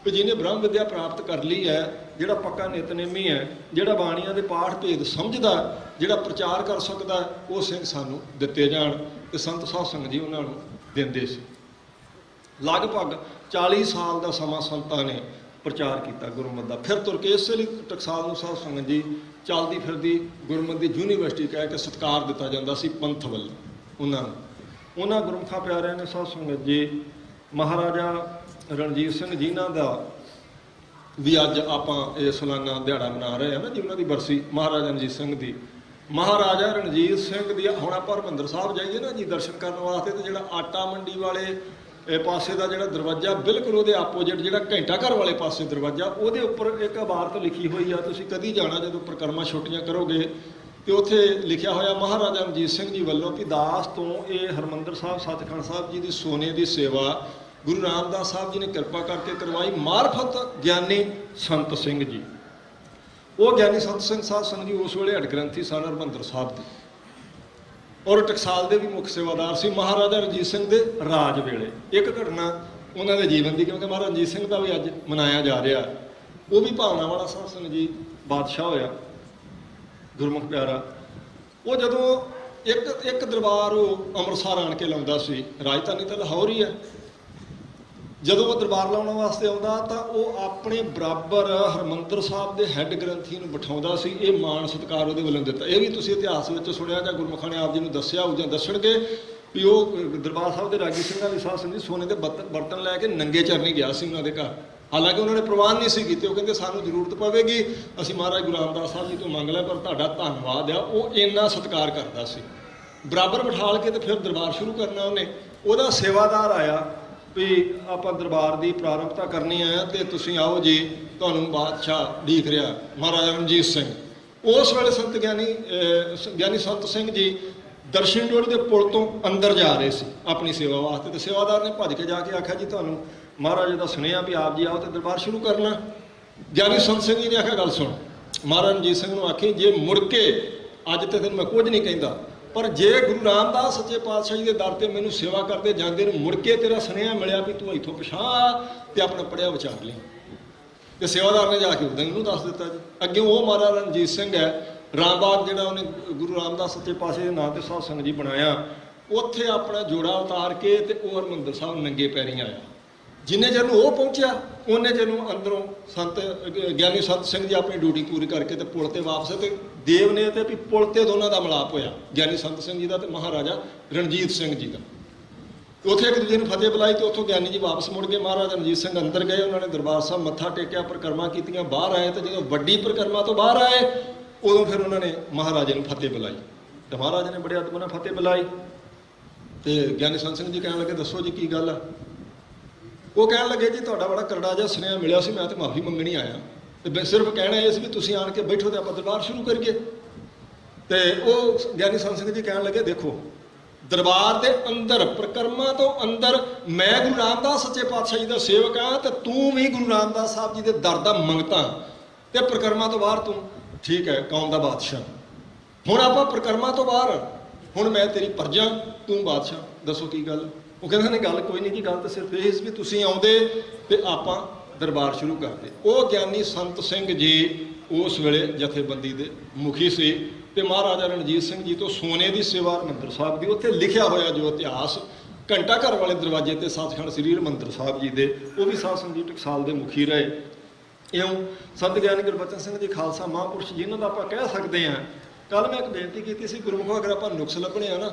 ਵੀ ਜਿਹਨੇ ਬ੍ਰਹਮ ਵਿਦਿਆ ਪ੍ਰਾਪਤ ਕਰ ਲਈ ਹੈ, ਜਿਹੜਾ ਪੱਕਾ ਨਿਤਨੇਮੀ ਹੈ, ਜਿਹੜਾ ਬਾਣੀਆਂ ਦੇ ਪਾਠ ਭੇਦ ਸਮਝਦਾ, ਜਿਹੜਾ ਪ੍ਰਚਾਰ ਕਰ ਸਕਦਾ, ਉਹ ਸਿੰਘ ਸਾਨੂੰ ਦਿੱਤੇ ਜਾਣ। ਤੇ ਸੰਤ ਸਾਧ ਸੰਗਤ ਜੀ ਉਹਨਾਂ ਨੂੰ ਦਿੰਦੇ ਸੀ। ਲਗਭਗ 40 ਸਾਲ ਦਾ ਸਮਾਂ ਸੰਤਾਂ ਨੇ ਪ੍ਰਚਾਰ ਕੀਤਾ ਗੁਰਮਤਿ ਦਾ। ਫਿਰ ਤੁਰ ਕੇ ਇਸੇ ਲਈ ਟਕਸਾਲ ਨੂੰ ਸਾਧ ਸੰਗਤ ਜੀ ਚੱਲਦੀ ਫਿਰਦੀ ਗੁਰਮਤਿ ਦੀ ਯੂਨੀਵਰਸਿਟੀ ਕਹਿ ਕੇ ਸਤਿਕਾਰ ਦਿੱਤਾ ਜਾਂਦਾ ਸੀ ਪੰਥ ਵੱਲੋਂ ਉਹਨਾਂ ਨੂੰ। ਉਹਨਾਂ ਗੁਰਮੁਖਾਂ ਪਿਆਰਿਆਂ ਨੇ ਸਾਧ ਸੰਗਤ ਜੀ ਮਹਾਰਾਜਾ ਰਣਜੀਤ ਸਿੰਘ ਜਿਨ੍ਹਾਂ ਦਾ ਵੀ ਅੱਜ ਆਪਾਂ ਇਹ ਸਾਲਾਨਾ ਦਿਹਾੜਾ ਮਨਾ ਰਹੇ ਹਾਂ ਨਾ ਜੀ, ਉਹਨਾਂ ਦੀ ਬਰਸੀ ਮਹਾਰਾਜਾ ਰਣਜੀਤ ਸਿੰਘ ਦੀ। ਮਹਾਰਾਜਾ ਰਣਜੀਤ ਸਿੰਘ ਦੀ ਹੁਣ ਆਪਾਂ ਹਰਿਮੰਦਰ ਸਾਹਿਬ ਜਾਈਏ ਨਾ ਜੀ ਦਰਸ਼ਨ ਕਰਨ ਵਾਸਤੇ ਤੇ ਜਿਹੜਾ ਆਟਾ ਮੰਡੀ ਵਾਲੇ ਪਾਸੇ ਦਾ ਜਿਹੜਾ ਦਰਵਾਜ਼ਾ ਬਿਲਕੁਲ ਉਹਦੇ ਆਪੋਜਿਟ ਜਿਹੜਾ ਘੰਟਾ ਘਰ ਵਾਲੇ ਪਾਸੇ ਦਰਵਾਜ਼ਾ ਉਹਦੇ ਉੱਪਰ ਇੱਕ ਇਬਾਰਤ ਲਿਖੀ ਹੋਈ ਆ। ਤੁਸੀਂ ਕਦੀ ਜਾਣਾ ਜਦੋਂ ਪਰਿਕਰਮਾ ਛੁੱਟੀਆਂ ਕਰੋਗੇ ਤੇ ਉੱਥੇ ਲਿਖਿਆ ਹੋਇਆ ਮਹਾਰਾਜਾ ਰਣਜੀਤ ਸਿੰਘ ਜੀ ਵੱਲੋਂ ਕਿ ਦਾਸ ਤੋਂ ਇਹ ਹਰਿਮੰਦਰ ਸਾਹਿਬ ਸੱਚਖੰਡ ਸਾਹਿਬ ਜੀ ਦੀ ਸੋਨੇ ਦੀ ਸੇਵਾ ਗੁਰੂ ਰਾਮਦਾਸ ਸਾਹਿਬ ਜੀ ਨੇ ਕਿਰਪਾ ਕਰਕੇ ਕਰਵਾਈ ਮਾਰਫਤ ਗਿਆਨੀ ਸੰਤ ਸਿੰਘ ਜੀ। ਉਹ ਗਿਆਨੀ ਸੰਤ ਸਿੰਘ ਸਾਧ ਸੰਗਤ ਜੀ ਉਸ ਵੇਲੇ ਹੱਡ ਗ੍ਰੰਥੀ ਸਨ ਹਰਿਮੰਦਰ ਸਾਹਿਬ ਦੇ ਔਰ ਟਕਸਾਲ ਦੇ ਵੀ ਮੁੱਖ ਸੇਵਾਦਾਰ ਸੀ ਮਹਾਰਾਜਾ ਰਣਜੀਤ ਸਿੰਘ ਦੇ ਰਾਜ ਵੇਲੇ। ਇੱਕ ਘਟਨਾ ਉਹਨਾਂ ਦੇ ਜੀਵਨ ਦੀ, ਕਿਉਂਕਿ ਮਹਾਰਾਜਾ ਰਣਜੀਤ ਸਿੰਘ ਦਾ ਵੀ ਅੱਜ ਮਨਾਇਆ ਜਾ ਰਿਹਾ, ਉਹ ਵੀ ਭਾਵਨਾ ਵਾਲਾ ਸਾਧ ਸੰਗਤ ਜੀ ਬਾਦਸ਼ਾਹ ਹੋਇਆ ਗੁਰਮੁਖ ਪਿਆਰਾ। ਉਹ ਜਦੋਂ ਇੱਕ ਦਰਬਾਰ ਉਹ ਅੰਮ੍ਰਿਤਸਰ ਆਣ ਕੇ ਲਾਉਂਦਾ ਸੀ, ਰਾਜਧਾਨੀ ਤਾਂ ਲਾਹੌਰ ਹੀ ਹੈ। ਜਦੋਂ ਉਹ ਦਰਬਾਰ ਲਾਉਣ ਵਾਸਤੇ ਆਉਂਦਾ ਤਾਂ ਉਹ ਆਪਣੇ ਬਰਾਬਰ ਹਰਿਮੰਦਰ ਸਾਹਿਬ ਦੇ ਹੈੱਡ ਗ੍ਰੰਥੀ ਨੂੰ ਬਿਠਾਉਂਦਾ ਸੀ। ਇਹ ਮਾਣ ਸਤਿਕਾਰ ਉਹਦੇ ਵੱਲੋਂ ਦਿੱਤਾ। ਇਹ ਵੀ ਤੁਸੀਂ ਇਤਿਹਾਸ ਵਿੱਚ ਸੁਣਿਆ ਜਾਂ ਗੁਰਮੁਖਾਂ ਨੇ ਆਪ ਜੀ ਨੂੰ ਦੱਸਿਆ ਹੋਊ ਜਾਂ ਦੱਸਣਗੇ ਵੀ ਉਹ ਦਰਬਾਰ ਸਾਹਿਬ ਦੇ ਰਾਗੀ ਸਿੰਘਾਂ ਦੀ ਸਾਧ ਸੰਗਤ ਸੋਨੇ ਦੇ ਬਰਤਨ ਲੈ ਕੇ ਨੰਗੇ ਚਰਨੀ ਗਿਆ ਸੀ ਉਹਨਾਂ ਦੇ ਘਰ। ਹਾਲਾਂਕਿ ਉਹਨਾਂ ਨੇ ਪ੍ਰਵਾਨ ਨਹੀਂ ਸੀ ਕੀਤੇ। ਉਹ ਕਹਿੰਦੇ ਸਾਨੂੰ ਜ਼ਰੂਰਤ ਪਵੇਗੀ ਅਸੀਂ ਮਹਾਰਾਜ ਗੁਰੂ ਰਾਮਦਾਸ ਸਾਹਿਬ ਜੀ ਤੋਂ ਮੰਗ ਲਿਆ ਪਰ ਤੁਹਾਡਾ ਧੰਨਵਾਦ ਆ। ਉਹ ਇੰਨਾ ਸਤਿਕਾਰ ਕਰਦਾ ਸੀ। ਬਰਾਬਰ ਬਿਠਾਲ ਕੇ ਤੇ ਫਿਰ ਦਰਬਾਰ ਸ਼ੁਰੂ ਕਰਨਾ ਉਹਨੇ। ਉਹਦਾ ਸੇਵਾਦਾਰ ਆਇਆ ਵੀ ਆਪਾਂ ਦਰਬਾਰ ਦੀ ਪ੍ਰਾਰੰਭਤਾ ਕਰਨੀ ਹੈ ਤੇ ਤੁਸੀਂ ਆਓ ਜੀ, ਤੁਹਾਨੂੰ ਬਾਦਸ਼ਾਹ ਡੀਕ ਰਿਹਾ ਮਹਾਰਾਜਾ ਰਣਜੀਤ ਸਿੰਘ। ਉਸ ਵੇਲੇ ਸੰਤ ਗਿਆਨੀ ਸੰਤ ਸਿੰਘ ਜੀ ਦਰਸ਼ਨ ਡੋਲੀ ਦੇ ਪੁਲ ਤੋਂ ਅੰਦਰ ਜਾ ਰਹੇ ਸੀ ਆਪਣੀ ਸੇਵਾ ਵਾਸਤੇ ਤੇ ਸੇਵਾਦਾਰ ਨੇ ਭੱਜ ਕੇ ਜਾ ਕੇ ਆਖਿਆ ਜੀ ਤੁਹਾਨੂੰ ਮਹਾਰਾਜਾ ਦਾ ਸੁਣਿਆ ਵੀ ਆਪ ਜੀ ਆਓ ਤੇ ਦਰਬਾਰ ਸ਼ੁਰੂ ਕਰਨਾ। ਗਿਆਨੀ ਸੰਤ ਸਿੰਘ ਜੀ ਨੇ ਆਖਿਆ ਗੱਲ ਸੁਣ। ਮਹਾਰਾਜਾ ਰਣਜੀਤ ਸਿੰਘ ਨੂੰ ਆਖੀ ਜੇ ਮੁੜ ਕੇ ਅੱਜ ਤੇ ਤੈਨੂੰ ਮੈਂ ਕੁਝ ਨਹੀਂ ਕਹਿੰਦਾ ਪਰ ਜੇ ਗੁਰੂ ਰਾਮਦਾਸ ਸੱਚੇ ਪਾਤਸ਼ਾਹ ਜੀ ਦੇ ਦਰ ਤੇ ਮੈਨੂੰ ਸੇਵਾ ਕਰਦੇ ਜਾਂਦੇ ਨੂੰ ਮੁੜ ਕੇ ਤੇਰਾ ਸੁਨੇਹਾ ਮਿਲਿਆ ਵੀ ਤੂੰ ਇੱਥੋਂ ਪਛਾਣ ਤੇ ਆਪਣਾ ਪੜਿਆ ਵਿਚਾਰ ਲਈ। ਤੇ ਸੇਵਾਦਾਰ ਨੇ ਜਾ ਕੇ ਉਦੋਂ ਉਹਨੂੰ ਦੱਸ ਦਿੱਤਾ ਜੀ। ਅੱਗੇ ਉਹ ਮਹਾਰਾਜਾ ਰਣਜੀਤ ਸਿੰਘ ਹੈ ਰਾਮਬਾਗ ਜਿਹੜਾ ਉਹਨੇ ਗੁਰੂ ਰਾਮਦਾਸ ਸੱਚੇ ਪਾਤਸ਼ਾਹ ਦੇ ਨਾਂ ਤੇ ਸਾਧ ਸੰਗਤ ਜੀ ਬਣਾਇਆ, ਉੱਥੇ ਆਪਣਾ ਜੋੜਾ ਉਤਾਰ ਕੇ ਤੇ ਉਹ ਹਰਿਮੰਦਰ ਸਾਹਿਬ ਨੰਗੇ ਪੈਰੀਂ ਆਇਆ। ਜਿੰਨੇ ਚਿਰ ਨੂੰ ਉਹ ਪਹੁੰਚਿਆ ਉਹਨੇ ਚਿਰ ਨੂੰ ਅੰਦਰੋਂ ਸੰਤ ਗਿਆਨੀ ਸੰਤ ਸਿੰਘ ਜੀ ਆਪਣੀ ਡਿਊਟੀ ਪੂਰੀ ਕਰਕੇ ਤੇ ਪੁਲ ਤੇ ਵਾਪਸ ਤੇ ਦੇਵ ਨੇ ਤੇ ਵੀ ਪੁਲ ਤੇ ਦੋਨਾਂ ਦਾ ਮਿਲਾਪ ਹੋਇਆ, ਗਿਆਨੀ ਸੰਤ ਸਿੰਘ ਜੀ ਦਾ ਤੇ ਮਹਾਰਾਜਾ ਰਣਜੀਤ ਸਿੰਘ ਜੀ ਦਾ। ਉੱਥੇ ਇੱਕ ਦੂਜੇ ਨੂੰ ਫਤਿਹ ਬੁਲਾਈ ਤੇ ਉੱਥੋਂ ਗਿਆਨੀ ਜੀ ਵਾਪਸ ਮੁੜ ਗਏ। ਮਹਾਰਾਜਾ ਰਣਜੀਤ ਸਿੰਘ ਅੰਦਰ ਗਏ, ਉਹਨਾਂ ਨੇ ਦਰਬਾਰ ਸਾਹਿਬ ਮੱਥਾ ਟੇਕਿਆ, ਪਰਿਕਰਮਾ ਕੀਤੀਆਂ, ਬਾਹਰ ਆਏ ਤੇ ਜਦੋਂ ਵੱਡੀ ਪਰਿਕਰਮਾ ਤੋਂ ਬਾਹਰ ਆਏ ਉਦੋਂ ਫਿਰ ਉਹਨਾਂ ਨੇ ਮਹਾਰਾਜੇ ਨੂੰ ਫਤਿਹ ਬੁਲਾਈ ਤੇ ਮਹਾਰਾਜਾ ਨੇ ਬੜੇ ਅਦਬ ਨਾਲ ਫਤਿਹ ਬੁਲਾਈ ਤੇ ਗਿਆਨੀ ਸੰਤ ਸਿੰਘ ਜੀ ਕਹਿਣ ਲੱਗੇ ਦੱਸੋ ਜੀ ਕੀ ਗੱਲ ਆ। ਉਹ ਕਹਿਣ ਲੱਗੇ ਜੀ ਤੁਹਾਡਾ ਬੜਾ ਕਰੜਾ ਜਿਹਾ ਸੁਨੇਹਾ ਮਿਲਿਆ ਸੀ, ਮੈਂ ਤੇ ਮਾਫੀ ਮੰਗਣੀ ਆਇਆ ਤੇ ਸਿਰਫ ਕਹਿਣਾ ਇਹ ਸੀ ਵੀ ਤੁਸੀਂ ਆਣ ਕੇ ਬੈਠੋ ਤੇ ਆਪਾਂ ਦਰਬਾਰ ਸ਼ੁਰੂ ਕਰੀਏ। ਤੇ ਉਹ ਗਿਆਨੀ ਸੰਤ ਸਿੰਘ ਜੀ ਕਹਿਣ ਲੱਗੇ ਦੇਖੋ ਦਰਬਾਰ ਦੇ ਅੰਦਰ ਪਰਿਕਰਮਾ ਤੋਂ ਅੰਦਰ ਮੈਂ ਗੁਰੂ ਰਾਮਦਾਸ ਸੱਚੇ ਪਾਤਸ਼ਾਹ ਜੀ ਦਾ ਸੇਵਕ ਹਾਂ ਤੇ ਤੂੰ ਵੀ ਗੁਰੂ ਰਾਮਦਾਸ ਸਾਹਿਬ ਜੀ ਦੇ ਦਰ ਦਾ ਮੰਗਤਾ ਤੇ ਪਰਿਕਰਮਾ ਤੋਂ ਬਾਹਰ ਤੂੰ ਠੀਕ ਹੈ ਕੌਮ ਦਾ ਬਾਦਸ਼ਾਹ। ਹੁਣ ਆਪਾਂ ਪਰਿਕਰਮਾ ਤੋਂ ਬਾਹਰ, ਹੁਣ ਮੈਂ ਤੇਰੀ ਪਰਜਾ ਤੂੰ ਬਾਦਸ਼ਾਹ, ਦੱਸੋ ਕੀ ਗੱਲ। ਉਹ ਕਹਿੰਦੇ ਨੇ ਗੱਲ ਕੋਈ ਨਹੀਂ ਜੀ, ਗੱਲ ਤਾਂ ਸਿਰਫ ਇਹ ਸੀ ਵੀ ਤੁਸੀਂ ਆਉਂਦੇ ਤੇ ਆਪਾਂ ਦਰਬਾਰ ਸ਼ੁਰੂ ਕਰਦੇ। ਉਹ ਗਿਆਨੀ ਸੰਤ ਸਿੰਘ ਜੀ ਉਸ ਵੇਲੇ ਜਥੇਬੰਦੀ ਦੇ ਮੁਖੀ ਸੀ ਤੇ ਮਹਾਰਾਜਾ ਰਣਜੀਤ ਸਿੰਘ ਜੀ ਤੋਂ ਸੋਨੇ ਦੀ ਸੇਵਾ ਹਰਿਮੰਦਰ ਸਾਹਿਬ ਦੀ, ਉੱਥੇ ਲਿਖਿਆ ਹੋਇਆ ਜੋ ਇਤਿਹਾਸ ਘੰਟਾ ਘਰ ਵਾਲੇ ਦਰਵਾਜ਼ੇ ਤੇ ਸੱਚਖੰਡ ਸ੍ਰੀ ਹਰਿਮੰਦਰ ਸਾਹਿਬ ਜੀ ਦੇ, ਉਹ ਵੀ ਸਾਧ ਸੰਗਤ ਟਕਸਾਲ ਦੇ ਮੁਖੀ ਰਹੇ। ਇਉਂ ਸੰਤ ਗਿਆਨੀ ਗੁਰਬਚਨ ਸਿੰਘ ਜੀ ਖਾਲਸਾ ਮਹਾਂਪੁਰਸ਼ ਜਿਹਨਾਂ ਦਾ ਆਪਾਂ ਕਹਿ ਸਕਦੇ ਹਾਂ। ਕੱਲ ਮੈਂ ਇੱਕ ਬੇਨਤੀ ਕੀਤੀ ਸੀ ਗੁਰਮੁਖੋ ਅਗਰ ਆਪਾਂ ਨੁਕਸ ਲੱਭਣੇ ਆ ਨਾ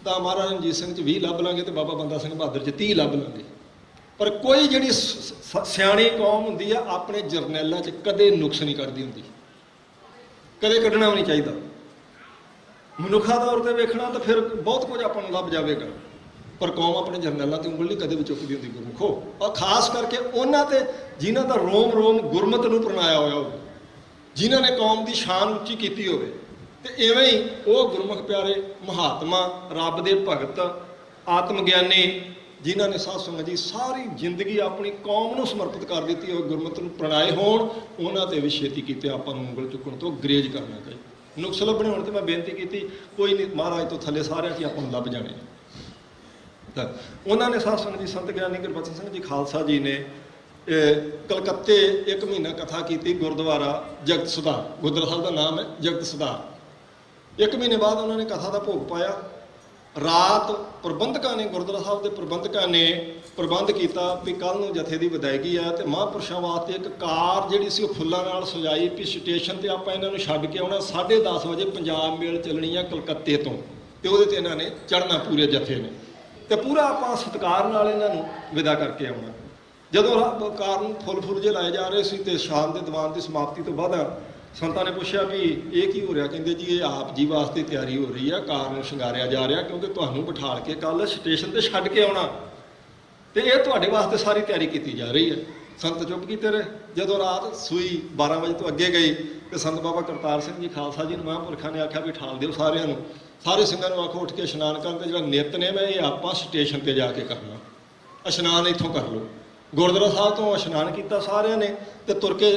ਤਾਂ ਮਹਾਰਾਜਾ ਰਣਜੀਤ ਸਿੰਘ 'ਚ 20 ਲੱਭ ਲਾਂਗੇ ਤੇ ਬਾਬਾ ਬੰਦਾ ਸਿੰਘ ਬਹਾਦਰ 'ਚ 30 ਲੱਭ ਲਾਂਗੇ, ਪਰ ਕੋਈ ਜਿਹੜੀ ਸਿਆਣੀ ਕੌਮ ਹੁੰਦੀ ਆ ਆਪਣੇ ਜਰਨੈਲਾਂ 'ਚ ਕਦੇ ਨੁਕਸ ਨਹੀਂ ਕੱਢਦੀ ਹੁੰਦੀ, ਕਦੇ ਕੱਢਣਾ ਵੀ ਨਹੀਂ ਚਾਹੀਦਾ। ਮਨੁੱਖਾ ਤੌਰ ਤੇ ਵੇਖਣਾ ਤਾਂ ਫਿਰ ਬਹੁਤ ਕੁਝ ਆਪਾਂ ਨੂੰ ਲੱਭ ਜਾਵੇਗਾ, ਪਰ ਕੌਮ ਆਪਣੇ ਜਰਨੈਲਾਂ ਤੇ ਉਂਗਲ ਨਹੀਂ ਕਦੇ ਵੀ ਚੁੱਕਦੀ ਹੁੰਦੀ ਗੁਰਮੁਖੋ। ਔਰ ਖਾਸ ਕਰਕੇ ਉਹਨਾਂ ਤੇ ਜਿਨ੍ਹਾਂ ਦਾ ਰੋਮ ਰੋਮ ਗੁਰਮਤ ਨੂੰ ਪ੍ਰਣਾਇਆ ਹੋਇਆ ਹੋਵੇ, ਜਿਨ੍ਹਾਂ ਨੇ ਕੌਮ ਦੀ ਸ਼ਾਨ ਉੱਚੀ ਕੀਤੀ ਹੋਵੇ। ਤੇ ਇਵੇਂ ਹੀ ਉਹ ਗੁਰਮੁਖ ਪਿਆਰੇ ਮਹਾਤਮਾ, ਰੱਬ ਦੇ ਭਗਤ, ਆਤਮ ਗਿਆਨੀ ਜਿਨ੍ਹਾਂ ਨੇ ਸਾਧ ਸੰਗਤ ਜੀ ਸਾਰੀ ਜ਼ਿੰਦਗੀ ਆਪਣੀ ਕੌਮ ਨੂੰ ਸਮਰਪਿਤ ਕਰ ਦਿੱਤੀ ਹੋਵੇ, ਗੁਰਮਤ ਨੂੰ ਪ੍ਰਣਾਏ ਹੋਣ, ਉਹਨਾਂ ਤੇ ਵੀ ਛੇਤੀ ਕੀਤੇ ਆਪਾਂ ਨੂੰ ਉਂਗਲ ਚੁੱਕਣ ਤੋਂ ਗਰੇਜ ਕਰਨਾ ਚਾਹੀਦਾ। ਨੁਕਸ ਲੱਭਣੇ ਹੋਣ ਤੇ ਮੈਂ ਬੇਨਤੀ ਕੀਤੀ ਕੋਈ ਨਹੀਂ, ਮਹਾਰਾਜ ਤੋਂ ਥੱਲੇ ਸਾਰਿਆਂ 'ਚ ਆਪਾਂ ਨੂੰ ਲੱਭ ਜਾਣੇ। ਤਾਂ ਉਹਨਾਂ ਨੇ ਸਾਧ ਸੰਗਤ ਜੀ ਸੰਤ ਗਿਆਨੀ ਗੁਰਬਚਨ ਸਿੰਘ ਜੀ ਖਾਲਸਾ ਜੀ ਨੇ ਕਲਕੱਤੇ 1 ਮਹੀਨਾ ਕਥਾ ਕੀਤੀ ਗੁਰਦੁਆਰਾ ਜਗਤ ਸੁਧਾਰ, ਗੁਰਦੁਆਰਾ ਸਾਹਿਬ ਦਾ ਨਾਮ ਹੈ ਜਗਤ ਸੁਧਾਰ। 1 ਮਹੀਨੇ ਬਾਅਦ ਉਹਨਾਂ ਨੇ ਕਥਾ ਦਾ ਭੋਗ ਪਾਇਆ। ਰਾਤ ਪ੍ਰਬੰਧਕਾਂ ਨੇ, ਗੁਰਦੁਆਰਾ ਸਾਹਿਬ ਦੇ ਪ੍ਰਬੰਧਕਾਂ ਨੇ ਪ੍ਰਬੰਧ ਕੀਤਾ ਵੀ ਕੱਲ੍ਹ ਨੂੰ ਜਥੇ ਦੀ ਵਿਦਾਇਗੀ ਆ ਤੇ ਮਹਾਂਪੁਰਸ਼ਾਂ ਵਾਸਤੇ ਇੱਕ ਕਾਰ ਜਿਹੜੀ ਸੀ ਉਹ ਫੁੱਲਾਂ ਨਾਲ ਸਜਾਈ ਵੀ ਸਟੇਸ਼ਨ ਤੇ ਆਪਾਂ ਇਹਨਾਂ ਨੂੰ ਛੱਡ ਕੇ ਆਉਣਾ। 10:30 ਵਜੇ ਪੰਜਾਬ ਮੇਲ ਚੱਲਣੀ ਆ ਕਲਕੱਤੇ ਤੋਂ ਤੇ ਉਹਦੇ ਤੇ ਇਹਨਾਂ ਨੇ ਚੜ੍ਹਨਾ ਪੂਰੇ ਜਥੇ ਨੇ ਤੇ ਪੂਰਾ ਆਪਾਂ ਸਤਿਕਾਰ ਨਾਲ ਇਹਨਾਂ ਨੂੰ ਵਿਦਾ ਕਰਕੇ ਆਉਣਾ। ਜਦੋਂ ਕਾਰ ਨੂੰ ਫੁੱਲ ਜੇ ਲਾਏ ਜਾ ਰਹੇ ਸੀ ਤੇ ਸ਼ਾਮ ਦੇ ਦੀਵਾਨ ਦੀ ਸਮਾਪਤੀ ਤੋਂ ਬਾਅਦ ਸੰਤਾਂ ਨੇ ਪੁੱਛਿਆ ਵੀ ਇਹ ਕੀ ਹੋ ਰਿਹਾ। ਕਹਿੰਦੇ ਜੀ ਇਹ ਆਪ ਜੀ ਵਾਸਤੇ ਤਿਆਰੀ ਹੋ ਰਹੀ ਆ, ਕਾਰ ਨੂੰ ਸ਼ਿੰਗਾਰਿਆ ਜਾ ਰਿਹਾ ਕਿਉਂਕਿ ਤੁਹਾਨੂੰ ਬਿਠਾਲ ਕੇ ਕੱਲ ਸਟੇਸ਼ਨ ਤੇ ਛੱਡ ਕੇ ਆਉਣਾ ਤੇ ਇਹ ਤੁਹਾਡੇ ਵਾਸਤੇ ਸਾਰੀ ਤਿਆਰੀ ਕੀਤੀ ਜਾ ਰਹੀ ਹੈ। ਸੰਤ ਚੁੱਪ ਕੀਤੇ ਰਹੇ। ਜਦੋਂ ਰਾਤ ਸੂਈ 12 ਵਜੇ ਤੋਂ ਅੱਗੇ ਗਈ ਤੇ ਸੰਤ ਬਾਬਾ ਕਰਤਾਰ ਸਿੰਘ ਜੀ ਖਾਲਸਾ ਜੀ ਨੂੰ ਮਹਾਂਪੁਰਖਾਂ ਨੇ ਆਖਿਆ ਵੀ ਠਾਲ ਦਿਓ ਸਾਰਿਆਂ ਨੂੰ, ਸਾਰੇ ਸਿੰਘਾਂ ਨੂੰ ਆਖੋ ਉੱਠ ਕੇ ਇਸ਼ਨਾਨ ਕਰਨ ਤੇ ਜਿਹੜਾ ਨਿਤਨੇਮ ਹੈ ਇਹ ਆਪਾਂ ਸਟੇਸ਼ਨ ਤੇ ਜਾ ਕੇ ਕਰਨਾ। ਇਸ਼ਨਾਨ ਇੱਥੋਂ ਕਰ ਲਓ। ਗੁਰਦੁਆਰਾ ਸਾਹਿਬ ਤੋਂ ਇਸ਼ਨਾਨ ਕੀਤਾ ਸਾਰਿਆਂ ਨੇ ਤੇ ਤੁਰ ਕੇ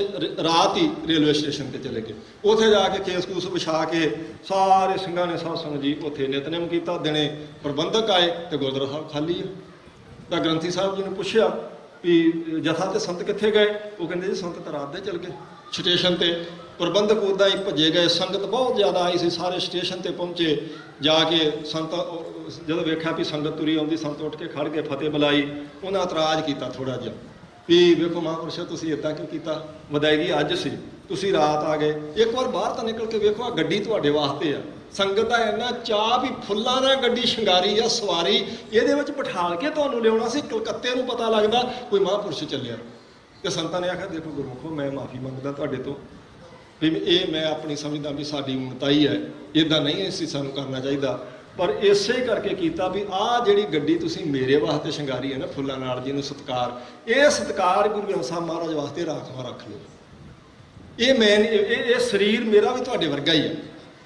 ਰਾਤ ਹੀ ਰੇਲਵੇ ਸਟੇਸ਼ਨ ਤੇ ਚਲੇ ਗਏ। ਉੱਥੇ ਜਾ ਕੇ ਕੇਸ ਕੂਸ ਵਿਛਾ ਕੇ ਸਾਰੇ ਸਿੰਘਾਂ ਨੇ ਸਾਧ ਸੰਗਤ ਜੀ ਉੱਥੇ ਨਿਤਨੇਮ ਕੀਤਾ। ਦਿਨੇ ਪ੍ਰਬੰਧਕ ਆਏ ਤੇ ਗੁਰਦੁਆਰਾ ਸਾਹਿਬ ਖਾਲੀ ਹੈ। ਤਾਂ ਗ੍ਰੰਥੀ ਸਾਹਿਬ ਜੀ ਨੂੰ ਪੁੱਛਿਆ ਵੀ ਜਥਾ ਤੇ ਸੰਤ ਕਿੱਥੇ ਗਏ। ਉਹ ਕਹਿੰਦੇ ਜੀ ਸੰਤ ਤਾਂ ਰਾਤ ਦੇ ਚਲ ਗਏ ਸਟੇਸ਼ਨ ਤੇ। ਪ੍ਰਬੰਧਕ ਉੱਦਾਂ ਹੀ ਭੱਜੇ ਗਏ। ਸੰਗਤ ਬਹੁਤ ਜ਼ਿਆਦਾ ਆਈ ਸੀ, ਸਾਰੇ ਸਟੇਸ਼ਨ ਤੇ ਪਹੁੰਚੇ। ਜਾ ਕੇ ਸੰਤ ਜਦੋਂ ਵੇਖਿਆ ਵੀ ਸੰਗਤ ਤੁਰੀ ਆਉਂਦੀ, ਸੰਤ ਉੱਠ ਕੇ ਖੜ ਕੇ ਫਤਿਹ ਬੁਲਾਈ। ਉਹਨਾਂ ਇਤਰਾਜ਼ ਕੀਤਾ ਥੋੜ੍ਹਾ ਜਿਹਾ ਵੀ ਵੇਖੋ ਮਹਾਂਪੁਰਸ਼ੋ ਤੁਸੀਂ ਇੱਦਾਂ ਕਿਉਂ ਕੀਤਾ, ਵਿਦਾਇਗੀ ਅੱਜ ਸੀ, ਤੁਸੀਂ ਰਾਤ ਆ ਗਏ। ਇੱਕ ਵਾਰ ਬਾਹਰ ਤਾਂ ਨਿਕਲ ਕੇ ਵੇਖੋ, ਆ ਗੱਡੀ ਤੁਹਾਡੇ ਵਾਸਤੇ ਆ। ਸੰਗਤ ਦਾ ਇੰਨਾ ਚਾਅ ਵੀ ਫੁੱਲਾਂ ਨਾਲ ਗੱਡੀ ਸ਼ਿੰਗਾਰੀ ਆ, ਸਵਾਰੀ ਇਹਦੇ ਵਿੱਚ ਬਿਠਾਲ ਕੇ ਤੁਹਾਨੂੰ ਲਿਆਉਣਾ ਸੀ। ਕਲਕੱਤੇ ਨੂੰ ਪਤਾ ਲੱਗਦਾ ਕੋਈ ਮਹਾਂਪੁਰਸ਼ ਚੱਲਿਆ। ਤੇ ਸੰਤਾਂ ਨੇ ਆਖਿਆ ਦੇਖੋ ਗੁਰਮੁਖੋ ਮੈਂ ਮਾਫੀ ਮੰਗਦਾ ਤੁਹਾਡੇ ਤੋਂ ਵੀ ਇਹ ਮੈਂ ਆਪਣੀ ਸਮਝਦਾ ਵੀ ਸਾਡੀ ਉਮਤਾਈ ਹੈ, ਇੱਦਾਂ ਨਹੀਂ ਸੀ ਸਾਨੂੰ ਕਰਨਾ ਚਾਹੀਦਾ, ਪਰ ਇਸੇ ਕਰਕੇ ਕੀਤਾ ਵੀ ਆਹ ਜਿਹੜੀ ਗੱਡੀ ਤੁਸੀਂ ਮੇਰੇ ਵਾਸਤੇ ਸ਼ਿੰਗਾਰੀ ਹੈ ਨਾ ਫੁੱਲਾਂ ਨਾਲ, ਜਿਹਨੂੰ ਸਤਿਕਾਰ, ਇਹ ਸਤਿਕਾਰ ਗੁਰੂ ਗ੍ਰੰਥ ਸਾਹਿਬ ਮਹਾਰਾਜ ਵਾਸਤੇ ਰਾਖਵਾਂ ਰੱਖ ਲਓ। ਇਹ ਸਰੀਰ ਮੇਰਾ ਵੀ ਤੁਹਾਡੇ ਵਰਗਾ ਹੀ ਹੈ।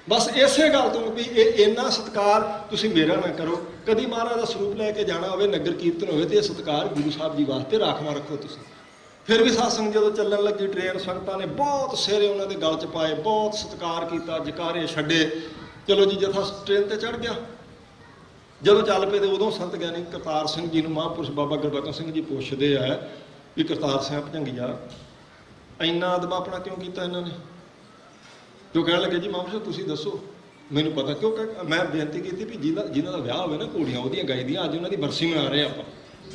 ਬਸ ਇਸੇ ਗੱਲ ਤੋਂ ਵੀ ਇਹ ਇੰਨਾ ਸਤਿਕਾਰ ਤੁਸੀਂ ਮੇਰਾ ਨਾ ਕਰੋ। ਕਦੀ ਮਹਾਰਾਜ ਦਾ ਸਰੂਪ ਲੈ ਕੇ ਜਾਣਾ ਹੋਵੇ, ਨਗਰ ਕੀਰਤਨ ਹੋਵੇ ਤੇ ਇਹ ਸਤਿਕਾਰ ਗੁਰੂ ਸਾਹਿਬ ਜੀ ਵਾਸਤੇ ਰਾਖਵਾਂ ਰੱਖੋ ਤੁਸੀਂ। ਫਿਰ ਵੀ ਸਾਧ ਸੰਗਤ ਜਦੋਂ ਚੱਲਣ ਲੱਗੀ ਟ੍ਰੇਨ, ਸੰਗਤਾਂ ਨੇ ਬਹੁਤ ਸਿਹਰੇ ਉਹਨਾਂ ਦੇ ਗਲ 'ਚ ਪਾਏ, ਬਹੁਤ ਸਤਿਕਾਰ ਕੀਤਾ, ਜਕਾਰੇ ਛੱਡੇ। ਚਲੋ ਜੀ ਜਥਾ ਟ੍ਰੇਨ ਤੇ ਚੜ੍ਹ ਗਿਆ। ਜਦੋਂ ਚੱਲ ਪਏ ਤੇ ਉਦੋਂ ਸੰਤ ਗਿਆਨੀ ਕਰਤਾਰ ਸਿੰਘ ਜੀ ਨੂੰ ਮਹਾਂਪੁਰਸ਼ ਬਾਬਾ ਗੁਰਬਚਨ ਸਿੰਘ ਜੀ ਪੁੱਛਦੇ ਆ ਵੀ ਕਰਤਾਰ ਸਿੰਘ ਭਜੰਗੀਆ ਇੰਨਾ ਅਦਬ ਆਪਣਾ ਕਿਉਂ ਕੀਤਾ ਇਹਨਾਂ ਨੇ। ਜੋ ਕਹਿਣ ਲੱਗੇ ਜੀ ਮਹਾਂਪੁਰਸ਼ ਤੁਸੀਂ ਦੱਸੋ ਮੈਨੂੰ ਪਤਾ ਕਿਉਂ। ਮੈਂ ਬੇਨਤੀ ਕੀਤੀ ਵੀ ਜਿਹਨਾਂ ਦਾ ਵਿਆਹ ਹੋਵੇ ਨਾ ਘੋੜੀਆਂ ਉਹਦੀਆਂ ਗਾਈਦੀਆਂ, ਅੱਜ ਉਹਨਾਂ ਦੀ ਬਰਸੀ ਮਨਾ ਰਹੇ ਆਪਾਂ,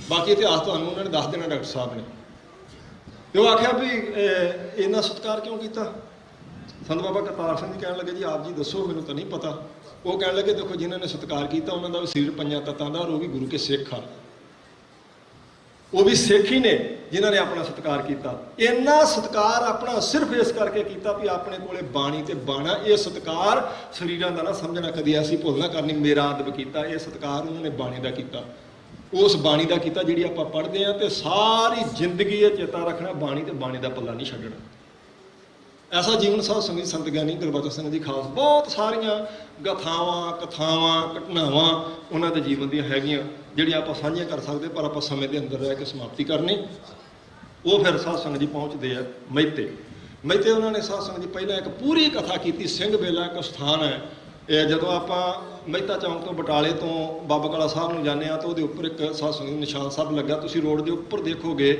ਬਾਕੀ ਇਤਿਹਾਸ ਤੁਹਾਨੂੰ ਉਹਨਾਂ ਨੇ ਦੱਸ ਦੇਣਾ ਡਾਕਟਰ ਸਾਹਿਬ ਨੇ। ਤੇ ਉਹ ਆਖਿਆ ਵੀ ਇੰਨਾ ਸਤਿਕਾਰ ਕਿਉਂ ਕੀਤਾ। ਸੰਤ ਬਾਬਾ ਕਰਤਾਰ ਸਿੰਘ ਜੀ ਕਹਿਣ ਲੱਗੇ ਜੀ ਆਪ ਜੀ ਦੱਸੋ, ਮੈਨੂੰ ਤਾਂ ਨਹੀਂ ਪਤਾ। ਉਹ ਕਹਿਣ ਲੱਗੇ ਦੇਖੋ ਜਿਨ੍ਹਾਂ ਨੇ ਸਤਿਕਾਰ ਕੀਤਾ ਉਹਨਾਂ ਦਾ ਵੀ ਸਰੀਰ ਪੰਜਾਂ ਤੱਤਾਂ ਦਾ, ਔਰ ਉਹ ਵੀ ਗੁਰੂ ਕੇ ਸਿੱਖ ਆ, ਉਹ ਵੀ ਸਿੱਖ ਹੀ ਨੇ ਜਿਨ੍ਹਾਂ ਨੇ ਆਪਣਾ ਸਤਿਕਾਰ ਕੀਤਾ। ਇੰਨਾ ਸਤਿਕਾਰ ਆਪਣਾ ਸਿਰਫ ਇਸ ਕਰਕੇ ਕੀਤਾ ਵੀ ਆਪਣੇ ਕੋਲੇ ਬਾਣੀ ਤੇ ਬਾਣਾ। ਇਹ ਸਤਿਕਾਰ ਸਰੀਰਾਂ ਦਾ ਨਾ ਸਮਝਣਾ, ਕਦੀ ਐਸੀ ਭੁੱਲ ਨਾ ਕਰਨੀ ਮੇਰਾ ਅਦਬ ਕੀਤਾ। ਇਹ ਸਤਿਕਾਰ ਉਹਨਾਂ ਨੇ ਬਾਣੀ ਦਾ ਕੀਤਾ, ਉਸ ਬਾਣੀ ਦਾ ਕੀਤਾ ਜਿਹੜੀ ਆਪਾਂ ਪੜ੍ਹਦੇ ਹਾਂ, ਤੇ ਸਾਰੀ ਜ਼ਿੰਦਗੀ ਇਹ ਚੇਤਾ ਰੱਖਣਾ ਬਾਣੀ ਤੇ ਬਾਣੀ ਦਾ ਪੱਲਾ ਨਹੀਂ ਛੱਡਣਾ। ਐਸਾ ਜੀਵਨ ਸਾਧ ਸੰਗਤ ਸੰਤ ਗਿਆਨੀ ਗੁਰਬਚਨ ਸਿੰਘ ਜੀ ਖਾਲਸਾ, ਬਹੁਤ ਸਾਰੀਆਂ ਗਾਥਾਵਾਂ, ਕਥਾਵਾਂ, ਘਟਨਾਵਾਂ ਉਹਨਾਂ ਦੇ ਜੀਵਨ ਦੀਆਂ ਹੈਗੀਆਂ ਜਿਹੜੀਆਂ ਆਪਾਂ ਸਾਂਝੀਆਂ ਕਰ ਸਕਦੇ, ਪਰ ਆਪਾਂ ਸਮੇਂ ਦੇ ਅੰਦਰ ਰਹਿ ਕੇ ਸਮਾਪਤੀ ਕਰਨੀ। ਉਹ ਫਿਰ ਸਾਧ ਸੰਗਤ ਜੀ ਪਹੁੰਚਦੇ ਆ ਮਹਿਤੇ। ਮਹਿਤੇ ਉਹਨਾਂ ਨੇ ਸਾਧ ਸੰਗਤ ਜੀ ਪਹਿਲਾਂ ਇੱਕ ਪੂਰੀ ਕਥਾ ਕੀਤੀ। ਸਿੰਘ ਬੇਲਾ ਇੱਕ ਸਥਾਨ ਹੈ, ਇਹ ਜਦੋਂ ਆਪਾਂ ਮਹਿਤਾ ਚੌਂਕ ਤੋਂ ਬਟਾਲੇ ਤੋਂ ਬਾਬਾ ਕਾਲਾ ਸਾਹਿਬ ਨੂੰ ਜਾਂਦੇ ਹਾਂ ਤਾਂ ਉਹਦੇ ਉੱਪਰ ਇੱਕ ਸਾਧ ਸੰਗਤ ਨਿਸ਼ਾਨ ਸਾਹਿਬ ਲੱਗਾ, ਤੁਸੀਂ ਰੋਡ ਦੇ ਉੱਪਰ ਦੇਖੋਗੇ।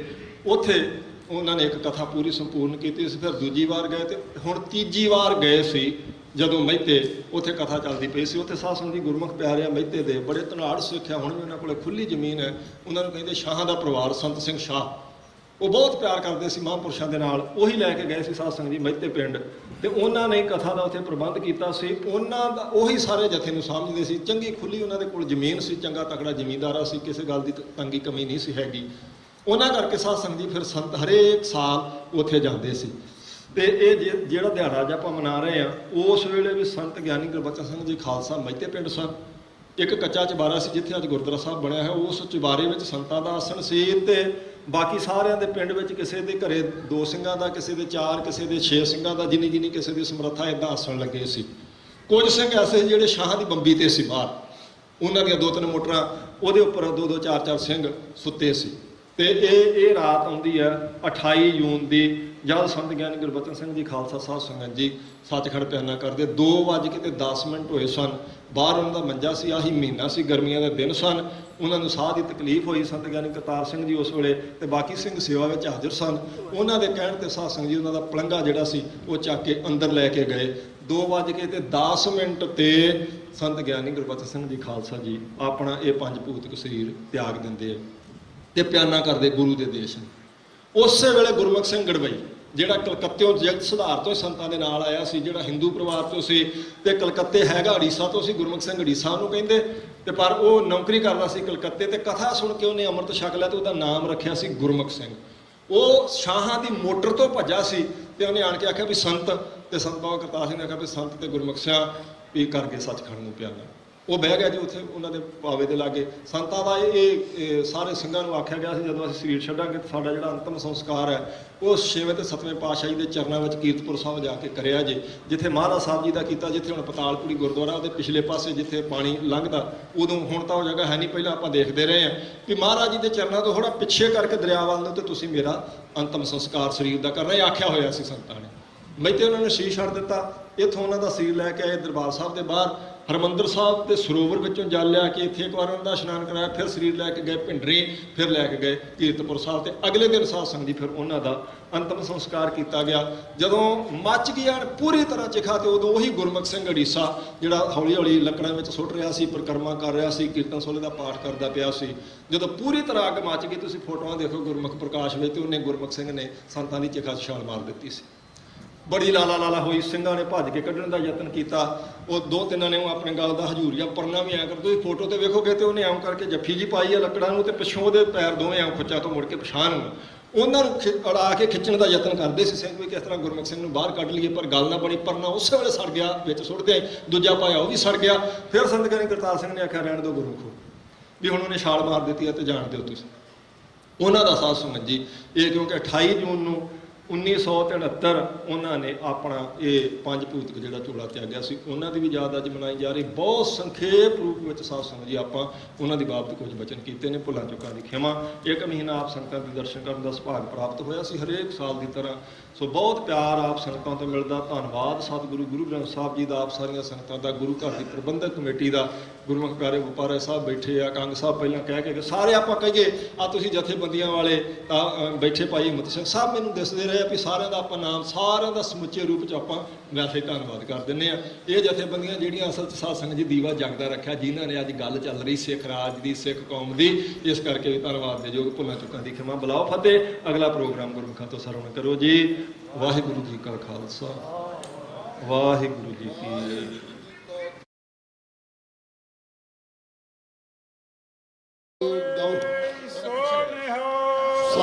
ਉੱਥੇ ਉਹਨਾਂ ਨੇ ਇੱਕ ਕਥਾ ਪੂਰੀ ਸੰਪੂਰਨ ਕੀਤੀ ਸੀ। ਫਿਰ ਦੂਜੀ ਵਾਰ ਗਏ ਤੇ ਹੁਣ ਤੀਜੀ ਵਾਰ ਗਏ ਸੀ ਜਦੋਂ ਮਹਿਤੇ, ਉੱਥੇ ਕਥਾ ਚੱਲਦੀ ਪਈ ਸੀ। ਉੱਥੇ ਸਾਧ ਸੰਗਤ ਜੀ ਗੁਰਮੁਖ ਪਿਆਰੇ ਆ ਮਹਿਤੇ ਦੇ, ਬੜੇ ਧਨਾੜ ਸਿੱਖਿਆ, ਹੁਣ ਵੀ ਉਹਨਾਂ ਕੋਲ ਖੁੱਲੀ ਜ਼ਮੀਨ ਹੈ। ਉਹਨਾਂ ਨੂੰ ਕਹਿੰਦੇ ਸ਼ਾਹਾਂ ਦਾ ਪਰਿਵਾਰ, ਸੰਤ ਸਿੰਘ ਸ਼ਾਹ। ਉਹ ਬਹੁਤ ਪਿਆਰ ਕਰਦੇ ਸੀ ਮਹਾਂਪੁਰਸ਼ਾਂ ਦੇ ਨਾਲ। ਉਹੀ ਲੈ ਕੇ ਗਏ ਸੀ ਸਾਧ ਸੰਗਤ ਜੀ ਮਹਿਤੇ ਪਿੰਡ, ਤੇ ਉਹਨਾਂ ਨੇ ਕਥਾ ਦਾ ਉੱਥੇ ਪ੍ਰਬੰਧ ਕੀਤਾ ਸੀ। ਉਹਨਾਂ ਦਾ ਉਹੀ ਸਾਰੇ ਜਥੇ ਨੂੰ ਸਮਝਦੇ ਸੀ। ਚੰਗੀ ਖੁੱਲੀ ਉਹਨਾਂ ਦੇ ਕੋਲ ਜ਼ਮੀਨ ਸੀ, ਚੰਗਾ ਤਕੜਾ ਜ਼ਮੀਂਦਾਰਾ ਸੀ, ਕਿਸੇ ਗੱਲ ਦੀ ਤੰਗੀ ਕਮੀ ਨਹੀਂ ਸੀ ਹੈਗੀ। ਉਹਨਾਂ ਕਰਕੇ ਸਾਧ ਸੰਗਤ ਜੀ ਫਿਰ ਸੰਤ ਹਰੇਕ ਸਾਲ ਉੱਥੇ ਜਾਂਦੇ ਸੀ। ਤੇ ਇਹ ਜਿਹੜਾ ਦਿਹਾੜਾ ਅੱਜ ਆਪਾਂ ਮਨਾ ਰਹੇ ਹਾਂ, ਉਸ ਵੇਲੇ ਵੀ ਸੰਤ ਗਿਆਨੀ ਗੁਰਬਚਨ ਸਿੰਘ ਜੀ ਖਾਲਸਾ ਮਹਿਤੇ ਪਿੰਡ ਸਨ। ਇੱਕ ਕੱਚਾ ਚੁਬਾਰਾ ਸੀ ਜਿੱਥੇ ਅੱਜ ਗੁਰਦੁਆਰਾ ਸਾਹਿਬ ਬਣਿਆ ਹੈ। ਉਸ ਚੁਬਾਰੇ ਵਿੱਚ ਸੰਤਾਂ ਦਾ ਆਸਣ ਸੀ, ਤੇ ਬਾਕੀ ਸਾਰਿਆਂ ਦੇ ਪਿੰਡ ਵਿੱਚ ਕਿਸੇ ਦੇ ਘਰੇ 2 ਸਿੰਘਾਂ ਦਾ, ਕਿਸੇ ਦੇ 4, ਕਿਸੇ ਦੇ 6 ਸਿੰਘਾਂ ਦਾ, ਜਿੰਨੀ ਕਿਸੇ ਦੀ ਸਮਰੱਥਾ, ਇੱਦਾਂ ਆਸਣ ਲੱਗੇ ਸੀ। ਕੁਝ ਸਿੰਘ ਐਸੇ ਜਿਹੜੇ ਸ਼ਾਹਾਂ ਦੀ ਬੰਬੀ ਤੇ ਸੀ ਬਾਹਰ, ਉਹਨਾਂ ਦੀਆਂ 2-3 ਮੋਟਰਾਂ, ਉਹਦੇ ਉੱਪਰ 2-2, 4-4 ਸਿੰਘ ਸੁੱਤੇ ਸੀ। ਤੇ ਇਹ ਰਾਤ ਆਉਂਦੀ ਹੈ 28 ਜੂਨ ਦੀ, ਜਦ ਸੰਤ ਗਿਆਨੀ ਗੁਰਬਚਨ ਸਿੰਘ ਜੀ ਖਾਲਸਾ ਸਾਧ ਸੰਗਤ ਜੀ ਸੱਚਖੰਡ ਪਿਆਨਾ ਕਰਦੇ। 2:10 ਹੋਏ ਸਨ। ਬਾਹਰ ਉਹਨਾਂ ਦਾ ਮੰਜਾ ਸੀ, ਆਹੀ ਮਹੀਨਾ ਸੀ, ਗਰਮੀਆਂ ਦੇ ਦਿਨ ਸਨ। ਉਹਨਾਂ ਨੂੰ ਸਾਹ ਦੀ ਤਕਲੀਫ ਹੋਈ। ਸੰਤ ਗਿਆਨੀ ਕਰਤਾਰ ਸਿੰਘ ਜੀ ਉਸ ਵੇਲੇ ਤੇ ਬਾਕੀ ਸਿੰਘ ਸੇਵਾ ਵਿੱਚ ਹਾਜ਼ਰ ਸਨ। ਉਹਨਾਂ ਦੇ ਕਹਿਣ ਤੇ ਸਾਧ ਸੰਗਤ ਜੀ ਉਹਨਾਂ ਦਾ ਪਲੰਘਾ ਜਿਹੜਾ ਸੀ ਉਹ ਚੱਕ ਕੇ ਅੰਦਰ ਲੈ ਕੇ ਗਏ। 2:10 ਤੇ ਸੰਤ ਗਿਆਨੀ ਗੁਰਬਚਨ ਸਿੰਘ ਜੀ ਖਾਲਸਾ ਜੀ ਆਪਣਾ ਇਹ 5 ਭੂਤਿਕ ਸਰੀਰ ਤਿਆਗ ਦਿੰਦੇ ਆ ਤੇ ਪਿਆਨਾ ਕਰਦੇ ਗੁਰੂ ਦੇ ਦੇਸ਼। ਉਸੇ ਵੇਲੇ ਗੁਰਮੁਖ ਸਿੰਘ ਗੜਵਈ, ਜਿਹੜਾ ਕਲਕੱਤਿਓਂ ਜਗਤ ਸੁਧਾਰ ਤੋਂ ਸੰਤਾਂ ਦੇ ਨਾਲ ਆਇਆ ਸੀ, ਜਿਹੜਾ ਹਿੰਦੂ ਪਰਿਵਾਰ ਤੋਂ ਸੀ ਤੇ ਕਲਕੱਤੇ ਹੈਗਾ ਉੜੀਸਾ ਤੋਂ ਸੀ, ਗੁਰਮੁਖ ਸਿੰਘ ਉੜੀਸਾ ਨੂੰ ਕਹਿੰਦੇ, ਤੇ ਪਰ ਉਹ ਨੌਕਰੀ ਕਰਦਾ ਸੀ ਕਲਕੱਤੇ। ਤੇ ਕਥਾ ਸੁਣ ਕੇ ਉਹਨੇ ਅੰਮ੍ਰਿਤ ਛਕ ਲਿਆ ਤੇ ਉਹਦਾ ਨਾਮ ਰੱਖਿਆ ਸੀ ਗੁਰਮੁਖ ਸਿੰਘ। ਉਹ ਸ਼ਾਹਾਂ ਦੀ ਮੋਟਰ ਤੋਂ ਭੱਜਾ ਸੀ ਤੇ ਉਹਨੇ ਆਣ ਕੇ ਆਖਿਆ ਵੀ ਸੰਤ, ਤੇ ਸੰਤ ਬਾਬਾ ਕਰਤਾਰ ਸਿੰਘ ਨੇ ਆਖਿਆ ਵੀ ਸੰਤ ਤੇ ਗੁਰਮੁਖ ਸਿੰਘ ਵੀ ਕਰਕੇ ਸੱਚਖੰਡ ਨੂੰ ਪਿਆਨਾ। ਉਹ ਬਹਿ ਗਿਆ ਜੀ ਉੱਥੇ ਉਹਨਾਂ ਦੇ ਪਾਵੇ ਦੇ ਲਾਗੇ। ਸੰਤਾਂ ਦਾ ਇਹ ਸਾਰੇ ਸਿੰਘਾਂ ਨੂੰ ਆਖਿਆ ਗਿਆ ਸੀ ਜਦੋਂ ਅਸੀਂ ਸਰੀਰ ਛੱਡਾਂਗੇ ਸਾਡਾ ਜਿਹੜਾ ਅੰਤਮ ਸੰਸਕਾਰ ਹੈ ਉਹ 6ਵੇਂ ਤੇ 7ਵੇਂ ਪਾਤਸ਼ਾਹੀ ਦੇ ਚਰਨਾਂ ਵਿੱਚ ਕੀਰਤਪੁਰ ਸਾਹਿਬ ਜਾ ਕੇ ਕਰਿਆ ਜੇ, ਜਿੱਥੇ ਮਹਾਰਾਜ ਸਾਹਿਬ ਜੀ ਦਾ ਕੀਤਾ, ਜਿੱਥੇ ਹੁਣ ਪਤਾਲਪੁਰੀ ਗੁਰਦੁਆਰਾ ਉਹਦੇ ਪਿਛਲੇ ਪਾਸੇ ਜਿੱਥੇ ਪਾਣੀ ਲੰਘਦਾ, ਉਦੋਂ ਹੁਣ ਤਾਂ ਉਹ ਜਗ੍ਹਾ ਹੈ ਨਹੀਂ, ਪਹਿਲਾਂ ਆਪਾਂ ਦੇਖਦੇ ਰਹੇ ਹਾਂ ਵੀ ਮਹਾਰਾਜ ਜੀ ਦੇ ਚਰਨਾਂ ਤੋਂ ਥੋੜ੍ਹਾ ਪਿੱਛੇ ਕਰਕੇ ਦਰਿਆ ਵੱਲ ਨੂੰ ਤੇ ਤੁਸੀਂ ਮੇਰਾ ਅੰਤਮ ਸੰਸਕਾਰ ਸਰੀਰ ਦਾ ਕਰਨਾ, ਇਹ ਆਖਿਆ ਹੋਇਆ ਸੀ ਸੰਤਾਂ ਨੇ। ਮਹਿਤੇ ਉਹਨਾਂ ਨੇ ਸ਼ੀਸ਼ ਛੱਡ ਦਿੱਤਾ। ਇੱਥੋਂ ਉਹਨਾਂ ਦਾ ਸਰੀਰ ਲੈ ਕੇ ਆਏ ਦਰਬਾਰ ਸਾਹਿਬ ਦੇ ਬਾਹਰ, ਹਰਿਮੰਦਰ ਸਾਹਿਬ ਦੇ ਸਰੋਵਰ ਵਿੱਚੋਂ ਜਲ ਲਿਆ ਕੇ ਇੱਥੇ ਇੱਕ ਵਾਰ ਉਹਨਾਂ ਦਾ ਇਸ਼ਨਾਨ ਕਰਾਇਆ। ਫਿਰ ਸਰੀਰ ਲੈ ਕੇ ਗਏ ਭਿੰਡਰੀ, ਫਿਰ ਲੈ ਕੇ ਗਏ ਕੀਰਤਪੁਰ ਸਾਹਿਬ, ਤੇ ਅਗਲੇ ਦਿਨ ਸਾਧ ਸੰਗਤ ਜੀ ਫਿਰ ਉਹਨਾਂ ਦਾ ਅੰਤਮ ਸੰਸਕਾਰ ਕੀਤਾ ਗਿਆ। ਜਦੋਂ ਮੱਚ ਗਿਆ ਪੂਰੀ ਤਰ੍ਹਾਂ ਚਿਖਾ, ਤੇ ਉਦੋਂ ਉਹੀ ਗੁਰਮੁਖ ਸਿੰਘ ਉੜੀਸਾ ਜਿਹੜਾ ਹੌਲੀ ਹੌਲੀ ਲੱਕੜਾਂ ਵਿੱਚ ਸੁੱਟ ਰਿਹਾ ਸੀ, ਪਰਿਕਰਮਾ ਕਰ ਰਿਹਾ ਸੀ, ਕੀਰਤਨ ਸੋਲੇ ਦਾ ਪਾਠ ਕਰਦਾ ਪਿਆ ਸੀ, ਜਦੋਂ ਪੂਰੀ ਤਰ੍ਹਾਂ ਅੱਗ ਮੱਚ ਗਈ, ਤੁਸੀਂ ਫੋਟੋਆਂ ਦੇਖੋ ਗੁਰਮੁਖ ਪ੍ਰਕਾਸ਼ ਵਿੱਚ, ਤੇ ਉਹਨੇ ਗੁਰਮੁਖ ਸਿੰਘ ਨੇ ਸੰਤਾਂ ਦੀ ਚਿਖਾ 'ਚ ਛਾਲ ਮਾਰ ਦਿੱਤੀ ਸੀ। ਬੜੀ ਲਾਲਾ ਹੋਈ। ਸਿੰਘਾਂ ਨੇ ਭੱਜ ਕੇ ਕੱਢਣ ਦਾ ਯਤਨ ਕੀਤਾ। ਉਹ 2-3 ਨੇ ਉਹ ਆਪਣੇ ਗਲ ਦਾ ਹਜੂਰੀਆ ਪਰਨਾ ਵੀ ਐਂ ਕਰ, ਤੁਸੀਂ ਫੋਟੋ ਤੇ ਵੇਖੋਗੇ ਤੇ ਉਹਨੇ ਐਂ ਕਰਕੇ ਜੱਫੀ ਜੀ ਪਾਈ ਆ ਲੱਕੜਾਂ ਨੂੰ, ਤੇ ਪਿੱਛੋਂ ਉਹਦੇ ਪੈਰ ਦੋਵੇਂ ਐਂ ਖੁੱਚਾ ਤੋਂ ਮੁੜ ਕੇ ਪਛਾਣ ਨੂੰ ਉਹਨਾਂ ਨੂੰ ਅੜਾ ਕੇ ਖਿੱਚਣ ਦਾ ਯਤਨ ਕਰਦੇ ਸੀ ਸਿੰਘ ਵੀ, ਕਿਸ ਤਰ੍ਹਾਂ ਗੁਰਮੁਖ ਸਿੰਘ ਨੂੰ ਬਾਹਰ ਕੱਢ ਲਈਏ, ਪਰ ਗੱਲ ਨਾ ਬਣੀ। ਪਰਨਾ ਉਸੇ ਵੇਲੇ ਸੜ ਗਿਆ, ਵਿੱਚ ਸੁੱਟਦੇ ਦੂਜਾ ਪਾਇਆ ਉਹ ਵੀ ਸੜ ਗਿਆ। ਫਿਰ ਸੰਤ ਗਿਆਨੀ ਕਰਤਾਰ ਸਿੰਘ ਨੇ ਆਖਿਆ ਰਹਿਣ ਦਿਓ ਗੁਰਮੁਖੋ, ਵੀ ਹੁਣ ਉਹਨੇ ਛਾਲ ਮਾਰ ਦਿੱਤੀ ਹੈ ਤੇ ਜਾਣ ਦਿਓ ਤੁਸੀਂ। ਉਹਨਾਂ ਦਾ ਸਾਧ ਸੰਗਤ ਜੀ ਇਹ, ਕਿਉਂਕਿ 28 ਜੂਨ ਨੂੰ 1973 ਉਹਨਾਂ ਨੇ ਆਪਣਾ ਇਹ 5 ਭੂਤਿਕ ਜਿਹੜਾ ਚੋਲਾ ਤਿਆਗਿਆ ਸੀ, ਉਹਨਾਂ ਦੀ ਵੀ ਯਾਦ ਅੱਜ ਮਨਾਈ ਜਾ ਰਹੀ। ਬਹੁਤ ਸੰਖੇਪ ਰੂਪ ਵਿੱਚ ਸਾਧ ਸੰਗਤ ਜੀ ਆਪਾਂ ਉਹਨਾਂ ਦੀ ਬਾਬਤ ਕੁਝ ਬਚਨ ਕੀਤੇ ਨੇ। ਭੁੱਲਾਂ ਚੁੱਕਾਂ ਦੀ ਖਿਮਾ। 1 ਮਹੀਨਾ ਆਪ ਸੰਗਤਾਂ ਦੇ ਦਰਸ਼ਨ ਕਰਨ ਦਾ ਸੁਭਾਗ ਪ੍ਰਾਪਤ ਹੋਇਆ ਸੀ ਹਰੇਕ ਸਾਲ ਦੀ ਤਰ੍ਹਾਂ। ਸੋ ਬਹੁਤ ਪਿਆਰ ਆਪ ਸੰਗਤਾਂ ਤੋਂ ਮਿਲਦਾ। ਧੰਨਵਾਦ ਸਤਿਗੁਰੂ ਗੁਰੂ ਗ੍ਰੰਥ ਸਾਹਿਬ ਜੀ ਦਾ, ਆਪ ਸਾਰੀਆਂ ਸੰਗਤਾਂ ਦਾ, ਗੁਰੂ ਘਰ ਦੀ ਪ੍ਰਬੰਧਕ ਕਮੇਟੀ ਦਾ, ਗੁਰਮੁਖ ਪਿਆਰੇ ਵਪਾਰਾ ਸਾਹਿਬ ਬੈਠੇ ਆ, ਕੰਗ ਸਾਹਿਬ ਪਹਿਲਾਂ ਕਹਿ ਕੇ ਸਾਰੇ ਆਪਾਂ ਕਹੀਏ ਆ ਤੁਸੀਂ ਜਥੇਬੰਦੀਆਂ ਵਾਲੇ ਬੈਠੇ ਭਾਈ ਹਿੰਮਤ ਸਿੰਘ ਸਾਹਿਬ, ਮੈਨੂੰ ਦਿਸਦੇ ਰਹੇ ਵੀ ਸਾਰਿਆਂ ਦਾ ਆਪਾਂ ਨਾਮ ਸਾਰਿਆਂ ਦਾ ਸਮੁੱਚੇ ਰੂਪ 'ਚ ਆਪਾਂ ਵੈਸੇ ਧੰਨਵਾਦ ਕਰ ਦਿੰਦੇ ਆ। ਇਹ ਜਥੇਬੰਦੀਆਂ ਜਿਹੜੀਆਂ ਅਸਲ 'ਚ ਸਾਧ ਸੰਗਤ ਜੀ ਦੀਵਾ ਜਗਦਾ ਰੱਖਿਆ, ਜਿਨ੍ਹਾਂ ਨੇ ਅੱਜ ਗੱਲ ਚੱਲ ਰਹੀ ਸਿੱਖ ਰਾਜ ਦੀ, ਸਿੱਖ ਕੌਮ ਦੀ, ਇਸ ਕਰਕੇ ਵੀ ਧੰਨਵਾਦ ਦੇ ਯੋਗ। ਭੁੱਲਾਂ ਚੁੱਕਾਂ ਦੀ ਖਿਮਾ। ਬੁਲਾਓ ਫਤਿਹ। ਅਗਲਾ ਪ੍ਰੋਗਰਾਮ ਗੁਰਮੁਖਾਂ ਤੋਂ ਸਰਵਣ ਕਰੋ ਜੀ। ਵਾਹਿਗੁਰੂ ਜੀ ਕਾ ਖਾਲਸਾ। ਵਾਹਿਗੁਰੂ ਜੀ ਕੀ ਸਤਿ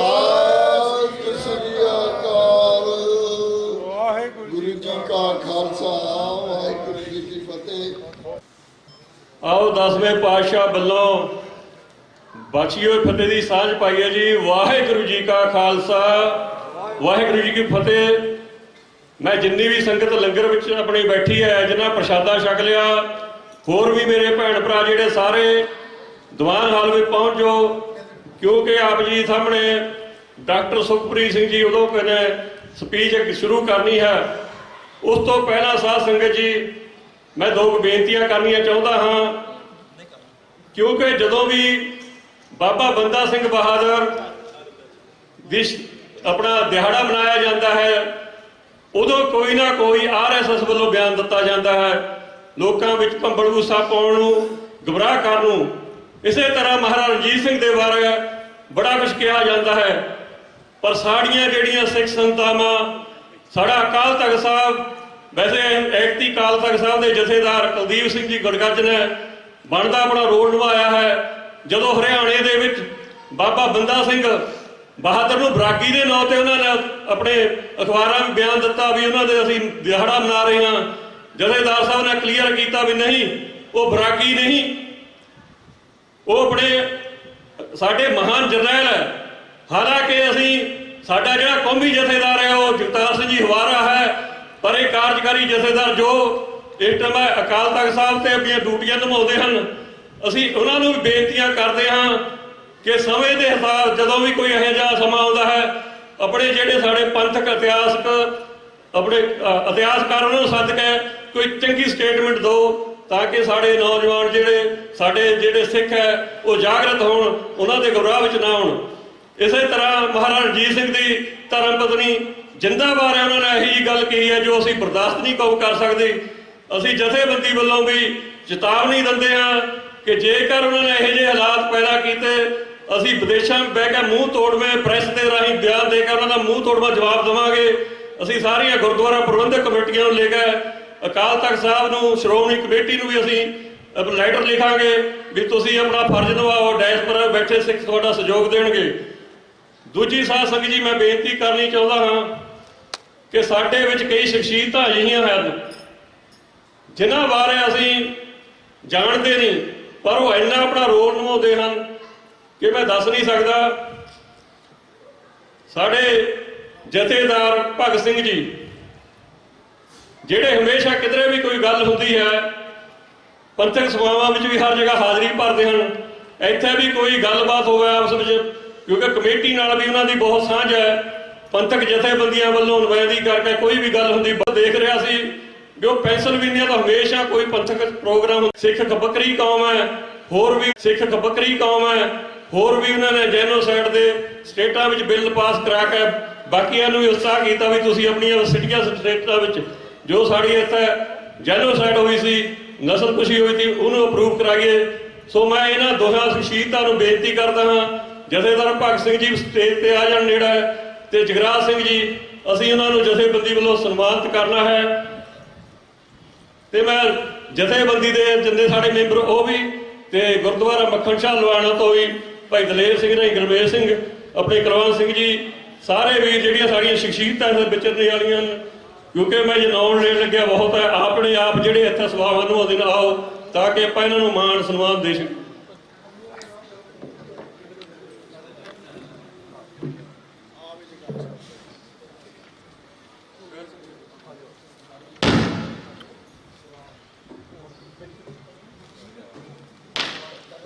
ਸ੍ਰੀ ਅਕਾਲ। ਵਾਹਿਗੁਰੂ ਜੀ ਕਾ ਖਾਲਸਾ ਵਾਹਿਗੁਰੂ ਜੀ ਕੀ ਫਤਿਹ। ਆਓ 10ਵੇਂ ਪਾਤਸ਼ਾਹ ਵੱਲੋਂ ਬਖਸ਼ੀ ਹੋਈ ਫਤਿਹ ਦੀ ਸਾਂਝ ਪਾਈਏ ਜੀ। ਵਾਹਿਗੁਰੂ ਜੀ ਕਾ ਖਾਲਸਾ ਵਾਹਿਗੁਰੂ ਜੀ ਕੀ ਫਤਿਹ। ਮੈਂ ਜਿੰਨੀ ਵੀ ਸੰਗਤ ਲੰਗਰ ਵਿੱਚ ਆਪਣੀ ਬੈਠੀ ਹੈ, ਜਿਨ੍ਹਾਂ ਪ੍ਰਸ਼ਾਦਾ ਛਕ ਲਿਆ, ਹੋਰ ਵੀ ਮੇਰੇ ਭੈਣ ਭਰਾ ਜਿਹੜੇ ਸਾਰੇ ਦੀਵਾਨ ਹਾਲ ਵਿੱਚ ਪਹੁੰਚੋ, ਕਿਉਂਕਿ ਆਪ ਜੀ ਸਾਹਮਣੇ ਡਾਕਟਰ ਸੁਖਪ੍ਰੀਤ ਸਿੰਘ ਜੀ ਉਦੋਂ ਕਹਿੰਦੇ ਸਪੀਚ ਸ਼ੁਰੂ ਕਰਨੀ ਹੈ। ਉਸ ਤੋਂ ਪਹਿਲਾਂ ਸਾਧ ਸੰਗਤ ਜੀ ਮੈਂ ਦੋ ਬੇਨਤੀਆਂ ਕਰਨੀਆਂ ਚਾਹੁੰਦਾ ਹਾਂ, ਕਿਉਂਕਿ ਜਦੋਂ ਵੀ ਬਾਬਾ ਬੰਦਾ ਸਿੰਘ ਬਹਾਦਰ ਦੀ ਆਪਣਾ ਦਿਹਾੜਾ ਮਨਾਇਆ ਜਾਂਦਾ ਹੈ, ਉਦੋਂ ਕੋਈ ਨਾ ਕੋਈ RSS ਵੱਲੋਂ ਬਿਆਨ ਦਿੱਤਾ ਜਾਂਦਾ ਹੈ, ਲੋਕਾਂ ਵਿੱਚ ਭੰਬਲ ਗੁੱਸਾ ਪਾਉਣ ਨੂੰ, ਗੁੰਮਰਾਹ ਕਰਨ ਨੂੰ। ਇਸੇ ਤਰ੍ਹਾਂ ਮਹਾਰਾਜਾ ਰਣਜੀਤ ਸਿੰਘ ਦੇ ਬਾਰੇ ਬੜਾ ਕੁਝ ਕਿਹਾ ਜਾਂਦਾ ਹੈ, ਪਰ ਸਾਡੀਆਂ ਜਿਹੜੀਆਂ ਸਿੱਖ ਸੰਤਾਵਾਂ, ਸਾਡਾ ਅਕਾਲ ਤਖਤ ਸਾਹਿਬ, ਵੈਸੇ ਐਕਤੀ ਅਕਾਲ ਤਖਤ ਸਾਹਿਬ ਦੇ ਜਥੇਦਾਰ ਕੁਲਦੀਪ ਸਿੰਘ ਜੀ ਗੁਰਗੱਜ ਨੇ ਬਣਦਾ ਆਪਣਾ ਰੋਲ ਨਿਭਾਇਆ ਹੈ। ਜਦੋਂ ਹਰਿਆਣੇ ਦੇ ਵਿੱਚ ਬਾਬਾ ਬੰਦਾ ਸਿੰਘ ਬਹਾਦਰ ਨੂੰ ਬਰਾਗੀ ਦੇ ਨਾਂ ਤੇ ਉਹਨਾਂ ਨੇ ਆਪਣੇ ਅਖਬਾਰਾਂ ਵਿੱਚ ਬਿਆਨ ਦਿੱਤਾ ਵੀ ਉਹਨਾਂ ਦੇ ਅਸੀਂ ਦਿਹਾੜਾ ਮਨਾ ਰਹੇ ਹਾਂ, ਜਥੇਦਾਰ ਸਾਹਿਬ ਨੇ ਕਲੀਅਰ ਕੀਤਾ ਵੀ ਨਹੀਂ, ਉਹ ਬਰਾਗੀ ਨਹੀਂ, ਉਹ ਆਪਣੇ ਸਾਡੇ ਮਹਾਨ ਜਰਨੈਲ ਹੈ। ਹਾਲਾਂਕਿ ਅਸੀਂ ਸਾਡਾ ਜਿਹੜਾ ਕੌਮੀ ਜਥੇਦਾਰ ਹੈ ਉਹ ਜਗਤਾਰ ਸਿੰਘ ਜੀ ਹਵਾਰਾ ਹੈ, ਪਰ ਇਹ ਕਾਰਜਕਾਰੀ ਜਥੇਦਾਰ ਜੋ ਇਸ ਟਾਈਮ ਅਕਾਲ ਤਖਤ ਸਾਹਿਬ ਤੇ ਆਪਣੀਆਂ ਡਿਊਟੀਆਂ ਨਿਭਾਉਂਦੇ ਹਨ, ਅਸੀਂ ਉਹਨਾਂ ਨੂੰ ਵੀ ਬੇਨਤੀਆਂ ਕਰਦੇ ਹਾਂ ਕਿ ਸਮੇਂ ਦੇ ਹਿਸਾਬ ਜਦੋਂ ਵੀ ਕੋਈ ਇਹੋ ਜਿਹਾ ਸਮਾਂ ਆਉਂਦਾ ਹੈ, ਆਪਣੇ ਜਿਹੜੇ ਸਾਡੇ ਪੰਥਕ ਇਤਿਹਾਸਕ ਆਪਣੇ ਇਤਿਹਾਸਕਾਰ ਉਹਨਾਂ ਨੂੰ ਸੱਦ ਕੇ ਕੋਈ ਚੰਗੀ ਸਟੇਟਮੈਂਟ ਦਿਓ, ਤਾਂ ਕਿ ਸਾਡੇ ਨੌਜਵਾਨ ਜਿਹੜੇ ਸਿੱਖ ਹੈ ਉਹ ਜਾਗਰਤ ਹੋਣ, ਉਹਨਾਂ ਦੇ ਗੁਮਰਾਹ ਵਿੱਚ ਨਾ ਆਉਣ। ਇਸੇ ਤਰ੍ਹਾਂ ਮਹਾਰਾਜਾ ਰਣਜੀਤ ਸਿੰਘ ਦੀ ਧਰਮ ਪਤਨੀ ਜਿੰਦਾ ਬਾਰੇ ਉਹਨਾਂ ਨੇ ਇਹੀ ਗੱਲ ਕਹੀ ਹੈ ਜੋ ਅਸੀਂ ਬਰਦਾਸ਼ਤ ਨਹੀਂ ਕਰ ਸਕਦੇ। ਅਸੀਂ ਜਥੇਬੰਦੀ ਵੱਲੋਂ ਵੀ ਚੇਤਾਵਨੀ ਦਿੰਦੇ ਹਾਂ ਕਿ ਜੇਕਰ ਉਹਨਾਂ ਨੇ ਇਹੋ ਜਿਹੇ ਹਾਲਾਤ ਪੈਦਾ ਕੀਤੇ, ਅਸੀਂ ਵਿਦੇਸ਼ਾਂ ਵਿੱਚ ਬਹਿ ਕੇ ਮੂੰਹ ਤੋੜਵੇਂ ਪ੍ਰੈਸ ਦੇ ਰਾਹੀਂ ਬਿਆਨ ਦੇ ਕੇ ਉਹਨਾਂ ਦਾ ਮੂੰਹ ਤੋੜਵਾਂ ਜਵਾਬ ਦੇਵਾਂਗੇ। ਅਸੀਂ ਸਾਰੀਆਂ ਗੁਰਦੁਆਰਾ ਪ੍ਰਬੰਧਕ ਕਮੇਟੀਆਂ ਨੂੰ ਲੈ ਕੇ ਅਕਾਲ ਤਖਤ ਸਾਹਿਬ ਨੂੰ, ਸ਼੍ਰੋਮਣੀ ਕਮੇਟੀ ਨੂੰ ਵੀ ਅਸੀਂ ਲੈਟਰ ਲਿਖਾਂਗੇ ਵੀ ਤੁਸੀਂ ਆਪਣਾ ਫਰਜ਼ ਨਿਭਾਓ, ਡਾਇਸਪੋਰਾ ਬੈਠੇ ਸਿੱਖ ਤੁਹਾਡਾ ਸਹਿਯੋਗ ਦੇਣਗੇ। ਦੂਜੀ ਸਾਧ ਸੰਗਤ ਜੀ, ਮੈਂ ਬੇਨਤੀ ਕਰਨੀ ਚਾਹੁੰਦਾ ਹਾਂ ਕਿ ਸਾਡੇ ਵਿੱਚ ਕਈ ਸ਼ਖਸੀਅਤਾਂ ਅਜਿਹੀਆਂ ਹਨ ਜਿਨ੍ਹਾਂ ਬਾਰੇ ਅਸੀਂ ਜਾਣਦੇ ਨਹੀਂ, ਪਰ ਉਹ ਇੰਨਾ ਆਪਣਾ ਰੋਲ ਨਿਭਾਉਂਦੇ ਹਨ ਕਿ ਮੈਂ ਦੱਸ ਨਹੀਂ ਸਕਦਾ। ਸਾਡੇ ਜਥੇਦਾਰ ਭਗਤ ਸਿੰਘ ਜੀ ਜਿਹੜੇ ਹਮੇਸ਼ਾ ਕਿਧਰੇ ਵੀ ਕੋਈ ਗੱਲ ਹੁੰਦੀ ਹੈ, ਪੰਥਕ ਸਭਾਵਾਂ ਵਿੱਚ ਵੀ ਹਰ ਜਗ੍ਹਾ ਹਾਜ਼ਰੀ ਭਰਦੇ ਹਨ। ਇੱਥੇ ਵੀ ਕੋਈ ਗੱਲਬਾਤ ਹੋਵੇ ਆਪਸ ਵਿੱਚ, ਕਿਉਂਕਿ ਕਮੇਟੀ ਨਾਲ ਵੀ ਉਹਨਾਂ ਦੀ ਬਹੁਤ ਸਾਂਝ ਹੈ, ਪੰਥਕ ਜਥੇਬੰਦੀਆਂ ਵੱਲੋਂ ਨੁਮਾਇੰਦਗੀ ਕਰਕੇ ਕੋਈ ਵੀ ਗੱਲ ਹੁੰਦੀ ਦੇਖ ਰਿਹਾ ਸੀ ਵੀ ਉਹ ਪੈਨਸਲਵੇਨੀਆ ਤੋਂ ਹਮੇਸ਼ਾ ਕੋਈ ਪੰਥਕ ਪ੍ਰੋਗਰਾਮ, ਸਿੱਖ ਬੱਕਰੀ ਕੌਮ ਹੈ, ਹੋਰ ਵੀ ਸਿੱਖ ਬੱਕਰੀ ਕੌਮ ਹੈ, ਹੋਰ ਵੀ ਉਹਨਾਂ ਨੇ ਜੈਨੋਸਾਈਡ ਦੇ ਸਟੇਟਾਂ ਵਿੱਚ ਬਿੱਲ ਪਾਸ ਕਰਾ ਕੇ ਬਾਕੀਆਂ ਨੂੰ ਵੀ ਉਤਸ਼ਾਹ ਕੀਤਾ ਵੀ ਤੁਸੀਂ ਆਪਣੀਆਂ ਸਿਟੀਆਂ ਸਟੇਟਾਂ ਵਿੱਚ ਜੋ ਸਾਡੀ ਇੱਥੇ ਜੈਨੋਸਾਈਡ ਹੋਈ ਸੀ, ਨਸਲਕੁਸ਼ੀ ਹੋਈ ਸੀ, ਉਹਨੂੰ ਅਪਰੂਵ ਕਰਾਈਏ। ਸੋ ਮੈਂ ਇਹਨਾਂ ਦੋਹਾਂ ਸ਼ਖਸੀਅਤਾਂ ਨੂੰ ਬੇਨਤੀ ਕਰਦਾ ਹਾਂ, ਜਥੇਦਾਰ ਭਗਤ ਸਿੰਘ ਜੀ ਸਟੇਜ ਤੇ ਆ ਜਾਣ ਨੇੜੇ, ਤੇ ਜਗਰਾਜ ਸਿੰਘ ਜੀ, ਅਸੀਂ ਉਹਨਾਂ ਨੂੰ ਜਥੇਬੰਦੀ ਵੱਲੋਂ ਸਨਮਾਨਿਤ ਕਰਨਾ ਹੈ। ਤੇ ਮੈਂ ਜਥੇਬੰਦੀ ਦੇ ਜਿੰਨੇ ਸਾਡੇ ਮੈਂਬਰ ਉਹ ਵੀ, ਤੇ ਗੁਰਦੁਆਰਾ ਮੱਖਣ ਸ਼ਾਹ ਲਵਾਣਾ ਤੋਂ ਵੀ ਭਾਈ ਦਲੇਰ ਸਿੰਘ ਨੇ, ਗੁਰਮੇਲ ਸਿੰਘ, ਆਪਣੇ ਕੁਲਵੰਤ ਸਿੰਘ ਜੀ, ਸਾਰੇ ਵੀ ਜਿਹੜੀਆਂ ਸਾਡੀਆਂ ਸ਼ਖਸੀਅਤਾਂ ਵਿਚਰਨੇ ਵਾਲੀਆਂ ਹਨ, ਕਿਉਂਕਿ ਮੈਂ ਜੇ ਨਾਮ ਲੈਣ ਲੱਗਿਆ ਬਹੁਤ ਹੈ, ਆਪਣੇ ਆਪ ਜਿਹੜੇ ਇੱਥੇ ਸਭਾਵਾਂ ਨੂੰ ਉਹਦੇ ਨਾਲ ਆਓ ਤਾਂ ਕਿ ਆਪਾਂ ਇਹਨਾਂ ਨੂੰ ਮਾਣ ਸਨਮਾਨ ਦੇ ਸਕੀਏ।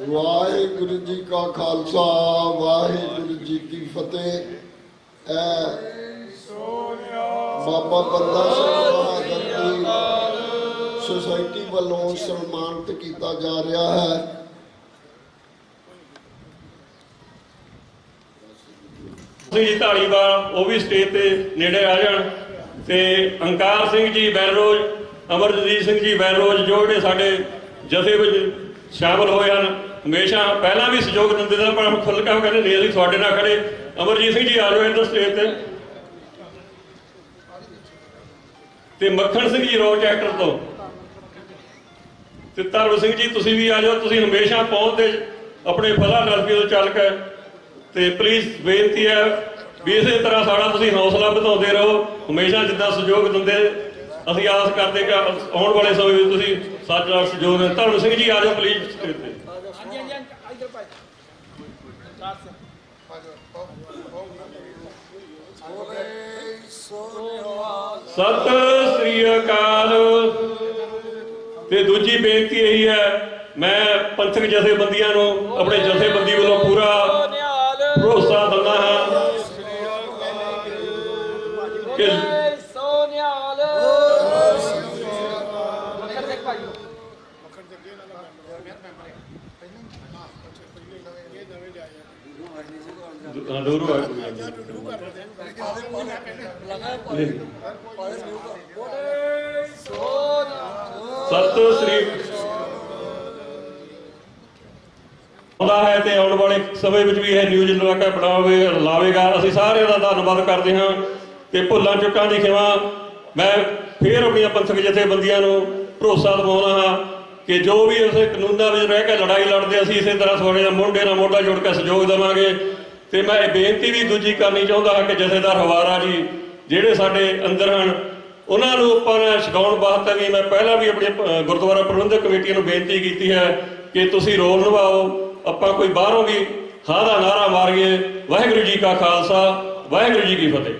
ਵਾਹਿਗੁਰੂ ਜੀ ਕਾ ਖਾਲਸਾ ਵਾਹਿਗੁਰੂ ਜੀ ਕੀ ਫਤਿਹ। ਬਾਬਾ ਬੰਦਾ ਸਿੰਘ ਬਹਾਦਰ ਦੀ ਸੁਸਾਇਟੀ ਵੱਲੋਂ ਸਨਮਾਨਿਤ ਕੀਤਾ ਜਾ ਰਿਹਾ ਹੈ। ਜੀ ਢਾਲੀਵਾਲ ਉਹ ਵੀ ਸਟੇਜ ਤੇ ਨੇੜੇ ਆ ਜਾਣ, ਤੇ ਅੰਕਾਰ ਸਿੰਘ ਜੀ ਬੈਰੋਜ, ਅਮਰਜੀਤ ਸਿੰਘ ਜੀ ਬੈਰੋਜ, ਜੋ ਜਿਹੜੇ ਸਾਡੇ ਜਥੇ ਵਿੱਚ ਸ਼ਾਮਲ ਹੋਏ ਹਨ, ਹਮੇਸ਼ਾ ਪਹਿਲਾਂ ਵੀ ਸਹਿਯੋਗ ਦਿੰਦੇ ਸਨ, ਪਰ ਖੁੱਲ੍ਹ ਕੇ ਕਹਿੰਦੇ ਨਹੀਂ ਅਸੀਂ ਤੁਹਾਡੇ ਨਾਲ ਖੜੇ। ਅਮਰਜੀਤ ਸਿੰਘ ਜੀ ਆ ਜਾਓ ਇੱਧਰ ਸਟੇਜ ਤੇ। ਤੇ ਮੱਖਣ ਸਿੰਘ ਜੀ ਰੋਜ਼ ਐਕਟਰ ਤੋਂ, ਤੇ ਧਰਮ ਸਿੰਘ ਜੀ ਤੁਸੀਂ ਵੀ ਆ ਜਾਓ। ਤੁਸੀਂ ਹਮੇਸ਼ਾ ਪਹੁੰਚਦੇ ਆਪਣੇ ਫਲਾ ਨਲਫੀ ਤੋਂ ਚੱਲ ਕੇ, ਤੇ ਪਲੀਜ਼ ਬੇਨਤੀ ਹੈ ਵੀ ਇਸੇ ਤਰ੍ਹਾਂ ਸਾਡਾ ਤੁਸੀਂ ਹੌਸਲਾ ਵਧਾਉਂਦੇ ਰਹੋ, ਹਮੇਸ਼ਾ ਜਿੱਦਾਂ ਸਹਿਯੋਗ ਦਿੰਦੇ। ਅਸੀਂ ਆਸ ਕਰਦੇ ਕਿ ਆਉਣ ਵਾਲੇ ਸਮੇਂ ਵਿੱਚ ਤੁਸੀਂ ਸਾਡਾ ਸਹਿਯੋਗ ਦੇਣ। ਧਰਮ ਸਿੰਘ ਜੀ ਆ ਜਾਓ ਪਲੀਜ਼। ਸਤਿ ਸ੍ਰੀ ਅਕਾਲ। ਤੇ ਦੂਜੀ ਬੇਨਤੀ ਇਹੀ ਹੈ, ਮੈਂ ਪੰਥਕ ਜਥੇਬੰਦੀਆਂ ਨੂੰ ਆਪਣੇ ਜਥੇਬੰਦੀ ਵੱਲੋਂ ਪੂਰਾ ਭਰੋਸਾ ਦਿੰਦਾ ਹਾਂ ਕਿ ਸਤਿ ਸ੍ਰੀ ਆਉਂਦਾ ਹੈ ਤੇ ਆਉਣ ਵਾਲੇ ਸਮੇਂ ਵਿੱਚ ਵੀ ਇਹ ਨਿਊਜ਼ ਲਾਵੇਗਾ। ਅਸੀਂ ਸਾਰਿਆਂ ਦਾ ਧੰਨਵਾਦ ਕਰਦੇ ਹਾਂ ਤੇ ਭੁੱਲਾਂ ਚੁੱਕਾਂ ਦੀ ਖਿਮਾ। ਮੈਂ ਫੇਰ ਆਪਣੀਆਂ ਪੰਥਕ ਜਥੇਬੰਦੀਆਂ ਨੂੰ ਭਰੋਸਾ ਦਿਵਾਉਣਾ ਹਾਂ ਕਿ ਜੋ ਵੀ ਅਸੀਂ ਕਾਨੂੰਨਾਂ ਵਿੱਚ ਰਹਿ ਕੇ ਲੜਾਈ ਲੜਦੇ, ਅਸੀਂ ਇਸੇ ਤਰ੍ਹਾਂ ਤੁਹਾਡੇ ਨਾਲ ਮੋਢੇ ਨਾਲ ਮੋਢਾ ਜੋੜ ਕੇ ਸਹਿਯੋਗ ਦੇਵਾਂਗੇ। ਤੇ ਮੈਂ ਇਹ ਬੇਨਤੀ ਵੀ ਦੂਜੀ ਕਰਨੀ ਚਾਹੁੰਦਾ ਹਾਂ ਕਿ ਜਥੇਦਾਰ ਹਵਾਰਾ ਜੀ ਜਿਹੜੇ ਸਾਡੇ ਅੰਦਰ ਹਨ, ਉਹਨਾਂ ਨੂੰ ਆਪਾਂ ਛਡਾਉਣ ਵਾਸਤੇ ਵੀ ਮੈਂ ਪਹਿਲਾਂ ਵੀ ਆਪਣੀ ਗੁਰਦੁਆਰਾ ਪ੍ਰਬੰਧਕ ਕਮੇਟੀ ਨੂੰ ਬੇਨਤੀ ਕੀਤੀ ਹੈ ਕਿ ਤੁਸੀਂ ਰੋਲ ਨਿਭਾਓ। ਆਪਾਂ ਕੋਈ ਬਾਹਰੋਂ ਵੀ ਹਾਂ ਦਾ ਨਾਰਾ ਮਾਰੀਏ। ਵਾਹਿਗੁਰੂ ਜੀ ਕਾ ਖਾਲਸਾ, ਵਾਹਿਗੁਰੂ ਜੀ ਕੀ ਫਤਿਹ।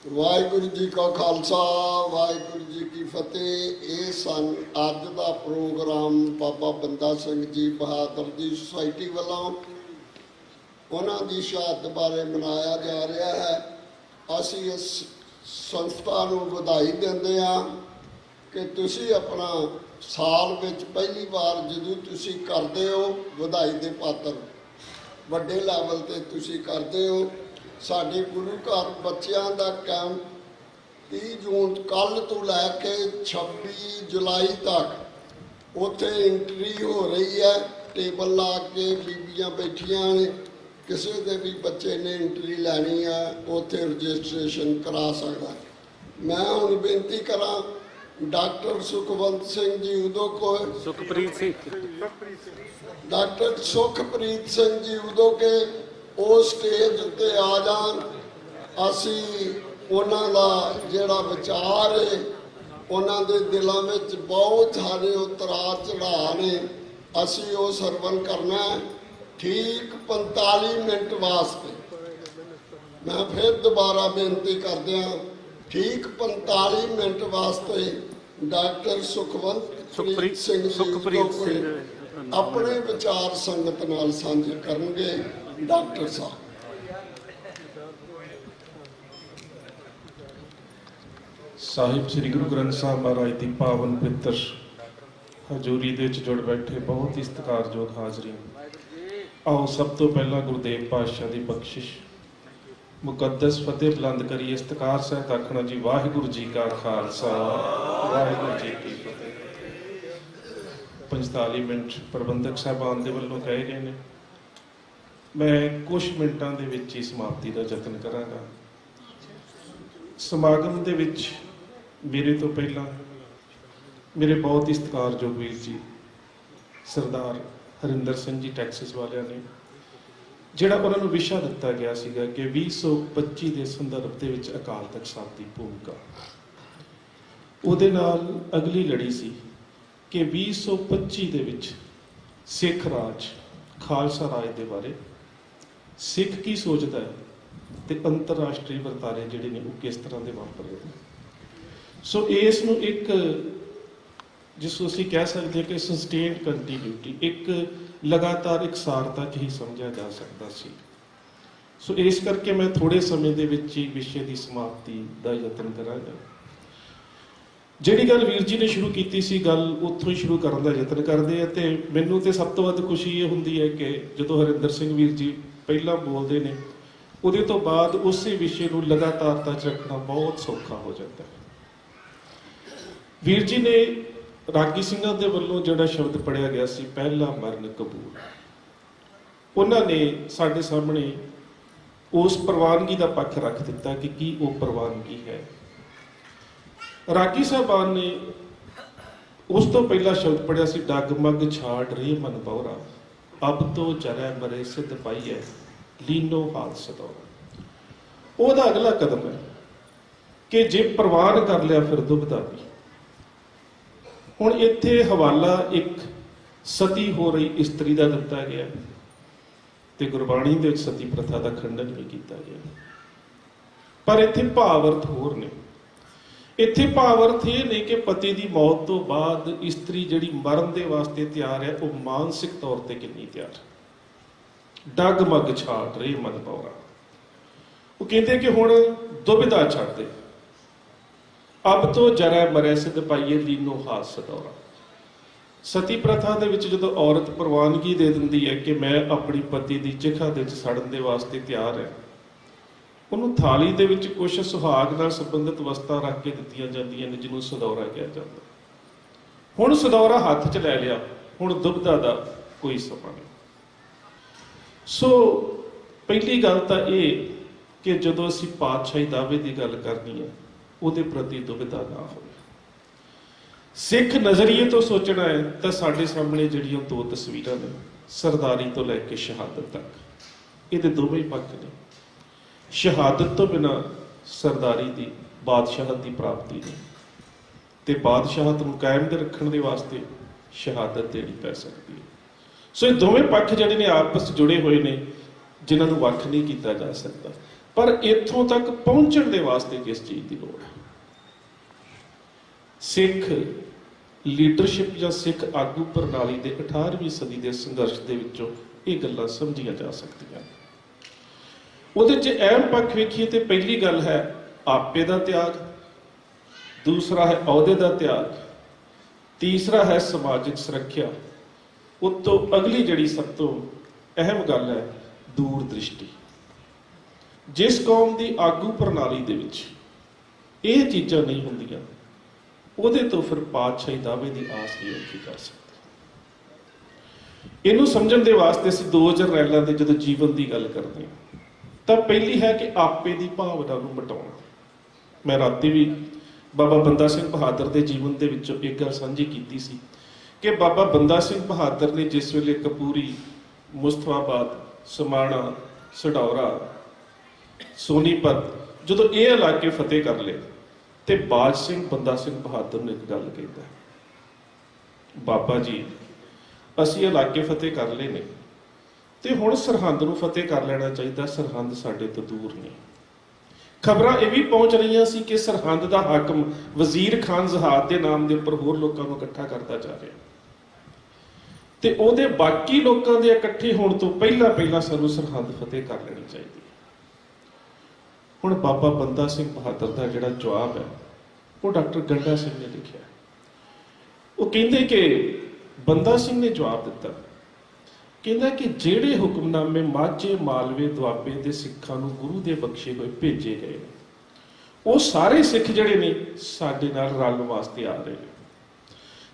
ਵਾਹਿਗੁਰੂ ਜੀ ਕਾ ਖਾਲਸਾ, ਵਾਹਿਗੁਰੂ ਜੀ ਕੀ ਫਤਿਹ। ਇਹ ਸਨ ਅੱਜ ਦਾ ਪ੍ਰੋਗਰਾਮ ਬਾਬਾ ਬੰਦਾ ਸਿੰਘ ਜੀ ਬਹਾਦਰ ਦੀ ਸੁਸਾਇਟੀ ਵੱਲੋਂ ਉਹਨਾਂ ਦੀ ਸ਼ਹਾਦਤ ਬਾਰੇ ਮਨਾਇਆ ਜਾ ਰਿਹਾ ਹੈ। ਅਸੀਂ ਇਸ ਸੰਸਥਾ ਨੂੰ ਵਧਾਈ ਦਿੰਦੇ ਹਾਂ ਕਿ ਤੁਸੀਂ ਆਪਣਾ ਸਾਲ ਵਿੱਚ ਪਹਿਲੀ ਵਾਰ ਜਦੋਂ ਤੁਸੀਂ ਕਰਦੇ ਹੋ, ਵਧਾਈ ਦੇ ਪਾਤਰ ਵੱਡੇ ਲੈਵਲ ਤੇ ਤੁਸੀਂ ਕਰਦੇ ਹੋ। ਸਾਡੇ ਗੁਰੂ ਘਰ ਬੱਚਿਆਂ ਦਾ ਕੈਂਪ 30 ਜੂਨ ਕੱਲ੍ਹ ਤੋਂ ਲੈ ਕੇ 26 ਜੁਲਾਈ ਤੱਕ ਉੱਥੇ ਐਂਟਰੀ ਹੋ ਰਹੀ ਹੈ। ਟੇਬਲ ਲਾ ਕੇ ਬੀਬੀਆਂ ਬੈਠੀਆਂ ਨੇ, ਕਿਸੇ ਦੇ ਵੀ ਬੱਚੇ ਨੇ ਐਂਟਰੀ ਲੈਣੀ ਹੈ ਉੱਥੇ ਰਜਿਸਟ੍ਰੇਸ਼ਨ ਕਰਾ ਸਕਦਾ। ਮੈਂ ਹੁਣ ਬੇਨਤੀ ਕਰਾਂ ਡਾਕਟਰ ਸੁਖਵੰਤ ਸਿੰਘ ਜੀ ਡਾਕਟਰ ਸੁਖਪ੍ਰੀਤ ਸਿੰਘ ਜੀ ਉਦੋਂ ਕੇ ਉਹ ਸਟੇਜ ਉੱਤੇ ਆ ਜਾਣ। ਅਸੀਂ ਉਹਨਾਂ ਦਾ ਜਿਹੜਾ ਵਿਚਾਰ ਹੈ, ਉਹਨਾਂ ਦੇ ਦਿਲਾਂ ਵਿੱਚ ਬਹੁਤ ਸਾਰੇ ਉਤਰਾਅ ਚੜ੍ਹਾਅ ਨੇ, ਅਸੀਂ ਉਹ ਸਰਵਣ ਕਰਨਾ ਠੀਕ 45 ਮਿੰਟ ਵਾਸਤੇ। ਮੈਂ ਫਿਰ ਦੁਬਾਰਾ ਬੇਨਤੀ ਕਰਦਿਆਂ ਠੀਕ 45 ਮਿੰਟ ਵਾਸਤੇ ਡਾਕਟਰ ਸੁਖਵੰਤ ਸਿੰਘ ਜੀ ਆਪਣੇ ਵਿਚਾਰ ਸੰਗਤ ਨਾਲ ਸਾਂਝੇ ਕਰਨਗੇ। ਡਾਕਟਰ ਸਾਹਿਬ। ਸਾਹਿਬ ਸ੍ਰੀ ਗੁਰੂ ਗ੍ਰੰਥ ਸਾਹਿਬ ਮਹਾਰਾਜ ਦੀ ਪਾਵਨ ਪਵਿੱਤਰ ਹਜ਼ੂਰੀ ਦੇ ਵਿੱਚ ਜੁੜ ਬੈਠੇ ਬਹੁਤ ਹੀ ਸਤਿਕਾਰਯੋਗ ਹਾਜ਼ਰੀਨ, ਆਓ ਸਭ ਤੋਂ ਪਹਿਲਾਂ ਗੁਰਦੇਵ ਪਾਤਸ਼ਾਹ ਦੀ ਬਖਸ਼ਿਸ਼ ਮੁਕੱਦਸ ਫਤਿਹ ਬੁਲੰਦ ਕਰੀਏ। ਸਤਿਕਾਰ ਸਹਿਤ ਆਖਣਾ ਜੀ ਵਾਹਿਗੁਰੂ ਜੀ ਕਾ ਖਾਲਸਾ, ਵਾਹਿਗੁਰੂ ਜੀ ਕੀ ਫਤਿਹ। 45 ਮਿੰਟ ਪ੍ਰਬੰਧਕ ਸਾਹਿਬਾਨ ਦੇ ਵੱਲੋਂ ਕਹੇ ਗਏ ਨੇ। ਮੈਂ ਕੁਝ ਮਿੰਟਾਂ ਦੇ ਵਿੱਚ ਹੀ ਸਮਾਪਤੀ ਦਾ ਯਤਨ ਕਰਾਂਗਾ। ਸਮਾਗਮ ਦੇ ਵਿੱਚ ਮੇਰੇ ਤੋਂ ਪਹਿਲਾਂ ਮੇਰੇ ਬਹੁਤ ਹੀ ਸਤਿਕਾਰਯੋਗ ਵੀਰ ਜੀ ਸਰਦਾਰ ਹਰਿੰਦਰ ਸਿੰਘ ਜੀ ਟੈਕਸਿਸ ਵਾਲਿਆਂ ਨੇ ਜਿਹੜਾ ਉਹਨਾਂ ਨੂੰ ਵਿਸ਼ਾ ਦਿੱਤਾ ਗਿਆ ਸੀਗਾ ਕਿ 2025 ਦੇ ਸੰਦਰਭ ਦੇ ਵਿੱਚ ਅਕਾਲ ਤਖਤ ਸਾਹਿਬ ਦੀ ਭੂਮਿਕਾ, ਉਹਦੇ ਨਾਲ ਅਗਲੀ ਲੜੀ ਸੀ ਕਿ 2025 ਦੇ ਵਿੱਚ ਸਿੱਖ ਰਾਜ, ਖਾਲਸਾ ਰਾਜ ਦੇ ਬਾਰੇ ਸਿੱਖ ਕੀ ਸੋਚਦਾ ਹੈ ਤੇ ਅੰਤਰਰਾਸ਼ਟਰੀ ਵਰਤਾਰੇ ਜਿਹੜੇ ਨੇ ਉਹ ਕਿਸ ਤਰ੍ਹਾਂ ਦੇ ਵਾਪਰ ਰਹੇ ਨੇ। ਸੋ ਇਸ ਨੂੰ ਇੱਕ ਜਿਸ ਨੂੰ ਅਸੀਂ ਕਹਿ ਸਕਦੇ ਕਿ ਸਸਟੇਨਡ ਕੰਟੀਨਿਊਟੀ, ਇੱਕ ਲਗਾਤਾਰ ਇਕਸਾਰਤਾ 'ਚ ਹੀ ਸਮਝਿਆ ਜਾ ਸਕਦਾ ਸੀ। ਸੋ ਇਸ ਕਰਕੇ ਮੈਂ ਥੋੜੇ ਸਮੇਂ ਦੇ ਵਿੱਚ ਹੀ ਵਿਸ਼ੇ ਦੀ ਸਮਾਪਤੀ ਦਾ ਯਤਨ ਕਰਾਂਗਾ। ਜਿਹੜੀ ਗੱਲ ਵੀਰ ਜੀ ਨੇ ਸ਼ੁਰੂ ਕੀਤੀ ਸੀ, ਗੱਲ ਉੱਥੋਂ ਹੀ ਸ਼ੁਰੂ ਕਰਨ ਦਾ ਯਤਨ ਕਰਦੇ ਆ। ਤੇ ਮੈਨੂੰ ਤੇ ਸਭ ਤੋਂ ਵੱਧ ਖੁਸ਼ੀ ਇਹ ਹੁੰਦੀ ਹੈ ਕਿ ਜਦੋਂ ਹਰਿੰਦਰ ਸਿੰਘ ਵੀਰ ਜੀ ਪਹਿਲਾਂ ਬੋਲਦੇ ਨੇ, ਉਹਦੇ ਤੋਂ ਬਾਅਦ ਉਸੇ ਵਿਸ਼ੇ ਨੂੰ ਲਗਾਤਾਰਤਾ 'ਚ ਰੱਖਣਾ ਬਹੁਤ ਸੌਖਾ ਹੋ ਜਾਂਦਾ ਹੈ। ਵੀਰ ਜੀ ਨੇ ਰਾਗੀ ਸਿੰਘਾਂ ਦੇ ਵੱਲੋਂ ਜਿਹੜਾ ਸ਼ਬਦ ਪੜਿਆ ਗਿਆ ਸੀ, ਪਹਿਲਾ ਮਰਨ ਕਬੂਲ, ਉਹਨਾਂ ਨੇ ਸਾਡੇ ਸਾਹਮਣੇ ਉਸ ਪ੍ਰਵਾਨਗੀ ਦਾ ਪੱਖ ਰੱਖ ਦਿੱਤਾ ਕਿ ਕੀ ਉਹ ਪ੍ਰਵਾਨਗੀ ਹੈ। ਰਾਗੀ ਸਾਹਿਬਾਨ ਨੇ ਉਸ ਤੋਂ ਪਹਿਲਾਂ ਸ਼ਬਦ ਪੜਿਆ ਸੀ, ਡਗਮਗ ਛਾੜ ਰੇ ਮਨ ਬੌਰਾ, ਅਬ ਤੋਂ ਜਰੈ ਮਰੇ ਸਿੱਧ ਪਾਈਐ, ਲੀਨੋ ਹਾਲ ਸਦੌਰਾ। ਉਹਦਾ ਅਗਲਾ ਕਦਮ ਹੈ ਕਿ ਜੇ ਪ੍ਰਵਾਨ ਕਰ ਲਿਆ ਫਿਰ ਦੁਬਦਾ ਵੀ। ਹੁਣ ਇੱਥੇ ਹਵਾਲਾ ਇੱਕ ਸਤੀ ਹੋ ਰਹੀ ਇਸਤਰੀ ਦਾ ਦਿੱਤਾ ਗਿਆ ਤੇ ਗੁਰਬਾਣੀ ਦੇ ਵਿੱਚ ਸਤੀ ਪ੍ਰਥਾ ਦਾ ਖੰਡਨ ਵੀ ਕੀਤਾ ਗਿਆ, ਪਰ ਇੱਥੇ ਭਾਵ ਅਰਥ ਹੋਰ ਨੇ। ਇੱਥੇ ਭਾਵ ਅਰਥ ਇਹ ਨੇ ਕਿ ਪਤੀ ਦੀ ਮੌਤ ਤੋਂ ਬਾਅਦ ਇਸਤਰੀ ਜਿਹੜੀ ਮਰਨ ਦੇ ਵਾਸਤੇ ਤਿਆਰ ਹੈ, ਉਹ ਮਾਨਸਿਕ ਤੌਰ ਤੇ ਕਿੰਨੀ ਤਿਆਰ। ਡਗਮਗ ਛਾੜ ਰੇ ਮਨ ਬੌਰਾ, ਉਹ ਕਹਿੰਦੇ ਕਿ ਹੁਣ ਦੁਬਿਧਾ ਛੱਡ ਦੇ, ਅਬ ਤੋਂ ਜਰੈ ਮਰੈ ਸਿਧ ਪਾਈਏ, ਲੀਨੋ ਹਾਸ ਸਦੌਰਾ। ਸਤੀ ਪ੍ਰਥਾ ਦੇ ਵਿੱਚ ਜਦੋਂ ਔਰਤ ਪ੍ਰਵਾਨਗੀ ਦੇ ਦਿੰਦੀ ਹੈ ਕਿ ਮੈਂ ਆਪਣੀ ਪਤੀ ਦੀ ਚਿਖਾ ਦੇ ਵਿੱਚ ਸੜਨ ਦੇ ਵਾਸਤੇ ਤਿਆਰ ਹੈ, ਉਹਨੂੰ ਥਾਲੀ ਦੇ ਵਿੱਚ ਕੁਝ ਸੁਹਾਗ ਨਾਲ ਸੰਬੰਧਿਤ ਵਸਤਾਂ ਰੱਖ ਕੇ ਦਿੱਤੀਆਂ ਜਾਂਦੀਆਂ ਨੇ, ਜਿਹਨੂੰ ਸਦੌਰਾ ਕਿਹਾ ਜਾਂਦਾ। ਹੁਣ ਸਦੌਰਾ ਹੱਥ 'ਚ ਲੈ ਲਿਆ, ਹੁਣ ਦੁਬਿਧਾ ਦਾ ਕੋਈ ਸਮਾਂ ਨਹੀਂ। ਸੋ ਪਹਿਲੀ ਗੱਲ ਤਾਂ ਇਹ ਕਿ ਜਦੋਂ ਅਸੀਂ ਪਾਤਸ਼ਾਹੀ ਦਾਅਵੇ ਦੀ ਗੱਲ ਕਰਨੀ ਹੈ, ਉਹਦੇ ਪ੍ਰਤੀ ਦੁਬਿਧਾ ਨਾ ਹੋਵੇ। ਸਿੱਖ ਨਜ਼ਰੀਏ ਤੋਂ ਸੋਚਣਾ ਹੈ ਤਾਂ ਸਾਡੇ ਸਾਹਮਣੇ ਜਿਹੜੀਆਂ ਦੋ ਤਸਵੀਰਾਂ ਨੇ, ਸਰਦਾਰੀ ਤੋਂ ਲੈ ਕੇ ਸ਼ਹਾਦਤ ਤੱਕ, ਇਹਦੇ ਦੋਵੇਂ ਪੱਖ ਨੇ। ਸ਼ਹਾਦਤ ਤੋਂ ਬਿਨਾਂ ਸਰਦਾਰੀ ਦੀ, ਬਾਦਸ਼ਾਹਤ ਦੀ ਪ੍ਰਾਪਤੀ ਨਹੀਂ, ਤੇ ਬਾਦਸ਼ਾਹਤ ਨੂੰ ਕਾਇਮ ਦੇ ਰੱਖਣ ਦੇ ਵਾਸਤੇ ਸ਼ਹਾਦਤ ਦੇਣੀ ਪੈ ਸਕਦੀ ਹੈ। ਸੋ ਇਹ ਦੋਵੇਂ ਪੱਖ ਜਿਹੜੇ ਨੇ ਆਪਸ 'ਚ ਜੁੜੇ ਹੋਏ ਨੇ, ਜਿਨ੍ਹਾਂ ਨੂੰ ਵੱਖ ਨਹੀਂ ਕੀਤਾ ਜਾ ਸਕਦਾ। ਪਰ ਇੱਥੋਂ ਤੱਕ ਪਹੁੰਚਣ ਦੇ ਵਾਸਤੇ ਕਿਸ ਚੀਜ਼ ਦੀ ਲੋੜ ਹੈ? ਸਿੱਖ ਲੀਡਰਸ਼ਿਪ ਜਾਂ ਸਿੱਖ ਆਗੂ ਪ੍ਰਣਾਲੀ ਦੇ 18ਵੀਂ ਸਦੀ ਦੇ ਸੰਘਰਸ਼ ਦੇ ਵਿੱਚੋਂ ਇਹ ਗੱਲਾਂ ਸਮਝੀਆਂ ਜਾ ਸਕਦੀਆਂ। ਉਹਦੇ 'ਚ ਅਹਿਮ ਪੱਖ ਵੇਖੀਏ ਤੇ ਪਹਿਲੀ ਗੱਲ ਹੈ ਆਪੇ ਦਾ ਤਿਆਗ, ਦੂਸਰਾ ਹੈ ਅਹੁਦੇ ਦਾ ਤਿਆਗ, ਤੀਸਰਾ ਹੈ ਸਮਾਜਿਕ ਸੁਰੱਖਿਆ, ਉਤੋਂ ਅਗਲੀ ਜਿਹੜੀ ਸਭ ਤੋਂ ਅਹਿਮ ਗੱਲ ਹੈ ਦੂਰ ਦ੍ਰਿਸ਼ਟੀ। ਜਿਸ ਕੌਮ ਦੀ ਆਗੂ ਪ੍ਰਣਾਲੀ ਦੇ ਵਿੱਚ ਇਹ ਚੀਜ਼ਾਂ ਨਹੀਂ ਹੁੰਦੀਆਂ, ਉਹਦੇ ਤੋਂ ਫਿਰ ਪਾਤਸ਼ਾਹੀ ਦਾਅਵੇ ਦੀ ਆਸ ਨਹੀਂ ਰੱਖੀ ਜਾ ਸਕਦੀ। ਇਹਨੂੰ ਸਮਝਣ ਦੇ ਵਾਸਤੇ ਅਸੀਂ ਦੋ ਜਰਨੈਲਾਂ ਦੇ ਜਦੋਂ ਜੀਵਨ ਦੀ ਗੱਲ ਕਰਦੇ ਹਾਂ, ਤਾਂ ਪਹਿਲੀ ਹੈ ਕਿ ਆਪੇ ਦੀ ਭਾਵਨਾ ਨੂੰ ਮਿਟਾਉਣਾ। ਮੈਂ ਰਾਤੀ ਵੀ ਬਾਬਾ ਬੰਦਾ ਸਿੰਘ ਬਹਾਦਰ ਦੇ ਜੀਵਨ ਦੇ ਵਿੱਚੋਂ ਇੱਕ ਗੱਲ ਸਾਂਝੀ ਕੀਤੀ ਸੀ ਕਿ ਬਾਬਾ ਬੰਦਾ ਸਿੰਘ ਬਹਾਦਰ ਨੇ ਜਿਸ ਵੇਲੇ ਕਪੂਰੀ, ਮੁਸਤਫਾਬਾਦ, ਸਮਾਣਾ, ਸਢੌਰਾ, ਸੋਨੀਪਤ, ਜਦੋਂ ਇਹ ਇਲਾਕੇ ਫਤਿਹ ਕਰ ਲਏ, ਤੇ ਬਾਜ ਸਿੰਘ ਬੰਦਾ ਸਿੰਘ ਬਹਾਦਰ ਨੇ ਇੱਕ ਗੱਲ ਕਹਿੰਦਾ, ਬਾਬਾ ਜੀ ਅਸੀਂ ਇਲਾਕੇ ਫਤਿਹ ਕਰ ਲਏ ਨੇ, ਤੇ ਹੁਣ ਸਰਹੰਦ ਨੂੰ ਫਤਿਹ ਕਰ ਲੈਣਾ ਚਾਹੀਦਾ, ਸਰਹੰਦ ਸਾਡੇ ਤੋਂ ਦੂਰ ਨਹੀਂ। ਖਬਰਾਂ ਇਹ ਵੀ ਪਹੁੰਚ ਰਹੀਆਂ ਸੀ ਕਿ ਸਰਹੰਦ ਦਾ ਹਾਕਮ ਵਜ਼ੀਰ ਖਾਨ ਜ਼ਹਾਦ ਦੇ ਨਾਮ ਦੇ ਉੱਪਰ ਹੋਰ ਲੋਕਾਂ ਨੂੰ ਇਕੱਠਾ ਕਰਦਾ ਜਾ ਰਿਹਾ, ਤੇ ਉਹਦੇ ਬਾਕੀ ਲੋਕਾਂ ਦੇ ਇਕੱਠੇ ਹੋਣ ਤੋਂ ਪਹਿਲਾਂ ਸਾਨੂੰ ਸਰਹੰਦ ਫਤਿਹ ਕਰ ਲੈਣੀ ਚਾਹੀਦੀ। ਹੁਣ ਬਾਬਾ ਬੰਦਾ ਸਿੰਘ ਬਹਾਦਰ ਦਾ ਜਿਹੜਾ ਜਵਾਬ ਹੈ ਉਹ ਡਾਕਟਰ ਗੰਡਾ ਸਿੰਘ ਨੇ ਲਿਖਿਆ। ਉਹ ਕਹਿੰਦੇ ਕਿ ਬੰਦਾ ਸਿੰਘ ਨੇ ਜਵਾਬ ਦਿੱਤਾ, ਕਹਿੰਦਾ ਕਿ ਜਿਹੜੇ ਹੁਕਮਨਾਮੇ ਮਾਝੇ, ਮਾਲਵੇ, ਦੁਆਬੇ ਦੇ ਸਿੱਖਾਂ ਨੂੰ ਗੁਰੂ ਦੇ ਬਖਸ਼ੇ ਹੋਏ ਭੇਜੇ ਗਏ, ਉਹ ਸਾਰੇ ਸਿੱਖ ਜਿਹੜੇ ਨੇ ਸਾਡੇ ਨਾਲ ਰਲਣ ਵਾਸਤੇ ਆ ਰਹੇ ਨੇ,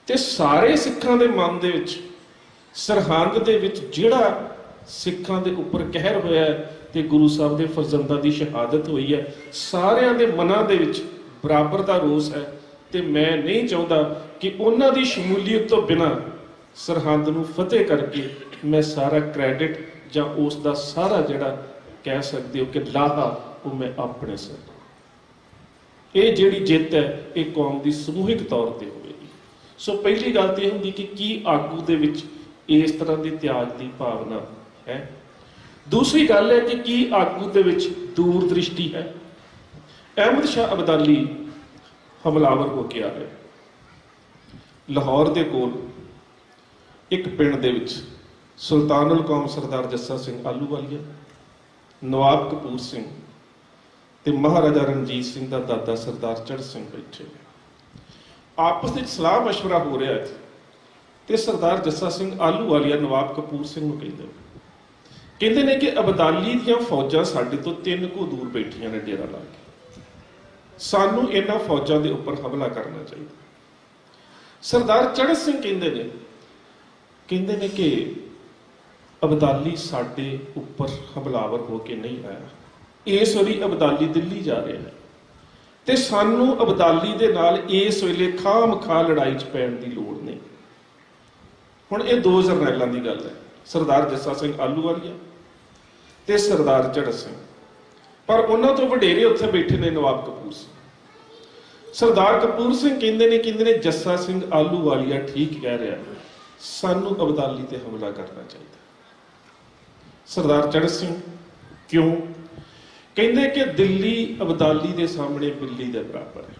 ਤੇ ਸਾਰੇ ਸਿੱਖਾਂ ਦੇ ਮਨ ਦੇ ਵਿੱਚ ਸਰਹੰਦ ਦੇ ਵਿੱਚ ਜਿਹੜਾ ਸਿੱਖਾਂ ਦੇ ਉੱਪਰ ਕਹਿਰ ਹੋਇਆ ਹੈ ਤੇ ਗੁਰੂ ਸਾਹਿਬ ਦੇ ਫਰਜ਼ੰਦਾਂ ਦੀ ਸ਼ਹਾਦਤ ਹੋਈ ਹੈ, ਸਾਰਿਆਂ ਦੇ ਮਨਾਂ ਦੇ ਵਿੱਚ ਬਰਾਬਰ ਦਾ ਰੋਸ ਹੈ, ਤੇ ਮੈਂ ਨਹੀਂ ਚਾਹੁੰਦਾ ਕਿ ਉਹਨਾਂ ਦੀ ਸ਼ਮੂਲੀਅਤ ਤੋਂ ਬਿਨਾਂ ਸਰਹੰਦ ਨੂੰ ਫਤਿਹ ਕਰਕੇ ਮੈਂ ਸਾਰਾ ਕ੍ਰੈਡਿਟ ਜਾਂ ਉਸ ਦਾ ਸਾਰਾ ਜਿਹੜਾ ਕਹਿ ਸਕਦੇ ਹੋ ਕਿ ਲਾਹਾ ਉਹ ਮੈਂ ਆਪਣੇ ਸਿਰ। ਇਹ ਜਿਹੜੀ ਜਿੱਤ ਹੈ ਇਹ ਕੌਮ ਦੀ ਸਮੂਹਿਕ ਤੌਰ ਤੇ ਹੋਵੇਗੀ। ਸੋ ਪਹਿਲੀ ਗੱਲ ਤੇ ਇਹ ਹੁੰਦੀ ਕਿ ਕੀ ਆਗੂ ਦੇ ਵਿੱਚ ਇਸ ਤਰ੍ਹਾਂ ਦੀ ਤਿਆਗ ਦੀ ਭਾਵਨਾ ਹੈ। ਦੂਸਰੀ ਗੱਲ ਹੈ ਕਿ ਕੀ ਆਗੂ ਦੇ ਵਿੱਚ ਦੂਰ ਦ੍ਰਿਸ਼ਟੀ ਹੈ। ਅਹਿਮਦ ਸ਼ਾਹ ਅਬਦਾਲੀ ਹਮਲਾਵਰ ਹੋ ਕੇ ਆ ਰਿਹਾ, ਲਾਹੌਰ ਦੇ ਕੋਲ ਇੱਕ ਪਿੰਡ ਦੇ ਵਿੱਚ ਸੁਲਤਾਨੁਲ ਕੌਮ ਸਰਦਾਰ ਜੱਸਾ ਸਿੰਘ ਆਹਲੂਵਾਲੀਆ, ਨਵਾਬ ਕਪੂਰ ਸਿੰਘ ਤੇ ਮਹਾਰਾਜਾ ਰਣਜੀਤ ਸਿੰਘ ਦਾ ਦਾਦਾ ਸਰਦਾਰ ਚੜ੍ਹ ਸਿੰਘ ਬੈਠੇ ਆਪਸ ਵਿੱਚ ਸਲਾਹ ਮਸ਼ਵਰਾ ਹੋ ਰਿਹਾ ਹੈ, ਤੇ ਸਰਦਾਰ ਜੱਸਾ ਸਿੰਘ ਆਹਲੂਵਾਲੀਆ ਨਵਾਬ ਕਪੂਰ ਸਿੰਘ ਨੂੰ ਕਹਿੰਦੇ ਨੇ ਕਿ ਅਬਦਾਲੀ ਦੀਆਂ ਫੌਜਾਂ ਸਾਡੇ ਤੋਂ 3 ਕੋ ਦੂਰ ਬੈਠੀਆਂ ਨੇ ਡੇਰਾ ਲਾ ਕੇ, ਸਾਨੂੰ ਇਹਨਾਂ ਫੌਜਾਂ ਦੇ ਉੱਪਰ ਹਮਲਾ ਕਰਨਾ ਚਾਹੀਦਾ। ਸਰਦਾਰ ਚੜ੍ਹ ਸਿੰਘ ਕਹਿੰਦੇ ਨੇ ਕਿ ਅਬਦਾਲੀ ਸਾਡੇ ਉੱਪਰ ਹਮਲਾਵਰ ਹੋ ਕੇ ਨਹੀਂ ਆਇਆ, ਇਸ ਵਾਰੀ ਅਬਦਾਲੀ ਦਿੱਲੀ ਜਾ ਰਿਹਾ ਹੈ ਤੇ ਸਾਨੂੰ ਅਬਦਾਲੀ ਦੇ ਨਾਲ ਇਸ ਵੇਲੇ ਖਾਮ-ਖਾ ਲੜਾਈ 'ਚ ਪੈਣ ਦੀ ਲੋੜ ਨਹੀਂ। ਹੁਣ ਇਹ ਦੋ ਜਰਨੈਲਾਂ ਦੀ ਗੱਲ ਹੈ, ਸਰਦਾਰ ਜੱਸਾ ਸਿੰਘ ਆਹਲੂਵਾਲੀਆ ਤੇ ਸਰਦਾਰ ਝੜਕ ਸਿੰਘ, ਪਰ ਉਹਨਾਂ ਤੋਂ ਵਡੇਰੇ ਉੱਥੇ ਬੈਠੇ ਨੇ ਨਵਾਬ ਕਪੂਰ ਸਿੰਘ। ਸਰਦਾਰ ਕਪੂਰ ਸਿੰਘ ਕਹਿੰਦੇ ਨੇ ਜੱਸਾ ਸਿੰਘ ਆਹਲੂਵਾਲੀਆ ਠੀਕ ਕਹਿ ਰਿਹਾ, ਸਾਨੂੰ ਅਬਦਾਲੀ ਤੇ ਹਮਲਾ ਕਰਨਾ ਚਾਹੀਦਾ। ਸਰਦਾਰ ਝੜਕ ਸਿੰਘ ਕਿਉਂ? ਕਹਿੰਦੇ ਕਿ ਦਿੱਲੀ ਅਬਦਾਲੀ ਦੇ ਸਾਹਮਣੇ ਬਿੱਲੀ ਦੇ ਬਰਾਬਰ ਹੈ।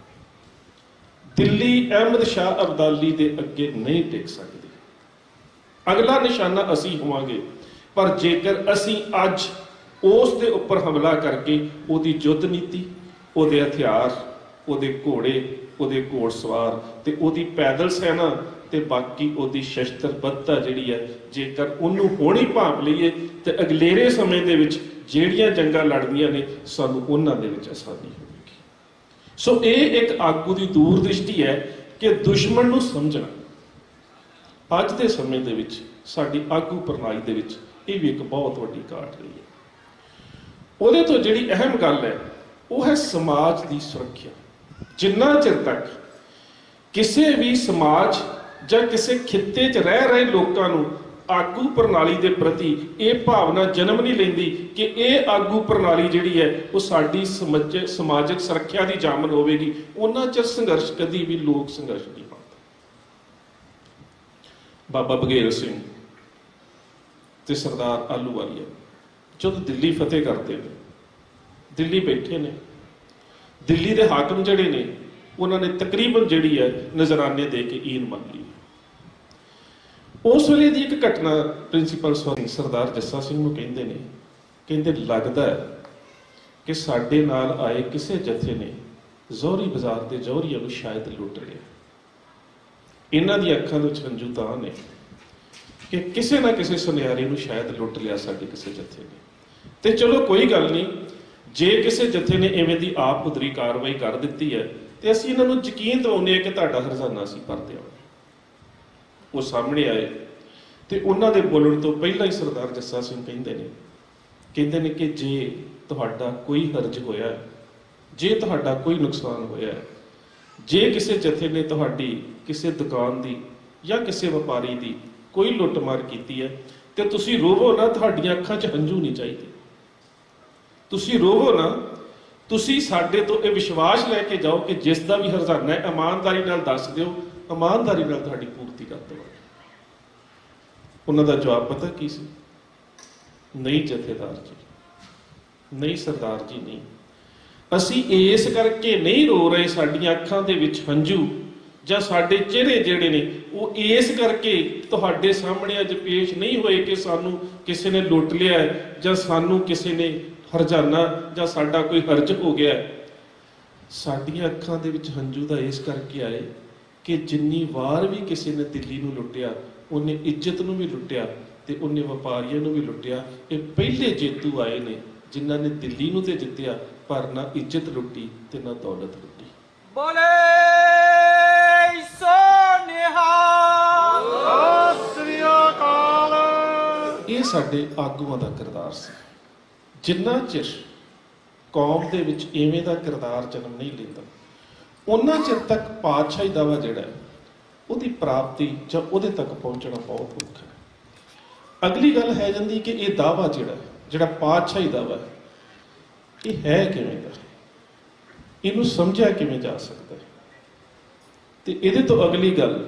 ਦਿੱਲੀ ਅਹਿਮਦ ਸ਼ਾਹ ਅਬਦਾਲੀ ਦੇ ਅੱਗੇ ਨਹੀਂ ਟਿਕ ਸਕਦੀ। ਅਗਲਾ ਨਿਸ਼ਾਨਾ ਅਸੀਂ ਹੋਵਾਂਗੇ, ਪਰ ਜੇਕਰ ਅਸੀਂ ਅੱਜ ਉਸ ਦੇ ਉੱਪਰ ਹਮਲਾ ਕਰਕੇ ਉਹਦੀ ਯੁੱਧ ਨੀਤੀ, ਉਹਦੇ ਹਥਿਆਰ, ਉਹਦੇ ਘੋੜੇ, ਉਹਦੇ ਘੋੜਸਵਾਰ ਤੇ ਉਹਦੀ ਪੈਦਲ ਸੈਨਾ ਤੇ ਬਾਕੀ ਉਹਦੀ ਸ਼ਸਤਰਬੱਧਤਾ ਜਿਹੜੀ ਹੈ, ਜੇਕਰ ਉਹਨੂੰ ਹੁਣ ਹੀ ਭਾਂਪ ਲਈਏ ਤੇ ਅਗਲੇਰੇ ਸਮੇਂ ਦੇ ਵਿੱਚ ਜਿਹੜੀਆਂ ਜੰਗਾਂ ਲੜਨੀਆਂ ਨੇ ਸਾਨੂੰ ਉਹਨਾਂ ਦੇ ਵਿੱਚ ਆਸਾਨੀ ਹੋਵੇਗੀ। ਸੋ ਇਹ ਇੱਕ ਆਗੂ ਦੀ ਦੂਰਦ੍ਰਿਸ਼ਟੀ ਹੈ ਕਿ ਦੁਸ਼ਮਣ ਨੂੰ ਸਮਝਣਾ। ਅੱਜ ਦੇ ਸਮੇਂ ਦੇ ਵਿੱਚ ਸਾਡੀ ਆਗੂ ਪ੍ਰਣਾਲੀ ਦੇ ਵਿੱਚ ਇਹ ਵੀ ਇੱਕ ਬਹੁਤ ਵੱਡੀ ਘਾਟ ਰਹੀ ਹੈ। ਉਹਦੇ ਤੋਂ ਜਿਹੜੀ ਅਹਿਮ ਗੱਲ ਹੈ ਉਹ ਹੈ ਸਮਾਜ ਦੀ ਸੁਰੱਖਿਆ। ਜਿੰਨਾ ਚਿਰ ਤੱਕ ਕਿਸੇ ਵੀ ਸਮਾਜ ਜਾਂ ਕਿਸੇ ਖਿੱਤੇ 'ਚ ਰਹਿ ਰਹੇ ਲੋਕਾਂ ਨੂੰ ਆਗੂ ਪ੍ਰਣਾਲੀ ਦੇ ਪ੍ਰਤੀ ਇਹ ਭਾਵਨਾ ਜਨਮ ਨਹੀਂ ਲੈਂਦੀ ਕਿ ਇਹ ਆਗੂ ਪ੍ਰਣਾਲੀ ਜਿਹੜੀ ਹੈ ਉਹ ਸਾਡੀ ਸਮਾਜਿਕ ਸੁਰੱਖਿਆ ਦੀ ਜਾਮਨ ਹੋਵੇਗੀ, ਉਹਨਾਂ ਚਿਰ ਸੰਘਰਸ਼ ਕਦੀ ਵੀ ਲੋਕ ਸੰਘਰਸ਼ ਨਹੀਂ ਬਣਦਾ। ਬਾਬਾ ਬਘੇਲ ਸਿੰਘ ਤੇ ਸਰਦਾਰ ਆਹਲੂਵਾਲੀਆ ਜਦੋਂ ਦਿੱਲੀ ਫਤਿਹ ਕਰਦੇ ਨੇ, ਦਿੱਲੀ ਬੈਠੇ ਨੇ, ਦਿੱਲੀ ਦੇ ਹਾਕਮ ਜਿਹੜੇ ਨੇ ਉਹਨਾਂ ਨੇ ਤਕਰੀਬਨ ਜਿਹੜੀ ਹੈ ਨਜ਼ਰਾਨੇ ਦੇ ਕੇ ਈਨ ਮੰਨ ਲਈ। ਉਸ ਵੇਲੇ ਦੀ ਇੱਕ ਘਟਨਾ ਪ੍ਰਿੰਸੀਪਲ ਸਰਦਾਰ ਜੱਸਾ ਸਿੰਘ ਨੂੰ ਕਹਿੰਦੇ ਲੱਗਦਾ ਹੈ ਕਿ ਸਾਡੇ ਨਾਲ ਆਏ ਕਿਸੇ ਜਥੇ ਨੇ ਜ਼ੋਹਰੀ ਬਾਜ਼ਾਰ ਦੇ ਜੌਹਰੀਆਂ ਨੂੰ ਸ਼ਾਇਦ ਲੁੱਟ ਲਿਆ। ਇਹਨਾਂ ਦੀ ਅੱਖਾਂ ਦੇ ਵਿੱਚ ਹੰਝੂ ਤਾਂ ਨੇ ਕਿ ਕਿਸੇ ਨਾ ਕਿਸੇ ਸੁਨਿਆਰੇ ਨੂੰ ਸ਼ਾਇਦ ਲੁੱਟ ਲਿਆ ਸਾਡੇ ਕਿਸੇ ਜਥੇ ਨੇ। ਤੇ ਚਲੋ ਕੋਈ ਗੱਲ ਨਹੀਂ, ਜੇ ਕਿਸੇ ਜਥੇ ਨੇ ਐਵੇਂ ਦੀ ਆਪ ਉਦਰੀ ਕਾਰਵਾਈ ਕਰ ਦਿੱਤੀ ਹੈ ਤੇ ਅਸੀਂ ਇਹਨਾਂ ਨੂੰ ਯਕੀਨ ਦਿਵਾਉਂਦੇ ਹਾਂ ਕਿ ਤੁਹਾਡਾ ਹਰਜ਼ਾਨਾ ਅਸੀਂ ਭਰ ਦਿਆਂਗੇ। ਉਹ ਸਾਹਮਣੇ ਆਏ ਤੇ ਉਹਨਾਂ ਦੇ ਬੋਲਣ ਤੋਂ ਪਹਿਲਾਂ ਹੀ ਸਰਦਾਰ ਜੱਸਾ ਸਿੰਘ ਕਹਿੰਦੇ ਨੇ ਕਿ ਜੇ ਤੁਹਾਡਾ ਕੋਈ ਹਰਜ ਹੋਇਆ, ਜੇ ਤੁਹਾਡਾ ਕੋਈ ਨੁਕਸਾਨ ਹੋਇਆ, ਜੇ ਕਿਸੇ ਜਥੇ ਨੇ ਤੁਹਾਡੀ ਕਿਸੇ ਦੁਕਾਨ ਦੀ ਜਾਂ ਕਿਸੇ ਵਪਾਰੀ ਦੀ ਕੋਈ ਲੁੱਟਮਾਰ ਕੀਤੀ ਹੈ ਤੇ ਤੁਸੀਂ ਰੋਵੋ ਨਾ, ਤੁਹਾਡੀਆਂ ਅੱਖਾਂ 'ਚ ਹੰਝੂ ਨਹੀਂ ਚਾਹੀਦੇ, ਤੁਸੀਂ ਰੋਵੋ ਨਾ, ਤੁਸੀਂ ਸਾਡੇ ਤੋਂ ਇਹ ਵਿਸ਼ਵਾਸ ਲੈ ਕੇ ਜਾਓ ਕਿ ਜਿਸ ਦਾ ਵੀ ਹਰਜ਼ਾਨਾ ਹੈ ਇਮਾਨਦਾਰੀ ਨਾਲ ਦੱਸ ਦਿਓ, ਇਮਾਨਦਾਰੀ ਨਾਲ ਤੁਹਾਡੀ ਪੂਰਤੀ ਕਰ ਦੇਵਾਂਗੇ। ਉਹਨਾਂ ਦਾ ਜਵਾਬ ਪਤਾ ਕੀ ਸੀ? ਨਹੀਂ ਜਥੇਦਾਰ ਜੀ, ਨਹੀਂ ਸਰਦਾਰ ਜੀ, ਨਹੀਂ, ਅਸੀਂ ਇਸ ਕਰਕੇ ਨਹੀਂ ਰੋ ਰਹੇ, ਸਾਡੀਆਂ ਅੱਖਾਂ ਦੇ ਵਿੱਚ ਹੰਝੂ ਜਾਂ ਸਾਡੇ ਚਿਹਰੇ ਜਿਹੜੇ ਨੇ ਉਹ ਇਸ ਕਰਕੇ ਤੁਹਾਡੇ ਸਾਹਮਣੇ ਅੱਜ ਪੇਸ਼ ਨਹੀਂ ਹੋਏ ਕਿ ਸਾਨੂੰ ਕਿਸੇ ਨੇ ਲੁੱਟ ਲਿਆ ਜਾਂ ਸਾਨੂੰ ਕਿਸੇ ਨੇ ਹਰਜ਼ਾਨਾ ਜਾਂ ਸਾਡਾ ਕੋਈ ਹਰਜ ਹੋ ਗਿਆ। ਸਾਡੀਆਂ ਅੱਖਾਂ ਦੇ ਵਿੱਚ ਹੰਝੂ ਦਾ ਇਸ ਕਰਕੇ ਆਏ ਕਿ ਜਿੰਨੀ ਵਾਰ ਵੀ ਕਿਸੇ ਨੇ ਦਿੱਲੀ ਨੂੰ ਲੁੱਟਿਆ, ਉਹਨੇ ਇੱਜ਼ਤ ਨੂੰ ਵੀ ਲੁੱਟਿਆ ਤੇ ਉਹਨੇ ਵਪਾਰੀਆਂ ਨੂੰ ਵੀ ਲੁੱਟਿਆ। ਇਹ ਪਹਿਲੇ ਜੇਤੂ ਆਏ ਨੇ ਜਿਨ੍ਹਾਂ ਨੇ ਦਿੱਲੀ ਨੂੰ ਤੇ ਜਿੱਤਿਆ, ਪਰ ਨਾ ਇੱਜ਼ਤ ਲੁੱਟੀ ਤੇ ਨਾ ਦੌਲਤ ਲੁੱਟੀ। ਬੋਲੇ ਸੋ ਨਿਹਾਲ, ਸਤਿ ਸ੍ਰੀ ਅਕਾਲ। ਇਹ ਸਾਡੇ ਆਗੂਆਂ ਦਾ ਕਿਰਦਾਰ ਸੀ। ਜਿੰਨਾ ਚਿਰ ਕੌਮ ਦੇ ਵਿੱਚ ਇਵੇਂ ਦਾ ਕਿਰਦਾਰ ਜਨਮ ਨਹੀਂ ਲੈਂਦਾ, ਉਹਨਾਂ ਚਿਰ ਤੱਕ ਪਾਤਸ਼ਾਹੀ ਦਾਵਾ ਜਿਹੜਾ ਹੈ ਉਹਦੀ ਪ੍ਰਾਪਤੀ ਜਾਂ ਉਹਦੇ ਤੱਕ ਪਹੁੰਚਣਾ ਬਹੁਤ ਔਖਾ ਹੈ। ਅਗਲੀ ਗੱਲ ਹੈ ਜਾਂਦੀ ਕਿ ਇਹ ਦਾਵਾ ਜਿਹੜਾ ਪਾਤਸ਼ਾਹੀ ਦਾਵਾ ਹੈ, ਇਹ ਹੈ ਕਿਵੇਂ ਦਾ, ਇਹਨੂੰ ਸਮਝਿਆ ਕਿਵੇਂ ਜਾ ਸਕਦਾ ਹੈ। ਤੇ ਇਹਦੇ ਤੋਂ ਅਗਲੀ ਗੱਲ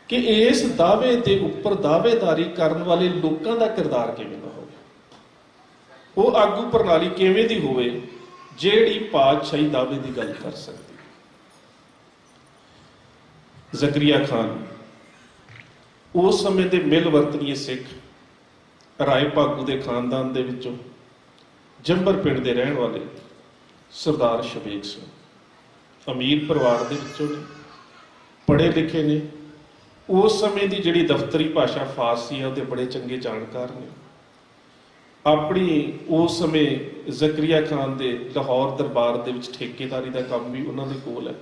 ਕਿ ਇਸ ਦਾਅਵੇ ਦੇ ਉੱਪਰ ਦਾਅਵੇਦਾਰੀ ਕਰਨ ਵਾਲੇ ਲੋਕਾਂ ਦਾ ਕਿਰਦਾਰ ਕਿਵੇਂ ਦਾ ਹੋਵੇ, ਉਹ ਆਗੂ ਪ੍ਰਣਾਲੀ ਕਿਵੇਂ ਦੀ ਹੋਵੇ ਜਿਹੜੀ ਪਾਤਸ਼ਾਹੀ ਦਾਅਵੇ ਦੀ ਗੱਲ ਕਰ ਸਕਦੀ। ਜ਼ਕਰੀਆ ਖਾਨ ਉਸ ਸਮੇਂ ਦੇ ਮਿਲ ਵਰਤਨੀਏ ਸਿੱਖ ਰਾਏ ਭਾਗੂ ਦੇ ਖਾਨਦਾਨ ਦੇ ਵਿੱਚੋਂ ਜੰਬਰ ਪਿੰਡ ਦੇ ਰਹਿਣ ਵਾਲੇ ਸਰਦਾਰ ਸ਼ਬੀਕ ਸਿੰਘ ਅਮੀਰ ਪਰਿਵਾਰ ਦੇ ਵਿੱਚੋਂ ਨੇ, ਪੜ੍ਹੇ ਲਿਖੇ ਨੇ, ਉਸ ਸਮੇਂ ਦੀ ਜਿਹੜੀ ਦਫ਼ਤਰੀ ਭਾਸ਼ਾ ਫਾਰਸੀ ਹੈ ਉਹਦੇ ਬੜੇ ਚੰਗੇ ਜਾਣਕਾਰ ਨੇ। ਆਪਣੀ ਉਸ ਸਮੇਂ ਜ਼ਕਰੀਆ ਖਾਨ ਦੇ ਲਾਹੌਰ ਦਰਬਾਰ ਦੇ ਵਿੱਚ ਠੇਕੇਦਾਰੀ ਦਾ ਕੰਮ ਵੀ ਉਹਨਾਂ ਦੇ ਕੋਲ ਹੈ।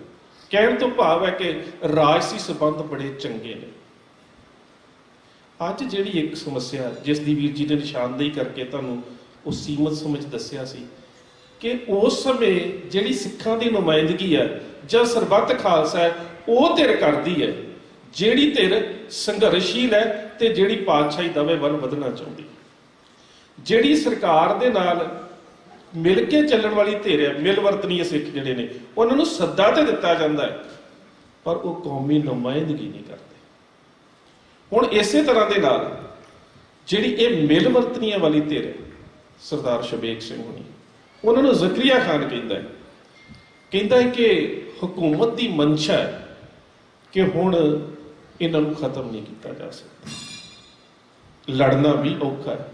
ਕਹਿਣ ਤੋਂ ਭਾਵ ਹੈ ਕਿ ਰਾਜਸੀ ਸੰਬੰਧ ਬੜੇ ਚੰਗੇ ਨੇ। ਅੱਜ ਜਿਹੜੀ ਇੱਕ ਸਮੱਸਿਆ ਜਿਸ ਦੀ ਵੀਰ ਜੀ ਨੇ ਨਿਸ਼ਾਨਦੇਹੀ ਕਰਕੇ ਤੁਹਾਨੂੰ ਉਹ ਸੀਮਤ ਸਮਝ ਦੱਸਿਆ ਸੀ ਕਿ ਉਸ ਸਮੇਂ ਜਿਹੜੀ ਸਿੱਖਾਂ ਦੀ ਨੁਮਾਇੰਦਗੀ ਹੈ ਜਾਂ ਸਰਬੱਤ ਖਾਲਸਾ ਹੈ, ਉਹ ਧਿਰ ਕਰਦੀ ਹੈ ਜਿਹੜੀ ਧਿਰ ਸੰਘਰਸ਼ਸ਼ੀਲ ਹੈ ਤੇ ਜਿਹੜੀ ਪਾਤਸ਼ਾਹੀ ਦਵੇ ਵੱਲ ਵਧਣਾ ਚਾਹੁੰਦੀ। ਜਿਹੜੀ ਸਰਕਾਰ ਦੇ ਨਾਲ ਮਿਲ ਕੇ ਚੱਲਣ ਵਾਲੀ ਧਿਰ ਹੈ, ਮਿਲ ਵਰਤਨੀ ਸਿੱਖ ਜਿਹੜੇ ਨੇ, ਉਹਨਾਂ ਨੂੰ ਸੱਦਾ ਤੇ ਦਿੱਤਾ ਜਾਂਦਾ ਹੈ ਪਰ ਉਹ ਕੌਮੀ ਨੁਮਾਇੰਦਗੀ ਨਹੀਂ ਕਰਦੇ। ਹੁਣ ਇਸੇ ਤਰ੍ਹਾਂ ਦੇ ਨਾਲ ਜਿਹੜੀ ਇਹ ਮਿਲ ਵਰਤਨੀਆਂ ਵਾਲੀ ਧਿਰ ਹੈ, ਸਰਦਾਰ ਸ਼ਬੇਗ ਸਿੰਘ ਹੋਣੀ, ਉਹਨਾਂ ਨੂੰ ਜ਼ਕਰੀਆ ਖਾਨ ਕਹਿੰਦਾ ਹੈ ਕਿ ਹਕੂਮਤ ਦੀ ਮਨਸ਼ਾ ਹੈ ਕਿ ਹੁਣ ਇਹਨਾਂ ਨੂੰ ਖਤਮ ਨਹੀਂ ਕੀਤਾ ਜਾ ਸਕਦਾ, ਲੜਨਾ ਵੀ ਔਖਾ ਹੈ।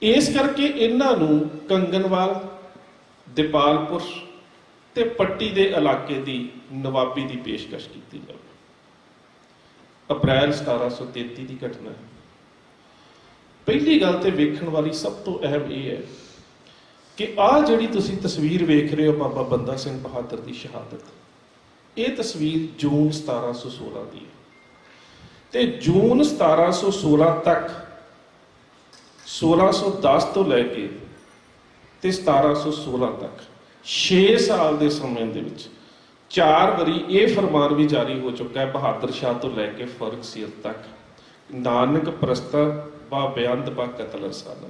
ਇਸ ਕਰਕੇ ਇਹਨਾਂ ਨੂੰ ਕੰਗਨਵਾਲ, ਦੀਪਾਲਪੁਰ ਤੇ ਪੱਟੀ ਦੇ ਇਲਾਕੇ ਦੀ ਨਵਾਬੀ ਦੀ ਪੇਸ਼ਕਸ਼ ਕੀਤੀ ਜਾਵੇ। ਅਪ੍ਰੈਲ 1733 ਦੀ ਘਟਨਾ ਹੈ। ਪਹਿਲੀ ਗੱਲ ਤੇ ਵੇਖਣ ਵਾਲੀ ਸਭ ਤੋਂ ਅਹਿਮ ਇਹ ਹੈ ਕਿ ਆਹ ਜਿਹੜੀ ਤੁਸੀਂ ਤਸਵੀਰ ਵੇਖ ਰਹੇ ਹੋ ਬਾਬਾ ਬੰਦਾ ਸਿੰਘ ਬਹਾਦਰ ਦੀ ਸ਼ਹਾਦਤ, ਇਹ ਤਸਵੀਰ ਜੂਨ 1716 ਦੀ ਹੈ ਤੇ ਜੂਨ 1716 ਤੱਕ 1610 ਤੋਂ ਲੈ ਕੇ ਤੇ 1716 ਤੱਕ 6 ਸਾਲ ਦੇ ਸਮੇਂ ਦੇ ਵਿੱਚ 4 ਵਾਰੀ ਇਹ ਫਰਮਾਨ ਵੀ ਜਾਰੀ ਹੋ ਚੁੱਕਾ ਹੈ ਬਹਾਦਰ ਸ਼ਾਹ ਤੋਂ ਲੈ ਕੇ ਫਰਖਸੀਰ ਤੱਕ, ਨਾਨਕ ਪ੍ਰਸਤਾ ਬਾ ਬੇਅੰਤ ਬਾ ਕਤਲ ਰਸਾਲਾ,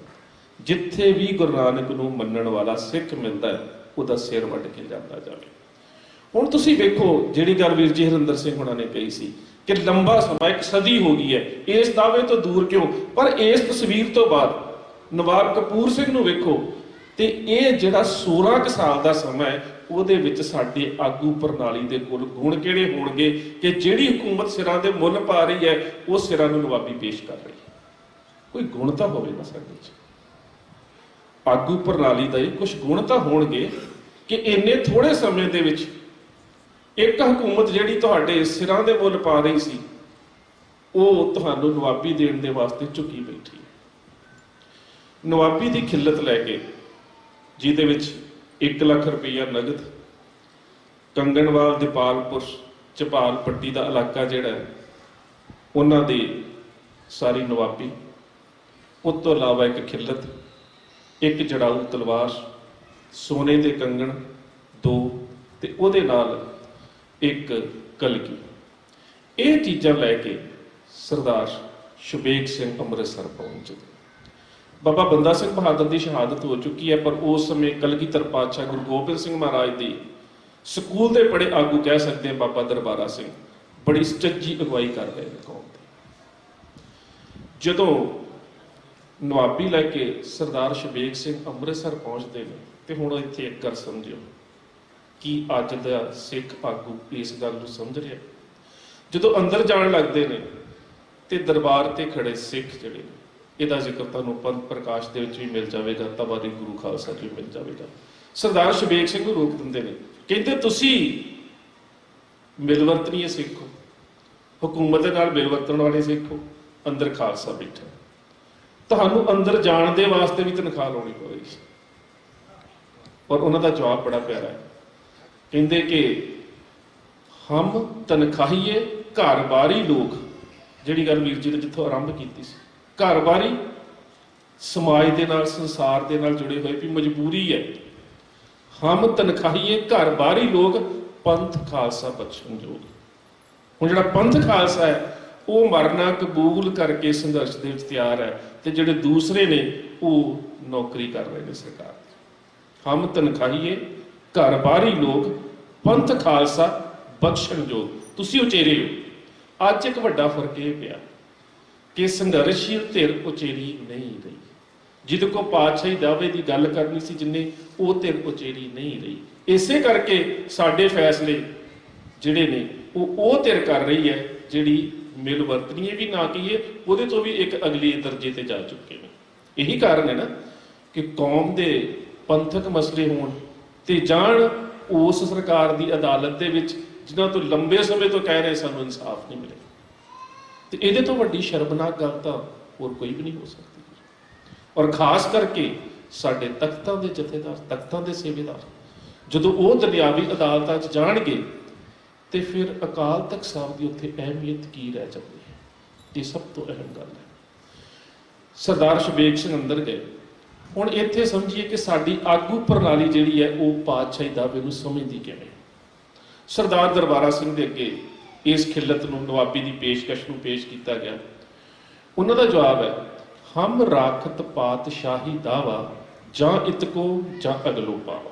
ਜਿੱਥੇ ਵੀ ਗੁਰੂ ਨਾਨਕ ਨੂੰ ਮੰਨਣ ਵਾਲਾ ਸਿੱਖ ਮਿਲਦਾ ਹੈ ਉਹਦਾ ਸਿਰ ਵੱਢ ਕੇ ਜਾਂਦਾ ਜਾਵੇ। ਹੁਣ ਤੁਸੀਂ ਵੇਖੋ ਜਿਹੜੀ ਗੱਲ ਵੀਰ ਜੀ ਹਰਿੰਦਰ ਸਿੰਘ ਹੋਣਾ ਨੇ ਕਹੀ ਸੀ ਕਿ ਲੰਬਾ ਸਮਾਂ, 1 ਸਦੀ ਹੋ ਗਈ ਹੈ, ਇਸ ਦਾਅਵੇ ਤੋਂ ਦੂਰ ਕਿਉਂ? ਪਰ ਇਸ ਤਸਵੀਰ ਤੋਂ ਬਾਅਦ ਨਵਾਬ ਕਪੂਰ ਸਿੰਘ ਨੂੰ ਵੇਖੋ ਤੇ ਇਹ ਜਿਹੜਾ 16 ਸਾਲ ਦਾ ਸਮਾਂ ਹੈ, ਉਹਦੇ ਵਿੱਚ ਸਾਡੇ ਆਗੂ ਪ੍ਰਣਾਲੀ ਦੇ ਕੋਲ ਗੁਣ ਕਿਹੜੇ ਹੋਣਗੇ ਕਿ ਜਿਹੜੀ ਹਕੂਮਤ ਸਿਰਾਂ ਦੇ ਮੁੱਲ ਪਾ ਰਹੀ ਹੈ ਉਹ ਸਿਰਾਂ ਨੂੰ ਨਵਾਬੀ ਪੇਸ਼ ਕਰ ਰਹੀ ਹੈ। ਕੋਈ ਗੁਣ ਤਾਂ ਹੋਵੇ ਨਾ ਸਾਡੇ 'ਚ, ਆਗੂ ਪ੍ਰਣਾਲੀ ਦਾ ਕੁਝ ਗੁਣ ਤਾਂ ਹੋਣਗੇ ਕਿ ਇੰਨੇ ਥੋੜੇ ਸਮੇਂ ਦੇ ਵਿੱਚ ਇੱਕ ਹਕੂਮਤ ਜਿਹੜੀ ਤੁਹਾਡੇ ਸਿਰਾਂ ਦੇ ਮੁੱਲ ਪਾ ਰਹੀ ਸੀ ਉਹ ਤੁਹਾਨੂੰ ਨਵਾਬੀ ਦੇਣ ਦੇ ਵਾਸਤੇ ਝੁਕੀ ਬੈਠੀ ਹੈ। ਨਵਾਬੀ ਦੀ ਖਿੱਲਤ ਲੈ ਕੇ ਜਿਹਦੇ ਵਿੱਚ 1 ਲੱਖ ਰੁਪਈਆ ਨਗਦ, ਕੰਗਨਵਾਲ, ਦੀਪਾਲਪੁਰ, ਝਪਾਲ ਪੱਟੀ ਦਾ ਇਲਾਕਾ ਜਿਹੜਾ ਹੈ ਉਹਨਾਂ ਦੀ ਸਾਰੀ ਨਵਾਬੀ, ਉਸ ਤੋਂ ਇਲਾਵਾ 1 ਖਿੱਲਤ, 1 ਜੜਾਊ ਤਲਵਾਰ, ਸੋਨੇ ਦੇ ਕੰਗਣ 2 ਤੇ ਉਹਦੇ ਨਾਲ 1 ਕਲਗੀ, ਇਹ ਚੀਜ਼ਾਂ ਲੈ ਕੇ ਸਰਦਾਰ ਸ਼ਬੇਗ ਸਿੰਘ ਅੰਮ੍ਰਿਤਸਰ ਪਹੁੰਚੇ। ਬਾਬਾ ਬੰਦਾ ਸਿੰਘ ਬਹਾਦਰ ਦੀ ਸ਼ਹਾਦਤ ਹੋ ਚੁੱਕੀ ਹੈ ਪਰ ਉਸ ਸਮੇਂ ਕਲਗੀਧਰ ਪਾਤਸ਼ਾਹ ਗੁਰੂ ਗੋਬਿੰਦ ਸਿੰਘ ਮਹਾਰਾਜ ਦੀ ਸਕੂਲ ਦੇ ਬੜੇ ਆਗੂ ਕਹਿ ਸਕਦੇ ਹਾਂ ਬਾਬਾ ਦਰਬਾਰਾ ਸਿੰਘ ਬੜੀ ਸੱਚੀ ਅਗਵਾਈ ਕਰ ਰਹੇ ਨੇ ਕੌਮ ਦੀ। ਜਦੋਂ ਨਵਾਬੀ ਲੈ ਕੇ ਸਰਦਾਰ ਸ਼ਬੇਗ ਸਿੰਘ ਅੰਮ੍ਰਿਤਸਰ ਪਹੁੰਚਦੇ ਨੇ ਤੇ ਹੁਣ ਇੱਥੇ ਇੱਕ ਗੱਲ ਸਮਝਿਓ ਕਿ ਅੱਜ ਦਾ ਸਿੱਖ ਆਗੂ ਇਸ ਗੱਲ ਨੂੰ ਸਮਝ ਰਿਹਾ। ਜਦੋਂ ਅੰਦਰ ਜਾਣ ਲੱਗਦੇ ਨੇ ਤੇ ਦਰਬਾਰ ਤੇ ਖੜੇ ਸਿੱਖ ਜਿਹੜੇ ਨੇ, ਇਹਦਾ ਜ਼ਿਕਰ ਤੁਹਾਨੂੰ ਪੰਥ ਪ੍ਰਕਾਸ਼ ਦੇ ਵਿੱਚ ਵੀ ਮਿਲ ਜਾਵੇਗਾ, ਤਵਾਰੀ ਗੁਰੂ ਖਾਲਸਾ ਜੀ ਮਿਲ ਜਾਵੇਗਾ। ਸਰਦਾਰ ਸ਼ਬੇਗ ਸਿੰਘ ਨੂੰ ਰੋਕ ਦਿੰਦੇ ਨੇ, ਕਹਿੰਦੇ ਤੁਸੀਂ ਮਿਲਵਰਤਨੀ ਸਿੱਖ ਹੋ, ਹਕੂਮਤ ਦੇ ਨਾਲ ਮਿਲਵਰਤਣ ਵਾਲੇ ਸਿੱਖ ਹੋ, ਅੰਦਰ ਖਾਲਸਾ ਬੈਠਾ, ਤੁਹਾਨੂੰ ਅੰਦਰ ਜਾਣ ਦੇ ਵਾਸਤੇ ਵੀ ਤਨਖਾਹ ਲਾਉਣੀ ਪਵੇਗੀ। ਔਰ ਉਹਨਾਂ ਦਾ ਜਵਾਬ ਬੜਾ ਪਿਆਰਾ ਹੈ, ਕਹਿੰਦੇ ਕਿ ਹਮ ਤਨਖਾਹੀਏ ਘਰ ਬਾਰੀ ਲੋਕ, ਜਿਹੜੀ ਗੱਲ ਵੀਰ ਜੀ ਨੇ ਜਿੱਥੋਂ ਆਰੰਭ ਕੀਤੀ ਸੀ, ਘਰ ਬਾਰੀ ਸਮਾਜ ਦੇ ਨਾਲ ਸੰਸਾਰ ਦੇ ਨਾਲ ਜੁੜੇ ਹੋਏ ਵੀ ਮਜਬੂਰੀ ਹੈ। ਹਮ ਤਨਖਾਹੀਏ ਘਰ ਬਾਰੀ ਲੋਕ ਪੰਥ ਖਾਲਸਾ ਬਖਸ਼ਣਯੋਗ। ਹੁਣ ਜਿਹੜਾ ਪੰਥ ਖਾਲਸਾ ਹੈ ਉਹ ਮਰਨਾ ਕਬੂਲ ਕਰਕੇ ਸੰਘਰਸ਼ ਦੇ ਵਿੱਚ ਤਿਆਰ ਹੈ ਤੇ ਜਿਹੜੇ ਦੂਸਰੇ ਨੇ ਉਹ ਨੌਕਰੀ ਕਰ ਰਹੇ ਨੇ ਸਰਕਾਰ ਦੀ। ਹਮ ਤਨਖਾਹੀਏ ਘਰ ਬਾਰੀ ਲੋਕ ਪੰਥ ਖਾਲਸਾ ਬਖਸ਼ਣਯੋਗ। ਤੁਸੀਂ ਉਚੇਰੇ ਹੋ। ਅੱਜ ਇੱਕ ਵੱਡਾ ਫਰਕ ਇਹ ਪਿਆ ਕਿ ਸੰਘਰਸ਼ਸ਼ੀਲ ਧਿਰ ਉਚੇਰੀ ਨਹੀਂ ਰਹੀ। ਜਿਹਦੇ ਕੋਲ ਪਾਤਸ਼ਾਹੀ ਦਾਅਵੇ ਦੀ ਗੱਲ ਕਰਨੀ ਸੀ ਜਿੰਨੇ, ਉਹ ਧਿਰ ਉਚੇਰੀ ਨਹੀਂ ਰਹੀ। ਇਸੇ ਕਰਕੇ ਸਾਡੇ ਫੈਸਲੇ ਜਿਹੜੇ ਨੇ ਉਹ ਧਿਰ ਕਰ ਰਹੀ ਹੈ ਜਿਹੜੀ ਮਿਲ ਵਰਤਨੀ ਵੀ ਨਾ ਕਹੀਏ, ਉਹਦੇ ਤੋਂ ਵੀ ਇੱਕ ਅਗਲੇ ਦਰਜੇ ਤੇ ਜਾ ਚੁੱਕੇ ਨੇ। ਇਹੀ ਕਾਰਨ ਹੈ ਨਾ ਕਿ ਕੌਮ ਦੇ ਪੰਥਕ ਮਸਲੇ ਹੋਣ ਤੇ ਜਾਣ ਉਸ ਸਰਕਾਰ ਦੀ ਅਦਾਲਤ ਦੇ ਵਿੱਚ ਜਿਨ੍ਹਾਂ ਤੋਂ ਲੰਬੇ ਸਮੇਂ ਤੋਂ ਕਹਿ ਰਹੇ ਸਾਨੂੰ ਇਨਸਾਫ ਨਹੀਂ ਮਿਲੇ। ਤੇ ਇਹਦੇ ਤੋਂ ਵੱਡੀ ਸ਼ਰਮਨਾਕ ਗੱਲ ਤਾਂ ਹੋਰ ਕੋਈ ਵੀ ਨਹੀਂ ਹੋ ਸਕਦੀ। ਔਰ ਖਾਸ ਕਰਕੇ ਸਾਡੇ ਤਖਤਾਂ ਦੇ ਜਥੇਦਾਰ, ਤਖਤਾਂ ਦੇ ਸੇਵੇਦਾਰ ਜਦੋਂ ਉਹ ਦੁਨਿਆਵੀ ਅਦਾਲਤਾਂ 'ਚ ਜਾਣਗੇ ਤੇ ਫਿਰ ਅਕਾਲ ਤਖਤ ਸਾਹਿਬ ਦੀ ਉੱਥੇ ਅਹਿਮੀਅਤ ਕੀ ਰਹਿ ਜਾਂਦੀ ਹੈ। ਇਹ ਸਭ ਤੋਂ ਅਹਿਮ ਗੱਲ ਹੈ। ਸਰਦਾਰ ਸ਼ਬੇਗ ਸਿੰਘ ਅੰਦਰ ਗਏ ਹੁਣ ਇੱਥੇ ਸਮਝੀਏ ਕਿ ਸਾਡੀ ਆਗੂ ਪ੍ਰਣਾਲੀ ਜਿਹੜੀ ਹੈ ਉਹ ਪਾਤਸ਼ਾਹੀ ਦਾਅਵੇ ਨੂੰ ਸਮਝਦੀ ਕਿਵੇਂ। ਸਰਦਾਰ ਦਰਬਾਰਾ ਸਿੰਘ ਦੇ ਅੱਗੇ ਇਸ ਖਿਲਤ ਨੂੰ, ਨਵਾਬੀ ਦੀ ਪੇਸ਼ਕਸ਼ ਨੂੰ ਪੇਸ਼ ਕੀਤਾ ਗਿਆ। ਉਹਨਾਂ ਦਾ ਜਵਾਬ ਹੈ, ਹਮ ਰਾਖਤ ਪਾਤਸ਼ਾਹੀ ਦਾਵਾ ਜਾਂ ਇਤਕੋ ਜਾਂ ਅਗਲੋ ਪਾਵਾ,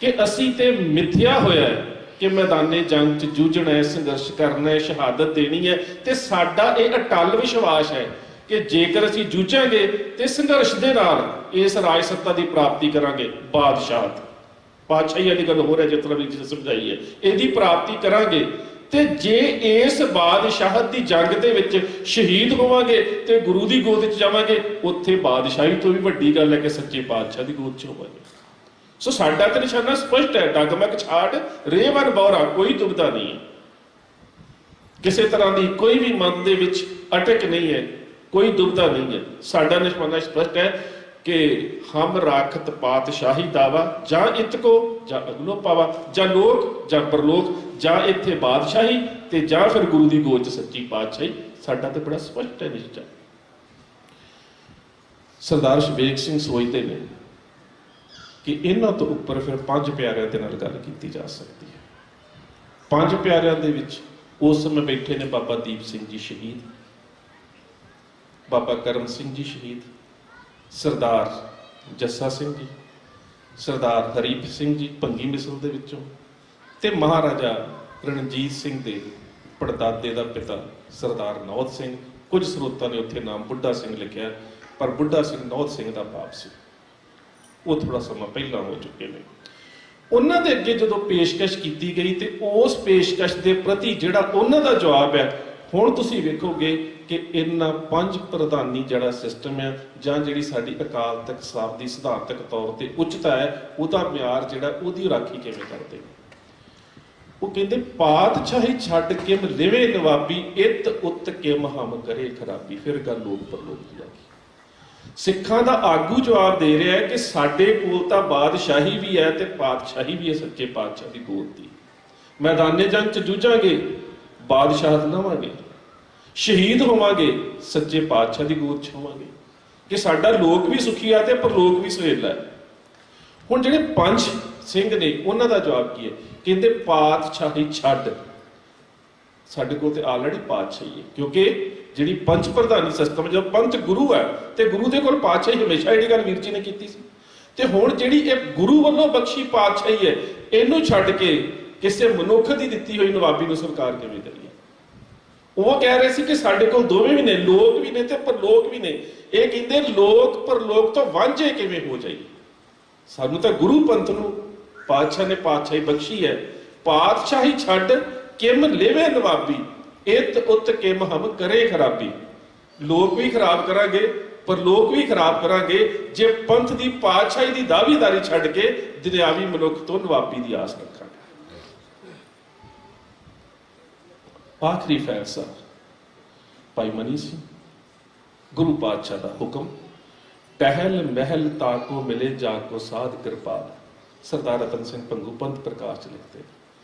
ਕਿ ਅਸੀਂ ਤੇ ਮਿੱਥਿਆ ਹੋਇਆ ਹੈ ਕਿ ਮੈਦਾਨੇ ਜੰਗ 'ਚ ਜੂਝਣਾ ਹੈ, ਸੰਘਰਸ਼ ਕਰਨਾ ਹੈ, ਸ਼ਹਾਦਤ ਦੇਣੀ ਹੈ, ਤੇ ਸਾਡਾ ਇਹ ਅਟੱਲ ਵਿਸ਼ਵਾਸ ਹੈ ਕਿ ਜੇਕਰ ਅਸੀਂ ਜੂਝਾਂਗੇ ਤੇ ਸੰਘਰਸ਼ ਦੇ ਨਾਲ ਇਸ ਰਾਜ ਸੱਤਾ ਦੀ ਪ੍ਰਾਪਤੀ ਕਰਾਂਗੇ, ਬਾਦਸ਼ਾਹਤ, ਪਾਤਸ਼ਾਹੀ ਵਾਲੀ ਗੱਲ ਹੋ ਰਿਹਾ ਜਿਸ ਤਰ੍ਹਾਂ ਵੀ ਸਮਝਾਈ ਹੈ, ਇਹਦੀ ਪ੍ਰਾਪਤੀ ਕਰਾਂਗੇ। ਤੇ ਜੇ ਇਸ ਬਾਦਸ਼ਾਹਤ ਦੀ ਜੰਗ ਦੇ ਵਿੱਚ ਸ਼ਹੀਦ ਹੋਵਾਂਗੇ ਤੇ ਗੁਰੂ ਦੀ ਗੋਦ 'ਚ ਜਾਵਾਂਗੇ, ਉੱਥੇ ਬਾਦਸ਼ਾਹੀ ਤੋਂ ਵੀ ਵੱਡੀ ਗੱਲ ਹੈ ਕਿ ਸੱਚੇ ਪਾਤਸ਼ਾਹ ਦੀ ਗੋਦ 'ਚ ਹੋਵਾਂਗੇ। ਸੋ ਸਾਡਾ ਤੇ ਨਿਸ਼ਾਨਾ ਸਪਸ਼ਟ ਹੈ, ਡਗਮਗ ਛਾੜ ਰੇਵਨ ਬੌਰਾ, ਕੋਈ ਦੁਬਿਧਾ ਨਹੀਂ ਹੈ, ਕਿਸੇ ਤਰ੍ਹਾਂ ਦੀ ਕੋਈ ਵੀ ਮਨ ਦੇ ਵਿੱਚ ਅਟਕ ਨਹੀਂ ਹੈ, ਕੋਈ ਦੁਬਿਧਾ ਨਹੀਂ ਹੈ। ਸਾਡਾ ਨਿਸ਼ਾਨਾ ਸਪਸ਼ਟ ਹੈ ਕਿ ਹਮ ਰਾਖਤ ਪਾਤਸ਼ਾਹੀ ਦਾਵਾ ਜਾਂ ਇਤਕੋ ਜਾਂ ਅਗਲੋ ਪਾਵਾ, ਜਾਂ ਲੋਕ ਜਾਂ ਪਰਲੋਕ, ਜਾਂ ਇੱਥੇ ਬਾਦਸ਼ਾਹੀ ਤੇ ਜਾਂ ਫਿਰ ਗੁਰੂ ਦੀ ਗੋਦ 'ਚ ਸੱਚੀ ਪਾਤਸ਼ਾਹੀ। ਸਾਡਾ ਤੇ ਬੜਾ ਸਪਸ਼ਟ ਹੈ ਨਿਸ਼ਚਾ। ਸਰਦਾਰ ਸ਼ਬੇਗ ਸਿੰਘ ਸੋਚਦੇ ਨੇ ਕਿ ਇਹਨਾਂ ਤੋਂ ਉੱਪਰ ਫਿਰ ਪੰਜ ਪਿਆਰਿਆਂ ਦੇ ਨਾਲ ਗੱਲ ਕੀਤੀ ਜਾ ਸਕਦੀ ਹੈ। ਪੰਜ ਪਿਆਰਿਆਂ ਦੇ ਵਿੱਚ ਉਸ ਸਮੇਂ ਬੈਠੇ ਨੇ ਬਾਬਾ ਦੀਪ ਸਿੰਘ ਜੀ ਸ਼ਹੀਦ, ਬਾਬਾ ਕਰਮ ਸਿੰਘ ਜੀ ਸ਼ਹੀਦ, ਸਰਦਾਰ ਜੱਸਾ ਸਿੰਘ ਜੀ, ਸਰਦਾਰ ਹਰੀਪ ਸਿੰਘ ਜੀ ਭੰਗੀ ਮਿਸਲ ਦੇ ਵਿੱਚੋਂ, ਤੇ ਮਹਾਰਾਜਾ ਰਣਜੀਤ ਸਿੰਘ ਦੇ ਪੜਦਾਦੇ ਦਾ ਪਿਤਾ ਸਰਦਾਰ ਨੌਤ ਸਿੰਘ। ਕੁਝ ਸਰੋਤਾਂ ਨੇ ਉੱਥੇ ਨਾਮ ਬੁੱਢਾ ਸਿੰਘ ਲਿਖਿਆ, ਪਰ ਬੁੱਢਾ ਸਿੰਘ ਨੌਤ ਸਿੰਘ ਦਾ ਬਾਪ ਸੀ, ਉਹ ਥੋੜਾ ਸਮਾਂ ਪਹਿਲਾਂ ਹੋ ਚੁੱਕੇ ਨੇ। ਉਹਨਾਂ ਦੇ ਅੱਗੇ ਜਦੋਂ ਪੇਸ਼ਕਸ਼ ਕੀਤੀ ਗਈ ਤੇ ਉਸ ਪੇਸ਼ਕਸ਼ ਦੇ ਪ੍ਰਤੀ ਜਿਹੜਾ ਉਹਨਾਂ ਦਾ ਜਵਾਬ ਹੈ, ਹੁਣ ਤੁਸੀਂ ਵੇਖੋਗੇ ਕਿ ਇਹਨਾਂ ਪੰਜ ਪ੍ਰਧਾਨੀ ਜਿਹੜਾ ਸਿਸਟਮ ਹੈ, ਜਾਂ ਜਿਹੜੀ ਸਾਡੀ ਅਕਾਲ ਤਖਤ ਸਾਹਿਬ ਦੀ ਸਿਧਾਂਤਕ ਤੌਰ ਤੇ ਉੱਚਤਾ ਹੈ, ਉਹਦਾ ਮਿਆਰ ਜਿਹੜਾ, ਉਹਦੀ ਰਾਖੀ ਕਿਵੇਂ ਕਰਦੇ। ਉਹ ਕਹਿੰਦੇ, ਪਾਤਸ਼ਾਹੀ ਛੱਡ ਕਿਮ ਲਿਵੇ ਨਵਾਬੀ, ਇਤ ਉਤ ਕਿਮ ਹਮ ਕਰੇ ਖਰਾਬੀ। ਫਿਰ ਗੱਲ ਲੋਕ ਪਰਲੋਕ ਦੀ ਆ ਗਈ। ਸਿੱਖਾਂ ਦਾ ਆਗੂ ਜਵਾਬ ਦੇ ਰਿਹਾ ਹੈ ਕਿ ਸਾਡੇ ਕੋਲ ਤਾਂ ਬਾਦਸ਼ਾਹੀ ਵੀ ਹੈ ਤੇ ਪਾਤਸ਼ਾਹੀ ਵੀ ਹੈ ਸੱਚੇ ਪਾਤਸ਼ਾਹ ਦੀ ਗੋਦ ਦੀ। ਮੈਦਾਨੇ ਜੰਗ 'ਚ ਜੂਝਾਂਗੇ, ਬਾਦਸ਼ਾਹਤ ਲਵਾਂਗੇ, ਸ਼ਹੀਦ ਹੋਵਾਂਗੇ, ਸੱਚੇ ਪਾਤਸ਼ਾਹ ਦੀ ਗੋਦ 'ਚ ਹੋਵਾਂਗੇ, ਕਿ ਸਾਡਾ ਲੋਕ ਵੀ ਸੁਖੀ ਆ ਤੇ ਪਰਲੋਕ ਵੀ ਸੁਹੇਲਾ ਹੈ। ਹੁਣ ਜਿਹੜੇ ਪੰਜ ਸਿੰਘ ਨੇ, ਉਹਨਾਂ ਦਾ ਜਵਾਬ ਕੀ ਹੈ? ਕਹਿੰਦੇ, ਪਾਤਸ਼ਾਹੀ ਛੱਡ, ਸਾਡੇ ਕੋਲ ਤੇ ਆਲਰੇਡੀ ਪਾਤਸ਼ਾਹੀ ਹੈ, ਕਿਉਂਕਿ ਜਿਹੜੀ ਪੰਜ ਪ੍ਰਧਾਨੀ ਸਿਸਟਮ, ਜਦੋਂ ਪੰਥ ਗੁਰੂ ਹੈ ਤੇ ਗੁਰੂ ਦੇ ਕੋਲ ਪਾਤਸ਼ਾਹੀ ਹਮੇਸ਼ਾ, ਜਿਹੜੀ ਗੱਲ ਵੀਰ ਜੀ ਨੇ ਕੀਤੀ ਸੀ। ਤੇ ਹੁਣ ਜਿਹੜੀ ਇਹ ਗੁਰੂ ਵੱਲੋਂ ਬਖਸ਼ੀ ਪਾਤਸ਼ਾਹੀ ਹੈ, ਇਹਨੂੰ ਛੱਡ ਕੇ ਕਿਸੇ ਮਨੁੱਖ ਦੀ ਦਿੱਤੀ ਹੋਈ ਨਵਾਬੀ ਨੂੰ ਸਵੀਕਾਰ ਕਿਵੇਂ ਕਰੀਏ? ਉਹ ਕਹਿ ਰਹੇ ਸੀ ਕਿ ਸਾਡੇ ਕੋਲ ਦੋਵੇਂ ਵੀ ਨੇ, ਲੋਕ ਵੀ ਨੇ ਤੇ ਪਰਲੋਕ ਵੀ ਨੇ। ਇਹ ਕਹਿੰਦੇ ਲੋਕ ਪਰਲੋਕ ਤੋਂ ਵਾਂਝੇ ਕਿਵੇਂ ਹੋ ਜਾਈਏ? ਸਾਨੂੰ ਤਾਂ ਗੁਰੂ ਪੰਥ ਨੂੰ ਪਾਤਸ਼ਾਹ ਨੇ ਪਾਤਸ਼ਾਹੀ ਬਖਸ਼ੀ ਹੈ। ਪਾਤਸ਼ਾਹੀ ਛੱਡ ਕਿਮ ਲੇਵੇ ਨਵਾਬੀ, ਇਤ ਉਤ ਕਿਮ ਹਮ ਕਰੇ ਖਰਾਬੀ। ਲੋਕ ਵੀ ਖਰਾਬ ਕਰਾਂਗੇ, ਪਰਲੋਕ ਵੀ ਖਰਾਬ ਕਰਾਂਗੇ, ਜੇ ਪੰਥ ਦੀ ਪਾਤਸ਼ਾਹੀ ਦੀ ਦਾਅਵੇਦਾਰੀ ਛੱਡ ਕੇ ਦੁਨਿਆਵੀ ਮਨੁੱਖ ਤੋਂ ਨਵਾਬੀ ਦੀ ਆਸ ਰੱਖਾਂਗੇ। ਆਖਰੀ ਫੈਸਲਾ ਭਾਈ ਮਨੀ ਸਿੰਘ, ਗੁਰੂ ਪਾਤਸ਼ਾਹ ਦਾ ਹੁਕਮ, ਟਹਿਲ ਮਹਿਲ ਤਾਕੋ ਮਿਲੇ ਜਾ ਕੋ ਸਾਧ ਕਿਰਪਾਲ। ਸਰਦਾਰ ਰਤਨ ਸਿੰਘ ਭੰਗੂ ਪੰਥ ਪ੍ਰਕਾਸ਼ ਚ ਲਿਖਦੇ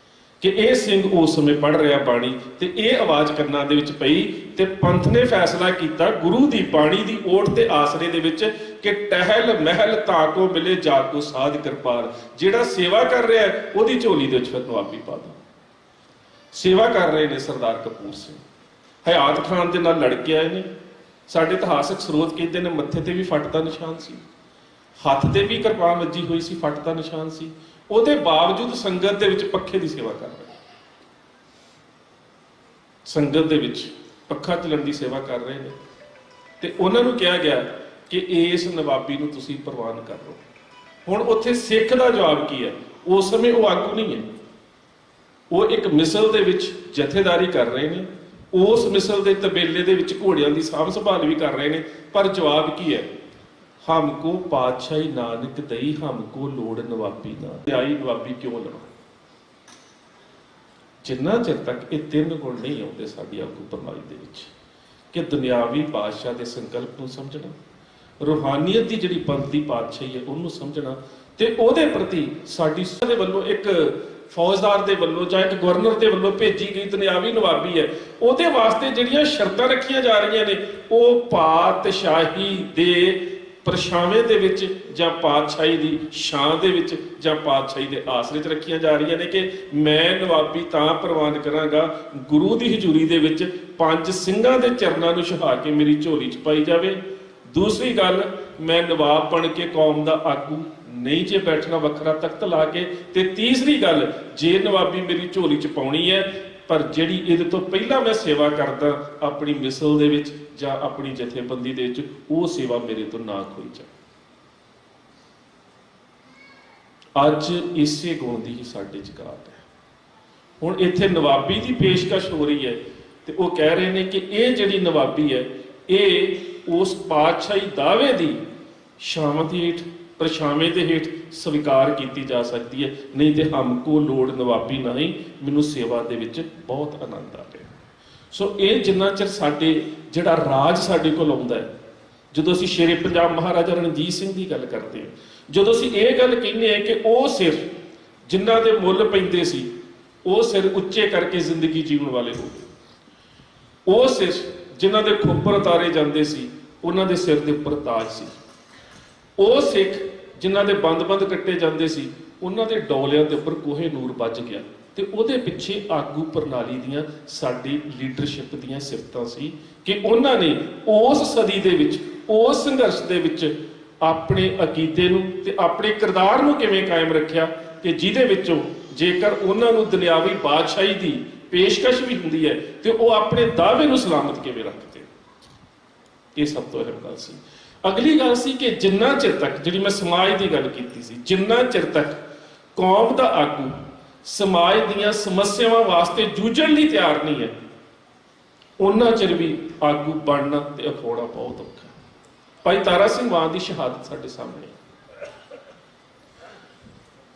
ਕਿ ਇਹ ਸਿੰਘ ਉਸ ਸਮੇਂ ਪੜ੍ਹ ਰਿਹਾ ਬਾਣੀ ਤੇ ਇਹ ਆਵਾਜ਼ ਕੰਨਾਂ ਦੇ ਵਿੱਚ ਪਈ ਤੇ ਪੰਥ ਨੇ ਫੈਸਲਾ ਕੀਤਾ ਗੁਰੂ ਦੀ ਬਾਣੀ ਦੀ ਓਟ ਤੇ ਆਸਰੇ ਦੇ ਵਿੱਚ ਕਿ ਟਹਿਲ ਮਹਿਲ ਤਾਕੋ ਮਿਲੇ ਜਾ ਕੋ ਸਾਧ ਕਿਰਪਾਲ। ਜਿਹੜਾ ਸੇਵਾ ਕਰ ਰਿਹਾ ਉਹਦੀ ਝੋਲੀ ਦੇ ਵਿੱਚ ਫਿਰ ਨਵਾਬੀ ਪਾ ਦੋ। ਸੇਵਾ ਕਰ ਰਹੇ ਨੇ ਸਰਦਾਰ ਕਪੂਰ ਸਿੰਘ, ਹਯਾਤ ਖਾਨ ਦੇ ਨਾਲ ਲੜ ਕੇ ਆਏ ਨੇ। ਸਾਡੇ ਇਤਿਹਾਸਕ ਸਰੋਤ ਕਹਿੰਦੇ ਨੇ ਮੱਥੇ ਤੇ ਵੀ ਫੱਟ ਦਾ ਨਿਸ਼ਾਨ ਸੀ, ਹੱਥ ਤੇ ਵੀ ਕਿਰਪਾਨ ਵੱਜੀ ਹੋਈ ਸੀ, ਫੱਟ ਦਾ ਨਿਸ਼ਾਨ ਸੀ। ਉਹਦੇ ਬਾਵਜੂਦ ਸੰਗਤ ਦੇ ਵਿੱਚ ਪੱਖੇ ਦੀ ਸੇਵਾ ਕਰ ਰਹੇ, ਸੰਗਤ ਦੇ ਵਿੱਚ ਪੱਖਾ ਚੱਲਣ ਦੀ ਸੇਵਾ ਕਰ ਰਹੇ ਨੇ। ਤੇ ਉਹਨਾਂ ਨੂੰ ਕਿਹਾ ਗਿਆ ਕਿ ਇਸ ਨਵਾਬੀ ਨੂੰ ਤੁਸੀਂ ਪ੍ਰਵਾਨ ਕਰ ਲਓ। ਹੁਣ ਉੱਥੇ ਸਿੱਖ ਦਾ ਜਵਾਬ ਕੀ ਹੈ? ਉਸ ਸਮੇਂ ਉਹ ਆਗੂ ਨਹੀਂ ਹੈ, ਉਹ ਇੱਕ ਮਿਸਲ ਦੇ ਵਿੱਚ ਜਥੇਦਾਰੀ ਕਰ ਰਹੇ ਨੇ, ਉਸ ਮਿਸਲ ਦੇ ਤਬੇਲੇ ਦੇ ਵਿੱਚ ਘੋੜਿਆਂ ਦੀ ਸਾਂਭ ਸੰਭਾਲ ਵੀ ਕਰ ਰਹੇ ਨੇ। ਪਰ ਜਵਾਬ ਕੀ ਹੈ? ਹਮਕੋ ਪਾਤਸ਼ਾਹੀ ਨਾਨਕ ਦਈ, ਹਮਕੋ ਲੋੜ ਨਵਾਬੀ ਨਾ ਆਈ। ਨਵਾਬੀ ਕਿਉਂ ਲਵਾਂ? ਜਿੰਨਾ ਚਿਰ ਤੱਕ ਇਹ ਤਿੰਨ ਗੁਣ ਨਹੀਂ ਆਉਂਦੇ ਸਾਡੀ ਆਗੂ ਪ੍ਰਣਾਲੀ ਦੇ ਵਿੱਚ, ਕਿ ਦੁਨਿਆਵੀ ਪਾਤਸ਼ਾਹ ਦੇ ਸੰਕਲਪ ਨੂੰ ਸਮਝਣਾ, ਰੂਹਾਨੀਅਤ ਦੀ ਜਿਹੜੀ ਪੰਥ ਦੀ ਪਾਤਸ਼ਾਹੀ ਹੈ ਉਹਨੂੰ ਸਮਝਣਾ, ਤੇ ਉਹਦੇ ਪ੍ਰਤੀ ਸਾਡੀ ਦੇ ਵੱਲੋਂ ਇੱਕ ਫੌਜਦਾਰ ਦੇ ਵੱਲੋਂ ਜਾਂ ਇੱਕ ਗਵਰਨਰ ਦੇ ਵੱਲੋਂ ਭੇਜੀ ਗਈ ਦੁਨਿਆਵੀ ਨਵਾਬੀ ਹੈ, ਉਹਦੇ ਵਾਸਤੇ ਜਿਹੜੀਆਂ ਸ਼ਰਤਾਂ ਰੱਖੀਆਂ ਜਾ ਰਹੀਆਂ ਨੇ ਉਹ ਪਾਤਸ਼ਾਹੀ ਦੇ ਪਰਛਾਵੇਂ ਦੇ ਵਿੱਚ ਜਾਂ ਪਾਤਸ਼ਾਹੀ ਦੀ ਛਾਂ ਦੇ ਵਿੱਚ ਜਾਂ ਪਾਤਸ਼ਾਹੀ ਦੇ ਆਸਰੇ 'ਚ ਰੱਖੀਆਂ ਜਾ ਰਹੀਆਂ ਨੇ ਕਿ ਮੈਂ ਨਵਾਬੀ ਤਾਂ ਪ੍ਰਵਾਨ ਕਰਾਂਗਾ ਗੁਰੂ ਦੀ ਹਜ਼ੂਰੀ ਦੇ ਵਿੱਚ 5 ਸਿੰਘਾਂ ਦੇ ਚਰਨਾਂ ਨੂੰ ਛੁਹਾ ਕੇ ਮੇਰੀ ਝੋਲੀ 'ਚ ਪਾਈ ਜਾਵੇ। ਦੂਸਰੀ ਗੱਲ, ਮੈਂ ਨਵਾਬ ਬਣ ਕੇ ਕੌਮ ਦਾ ਆਗੂ ਨਹੀਂ ਜੇ ਬੈਠਣਾ ਵੱਖਰਾ ਤਖਤ ਲਾ ਕੇ। ਤੇ ਤੀਸਰੀ ਗੱਲ, ਜੇ ਨਵਾਬੀ ਮੇਰੀ ਝੋਲੀ 'ਚ ਪਾਉਣੀ ਹੈ ਪਰ ਜਿਹੜੀ ਇਹਦੇ ਤੋਂ ਪਹਿਲਾਂ ਮੈਂ ਸੇਵਾ ਕਰਦਾ ਆਪਣੀ ਮਿਸਲ ਦੇ ਵਿੱਚ ਜਾਂ ਆਪਣੀ ਜਥੇਬੰਦੀ ਦੇ ਵਿੱਚ, ਉਹ ਸੇਵਾ ਮੇਰੇ ਤੋਂ ਨਾ ਖੋਈ ਜਾਏ। ਅੱਜ ਇਸੇ ਗੁਣ ਦੀ ਹੀ ਸਾਡੇ 'ਚ ਘਾਟ ਹੈ। ਹੁਣ ਇੱਥੇ ਨਵਾਬੀ ਦੀ ਪੇਸ਼ਕਸ਼ ਹੋ ਰਹੀ ਹੈ ਤੇ ਉਹ ਕਹਿ ਰਹੇ ਨੇ ਕਿ ਇਹ ਜਿਹੜੀ ਨਵਾਬੀ ਹੈ ਇਹ ਉਸ ਪਾਤਸ਼ਾਹੀ ਦਾਅਵੇ ਦੀ ਸ਼ਾਮਤ ਹੇਠ ਪਰਛਾਵੇਂ ਦੇ ਹੇਠ ਸਵੀਕਾਰ ਕੀਤੀ ਜਾ ਸਕਦੀ ਹੈ। ਨਹੀਂ ਤੇ ਹਮਕੋ ਲੋੜ ਨਵਾਬੀ ਨਹੀਂ, ਮੈਨੂੰ ਸੇਵਾ ਦੇ ਵਿੱਚ ਬਹੁਤ ਆਨੰਦ ਆ ਰਿਹਾ। ਸੋ ਇਹ ਜਿੰਨਾ ਚਿਰ ਸਾਡੇ ਜਿਹੜਾ ਰਾਜ ਸਾਡੇ ਕੋਲ ਆਉਂਦਾ ਹੈ, ਜਦੋਂ ਅਸੀਂ ਸ਼ੇਰੇ ਪੰਜਾਬ ਮਹਾਰਾਜਾ ਰਣਜੀਤ ਸਿੰਘ ਦੀ ਗੱਲ ਕਰਦੇ ਹਾਂ, ਜਦੋਂ ਅਸੀਂ ਇਹ ਗੱਲ ਕਹਿੰਦੇ ਹਾਂ ਕਿ ਉਹ ਸਿਰ ਜਿਨ੍ਹਾਂ ਦੇ ਮੁੱਲ ਪੈਂਦੇ ਸੀ ਉਹ ਸਿਰ ਉੱਚੇ ਕਰਕੇ ਜ਼ਿੰਦਗੀ ਜੀਉਣ ਵਾਲੇ ਹੋ ਗਏ, ਉਹ ਸਿਰ ਜਿਨ੍ਹਾਂ ਦੇ ਖੋਪਰ ਉਤਾਰੇ ਜਾਂਦੇ ਸੀ ਉਹਨਾਂ ਦੇ ਸਿਰ ਦੇ ਉੱਪਰ ਤਾਜ ਸੀ, ਉਹ ਸਿੱਖ ਜਿਨ੍ਹਾਂ ਦੇ ਬੰਦ-ਬੰਦ ਕੱਟੇ ਜਾਂਦੇ ਸੀ ਉਹਨਾਂ ਦੇ ਡੋਲਿਆਂ ਦੇ ਉੱਪਰ ਕੋਹੇ ਨੂਰ ਵੱਜ ਗਿਆ। ਤੇ ਉਹਦੇ ਪਿੱਛੇ ਆਗੂ ਪ੍ਰਣਾਲੀ ਦੀਆਂ ਸਾਡੀ ਲੀਡਰਸ਼ਿਪ ਦੀਆਂ ਸਿਫਤਾਂ ਸੀ ਕਿ ਉਹਨਾਂ ਨੇ ਉਸ ਸਦੀ ਦੇ ਵਿੱਚ ਉਸ ਸੰਘਰਸ਼ ਦੇ ਵਿੱਚ ਆਪਣੇ ਅਕੀਦੇ ਨੂੰ ਤੇ ਆਪਣੇ ਕਿਰਦਾਰ ਨੂੰ ਕਿਵੇਂ ਕਾਇਮ ਰੱਖਿਆ ਕਿ ਜਿਹਦੇ ਵਿੱਚੋਂ ਜੇਕਰ ਉਹਨਾਂ ਨੂੰ ਦੁਨਿਆਵੀ ਬਾਦਸ਼ਾਹੀ ਦੀ ਪੇਸ਼ਕਸ਼ ਵੀ ਹੁੰਦੀ ਹੈ ਤੇ ਉਹ ਆਪਣੇ ਦਾਅਵੇ ਨੂੰ ਸਲਾਮਤ ਕਿਵੇਂ ਰੱਖਦੇ। ਇਹ ਸਭ ਤੋਂ ਅਹਿਮ ਗੱਲ ਸੀ। ਅਗਲੀ ਗੱਲ ਸੀ ਕਿ ਜਿੰਨਾ ਚਿਰ ਤੱਕ, ਜਿਹੜੀ ਮੈਂ ਸਮਾਜ ਦੀ ਗੱਲ ਕੀਤੀ ਸੀ, ਜਿੰਨਾ ਚਿਰ ਤੱਕ ਕੌਮ ਦਾ ਆਗੂ ਸਮਾਜ ਦੀਆਂ ਸਮੱਸਿਆਵਾਂ ਵਾਸਤੇ ਜੂਝਣ ਲਈ ਤਿਆਰ ਨਹੀਂ ਹੈ, ਉਹਨਾਂ ਚਿਰ ਵੀ ਆਗੂ ਬਣਨਾ ਤੇ ਅਖਵਾਉਣਾ ਬਹੁਤ ਔਖਾ। ਭਾਈ ਤਾਰਾ ਸਿੰਘ ਵਾਂ ਦੀ ਸ਼ਹਾਦਤ ਸਾਡੇ ਸਾਹਮਣੇ।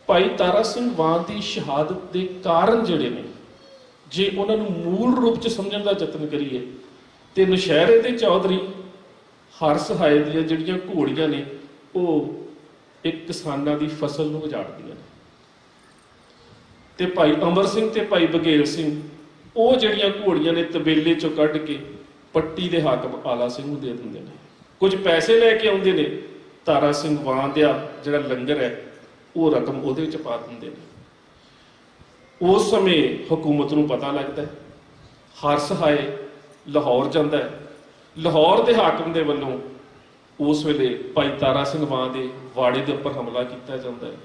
ਭਾਈ ਤਾਰਾ ਸਿੰਘ ਵਾਂ ਦੀ ਸ਼ਹਾਦਤ ਦੇ ਕਾਰਨ ਜਿਹੜੇ ਨੇ, ਜੇ ਉਹਨਾਂ ਨੂੰ ਮੂਲ ਰੂਪ 'ਚ ਸਮਝਣ ਦਾ ਯਤਨ ਕਰੀਏ ਤੇ ਨੌਸ਼ਹਿਰੇ ਦੇ ਚੌਧਰੀ ਹਰ ਸਹਾਏ ਦੀਆਂ ਜਿਹੜੀਆਂ ਘੋੜੀਆਂ ਨੇ ਉਹ ਇੱਕ ਕਿਸਾਨਾਂ ਦੀ ਫਸਲ ਨੂੰ ਉਜਾੜਦੀਆਂ ਨੇ, ਤੇ ਭਾਈ ਅਮਰ ਸਿੰਘ ਤੇ ਭਾਈ ਬਘੇਲ ਸਿੰਘ ਉਹ ਜਿਹੜੀਆਂ ਘੋੜੀਆਂ ਨੇ ਤਬੇਲੇ 'ਚੋਂ ਕੱਢ ਕੇ ਪੱਟੀ ਦੇ ਹਾਕਮ ਆਲਾ ਸਿੰਘ ਨੂੰ ਦੇ ਦਿੰਦੇ ਨੇ, ਕੁਝ ਪੈਸੇ ਲੈ ਕੇ ਆਉਂਦੇ ਨੇ, ਤਾਰਾ ਸਿੰਘ ਵਾਂ ਦਾ ਜਿਹੜਾ ਲੰਗਰ ਹੈ ਉਹ ਰਕਮ ਉਹਦੇ ਵਿੱਚ ਪਾ ਦਿੰਦੇ ਨੇ। ਉਸ ਸਮੇਂ ਹਕੂਮਤ ਨੂੰ ਪਤਾ ਲੱਗਦਾ, ਹਰ ਸਹਾਏ ਲਾਹੌਰ ਜਾਂਦਾ ਹੈ, ਲਾਹੌਰ ਦੇ ਹਾਕਮ ਦੇ ਵੱਲੋਂ ਉਸ ਵੇਲੇ ਭਾਈ ਤਾਰਾ ਸਿੰਘ ਵਾਂ ਦੇ ਵਾੜੇ ਦੇ ਉੱਪਰ ਹਮਲਾ ਕੀਤਾ ਜਾਂਦਾ ਹੈ,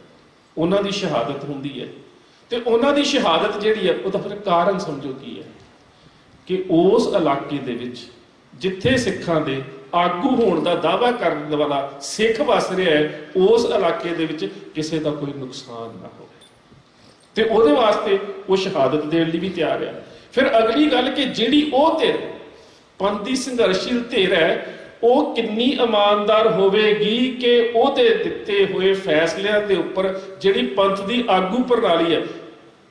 ਉਹਨਾਂ ਦੀ ਸ਼ਹਾਦਤ ਹੁੰਦੀ ਹੈ। ਤੇ ਉਹਨਾਂ ਦੀ ਸ਼ਹਾਦਤ ਜਿਹੜੀ ਹੈ ਉਹਦਾ ਫਿਰ ਕਾਰਨ ਸਮਝੋ ਕੀ ਹੈ ਕਿ ਉਸ ਇਲਾਕੇ ਦੇ ਵਿੱਚ ਜਿੱਥੇ ਸਿੱਖਾਂ ਦੇ ਆਗੂ ਹੋਣ ਦਾ ਦਾਅਵਾ ਕਰਨ ਵਾਲਾ ਸਿੱਖ ਵਸ ਰਿਹਾ ਹੈ, ਉਸ ਇਲਾਕੇ ਦੇ ਵਿੱਚ ਕਿਸੇ ਦਾ ਕੋਈ ਨੁਕਸਾਨ ਨਾ ਹੋਵੇ ਤੇ ਉਹਦੇ ਵਾਸਤੇ ਉਹ ਸ਼ਹਾਦਤ ਦੇਣ ਲਈ ਵੀ ਤਿਆਰ ਹੈ। ਫਿਰ ਅਗਲੀ ਗੱਲ ਕਿ ਜਿਹੜੀ ਉਹ ਧਿਰ ਪੰਥੀ ਸੰਘਰਸ਼ੀਲ ਧਿਰ ਹੈ ਉਹ ਕਿੰਨੀ ਇਮਾਨਦਾਰ ਹੋਵੇਗੀ ਕਿ ਉਹਦੇ ਦਿੱਤੇ ਹੋਏ ਫੈਸਲਿਆਂ ਦੇ ਉੱਪਰ ਜਿਹੜੀ ਪੰਥ ਦੀ ਆਗੂ ਪ੍ਰਣਾਲੀ ਹੈ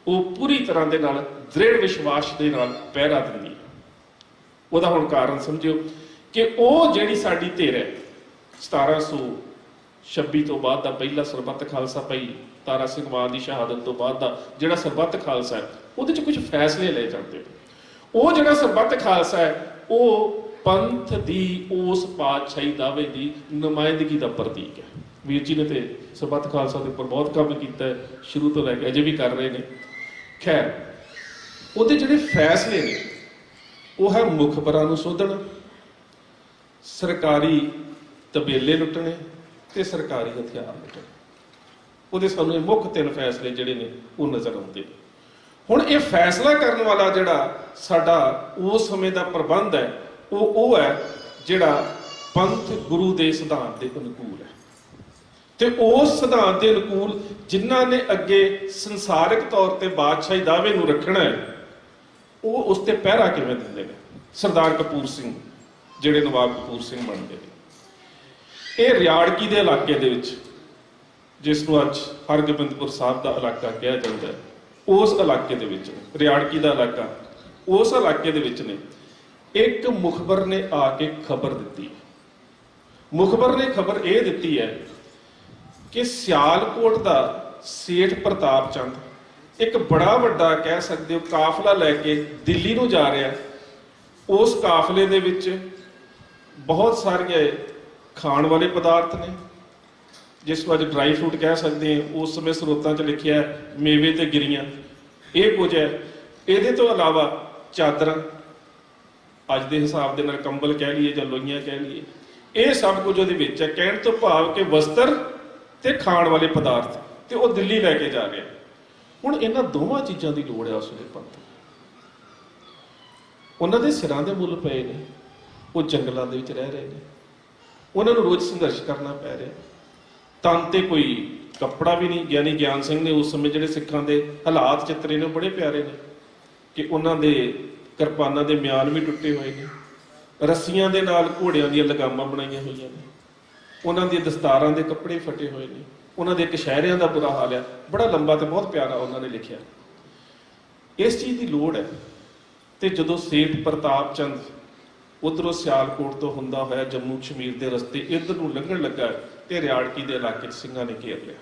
ਉਹ ਪੂਰੀ ਤਰ੍ਹਾਂ ਦੇ ਨਾਲ ਦ੍ਰਿੜ ਵਿਸ਼ਵਾਸ ਦੇ ਨਾਲ ਪਹਿਰਾ ਦਿੰਦੀ ਹੈ। ਉਹਦਾ ਹੁਣ ਕਾਰਨ ਸਮਝਿਓ ਕਿ ਉਹ ਜਿਹੜੀ ਸਾਡੀ ਧਿਰ ਹੈ 1726 ਤੋਂ ਬਾਅਦ ਦਾ ਪਹਿਲਾ ਸਰਬੱਤ ਖਾਲਸਾ ਭਾਈ ਤਾਰਾ ਸਿੰਘ ਵਾਂ ਦੀ ਸ਼ਹਾਦਤ ਤੋਂ ਬਾਅਦ ਦਾ ਜਿਹੜਾ ਸਰਬੱਤ ਖਾਲਸਾ ਹੈ ਉਹਦੇ 'ਚ ਕੁਝ ਫੈਸਲੇ ਲਏ ਜਾਂਦੇ। ਉਹ ਜਿਹੜਾ ਸਰਬੱਤ ਖਾਲਸਾ ਹੈ ਉਹ ਪੰਥ ਦੀ ਉਸ ਪਾਤਸ਼ਾਹੀ ਦਾਅਵੇ ਦੀ ਨੁਮਾਇੰਦਗੀ ਦਾ ਪ੍ਰਤੀਕ ਹੈ। ਵੀਰ ਜੀ ਨੇ ਤੇ ਸਰਬੱਤ ਖਾਲਸਾ ਦੇ ਉੱਪਰ ਬਹੁਤ ਕੰਮ ਕੀਤਾ ਹੈ, ਸ਼ੁਰੂ ਤੋਂ ਲੈ ਕੇ ਅਜੇ ਵੀ ਕਰ ਰਹੇ ਨੇ। ਖੈਰ, ਉਹਦੇ ਜਿਹੜੇ ਫੈਸਲੇ ਨੇ ਉਹ ਹੈ ਮੁਖਬਰਾਂ ਨੂੰ ਸੋਧਣਾ, ਸਰਕਾਰੀ ਤਬੇਲੇ ਲੁੱਟਣੇ ਤੇ ਸਰਕਾਰੀ ਹਥਿਆਰ ਲੁੱਟਣੇ। ਉਹਦੇ ਸਾਨੂੰ ਮੁੱਖ 3 ਫੈਸਲੇ ਜਿਹੜੇ ਨੇ ਉਹ ਨਜ਼ਰ ਆਉਂਦੇ ਨੇ। ਹੁਣ ਇਹ ਫੈਸਲਾ ਕਰਨ ਵਾਲਾ ਜਿਹੜਾ ਸਾਡਾ ਉਸ ਸਮੇਂ ਦਾ ਪ੍ਰਬੰਧ ਹੈ ਉਹ ਹੈ ਜਿਹੜਾ ਪੰਥ ਗੁਰੂ ਦੇ ਸਿਧਾਂਤ ਦੇ ਅਨੁਕੂਲ ਹੈ ਤੇ ਉਸ ਸਿਧਾਂਤ ਦੇ ਅਨੁਕੂਲ ਜਿਨ੍ਹਾਂ ਨੇ ਅੱਗੇ ਸੰਸਾਰਿਕ ਤੌਰ ਤੇ ਬਾਦਸ਼ਾਹੀ ਦਾਅਵੇ ਨੂੰ ਰੱਖਣਾ ਹੈ ਉਹ ਉਸ ਤੇ ਪਹਿਰਾ ਕਿਵੇਂ ਦਿੰਦੇ ਨੇ। ਸਰਦਾਰ ਕਪੂਰ ਸਿੰਘ ਜਿਹੜੇ ਨਵਾਬ ਕਪੂਰ ਸਿੰਘ ਬਣਦੇ ਨੇ, ਇਹ ਰਿਆੜਕੀ ਦੇ ਇਲਾਕੇ ਦੇ ਵਿੱਚ, ਜਿਸ ਨੂੰ ਅੱਜ ਹਰਗੋਬਿੰਦਪੁਰ ਸਾਹਿਬ ਦਾ ਇਲਾਕਾ ਕਿਹਾ ਜਾਂਦਾ ਹੈ, ਉਸ ਇਲਾਕੇ ਦੇ ਵਿੱਚ ਰਿਆੜਕੀ ਦਾ ਇਲਾਕਾ, ਉਸ ਇਲਾਕੇ ਦੇ ਵਿੱਚ ਨੇ ਇੱਕ ਮੁਖਬਰ ਨੇ ਆ ਕੇ ਖਬਰ ਦਿੱਤੀ। ਮੁਖਬਰ ਨੇ ਖਬਰ ਇਹ ਦਿੱਤੀ ਹੈ ਕਿ ਸਿਆਲਕੋਟ ਦਾ ਸੇਠ ਪ੍ਰਤਾਪ ਚੰਦ ਇੱਕ ਬੜਾ ਵੱਡਾ ਕਹਿ ਸਕਦੇ ਹੋ ਕਾਫਲਾ ਲੈ ਕੇ ਦਿੱਲੀ ਨੂੰ ਜਾ ਰਿਹਾ। ਉਸ ਕਾਫਲੇ ਦੇ ਵਿੱਚ ਬਹੁਤ ਸਾਰੀਆਂ ਖਾਣ ਵਾਲੇ ਪਦਾਰਥ ਨੇ, ਜਿਸ ਨੂੰ ਅੱਜ ਡਰਾਈ ਫਰੂਟ ਕਹਿ ਸਕਦੇ ਹਾਂ, ਉਸ ਸਮੇਂ ਸਰੋਤਾਂ 'ਚ ਲਿਖਿਆ ਮੇਵੇ ਤੇ ਗਿਰੀਆਂ, ਇਹ ਕੁਝ ਹੈ। ਇਹਦੇ ਤੋਂ ਇਲਾਵਾ ਚਾਦਰਾਂ, ਅੱਜ ਦੇ ਹਿਸਾਬ ਦੇ ਨਾਲ ਕੰਬਲ ਕਹਿ ਲਈਏ ਜਾਂ ਲੋਈਆਂ ਕਹਿ ਲਈਏ, ਇਹ ਸਭ ਕੁਝ ਉਹਦੇ ਵਿੱਚ ਹੈ। ਕਹਿਣ ਤੋਂ ਭਾਵ ਕਿ ਵਸਤਰ ਤੇ ਖਾਣ ਵਾਲੇ ਪਦਾਰਥ, ਤੇ ਉਹ ਦਿੱਲੀ ਲੈ ਕੇ ਜਾ ਰਿਹਾ। ਹੁਣ ਇਹਨਾਂ ਦੋਵਾਂ ਚੀਜ਼ਾਂ ਦੀ ਲੋੜ ਹੈ ਉਸ ਵੇਲੇ ਪੰਥ। ਉਹਨਾਂ ਦੇ ਸਿਰਾਂ ਦੇ ਮੁੱਲ ਪਏ ਨੇ, ਉਹ ਜੰਗਲਾਂ ਦੇ ਵਿੱਚ ਰਹਿ ਰਹੇ ਨੇ, ਉਹਨਾਂ ਨੂੰ ਰੋਜ਼ ਸੰਘਰਸ਼ ਕਰਨਾ ਪੈ ਰਿਹਾ। ਤਨ ਤੇ ਕੋਈ ਕੱਪੜਾ ਵੀ ਨਹੀਂ। ਗਿਆਨੀ ਗਿਆਨ ਸਿੰਘ ਨੇ ਉਸ ਸਮੇਂ ਜਿਹੜੇ ਸਿੱਖਾਂ ਦੇ ਹਾਲਾਤ ਚਿੱਤਰੇ ਨੇ ਬੜੇ ਪਿਆਰੇ ਨੇ, ਕਿ ਉਹਨਾਂ ਦੇ ਕਿਰਪਾਨਾਂ ਦੇ ਮਿਆਨ ਵੀ ਟੁੱਟੇ ਹੋਏ ਨੇ, ਰੱਸੀਆਂ ਦੇ ਨਾਲ ਘੋੜਿਆਂ ਦੀਆਂ ਲਗਾਮਾਂ ਬਣਾਈਆਂ ਹੋਈਆਂ ਨੇ, ਉਹਨਾਂ ਦੀਆਂ ਦਸਤਾਰਾਂ ਦੇ ਕੱਪੜੇ ਫਟੇ ਹੋਏ ਨੇ, ਉਹਨਾਂ ਦੇ ਕਸ਼ਹਿਰਿਆਂ ਦਾ ਬੁਰਾ ਹਾਲ ਹੈ। ਬੜਾ ਲੰਬਾ ਤੇ ਬਹੁਤ ਪਿਆਰਾ ਉਹਨਾਂ ਨੇ ਲਿਖਿਆ। ਇਸ ਚੀਜ਼ ਦੀ ਲੋੜ ਹੈ। ਤੇ ਜਦੋਂ ਸੇਠ ਪ੍ਰਤਾਪ ਚੰਦ ਉਧਰੋਂ ਸਿਆਲਕੋਟ ਤੋਂ ਹੁੰਦਾ ਹੋਇਆ ਜੰਮੂ ਕਸ਼ਮੀਰ ਦੇ ਰਸਤੇ ਇੱਧਰ ਨੂੰ ਲੰਘਣ ਲੱਗਾ ਤੇ ਰਿਆੜਕੀ ਦੇ ਇਲਾਕੇ 'ਚ ਸਿੰਘਾਂ ਨੇ ਘੇਰ ਲਿਆ,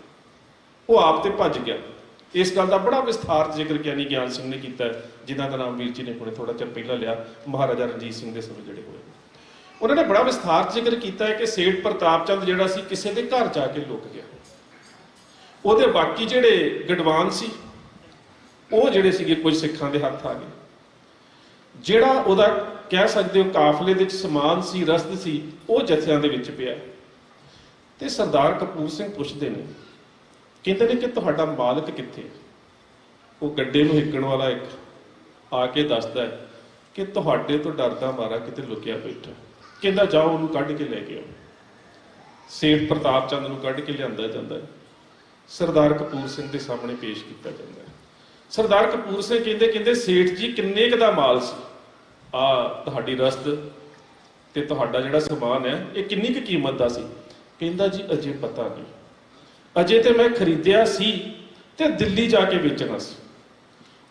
ਉਹ ਆਪ ਤੇ ਭੱਜ ਗਿਆ। ਇਸ ਗੱਲ ਦਾ ਬੜਾ ਵਿਸਥਾਰ ਜ਼ਿਕਰ ਗਿਆਨੀ ਗਿਆਨ ਸਿੰਘ ਨੇ ਕੀਤਾ, ਜਿਨ੍ਹਾਂ ਦਾ ਨਾਮ ਵੀਰ ਜੀ ਨੇ ਹੁਣੇ ਥੋੜਾ ਚਿਰ ਪਹਿਲਾਂ ਲਿਆ, ਮਹਾਰਾਜਾ ਰਣਜੀਤ ਸਿੰਘ ਦੇ ਸਮੇਂ ਜਿਹੜੇ ਹੋਏ। ਉਹਨਾਂ ਨੇ ਬੜਾ ਵਿਸਥਾਰ ਜ਼ਿਕਰ ਕੀਤਾ ਹੈ ਕਿ ਸੇਠ ਪ੍ਰਤਾਪ ਚੰਦ ਜਿਹੜਾ ਸੀ ਕਿਸੇ ਦੇ ਘਰ ਜਾ ਕੇ ਲੁਕ ਗਿਆ। ਉਹਦੇ ਬਾਕੀ ਜਿਹੜੇ ਗਡਵਾਨ ਸੀ, ਉਹ ਜਿਹੜੇ ਸੀਗੇ ਕੁਝ ਸਿੱਖਾਂ ਦੇ ਹੱਥ ਆ ਗਏ। ਜਿਹੜਾ ਉਹਦਾ ਕਹਿ ਸਕਦੇ ਹੋ ਕਾਫਲੇ ਦੇ ਵਿੱਚ ਸਮਾਨ ਸੀ, ਰਸਦ ਸੀ, ਉਹ ਜਥਿਆਂ ਦੇ ਵਿੱਚ ਪਿਆ। ਤੇ ਸਰਦਾਰ ਕਪੂਰ ਸਿੰਘ ਪੁੱਛਦੇ ਨੇ, ਕਹਿੰਦੇ ਨੇ ਕਿ ਤੁਹਾਡਾ ਮਾਲਕ ਕਿੱਥੇ? ਉਹ ਗੱਡੇ ਨੂੰ ਹਿੱਕਣ ਵਾਲਾ ਇੱਕ ਆ ਕੇ ਦੱਸਦਾ ਹੈ ਕਿ ਤੁਹਾਡੇ ਤੋਂ ਡਰਦਾ ਮਾਰਾ ਕਿਤੇ ਲੁਕਿਆ ਬੈਠਾ। ਕਹਿੰਦਾ ਜਾਓ ਉਹਨੂੰ ਕੱਢ ਕੇ ਲੈ ਕੇ ਆਓ। ਸੇਠ ਪ੍ਰਤਾਪ ਚੰਦ ਨੂੰ ਕੱਢ ਕੇ ਲਿਆਂਦਾ ਜਾਂਦਾ ਹੈ, ਸਰਦਾਰ ਕਪੂਰ ਸਿੰਘ ਦੇ ਸਾਹਮਣੇ ਪੇਸ਼ ਕੀਤਾ ਜਾਂਦਾ ਹੈ। ਸਰਦਾਰ ਕਪੂਰ ਸਿੰਘ ਕਹਿੰਦੇ ਸੇਠ ਜੀ ਕਿੰਨੇ ਕੁ ਦਾ ਮਾਲ ਸੀ? ਆ ਤੁਹਾਡੀ ਰਸਦ ਤੇ ਤੁਹਾਡਾ ਜਿਹੜਾ ਸਮਾਨ ਹੈ ਇਹ ਕਿੰਨੀ ਕੁ ਕੀਮਤ ਦਾ ਸੀ? ਕਹਿੰਦਾ ਜੀ ਅਜੇ ਪਤਾ ਨਹੀਂ, ਅਜੇ ਤੇ ਮੈਂ ਖਰੀਦਿਆ ਸੀ ਤੇ ਦਿੱਲੀ ਜਾ ਕੇ ਵੇਚਣਾ ਸੀ।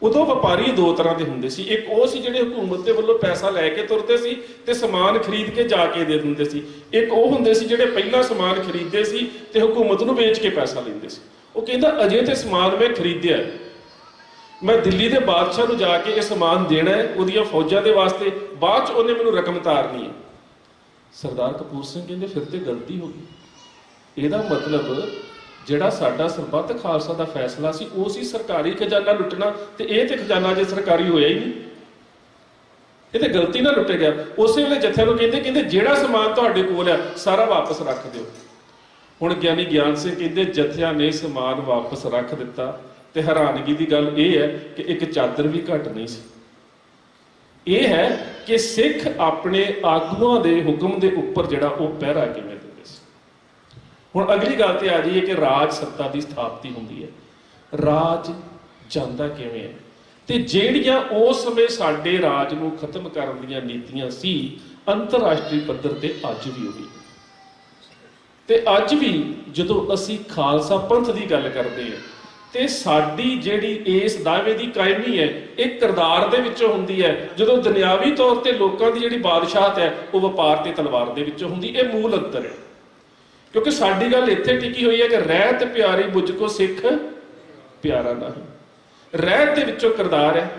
ਉਦੋਂ ਵਪਾਰੀ ਦੋ ਤਰ੍ਹਾਂ ਦੇ ਹੁੰਦੇ ਸੀ, ਇੱਕ ਉਹ ਸੀ ਜਿਹੜੇ ਹਕੂਮਤ ਦੇ ਵੱਲੋਂ ਪੈਸਾ ਲੈ ਕੇ ਤੁਰਦੇ ਸੀ ਤੇ ਸਮਾਨ ਖਰੀਦ ਕੇ ਜਾ ਕੇ ਦੇ ਦਿੰਦੇ ਸੀ। ਇੱਕ ਉਹ ਹੁੰਦੇ ਸੀ ਜਿਹੜੇ ਪਹਿਲਾਂ ਸਮਾਨ ਖਰੀਦਦੇ ਸੀ ਤੇ ਹਕੂਮਤ ਨੂੰ ਵੇਚ ਕੇ ਪੈਸਾ ਲੈਂਦੇ ਸੀ। ਉਹ ਕਹਿੰਦਾ ਅਜੇ ਤੇ ਸਮਾਨ ਮੈਂ ਖਰੀਦਿਆ, ਮੈਂ ਦਿੱਲੀ ਦੇ ਬਾਦਸ਼ਾਹ ਨੂੰ ਜਾ ਕੇ ਇਹ ਸਮਾਨ ਦੇਣਾ ਹੈ ਉਹਦੀਆਂ ਫੌਜਾਂ ਦੇ ਵਾਸਤੇ, ਬਾਅਦ ਚ ਉਹਨੇ ਮੈਨੂੰ ਰਕਮ ਤਾਰਨੀ ਹੈ। ਸਰਦਾਰ ਕਪੂਰ ਸਿੰਘ ਕਹਿੰਦੇ ਫਿਰ ਤੇ ਗਲਤੀ ਹੋ ਗਈ। ਇਹਦਾ ਮਤਲਬ ਜਿਹੜਾ ਸਾਡਾ ਸਰਬੱਤ ਖਾਲਸਾ ਦਾ ਫੈਸਲਾ ਸੀ ਉਹ ਸੀ ਸਰਕਾਰੀ ਖਜ਼ਾਨਾ ਲੁੱਟਣਾ, ਤੇ ਇਹ ਤੇ ਖਜ਼ਾਨਾ ਜੇ ਸਰਕਾਰੀ ਹੋਇਆ ਹੀ ਨਹੀਂ, ਇਹ ਤੇ ਗਲਤੀ ਨਾਲ ਲੁੱਟਿਆ ਗਿਆ। ਉਸੇ ਵੇਲੇ ਜਥਿਆਂ ਨੂੰ ਕਹਿੰਦੇ ਜਿਹੜਾ ਸਮਾਨ ਤੁਹਾਡੇ ਕੋਲ ਆ ਸਾਰਾ ਵਾਪਸ ਰੱਖ ਦਿਓ। ਹੁਣ ਗਿਆਨੀ ਗਿਆਨ ਸਿੰਘ ਕਹਿੰਦੇ ਜਥਿਆਂ ਨੇ ਸਮਾਨ ਵਾਪਸ ਰੱਖ ਦਿੱਤਾ, ਤੇ ਹੈਰਾਨਗੀ ਦੀ ਗੱਲ ਇਹ ਹੈ ਕਿ ਇੱਕ ਚਾਦਰ ਵੀ ਘੱਟ ਨਹੀਂ ਸੀ। ਇਹ ਹੈ ਕਿ ਸਿੱਖ ਆਪਣੇ ਆਗੂਆਂ ਦੇ ਹੁਕਮ ਦੇ ਉੱਪਰ ਜਿਹੜਾ ਉਹ ਪਹਿਰਾ ਕਿਵੇਂ ਦਿੰਦੇ ਸੀ। ਹੁਣ ਅਗਲੀ ਗੱਲ ਤੇ ਆ ਜਾਈਏ ਕਿ ਰਾਜ ਸੱਤਾ ਦੀ ਸਥਾਪਤੀ ਹੁੰਦੀ ਹੈ, ਰਾਜ ਜਾਂਦਾ ਕਿਵੇਂ ਹੈ, ਤੇ ਜਿਹੜੀਆਂ ਉਸ ਸਮੇਂ ਸਾਡੇ ਰਾਜ ਨੂੰ ਖਤਮ ਕਰਨ ਦੀਆਂ ਨੀਤੀਆਂ ਸੀ ਅੰਤਰਰਾਸ਼ਟਰੀ ਪੱਧਰ ਤੇ ਅੱਜ ਵੀ ਉਹੀ। ਤੇ ਅੱਜ ਵੀ ਜਦੋਂ ਅਸੀਂ ਖਾਲਸਾ ਪੰਥ ਦੀ ਗੱਲ ਕਰਦੇ ਹਾਂ ਤੇ ਸਾਡੀ ਜਿਹੜੀ ਇਸ ਦਾਅਵੇ ਦੀ ਕਾਇਮੀ ਹੈ ਇਹ ਕਿਰਦਾਰ ਦੇ ਵਿੱਚੋਂ ਹੁੰਦੀ ਹੈ, ਜਦੋਂ ਦੁਨਿਆਵੀ ਤੌਰ ਤੇ ਲੋਕਾਂ ਦੀ ਜਿਹੜੀ ਬਾਦਸ਼ਾਹਤ ਹੈ ਉਹ ਵਪਾਰ ਤੇ ਤਲਵਾਰ ਦੇ ਵਿੱਚੋਂ ਹੁੰਦੀ। ਇਹ ਮੂਲ ਅੰਤਰ ਹੈ, ਕਿਉਂਕਿ ਸਾਡੀ ਗੱਲ ਇੱਥੇ ਟਿਕੀ ਹੋਈ ਹੈ ਕਿ ਰਹਿਤ ਪਿਆਰੀ ਮੁਝ ਕੋ ਸਿੱਖ ਪਿਆਰਾ ਨਹੀਂ। ਰਹਿਤ ਦੇ ਵਿੱਚੋਂ ਕਿਰਦਾਰ ਹੈ,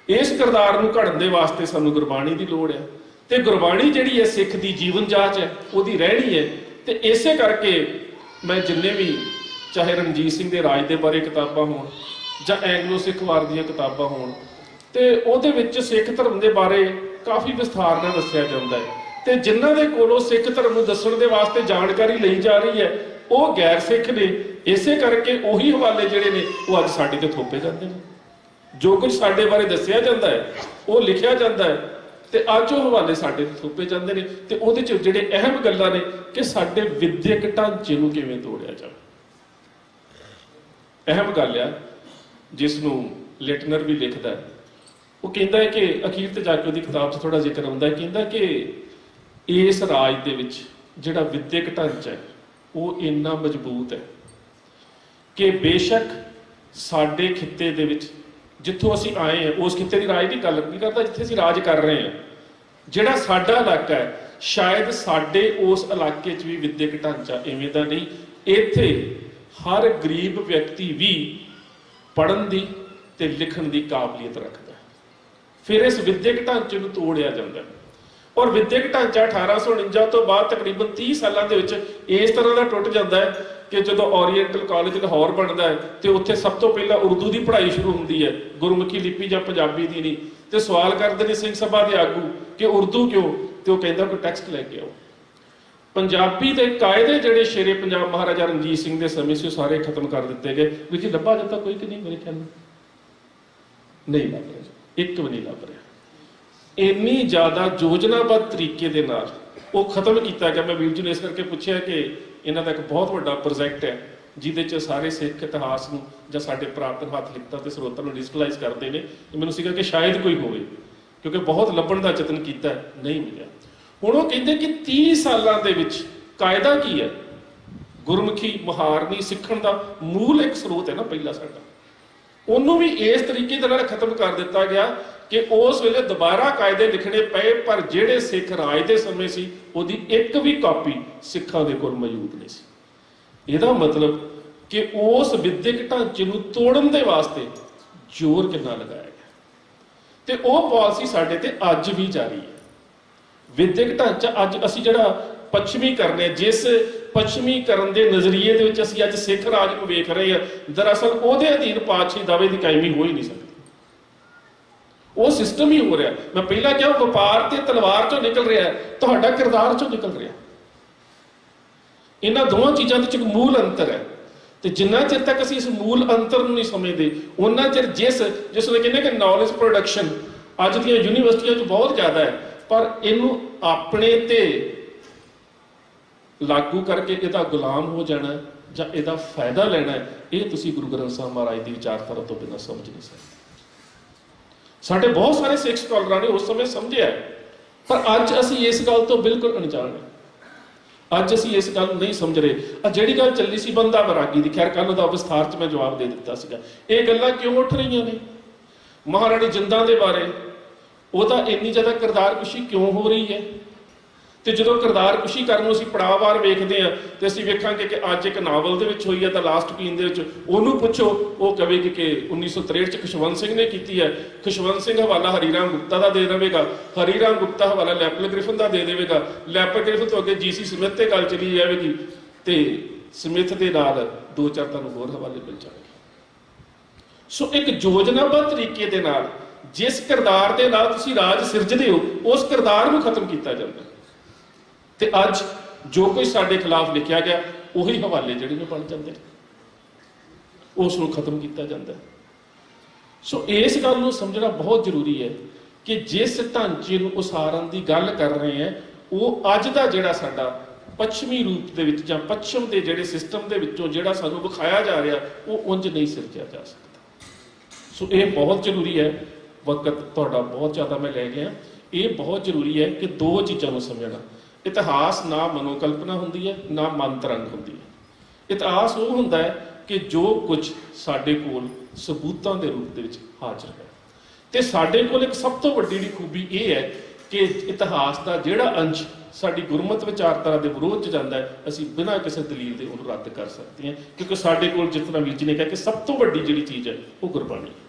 ਇਸ ਕਿਰਦਾਰ ਨੂੰ ਘੜਨ ਦੇ ਵਾਸਤੇ ਸਾਨੂੰ ਗੁਰਬਾਣੀ ਦੀ ਲੋੜ ਹੈ, ਤੇ ਗੁਰਬਾਣੀ ਜਿਹੜੀ ਹੈ ਸਿੱਖ ਦੀ ਜੀਵਨ ਜਾਂਚ ਹੈ, ਉਹਦੀ ਰਹਿਣੀ ਹੈ। ਤੇ ਇਸੇ ਕਰਕੇ ਮੈਂ ਜਿੰਨੇ ਵੀ ਚਾਹੇ ਰਣਜੀਤ ਸਿੰਘ ਦੇ ਰਾਜ ਦੇ ਬਾਰੇ ਕਿਤਾਬਾਂ ਹੋਣ ਜਾਂ ਐਂਗਲੋ ਸਿੱਖ ਵਾਰ ਦੀਆਂ ਕਿਤਾਬਾਂ ਹੋਣ, ਤੇ ਉਹਦੇ ਵਿੱਚ ਸਿੱਖ ਧਰਮ ਦੇ ਬਾਰੇ ਕਾਫੀ ਵਿਸਥਾਰ ਨਾਲ ਦੱਸਿਆ ਜਾਂਦਾ ਹੈ। ਤੇ ਜਿਨ੍ਹਾਂ ਦੇ ਕੋਲੋਂ ਸਿੱਖ ਧਰਮ ਨੂੰ ਦੱਸਣ ਦੇ ਵਾਸਤੇ ਜਾਣਕਾਰੀ ਲਈ ਜਾ ਰਹੀ ਹੈ ਉਹ ਗੈਰ ਸਿੱਖ ਨੇ। ਇਸੇ ਕਰਕੇ ਉਹੀ ਹਵਾਲੇ ਜਿਹੜੇ ਨੇ ਉਹ ਅੱਜ ਸਾਡੇ ਤੇ ਥੋਪੇ ਜਾਂਦੇ ਨੇ। ਜੋ ਕੁਝ ਸਾਡੇ ਬਾਰੇ ਦੱਸਿਆ ਜਾਂਦਾ ਹੈ ਉਹ ਲਿਖਿਆ ਜਾਂਦਾ ਹੈ ਤੇ ਅੱਜ ਉਹ ਹਵਾਲੇ ਸਾਡੇ ਤੇ ਥੋਪੇ ਜਾਂਦੇ ਨੇ। ਤੇ ਉਹਦੇ ਚ ਜਿਹੜੇ ਅਹਿਮ ਗੱਲਾਂ ਨੇ ਕਿ ਸਾਡੇ ਵਿਦਿਅਕ ਢਾਂਚੇ ਨੂੰ ਕਿਵੇਂ ਤੋੜਿਆ ਜਾਵੇ। ਅਹਿਮ ਗੱਲ ਆ ਜਿਸ ਨੂੰ ਲਿਟਨਰ ਵੀ ਲਿਖਦਾ ਹੈ, ਉਹ ਕਹਿੰਦਾ ਹੈ ਕਿ ਅਖੀਰ ਤੇ ਜਾ ਕੇ ਉਹਦੀ ਕਿਤਾਬ 'ਚ ਥੋੜਾ ਜ਼ਿਕਰ ਆਉਂਦਾ ਹੈ, ਕਹਿੰਦਾ ਕਿ ਇਸ ਰਾਜ ਦੇ ਵਿੱਚ ਜਿਹੜਾ ਵਿਦਿਅਕ ਢਾਂਚਾ ਹੈ ਉਹ ਇੰਨਾ ਮਜ਼ਬੂਤ ਹੈ ਕਿ ਬੇਸ਼ੱਕ ਸਾਡੇ ਖਿੱਤੇ ਦੇ ਵਿੱਚ ਜਿੱਥੋਂ ਅਸੀਂ ਆਏ ਹਾਂ ਉਸ ਖਿੱਤੇ ਦੀ ਰਾਜ ਦੀ ਗੱਲ ਨਹੀਂ ਕਰਦਾ ਜਿੱਥੇ ਅਸੀਂ ਰਾਜ ਕਰ ਰਹੇ ਹਾਂ, ਜਿਹੜਾ ਸਾਡਾ ਇਲਾਕਾ ਹੈ ਸ਼ਾਇਦ ਸਾਡੇ ਉਸ ਇਲਾਕੇ 'ਚ ਵੀ ਵਿਦਿਅਕ ਢਾਂਚਾ ਇਵੇਂ ਦਾ ਨਹੀਂ। ਇੱਥੇ ਹਰ ਗਰੀਬ ਵਿਅਕਤੀ ਵੀ ਪੜ੍ਹਨ ਦੀ ਤੇ ਲਿਖਣ ਦੀ ਕਾਬਲੀਅਤ ਰੱਖਦਾ। ਫਿਰ ਇਸ ਵਿਦਿਅਕ ਢਾਂਚੇ ਨੂੰ ਤੋੜਿਆ ਜਾਂਦਾ। ਔਰ ਵਿਦਿਅਕ ਢਾਂਚਾ 1849 ਤੋਂ ਬਾਅਦ ਤਕਰੀਬਨ 30 ਸਾਲਾਂ ਦੇ ਵਿੱਚ ਇਸ ਤਰ੍ਹਾਂ ਦਾ ਟੁੱਟ ਜਾਂਦਾ ਹੈ ਕਿ ਜਦੋਂ ਓਰੀਐਂਟਲ ਕਾਲਜ ਲਾਹੌਰ ਬਣਦਾ ਹੈ ਤੇ ਉੱਥੇ ਸਭ ਤੋਂ ਪਹਿਲਾਂ ਉਰਦੂ ਦੀ ਪੜ੍ਹਾਈ ਸ਼ੁਰੂ ਹੁੰਦੀ ਹੈ, ਗੁਰਮੁਖੀ ਲਿਪੀ ਜਾਂ ਪੰਜਾਬੀ ਦੀ ਨਹੀਂ। ਤੇ ਸਵਾਲ ਕਰਦੇ ਨੇ ਸਿੰਘ ਸਭਾ ਦੇ ਆਗੂ ਕਿ ਉਰਦੂ ਕਿਉਂ? ਤੇ ਉਹ ਕਹਿੰਦਾ ਕੋਈ ਟੈਕਸਟ ਲੈ ਕੇ ਆਓ। ਪੰਜਾਬੀ ਦੇ ਕਾਇਦੇ ਜਿਹੜੇ ਸ਼ੇਰੇ ਪੰਜਾਬ ਮਹਾਰਾਜਾ ਰਣਜੀਤ ਸਿੰਘ ਦੇ ਸਮੇਂ ਸੀ ਉਹ ਸਾਰੇ ਖਤਮ ਕਰ ਦਿੱਤੇ ਗਏ। ਵੀ ਲੱਭਾ ਜਾਂਦਾ ਕੋਈ ਕਿ ਨਹੀਂ? ਮੇਰੇ ਖਿਆਲ ਨਹੀਂ ਲੱਭ ਰਿਹਾ, ਇੱਕ ਵੀ ਨਹੀਂ ਲੱਭ ਰਿਹਾ। ਇੰਨੀ ਜ਼ਿਆਦਾ ਯੋਜਨਾਬੱਧ ਤਰੀਕੇ ਦੇ ਨਾਲ ਉਹ ਖਤਮ ਕੀਤਾ ਗਿਆ। ਮੈਂ ਵੀਰ ਜੀ ਨੂੰ ਇਸ ਕਰਕੇ ਪੁੱਛਿਆ ਕਿ ਇਹਨਾਂ ਦਾ ਇੱਕ ਬਹੁਤ ਵੱਡਾ ਪ੍ਰੋਜੈਕਟ ਹੈ ਜਿਹਦੇ 'ਚ ਸਾਰੇ ਸਿੱਖ ਇਤਿਹਾਸ ਨੂੰ ਜਾਂ ਸਾਡੇ ਪੁਰਾਤਨ ਹੱਥ ਲਿਖਤਾਂ ਤੇ ਸਰੋਤਾਂ ਨੂੰ ਡਿਜੀਟਲਾਈਜ਼ ਕਰਦੇ ਨੇ। ਮੈਨੂੰ ਸੀਗਾ ਕਿ ਸ਼ਾਇਦ ਕੋਈ ਹੋਵੇ, ਕਿਉਂਕਿ ਬਹੁਤ ਲੱਭਣ ਦਾ ਯਤਨ ਕੀਤਾ, ਨਹੀਂ ਮਿਲਿਆ। ਹੁਣ ਉਹ ਕਹਿੰਦੇ ਕਿ 30 ਸਾਲਾਂ ਦੇ ਵਿੱਚ ਕਾਇਦਾ ਕੀ ਹੈ? ਗੁਰਮੁਖੀ ਮੁਹਾਰਨੀ ਸਿੱਖਣ ਦਾ ਮੂਲ ਇੱਕ ਸਰੋਤ ਹੈ ਨਾ ਪਹਿਲਾ ਸਾਡਾ, ਉਹਨੂੰ ਵੀ ਇਸ ਤਰੀਕੇ ਦੇ ਨਾਲ ਖਤਮ ਕਰ ਦਿੱਤਾ ਗਿਆ ਕਿ ਉਸ ਵੇਲੇ ਦੁਬਾਰਾ ਕਾਇਦੇ ਲਿਖਣੇ ਪਏ, ਪਰ ਜਿਹੜੇ ਸਿੱਖ ਰਾਜ ਦੇ ਸਮੇਂ ਸੀ ਉਹਦੀ ਇੱਕ ਵੀ ਕਾਪੀ ਸਿੱਖਾਂ ਦੇ ਕੋਲ ਮੌਜੂਦ ਨਹੀਂ ਸੀ। ਇਹਦਾ ਮਤਲਬ ਕਿ ਉਸ ਵਿਦਿਅਕ ਢਾਂਚੇ ਨੂੰ ਤੋੜਨ ਦੇ ਵਾਸਤੇ ਜ਼ੋਰ ਕਿੰਨਾ ਲਗਾਇਆ ਗਿਆ, ਤੇ ਉਹ ਪਾਲਿਸੀ ਸਾਡੇ ਤੇ ਅੱਜ ਵੀ ਜਾਰੀ ਹੈ। ਵਿਦਿਅਕ ਢਾਂਚਾ ਅੱਜ ਅਸੀਂ ਜਿਹੜਾ ਪੱਛਮੀਕਰਨ ਹੈ, ਜਿਸ ਪੱਛਮੀਕਰਨ ਦੇ ਨਜ਼ਰੀਏ ਦੇ ਵਿੱਚ ਅਸੀਂ ਅੱਜ ਸਿੱਖ ਰਾਜ ਨੂੰ ਵੇਖ ਰਹੇ ਹਾਂ, ਦਰਅਸਲ ਉਹਦੇ ਅਧੀਨ ਪਾਤਸ਼ਾਹੀ ਦਾਅਵੇ ਦੀ ਕਾਇਮੀ ਹੋ ਹੀ ਨਹੀਂ ਸਕਦੀ। ਉਹ ਸਿਸਟਮ ਹੀ ਹੋ ਰਿਹਾ। ਮੈਂ ਪਹਿਲਾਂ ਕਿਹਾ ਵਪਾਰ ਤੇ ਤਲਵਾਰ ਚੋਂ ਨਿਕਲ ਰਿਹਾ, ਤੁਹਾਡਾ ਕਿਰਦਾਰ ਚੋਂ ਨਿਕਲ ਰਿਹਾ। ਇਹਨਾਂ ਦੋਵਾਂ ਚੀਜ਼ਾਂ ਦੇ ਵਿੱਚ ਇੱਕ ਮੂਲ ਅੰਤਰ ਹੈ, ਤੇ ਜਿੰਨਾ ਚਿਰ ਤੱਕ ਅਸੀਂ ਇਸ ਮੂਲ ਅੰਤਰ ਨੂੰ ਨਹੀਂ ਸਮਝਦੇ ਉਹਨਾਂ ਚਿਰ ਜਿਸ ਨੂੰ ਕਹਿੰਦੇ ਕਿ ਨੌਲੇਜ ਪ੍ਰੋਡਕਸ਼ਨ ਅੱਜ ਦੀਆਂ ਯੂਨੀਵਰਸਿਟੀਆਂ 'ਚ ਬਹੁਤ ਜ਼ਿਆਦਾ ਹੈ, ਪਰ ਇਹਨੂੰ ਆਪਣੇ ਤੇ ਲਾਗੂ ਕਰਕੇ ਇਹਦਾ ਗੁਲਾਮ ਹੋ ਜਾਣਾ ਜਾਂ ਇਹਦਾ ਫਾਇਦਾ ਲੈਣਾ, ਇਹ ਤੁਸੀਂ ਗੁਰੂ ਗ੍ਰੰਥ ਸਾਹਿਬ ਮਹਾਰਾਜ ਦੀ ਵਿਚਾਰਧਾਰਾ ਤੋਂ ਬਿਨਾਂ ਸਮਝ ਨਹੀਂ ਸਕਦੇ। ਸਾਡੇ ਬਹੁਤ ਸਾਰੇ ਸਿੱਖ ਸਕਾਲਰਾਂ ਨੇ ਉਸ ਸਮੇਂ ਸਮਝਿਆ, ਪਰ ਅੱਜ ਅਸੀਂ ਇਸ ਗੱਲ ਤੋਂ ਬਿਲਕੁਲ ਅਣਜਾਣ ਹਾਂ। ਅੱਜ ਅਸੀਂ ਇਸ ਗੱਲ ਨੂੰ ਨਹੀਂ ਸਮਝ ਰਹੇ। ਆ ਜਿਹੜੀ ਗੱਲ ਚੱਲੀ ਸੀ ਬੰਦਾ ਬਰਾਗੀ ਦੀ, ਖੈਰ ਕੱਲ ਉਹਦਾ ਵਿਸਥਾਰ 'ਚ ਮੈਂ ਜਵਾਬ ਦੇ ਦਿੱਤਾ ਸੀਗਾ। ਇਹ ਗੱਲਾਂ ਕਿਉਂ ਉੱਠ ਰਹੀਆਂ ਨੇ? ਮਹਾਰਾਣੀ ਜਿੰਦਾਂ ਦੇ ਬਾਰੇ ਉਹਦਾ ਇੰਨੀ ਜ਼ਿਆਦਾ ਕਿਰਦਾਰਕੁਸ਼ੀ ਕਿਉਂ ਹੋ ਰਹੀ ਹੈ? ਤੇ ਜਦੋਂ ਕਿਰਦਾਰਕੁਸ਼ੀ ਕਰਨ ਨੂੰ ਅਸੀਂ ਪੜਾਅਵਾਰ ਵੇਖਦੇ ਹਾਂ ਤੇ ਅਸੀਂ ਵੇਖਾਂਗੇ ਕਿ ਅੱਜ ਇੱਕ ਨਾਵਲ ਦੇ ਵਿੱਚ ਹੋਈ ਹੈ ਤਾਂ ਲਾਸਟ ਕੁਈਨ ਦੇ ਵਿੱਚ ਉਹਨੂੰ ਪੁੱਛੋ, ਉਹ ਕਹੇਗੀ ਕਿ 1963 'ਚ ਖੁਸ਼ਵੰਤ ਸਿੰਘ ਨੇ ਕੀਤੀ ਹੈ। ਖੁਸ਼ਵੰਤ ਸਿੰਘ ਹਵਾਲਾ ਹਰੀ ਰਾਮ ਗੁਪਤਾ ਦਾ ਦੇ ਦੇਵੇਗਾ, ਹਰੀ ਰਾਮ ਗੁਪਤਾ ਹਵਾਲਾ ਲੈਪਲ ਗ੍ਰਿਫਨ ਦਾ ਦੇ ਦੇਵੇਗਾ, ਲੈਪਲ ਗ੍ਰਿਫਨ ਤੋਂ ਅੱਗੇ ਜੀ.ਸੀ. ਸਮਿਥ ਤੇ ਗੱਲ ਚਲੀ ਜਾਵੇਗੀ ਤੇ ਸਮਿਥ ਦੇ ਨਾਲ 2-4 ਤੁਹਾਨੂੰ ਹੋਰ ਹਵਾਲੇ ਮਿਲ ਜਾਣਗੇ। ਸੋ ਇੱਕ ਯੋਜਨਾਬੱਧ ਤਰੀਕੇ ਦੇ ਨਾਲ ਜਿਸ ਕਿਰਦਾਰ ਦੇ ਨਾਲ ਤੁਸੀਂ ਰਾਜ ਸਿਰਜਦੇ ਹੋ, ਉਸ ਕਿਰਦਾਰ ਨੂੰ ਖਤਮ ਕੀਤਾ ਜਾਂਦਾ। ਤੇ ਅੱਜ ਜੋ ਕੁਝ ਸਾਡੇ ਖਿਲਾਫ ਲਿਖਿਆ ਗਿਆ ਉਹੀ ਹਵਾਲੇ ਜਿਹੜੇ ਨੇ ਬਣ ਜਾਂਦੇ ਨੇ, ਉਸ ਨੂੰ ਖਤਮ ਕੀਤਾ ਜਾਂਦਾ। ਸੋ ਇਸ ਗੱਲ ਨੂੰ ਸਮਝਣਾ ਬਹੁਤ ਜ਼ਰੂਰੀ ਹੈ ਕਿ ਜਿਸ ਢਾਂਚੇ ਨੂੰ ਉਸਾਰਨ ਦੀ ਗੱਲ ਕਰ ਰਹੇ ਹਾਂ, ਉਹ ਅੱਜ ਦਾ ਜਿਹੜਾ ਸਾਡਾ ਪੱਛਮੀ ਰੂਪ ਦੇ ਵਿੱਚ ਜਾਂ ਪੱਛਮ ਦੇ ਜਿਹੜੇ ਸਿਸਟਮ ਦੇ ਵਿੱਚੋਂ ਜਿਹੜਾ ਸਾਨੂੰ ਵਿਖਾਇਆ ਜਾ ਰਿਹਾ, ਉਹ ਉਂਝ ਨਹੀਂ ਸਿਰਜਿਆ ਜਾ ਸਕਦਾ। ਸੋ ਇਹ ਬਹੁਤ ਜ਼ਰੂਰੀ ਹੈ। ਵਕਤ ਤੁਹਾਡਾ ਬਹੁਤ ਜ਼ਿਆਦਾ ਮੈਂ ਲੈ ਗਿਆ। ਇਹ ਬਹੁਤ ਜ਼ਰੂਰੀ ਹੈ ਕਿ ਦੋ ਚੀਜ਼ਾਂ ਨੂੰ ਸਮਝਣਾ। ਇਤਿਹਾਸ ਨਾ ਮਨੋਕਲਪਨਾ ਹੁੰਦੀ ਹੈ, ਨਾ ਮਨ ਤਰੰਗ ਹੁੰਦੀ ਹੈ। ਇਤਿਹਾਸ ਉਹ ਹੁੰਦਾ ਹੈ ਕਿ ਜੋ ਕੁਝ ਸਾਡੇ ਕੋਲ ਸਬੂਤਾਂ ਦੇ ਰੂਪ ਦੇ ਵਿੱਚ ਹਾਜ਼ਰ ਹੈ। ਤੇ ਸਾਡੇ ਕੋਲ ਇੱਕ ਸਭ ਤੋਂ ਵੱਡੀ ਜਿਹੜੀ ਖੂਬੀ ਇਹ ਹੈ ਕਿ ਇਤਿਹਾਸ ਦਾ ਜਿਹੜਾ ਅੰਸ਼ ਸਾਡੀ ਗੁਰਮਤ ਵਿਚਾਰਧਾਰਾ ਦੇ ਵਿਰੋਧ 'ਚ ਜਾਂਦਾ ਹੈ, ਅਸੀਂ ਬਿਨਾਂ ਕਿਸੇ ਦਲੀਲ ਦੇ ਉਹਨੂੰ ਰੱਦ ਕਰ ਸਕਦੇ ਹਾਂ, ਕਿਉਂਕਿ ਸਾਡੇ ਕੋਲ ਜਿਸ ਤਰ੍ਹਾਂ ਵੀਰ ਜੀ ਨੇ ਕਿਹਾ ਕਿ ਸਭ ਤੋਂ ਵੱਡੀ ਜਿਹੜੀ ਚੀਜ਼ ਹੈ ਉਹ ਗੁਰਬਾਣੀ ਹੈ,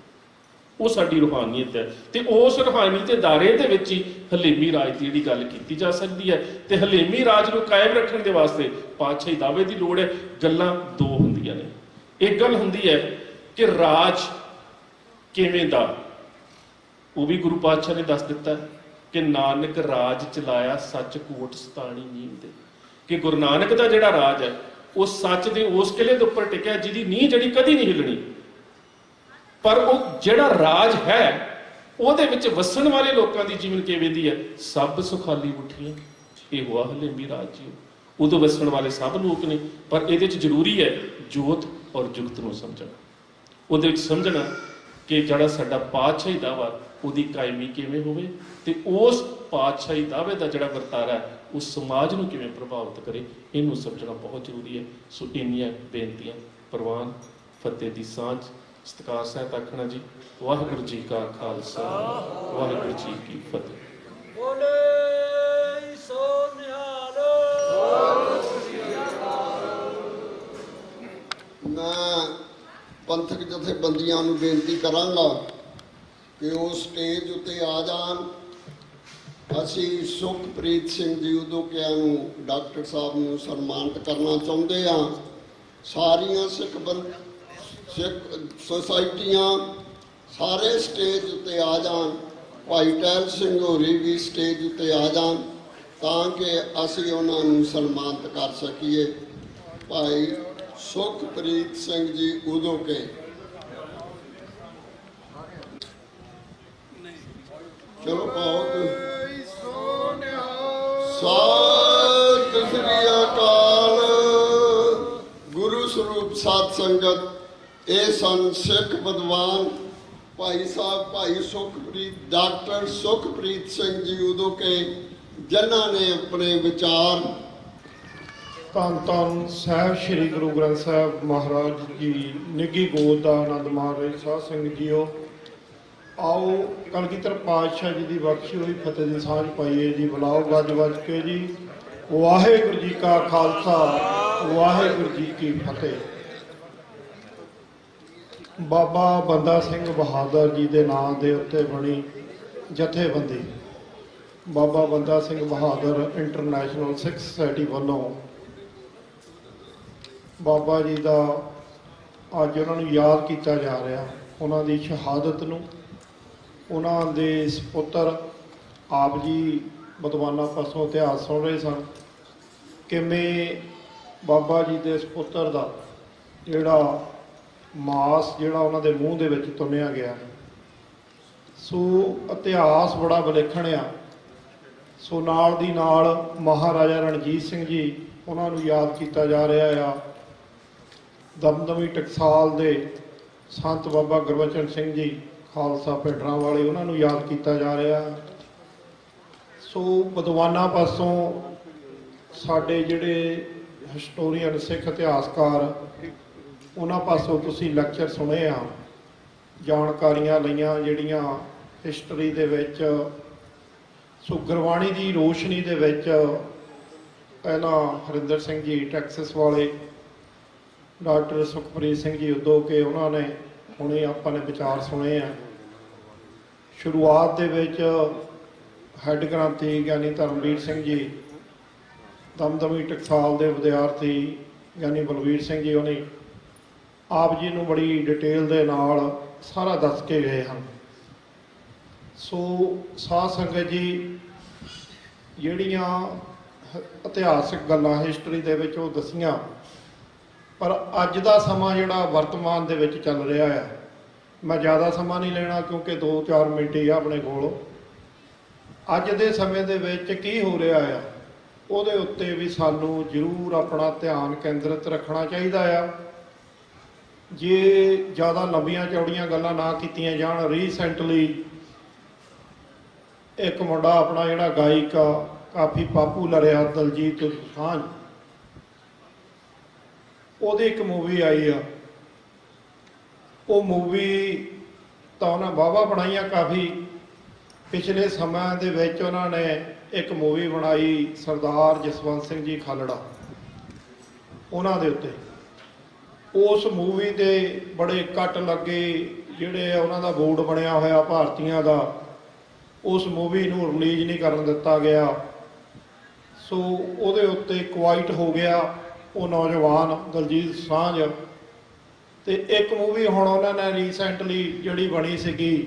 ਉਹ ਸਾਡੀ ਰੂਹਾਨੀਅਤ ਹੈ। ਤੇ ਉਸ ਰੂਹਾਨੀ ਦੇ ਦਾਇਰੇ ਦੇ ਵਿੱਚ ਹੀ ਹਲੇਮੀ ਰਾਜ ਦੀ ਜਿਹੜੀ ਗੱਲ ਕੀਤੀ ਜਾ ਸਕਦੀ ਹੈ। ਤੇ ਹਲੇਮੀ ਰਾਜ ਨੂੰ ਕਾਇਮ ਰੱਖਣ ਦੇ ਵਾਸਤੇ ਪਾਤਸ਼ਾਹੀ ਦਾਅਵੇ ਦੀ ਲੋੜ ਹੈ। ਗੱਲਾਂ ਦੋ ਹੁੰਦੀਆਂ ਨੇ। ਇੱਕ ਗੱਲ ਹੁੰਦੀ ਹੈ ਕਿ ਰਾਜ ਕਿਵੇਂ ਦਾ, ਉਹ ਵੀ ਗੁਰੂ ਪਾਤਸ਼ਾਹ ਨੇ ਦੱਸ ਦਿੱਤਾ ਕਿ ਨਾਨਕ ਰਾਜ ਚਲਾਇਆ ਸੱਚ ਕੋਟ ਸਤਾਣੀ ਨੀਂਹ ਦੇ, ਕਿ ਗੁਰੂ ਨਾਨਕ ਦਾ ਜਿਹੜਾ ਰਾਜ ਹੈ ਉਹ ਸੱਚ ਦੇ ਉਸ ਕਿਲੇ ਦੇ ਉੱਪਰ ਟਿਕਿਆ ਜਿਹਦੀ ਨੀਂਹ ਜਿਹੜੀ ਕਦੀ ਨਹੀਂ ਹਿੱਲਣੀ। ਪਰ ਉਹ ਜਿਹੜਾ ਰਾਜ ਹੈ ਉਹਦੇ ਵਿੱਚ ਵਸਣ ਵਾਲੇ ਲੋਕਾਂ ਦੀ ਜੀਵਨ ਕਿਵੇਂ ਦੀ ਹੈ? ਸਭ ਸੁਖਾਲੀ ਉਠੀਆਂ, ਇਹ ਹੋਆ ਹਲੇਮੀ ਰਾਜ ਜੀ। ਉਦੋਂ ਵਸਣ ਵਾਲੇ ਸਭ ਲੋਕ ਨੇ, ਪਰ ਇਹਦੇ 'ਚ ਜ਼ਰੂਰੀ ਹੈ ਜੋਤ ਔਰ ਜੁਗਤ ਨੂੰ ਸਮਝਣਾ। ਉਹਦੇ ਵਿੱਚ ਸਮਝਣਾ ਕਿ ਜਿਹੜਾ ਸਾਡਾ ਪਾਤਸ਼ਾਹੀ ਦਾਅਵਾ ਉਹਦੀ ਕਾਇਮੀ ਕਿਵੇਂ ਹੋਵੇ, ਤੇ ਉਸ ਪਾਤਸ਼ਾਹੀ ਦਾਅਵੇ ਦਾ ਜਿਹੜਾ ਵਰਤਾਰਾ ਹੈ ਉਹ ਸਮਾਜ ਨੂੰ ਕਿਵੇਂ ਪ੍ਰਭਾਵਿਤ ਕਰੇ, ਇਹਨੂੰ ਸਮਝਣਾ ਬਹੁਤ ਜ਼ਰੂਰੀ ਹੈ। ਸੋ ਇੰਨੀਆਂ ਬੇਨਤੀਆਂ ਪ੍ਰਵਾਨ, ਫਤਿਹ ਦੀ ਸਾਂਝ, ਸਤਿਕਾਰ ਸਹਿਤ ਆਖਣਾ ਜੀ। ਵਾਹਿਗੁਰੂ ਜੀ ਕਾ ਖਾਲਸਾ, ਵਾਹਿਗੁਰੂ ਜੀ ਕੀ ਫਤਿਹ। ਬੋਲੇ ਸੋ ਨਿਹਾਲ। ਮੈਂ ਪੰਥਕ ਜਥੇਬੰਦੀਆਂ ਨੂੰ ਬੇਨਤੀ ਕਰਾਂਗਾ ਕਿ ਉਹ ਸਟੇਜ ਉੱਤੇ ਆ ਜਾਣ ਅਸੀਂ ਸੁਖਪ੍ਰੀਤ ਸਿੰਘ ਜੀ ਉਦੋਕਿਆਂ ਨੂੰ ਡਾਕਟਰ ਸਾਹਿਬ ਨੂੰ ਸਨਮਾਨਿਤ ਕਰਨਾ ਚਾਹੁੰਦੇ ਹਾਂ। ਸਾਰੀਆਂ ਸਿੱਖ ਸੁਸਾਇਟੀਆਂ ਸਾਰੇ ਸਟੇਜ ਉੱਤੇ ਆ ਜਾਣ, ਭਾਈ ਟਹਿਲ ਸਿੰਘ ਹੋਰੀ ਵੀ ਸਟੇਜ ਉੱਤੇ ਆ ਜਾਣ ਤਾਂ ਕਿ ਅਸੀਂ ਉਹਨਾਂ ਨੂੰ ਸਨਮਾਨਿਤ ਕਰ ਸਕੀਏ। ਭਾਈ ਸੁਖਪ੍ਰੀਤ ਸਿੰਘ ਜੀ ਉਦੋਕੇ। ਚਲੋ ਬਹੁਤ ਸਤਿ ਸ੍ਰੀ ਅਕਾਲ। ਗੁਰੂ ਸਰੂਪ ਸਾਧ ਸੰਗਤ, ਇਹ ਸਨ ਸਿੱਖ ਵਿਦਵਾਨ ਭਾਈ ਸਾਹਿਬ ਭਾਈ ਸੁਖਪ੍ਰੀਤ ਡਾਕਟਰ ਸੁਖਪ੍ਰੀਤ ਸਿੰਘ ਜੀ ਉਦੋਕੇ, ਜਿਨ੍ਹਾਂ ਨੇ ਆਪਣੇ ਵਿਚਾਰ ਧੰਨ ਧੰਨ ਸਾਹਿਬ ਸ੍ਰੀ ਗੁਰੂ ਗ੍ਰੰਥ ਸਾਹਿਬ ਮਹਾਰਾਜ ਜੀ ਨਿੱਘੀ ਗੋਦ ਦਾ ਆਨੰਦ ਮਾਣ ਰਹੇ ਸਾਧ ਸੰਗਤ ਜੀਓ। ਆਓ ਕਲਗੀਧਰ ਪਾਤਸ਼ਾਹ ਜੀ ਦੀ ਬਖਸ਼ੀ ਹੋਈ ਫਤਿਹ ਦੀ ਸਾਂਝ ਪਾਈਏ ਜੀ। ਬੁਲਾਓ ਗੱਜ ਵੱਜ ਕੇ ਜੀ। ਵਾਹਿਗੁਰੂ ਜੀ ਕਾ ਖਾਲਸਾ, ਵਾਹਿਗੁਰੂ ਜੀ ਕੀ ਫਤਿਹ। ਬਾਬਾ ਬੰਦਾ ਸਿੰਘ ਬਹਾਦਰ ਜੀ ਦੇ ਨਾਂ ਦੇ ਉੱਤੇ ਬਣੀ ਜਥੇਬੰਦੀ ਬਾਬਾ ਬੰਦਾ ਸਿੰਘ ਬਹਾਦਰ ਇੰਟਰਨੈਸ਼ਨਲ ਸਿੱਖ ਸੁਸਾਇਟੀ ਵੱਲੋਂ ਬਾਬਾ ਜੀ ਦਾ ਅੱਜ ਉਹਨਾਂ ਨੂੰ ਯਾਦ ਕੀਤਾ ਜਾ ਰਿਹਾ। ਉਹਨਾਂ ਦੀ ਸ਼ਹਾਦਤ ਨੂੰ, ਉਹਨਾਂ ਦੇ ਸਪੁੱਤਰ ਆਪ ਜੀ ਵਿਦਵਾਨਾਂ ਪਾਸੋਂ ਇਤਿਹਾਸ ਸੁਣ ਰਹੇ ਸਨ, ਕਿਵੇਂ ਬਾਬਾ ਜੀ ਦੇ ਸਪੁੱਤਰ ਦਾ ਜਿਹੜਾ ਮਾਸ ਜਿਹੜਾ ਉਹਨਾਂ ਦੇ ਮੂੰਹ ਦੇ ਵਿੱਚ ਤੁੰਨਿਆ ਗਿਆ। ਸੋ ਇਤਿਹਾਸ ਬੜਾ ਵਿਲੱਖਣ ਆ। ਸੋ ਨਾਲ ਦੀ ਨਾਲ ਮਹਾਰਾਜਾ ਰਣਜੀਤ ਸਿੰਘ ਜੀ ਉਹਨਾਂ ਨੂੰ ਯਾਦ ਕੀਤਾ ਜਾ ਰਿਹਾ ਆ। ਦਮਦਮੀ ਟਕਸਾਲ ਦੇ ਸੰਤ ਬਾਬਾ ਗੁਰਬਚਨ ਸਿੰਘ ਜੀ ਖਾਲਸਾ ਭਿੰਡਰਾਂ ਵਾਲੇ, ਉਹਨਾਂ ਨੂੰ ਯਾਦ ਕੀਤਾ ਜਾ ਰਿਹਾ। ਸੋ ਵਿਦਵਾਨਾਂ ਪਾਸੋਂ ਸਾਡੇ ਜਿਹੜੇ ਹਿਸਟੋਰੀਅਨ ਸਿੱਖ ਇਤਿਹਾਸਕਾਰ, ਉਹਨਾਂ ਪਾਸੋਂ ਤੁਸੀਂ ਲੈਕਚਰ ਸੁਣੇ ਆ, ਜਾਣਕਾਰੀਆਂ ਲਈਆਂ ਜਿਹੜੀਆਂ ਹਿਸਟਰੀ ਦੇ ਵਿੱਚ। ਸੋ ਗੁਰਬਾਣੀ ਦੀ ਰੋਸ਼ਨੀ ਦੇ ਵਿੱਚ ਪਹਿਲਾਂ ਹਰਿੰਦਰ ਸਿੰਘ ਜੀ ਟੈਕਸਸ ਵਾਲੇ, ਡਾਕਟਰ ਸੁਖਪ੍ਰੀਤ ਸਿੰਘ ਜੀ ਉਦੋਕੇ, ਉਹਨਾਂ ਨੇ ਹੁਣੇ ਆਪਾਂ ਨੇ ਵਿਚਾਰ ਸੁਣੇ ਆ। ਸ਼ੁਰੂਆਤ ਦੇ ਵਿੱਚ ਹੈੱਡ ਗ੍ਰੰਥੀ ਗਿਆਨੀ ਧਰਮਵੀਰ ਸਿੰਘ ਜੀ, ਦਮਦਮੀ ਟਕਸਾਲ ਦੇ ਵਿਦਿਆਰਥੀ ਗਿਆਨੀ ਬਲਵੀਰ ਸਿੰਘ ਜੀ, ਉਹਨੇ ਆਪ ਜੀ ਨੂੰ ਬੜੀ ਡਿਟੇਲ ਦੇ ਨਾਲ ਸਾਰਾ ਦੱਸ ਕੇ ਗਏ ਹਨ। ਸੋ ਸਾਧ ਸੰਗਤ ਜੀ, ਜਿਹੜੀਆਂ ਇਤਿਹਾਸਕ ਗੱਲਾਂ ਹਿਸਟਰੀ ਦੇ ਵਿੱਚ ਉਹ ਦੱਸੀਆਂ, ਪਰ ਅੱਜ ਦਾ ਸਮਾਂ ਜਿਹੜਾ ਵਰਤਮਾਨ ਦੇ ਵਿੱਚ ਚੱਲ ਰਿਹਾ ਆ, ਮੈਂ ਜ਼ਿਆਦਾ ਸਮਾਂ ਨਹੀਂ ਲੈਣਾ ਕਿਉਂਕਿ 2-4 ਮਿੰਟ ਹੀ ਆ ਆਪਣੇ ਕੋਲ। ਅੱਜ ਦੇ ਸਮੇਂ ਦੇ ਵਿੱਚ ਕੀ ਹੋ ਰਿਹਾ ਆ, ਉਹਦੇ ਉੱਤੇ ਵੀ ਸਾਨੂੰ ਜ਼ਰੂਰ ਆਪਣਾ ਧਿਆਨ ਕੇਂਦਰਿਤ ਰੱਖਣਾ ਚਾਹੀਦਾ ਆ। ਜੇ ਜ਼ਿਆਦਾ ਲੰਬੀਆਂ ਚੌੜੀਆਂ ਗੱਲਾਂ ਨਾ ਕੀਤੀਆਂ ਜਾਣ। ਰੀਸੈਂਟਲੀ ਇੱਕ ਮੁੰਡਾ ਆਪਣਾ ਜਿਹੜਾ ਗਾਇਕ ਆ, ਕਾਫੀ ਪਾਪੂਲਰ ਆ, ਦਲਜੀਤ ਦੋਸਾਂਝ, ਉਹਦੀ ਇੱਕ ਮੂਵੀ ਆਈ ਆ। ਉਹ ਮੂਵੀ ਤਾਂ ਉਹਨਾਂ ਵਾਹਵਾ ਬਣਾਈਆਂ ਕਾਫੀ। ਪਿਛਲੇ ਸਮਿਆਂ ਦੇ ਵਿੱਚ ਉਹਨਾਂ ਨੇ ਇੱਕ ਮੂਵੀ ਬਣਾਈ ਸਰਦਾਰ ਜਸਵੰਤ ਸਿੰਘ ਜੀ ਖਾਲੜਾ, ਉਹਨਾਂ ਦੇ ਉੱਤੇ। ਉਸ ਮੂਵੀ ਦੇ ਬੜੇ ਕੱਟ ਲੱਗੇ, ਜਿਹੜੇ ਉਹਨਾਂ ਦਾ ਬੋਰਡ ਬਣਿਆ ਹੋਇਆ ਭਾਰਤੀਆਂ ਦਾ, ਉਸ ਮੂਵੀ ਨੂੰ ਰਿਲੀਜ਼ ਨਹੀਂ ਕਰਨ ਦਿੱਤਾ ਗਿਆ। ਸੋ ਉਹਦੇ ਉੱਤੇ ਕੁਆਇਟ ਹੋ ਗਿਆ ਉਹ ਨੌਜਵਾਨ ਦਲਜੀਤ ਦੋਸਾਂਝ। ਤੇ ਇੱਕ ਮੂਵੀ ਹੁਣ ਉਹਨਾਂ ਨੇ ਰੀਸੈਂਟਲੀ ਜਿਹੜੀ ਬਣੀ ਸੀਗੀ,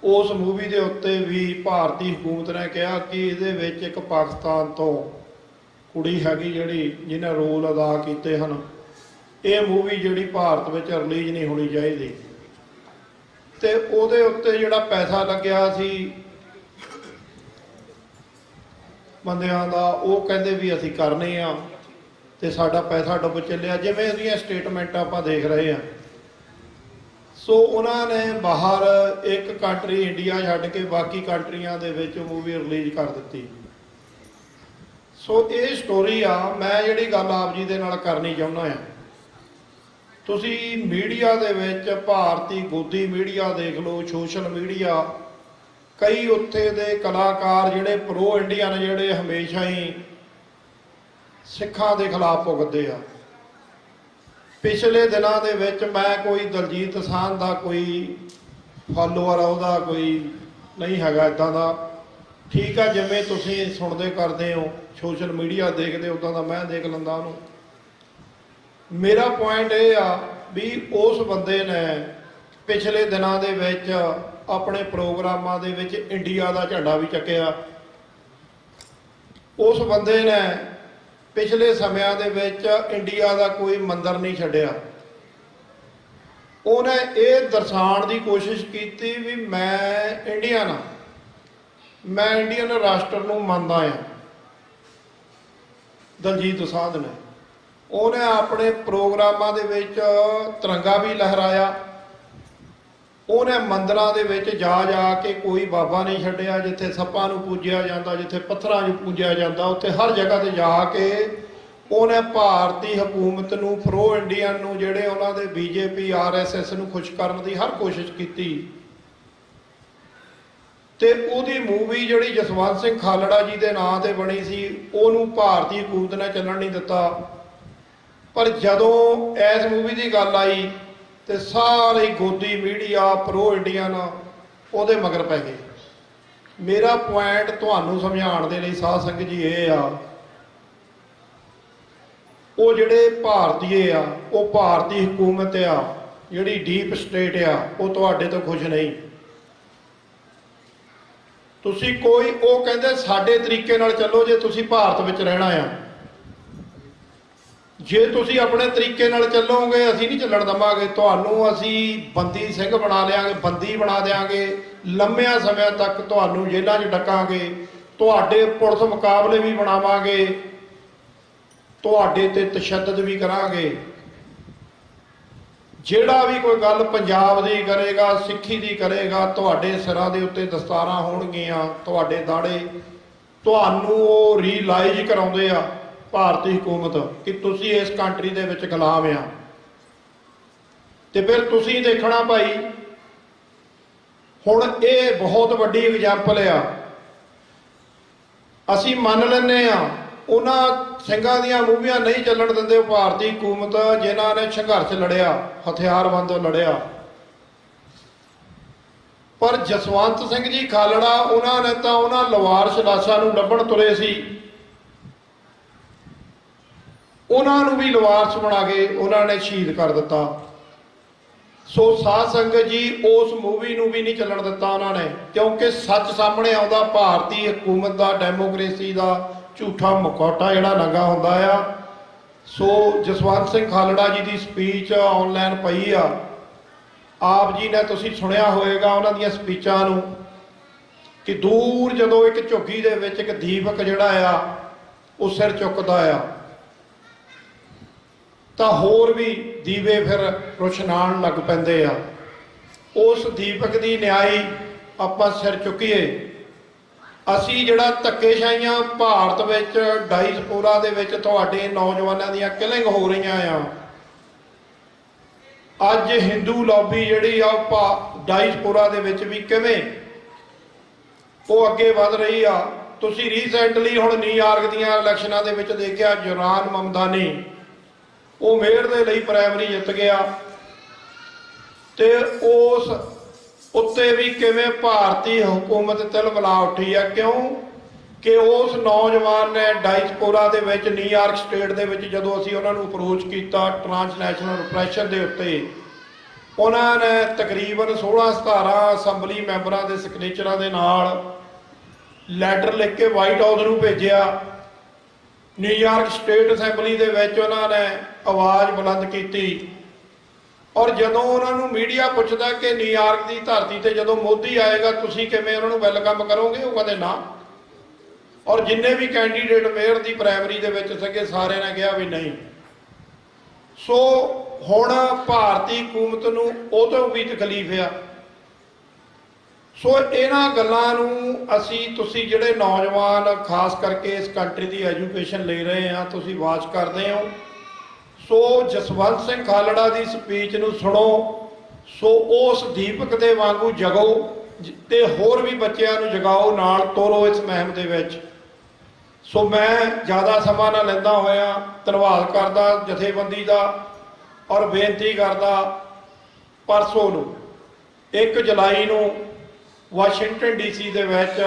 ਉਸ ਮੂਵੀ ਦੇ ਉੱਤੇ ਵੀ ਭਾਰਤੀ ਹਕੂਮਤ ਨੇ ਕਿਹਾ ਕਿ ਇਹਦੇ ਵਿੱਚ ਇੱਕ ਪਾਕਿਸਤਾਨ ਤੋਂ ਕੁੜੀ ਹੈਗੀ ਜਿਹੜੀ ਜਿਹਨੇ ਰੋਲ ਅਦਾ ਕੀਤੇ ਹਨ। ਇਹ ਮੂਵੀ ਜਿਹੜੀ ਭਾਰਤ ਵਿੱਚ ਰਿਲੀਜ਼ ਨਹੀਂ ਹੋਣੀ ਚਾਹੀਦੀ। ਤੇ ਉਹਦੇ ਉੱਤੇ ਜਿਹੜਾ ਪੈਸਾ ਲੱਗਿਆ ਸੀ ਬੰਦਿਆਂ ਦਾ, ਉਹ ਕਹਿੰਦੇ ਵੀ ਅਸੀਂ ਕਰਨੇ ਆ, ਤੇ ਸਾਡਾ ਪੈਸਾ ਡੁੱਬ ਚੱਲਿਆ, ਜਿਵੇਂ ਉਹਦੀਆਂ ਸਟੇਟਮੈਂਟਾਂ ਆਪਾਂ ਦੇਖ ਰਹੇ ਹਾਂ। ਸੋ ਉਹਨਾਂ ਨੇ ਬਾਹਰ ਇੱਕ ਕੰਟਰੀ ਇੰਡੀਆ ਛੱਡ ਕੇ ਬਾਕੀ ਕੰਟਰੀਆਂ ਦੇ ਵਿੱਚ ਮੂਵੀ ਰਿਲੀਜ਼ ਕਰ ਦਿੱਤੀ। ਸੋ ਇਹ ਸਟੋਰੀ ਆ। ਮੈਂ ਜਿਹੜੀ ਗੱਲ ਆਪ ਜੀ ਦੇ ਨਾਲ ਕਰਨੀ ਚਾਹੁੰਦਾ ਆ, ਤੁਸੀਂ ਮੀਡੀਆ ਦੇ ਵਿੱਚ ਭਾਰਤੀ ਗੋਦੀ ਮੀਡੀਆ ਦੇਖ ਲਓ, ਸੋਸ਼ਲ ਮੀਡੀਆ, ਕਈ ਉੱਥੇ ਦੇ ਕਲਾਕਾਰ ਜਿਹੜੇ ਪ੍ਰੋ ਇੰਡੀਅਨ, ਜਿਹੜੇ ਹਮੇਸ਼ਾ ਹੀ ਸਿੱਖਾਂ ਦੇ ਖਿਲਾਫ ਭੁਗਤਦੇ ਆ। ਪਿਛਲੇ ਦਿਨਾਂ ਦੇ ਵਿੱਚ ਮੈਂ ਕੋਈ ਦਲਜੀਤ ਦੋਸਾਂਝ ਦਾ ਕੋਈ ਫਾਲੋਅਰ, ਉਹਦਾ ਕੋਈ ਨਹੀਂ ਹੈਗਾ ਇੱਦਾਂ ਦਾ, ਠੀਕ ਆ, ਜਿਵੇਂ ਤੁਸੀਂ ਸੁਣਦੇ ਕਰਦੇ ਹੋ, ਸੋਸ਼ਲ ਮੀਡੀਆ ਦੇਖਦੇ, ਉੱਦਾਂ ਦਾ ਮੈਂ ਦੇਖ ਲੈਂਦਾ ਉਹਨੂੰ। ਮੇਰਾ ਪੁਆਇੰਟ ਇਹ ਆ ਵੀ ਉਸ ਬੰਦੇ ਨੇ ਪਿਛਲੇ ਦਿਨਾਂ ਦੇ ਵਿੱਚ ਆਪਣੇ ਪ੍ਰੋਗਰਾਮਾਂ ਦੇ ਵਿੱਚ ਇੰਡੀਆ ਦਾ ਝੰਡਾ ਵੀ ਚੱਕਿਆ। ਉਸ ਬੰਦੇ ਨੇ ਪਿਛਲੇ ਸਮਿਆਂ ਦੇ ਵਿੱਚ ਇੰਡੀਆ ਦਾ ਕੋਈ ਮੰਦਿਰ ਨਹੀਂ ਛੱਡਿਆ। ਉਹਨੇ ਇਹ ਦਰਸਾਉਣ ਦੀ ਕੋਸ਼ਿਸ਼ ਕੀਤੀ ਵੀ ਮੈਂ ਇੰਡੀਅਨ ਹਾਂ, ਮੈਂ ਇੰਡੀਅਨ ਰਾਸ਼ਟਰ ਨੂੰ ਮੰਨਦਾ ਹਾਂ। ਦਲਜੀਤ ਦੋਸਾਂਝ ਨੇ ਉਹਨੇ ਆਪਣੇ ਪ੍ਰੋਗਰਾਮਾਂ ਦੇ ਵਿੱਚ ਤਿਰੰਗਾ ਵੀ ਲਹਿਰਾਇਆ। ਉਹਨੇ ਮੰਦਿਰਾਂ ਦੇ ਵਿੱਚ ਜਾ ਕੇ ਕੋਈ ਬਾਬਾ ਨਹੀਂ ਛੱਡਿਆ। ਜਿੱਥੇ ਸੱਪਾਂ ਨੂੰ ਪੂਜਿਆ ਜਾਂਦਾ, ਜਿੱਥੇ ਪੱਥਰਾਂ ਨੂੰ ਪੂਜਿਆ ਜਾਂਦਾ, ਉੱਥੇ ਹਰ ਜਗ੍ਹਾ ਤੇ ਜਾ ਕੇ ਉਹਨੇ ਭਾਰਤੀ ਹਕੂਮਤ ਨੂੰ, ਪ੍ਰੋ ਇੰਡੀਅਨ ਨੂੰ, ਜਿਹੜੇ ਉਹਨਾਂ ਦੇ BJP RSS ਨੂੰ ਖੁਸ਼ ਕਰਨ ਦੀ ਹਰ ਕੋਸ਼ਿਸ਼ ਕੀਤੀ। ਤੇ ਉਹਦੀ ਮੂਵੀ ਜਿਹੜੀ ਜਸਵੰਤ ਸਿੰਘ ਖਾਲੜਾ ਜੀ ਦੇ ਨਾਂ ਤੇ ਬਣੀ ਸੀ, ਉਹਨੂੰ ਭਾਰਤੀ ਹਕੂਮਤ ਨੇ ਚੱਲਣ ਨਹੀਂ ਦਿੱਤਾ। ਪਰ ਜਦੋਂ ਇਸ ਮੂਵੀ ਦੀ ਗੱਲ ਆਈ ਤੇ ਸਾਰੇ ਗੋਦੀ ਮੀਡੀਆ, ਪ੍ਰੋ ਇੰਡੀਅਨ ਉਹਦੇ ਮਗਰ ਪੈ ਗਏ। ਮੇਰਾ ਪੁਆਇੰਟ ਤੁਹਾਨੂੰ ਸਮਝਾਉਣ ਦੇ ਲਈ ਸਾਧ ਸੰਗਤ ਜੀ ਇਹ ਆ, ਉਹ ਜਿਹੜੇ ਭਾਰਤੀਏ ਆ, ਉਹ ਭਾਰਤੀ ਹਕੂਮਤ ਆ, ਜਿਹੜੀ ਡੀਪ ਸਟੇਟ ਆ, ਉਹ ਤੁਹਾਡੇ ਤੋਂ ਖੁਸ਼ ਨਹੀਂ। ਤੁਸੀਂ ਕੋਈ, ਉਹ ਕਹਿੰਦੇ ਸਾਡੇ ਤਰੀਕੇ ਨਾਲ ਚੱਲੋ ਜੇ ਤੁਸੀਂ ਭਾਰਤ ਵਿੱਚ ਰਹਿਣਾ ਆ। ਜੇ ਤੁਸੀਂ ਆਪਣੇ ਤਰੀਕੇ ਨਾਲ ਚੱਲੋਗੇ, ਅਸੀਂ ਨਹੀਂ ਚੱਲਣ ਦੇਵਾਂਗੇ ਤੁਹਾਨੂੰ। ਅਸੀਂ ਬੰਦੀ ਸਿੰਘ ਬਣਾ ਲਿਆਂਗੇ, ਬੰਦੀ ਬਣਾ ਦਿਆਂਗੇ, ਲੰਮਿਆਂ ਸਮਿਆਂ ਤੱਕ ਤੁਹਾਨੂੰ ਜੇਲ੍ਹਾਂ 'ਚ ਡੱਕਾਂਗੇ, ਤੁਹਾਡੇ ਪੁਲਿਸ ਮੁਕਾਬਲੇ ਵੀ ਬਣਾਵਾਂਗੇ, ਤੁਹਾਡੇ ਤੇ ਤਸ਼ੱਦਦ ਵੀ ਕਰਾਂਗੇ। ਜਿਹੜਾ ਵੀ ਕੋਈ ਗੱਲ ਪੰਜਾਬ ਦੀ ਕਰੇਗਾ, ਸਿੱਖੀ ਦੀ ਕਰੇਗਾ, ਤੁਹਾਡੇ ਸਿਰਾਂ ਦੇ ਉੱਤੇ ਦਸਤਾਰਾਂ ਹੋਣਗੀਆਂ, ਤੁਹਾਡੇ ਦਾੜੇ। ਤੁਹਾਨੂੰ ਉਹ ਰੀਅਲਾਈਜ਼ ਕਰਾਉਂਦੇ ਆ ਭਾਰਤੀ ਹਕੂਮਤ ਕਿ ਤੁਸੀਂ ਇਸ ਕੰਟਰੀ ਦੇ ਵਿੱਚ ਗੁਲਾਮ ਆ। ਤੇ ਫਿਰ ਤੁਸੀਂ ਦੇਖਣਾ ਭਾਈ, ਹੁਣ ਇਹ ਬਹੁਤ ਵੱਡੀ ਐਗਜ਼ਾਮਪਲ ਆ। ਅਸੀਂ ਮੰਨ ਲੈਂਦੇ ਆ ਉਹਨਾਂ ਸਿੰਘਾਂ ਦੀਆਂ ਮੂਵੀਆਂ ਨਹੀਂ ਚੱਲਣ ਦਿੰਦੇ ਭਾਰਤੀ ਹਕੂਮਤ, ਜਿਨ੍ਹਾਂ ਨੇ ਸੰਘਰਸ਼ ਲੜਿਆ, ਹਥਿਆਰਬੰਦ ਲੜਿਆ। ਪਰ ਜਸਵੰਤ ਸਿੰਘ ਜੀ ਖਾਲੜਾ, ਉਹਨਾਂ ਨੇ ਤਾਂ ਉਹਨਾਂ ਲਵਾਰਸ ਲਾਸ਼ਾਂ ਨੂੰ ਲੱਭਣ ਤੁਰੇ ਸੀ, ਉਹਨਾਂ ਨੂੰ ਵੀ ਲਵਾਰਸ ਬਣਾ ਕੇ ਉਹਨਾਂ ਨੇ ਸ਼ਹੀਦ ਕਰ ਦਿੱਤਾ। ਸੋ ਸਾਧ ਸੰਗਤ ਜੀ, ਉਸ ਮੂਵੀ ਨੂੰ ਵੀ ਨਹੀਂ ਚੱਲਣ ਦਿੱਤਾ ਉਹਨਾਂ ਨੇ, ਕਿਉਂਕਿ ਸੱਚ ਸਾਹਮਣੇ ਆਉਂਦਾ। ਭਾਰਤੀ ਹਕੂਮਤ ਦਾ, ਡੈਮੋਕ੍ਰੇਸੀ ਦਾ ਝੂਠਾ ਮੁਖੌਟਾ ਜਿਹੜਾ ਲੱਗਾ ਹੁੰਦਾ ਆ। ਸੋ ਜਸਵੰਤ ਸਿੰਘ ਖਾਲੜਾ ਜੀ ਦੀ ਸਪੀਚ ਆਨਲਾਈਨ ਪਈ ਆ, ਆਪ ਜੀ ਨੇ ਤੁਸੀਂ ਸੁਣਿਆ ਹੋਵੇਗਾ ਉਹਨਾਂ ਦੀਆਂ ਸਪੀਚਾਂ ਨੂੰ, ਕਿ ਦੂਰ ਜਦੋਂ ਇੱਕ ਝੁੱਗੀ ਦੇ ਵਿੱਚ ਇੱਕ ਦੀਪਕ ਜਿਹੜਾ ਆ ਉਹ ਸਿਰ ਚੁੱਕਦਾ ਆ, ਤਾਂ ਹੋਰ ਵੀ ਦੀਵੇ ਫਿਰ ਰੁਸ਼ਨਾਉਣ ਲੱਗ ਪੈਂਦੇ ਆ। ਉਸ ਦੀਪਕ ਦੀ ਨਿਆਈ ਆਪਾਂ ਸਿਰ ਚੁੱਕੀਏ। ਅਸੀਂ ਜਿਹੜਾ ਧੱਕੇਸ਼ਾਹੀਆਂ ਭਾਰਤ ਵਿੱਚ, ਡਾਇਸਪੋਰਾ ਦੇ ਵਿੱਚ ਤੁਹਾਡੇ ਨੌਜਵਾਨਾਂ ਦੀਆਂ ਕਿਲਿੰਗ ਹੋ ਰਹੀਆਂ ਆ। ਅੱਜ ਹਿੰਦੂ ਲੌਬੀ ਜਿਹੜੀ ਆ ਡਾਇਸਪੋਰਾ ਦੇ ਵਿੱਚ ਵੀ ਕਿਵੇਂ ਉਹ ਅੱਗੇ ਵਧ ਰਹੀ ਆ। ਤੁਸੀਂ ਰੀਸੈਂਟਲੀ ਹੁਣ ਨਿਊਯਾਰਕ ਦੀਆਂ ਇਲੈਕਸ਼ਨਾਂ ਦੇ ਵਿੱਚ ਦੇਖਿਆ, ਜੁਰਾਨ ਮਮਦਾਨੀ ਉਹ ਮੇਅਰ ਦੇ ਲਈ ਪ੍ਰਾਇਮਰੀ ਜਿੱਤ ਗਿਆ, ਤੇ ਉਸ ਉੱਤੇ ਵੀ ਕਿਵੇਂ ਭਾਰਤੀ ਹਕੂਮਤ ਤਿਲਮਿਲਾ ਉੱਠੀ ਆ। ਕਿਉਂ ਕਿ ਉਸ ਨੌਜਵਾਨ ਨੇ ਡਾਇਸਪੋਰਾ ਦੇ ਵਿੱਚ, ਨਿਊਯਾਰਕ ਸਟੇਟ ਦੇ ਵਿੱਚ, ਜਦੋਂ ਅਸੀਂ ਉਹਨਾਂ ਨੂੰ ਅਪਰੋਚ ਕੀਤਾ ਟ੍ਰਾਂਸਨੈਸ਼ਨਲ ਰਿਪਰੈਸ਼ਨ ਦੇ ਉੱਤੇ, ਉਹਨਾਂ ਨੇ ਤਕਰੀਬਨ 16-17 ਅਸੈਂਬਲੀ ਮੈਂਬਰਾਂ ਦੇ ਸਿਗਨੇਚਰਾਂ ਦੇ ਨਾਲ ਲੈਟਰ ਲਿਖ ਕੇ ਵਾਈਟ ਹਾਊਸ ਨੂੰ ਭੇਜਿਆ। ਨਿਊਯਾਰਕ ਸਟੇਟ ਅਸੈਂਬਲੀ ਦੇ ਵਿੱਚ ਉਹਨਾਂ ਨੇ ਆਵਾਜ਼ ਬੁਲੰਦ ਕੀਤੀ। ਔਰ ਜਦੋਂ ਉਹਨਾਂ ਨੂੰ ਮੀਡੀਆ ਪੁੱਛਦਾ ਕਿ ਨਿਊਯਾਰਕ ਦੀ ਧਰਤੀ ਤੇ ਜਦੋਂ ਮੋਦੀ ਆਏਗਾ ਤੁਸੀਂ ਕਿਵੇਂ ਉਹਨਾਂ ਨੂੰ ਵੈਲਕਮ ਕਰੋਗੇ, ਉਹ ਕਹਿੰਦੇ ਨਾ। ਔਰ ਜਿੰਨੇ ਵੀ ਕੈਂਡੀਡੇਟ ਮੇਅਰ ਦੀ ਪ੍ਰਾਇਮਰੀ ਦੇ ਵਿੱਚ ਸੀਗੇ, ਸਾਰਿਆਂ ਨੇ ਕਿਹਾ ਵੀ ਨਹੀਂ। ਸੋ ਹੁਣ ਭਾਰਤੀ ਹਕੂਮਤ ਨੂੰ ਉਹ ਤੋਂ ਵੀ ਤਕਲੀਫ ਆ। ਸੋ ਇਹਨਾਂ ਗੱਲਾਂ ਨੂੰ ਤੁਸੀਂ ਜਿਹੜੇ ਨੌਜਵਾਨ ਖਾਸ ਕਰਕੇ ਇਸ ਕੰਟਰੀ ਦੀ ਐਜੂਕੇਸ਼ਨ ਲੈ ਰਹੇ ਆ, ਤੁਸੀਂ ਵਾਚ ਕਰਦੇ ਹੋ। ਸੋ ਜਸਵੰਤ ਸਿੰਘ ਖਾਲੜਾ ਦੀ ਸਪੀਚ ਨੂੰ ਸੁਣੋ। ਸੋ ਉਸ ਦੀਪਕ ਦੇ ਵਾਂਗੂ ਜਗੋ ਤੇ ਹੋਰ ਵੀ ਬੱਚਿਆਂ ਨੂੰ ਜਗਾਓ, ਨਾਲ ਤੋਰੋ ਇਸ ਮੁਹਿੰਮ ਦੇ ਵਿੱਚ। ਸੋ ਮੈਂ ਜ਼ਿਆਦਾ ਸਮਾਂ ਨਾ ਲੈਂਦਾ ਹੋਇਆ ਧੰਨਵਾਦ ਕਰਦਾ ਜਥੇਬੰਦੀ ਦਾ, ਔਰ ਬੇਨਤੀ ਕਰਦਾ ਪਰਸੋਂ ਨੂੰ 1 ਜੁਲਾਈ ਨੂੰ ਵਾਸ਼ਿੰਗਟਨ DC ਦੇ ਵਿੱਚ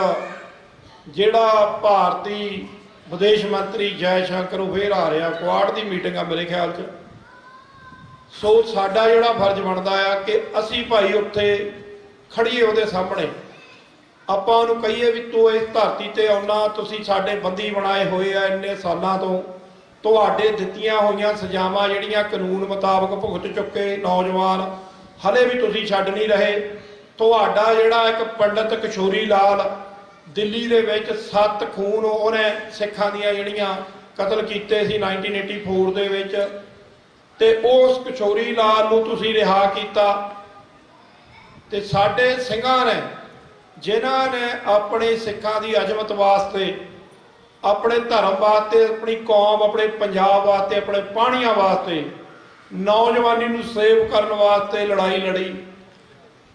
ਜਿਹੜਾ ਭਾਰਤੀ ਵਿਦੇਸ਼ ਮੰਤਰੀ ਜੈ ਸ਼ੰਕਰ ਉਹ ਫੇਰ ਆ ਰਿਹਾ, ਕੁਆਡ ਦੀ ਮੀਟਿੰਗ ਆ ਮੇਰੇ ਖਿਆਲ 'ਚ। ਸੋ ਸਾਡਾ ਜਿਹੜਾ ਫਰਜ਼ ਬਣਦਾ ਆ ਕਿ ਅਸੀਂ ਭਾਈ ਉੱਥੇ ਖੜੀਏ ਉਹਦੇ ਸਾਹਮਣੇ, ਆਪਾਂ ਉਹਨੂੰ ਕਹੀਏ ਵੀ ਤੂੰ ਇਸ ਧਰਤੀ ਤੇ ਆਉਣਾ, ਤੁਸੀਂ ਸਾਡੇ ਬੰਦੀ ਬਣਾਏ ਹੋਏ ਆ ਇੰਨੇ ਸਾਲਾਂ ਤੋਂ, ਤੁਹਾਡੇ ਦਿੱਤੀਆਂ ਹੋਈਆਂ ਸਜ਼ਾਵਾਂ ਜਿਹੜੀਆਂ ਕਾਨੂੰਨ ਮੁਤਾਬਕ ਭੁਗਤ ਚੁੱਕੇ ਨੌਜਵਾਨ ਹਲੇ ਵੀ ਤੁਸੀਂ ਛੱਡ ਨਹੀਂ ਰਹੇ। ਤੁਹਾਡਾ ਜਿਹੜਾ ਇੱਕ ਪੰਡਤ ਕਿਸ਼ੋਰੀ ਲਾਲ ਦਿੱਲੀ ਦੇ ਵਿੱਚ 7 ਖੂਨ ਉਹਨੇ ਸਿੱਖਾਂ ਦੀਆਂ ਜਿਹੜੀਆਂ ਕਤਲ ਕੀਤੇ ਸੀ 1984 ਦੇ ਵਿੱਚ, ਤੇ ਉਸ ਕਿਸ਼ੋਰੀ ਲਾਲ ਨੂੰ ਤੁਸੀਂ ਰਿਹਾ ਕੀਤਾ। ਤੇ ਸਾਡੇ ਸਿੰਘਾਂ ਨੇ ਜਿਨ੍ਹਾਂ ਨੇ ਆਪਣੇ ਸਿੱਖਾਂ ਦੀ ਅਜ਼ਮਤ ਵਾਸਤੇ, ਆਪਣੇ ਧਰਮ ਵਾਸਤੇ, ਆਪਣੀ ਕੌਮ, ਆਪਣੇ ਪੰਜਾਬ ਵਾਸਤੇ, ਆਪਣੇ ਪਾਣੀਆਂ ਵਾਸਤੇ, ਨੌਜਵਾਨੀ ਨੂੰ ਸੇਵ ਕਰਨ ਵਾਸਤੇ ਲੜਾਈ ਲੜੀ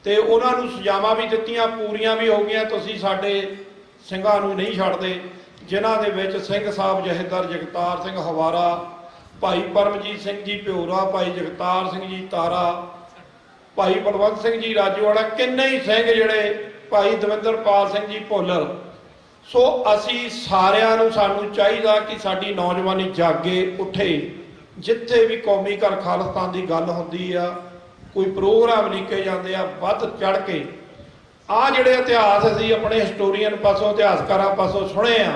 ਤੇ ਉਹਨਾਂ ਨੂੰ ਸਜ਼ਾਵਾਂ ਵੀ ਦਿੱਤੀਆਂ, ਪੂਰੀਆਂ ਵੀ ਹੋ ਗਈਆਂ। ਤੁਸੀਂ ਸਾਡੇ ਸਿੰਘਾਂ ਨੂੰ ਨਹੀਂ ਛੱਡਦੇ, ਜਿਨ੍ਹਾਂ ਦੇ ਵਿੱਚ ਸਿੰਘ ਸਾਹਿਬ ਜਥੇਦਾਰ ਜਗਤਾਰ ਸਿੰਘ ਹਵਾਰਾ, ਭਾਈ ਪਰਮਜੀਤ ਸਿੰਘ ਜੀ ਭਿਓਰਾ, ਭਾਈ ਜਗਤਾਰ ਸਿੰਘ ਜੀ ਤਾਰਾ, ਭਾਈ ਬਲਵੰਤ ਸਿੰਘ ਜੀ ਰਾਜੂਵਾਲਾ, ਕਿੰਨੇ ਹੀ ਸਿੰਘ ਜਿਹੜੇ, ਭਾਈ ਦਵਿੰਦਰਪਾਲ ਸਿੰਘ ਜੀ ਭੁੱਲਰ। ਸੋ ਅਸੀਂ ਸਾਰਿਆਂ ਨੂੰ, ਸਾਨੂੰ ਚਾਹੀਦਾ ਕਿ ਸਾਡੀ ਨੌਜਵਾਨੀ ਜਾਗੇ, ਉੱਠੇ। ਜਿੱਥੇ ਵੀ ਕੌਮੀ ਘਰ ਖਾਲਿਸਤਾਨ ਦੀ ਗੱਲ ਹੁੰਦੀ ਆ, ਕੋਈ ਪ੍ਰੋਗਰਾਮ ਲਿਖੇ ਜਾਂਦੇ ਆ, ਵੱਧ ਚੜ ਕੇ ਆਹ ਜਿਹੜੇ ਇਤਿਹਾਸ ਅਸੀਂ ਆਪਣੇ ਹਿਸਟੋਰੀਅਨ ਪਾਸੋਂ, ਇਤਿਹਾਸਕਾਰਾਂ ਪਾਸੋਂ ਸੁਣੇ ਆ,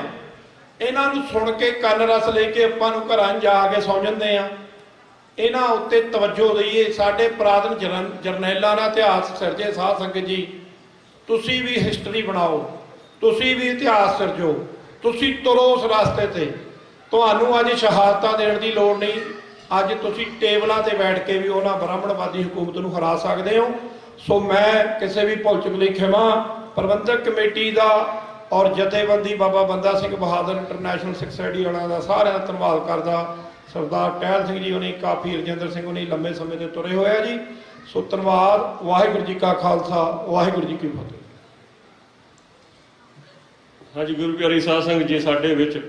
ਇਹਨਾਂ ਨੂੰ ਸੁਣ ਕੇ ਕੰਨ ਰਸ ਲੈ ਕੇ ਆਪਾਂ ਨੂੰ ਘਰਾਂ ਜਾ ਕੇ ਸੌਂ ਜਾਂਦੇ ਆ। ਇਹਨਾਂ ਉੱਤੇ ਤਵੱਜੋ ਦਈਏ। ਸਾਡੇ ਪੁਰਾਤਨ ਜਰਨੈਲਾਂ ਦਾ ਇਤਿਹਾਸ ਸਿਰਜੇ ਸਾਧ ਸੰਗਤ ਜੀ, ਤੁਸੀਂ ਵੀ ਹਿਸਟਰੀ ਬਣਾਓ, ਤੁਸੀਂ ਵੀ ਇਤਿਹਾਸ ਸਿਰਜੋ, ਤੁਸੀਂ ਤੁਰੋ ਉਸ ਰਸਤੇ ਤੇ। ਤੁਹਾਨੂੰ ਅੱਜ ਸ਼ਹਾਦਤਾਂ ਦੇਣ ਦੀ ਲੋੜ ਨਹੀਂ, ਅੱਜ ਤੁਸੀਂ ਟੇਬਲਾਂ ਤੇ ਬੈਠ ਕੇ ਵੀ ਉਹਨਾਂ ਬ੍ਰਾਹਮਣਵਾਦੀ ਹਕੂਮਤ ਨੂੰ ਹਰਾ ਸਕਦੇ ਹੋ। ਸੋ ਮੈਂ ਕਿਸੇ ਵੀ ਭੁੱਲ ਚੁੱਕ ਲਈ ਖਿਮਾ ਪ੍ਰਬੰਧਕ ਕਮੇਟੀ ਦਾ ਔਰ ਜਥੇਬੰਦੀ ਬਾਬਾ ਬੰਦਾ ਸਿੰਘ ਬਹਾਦਰ ਇੰਟਰਨੈਸ਼ਨਲ ਸਿੱਖ ਸੋਸਾਇਟੀ ਵਾਲਿਆਂ ਦਾ ਸਾਰਿਆਂ ਦਾ ਧੰਨਵਾਦ ਕਰਦਾ। ਸਰਦਾਰ ਟਹਿਲ ਸਿੰਘ ਜੀ ਹੋਣੀ, ਕਾਫੀ ਰਜਿੰਦਰ ਸਿੰਘ ਹੋਣੀ ਲੰਬੇ ਸਮੇਂ ਦੇ ਤੁਰੇ ਹੋਏ ਆ ਜੀ। ਸੋ ਧੰਨਵਾਦ। ਵਾਹਿਗੁਰੂ ਜੀ ਕਾ ਖਾਲਸਾ, ਵਾਹਿਗੁਰੂ ਜੀ ਕੀ ਫਤਿਹ। ਹਾਂਜੀ, ਗੁਰੂ ਪਿਆਰੀ ਸਾਧ ਸੰਗਤ ਜੀ, ਸਾਡੇ ਵਿੱਚ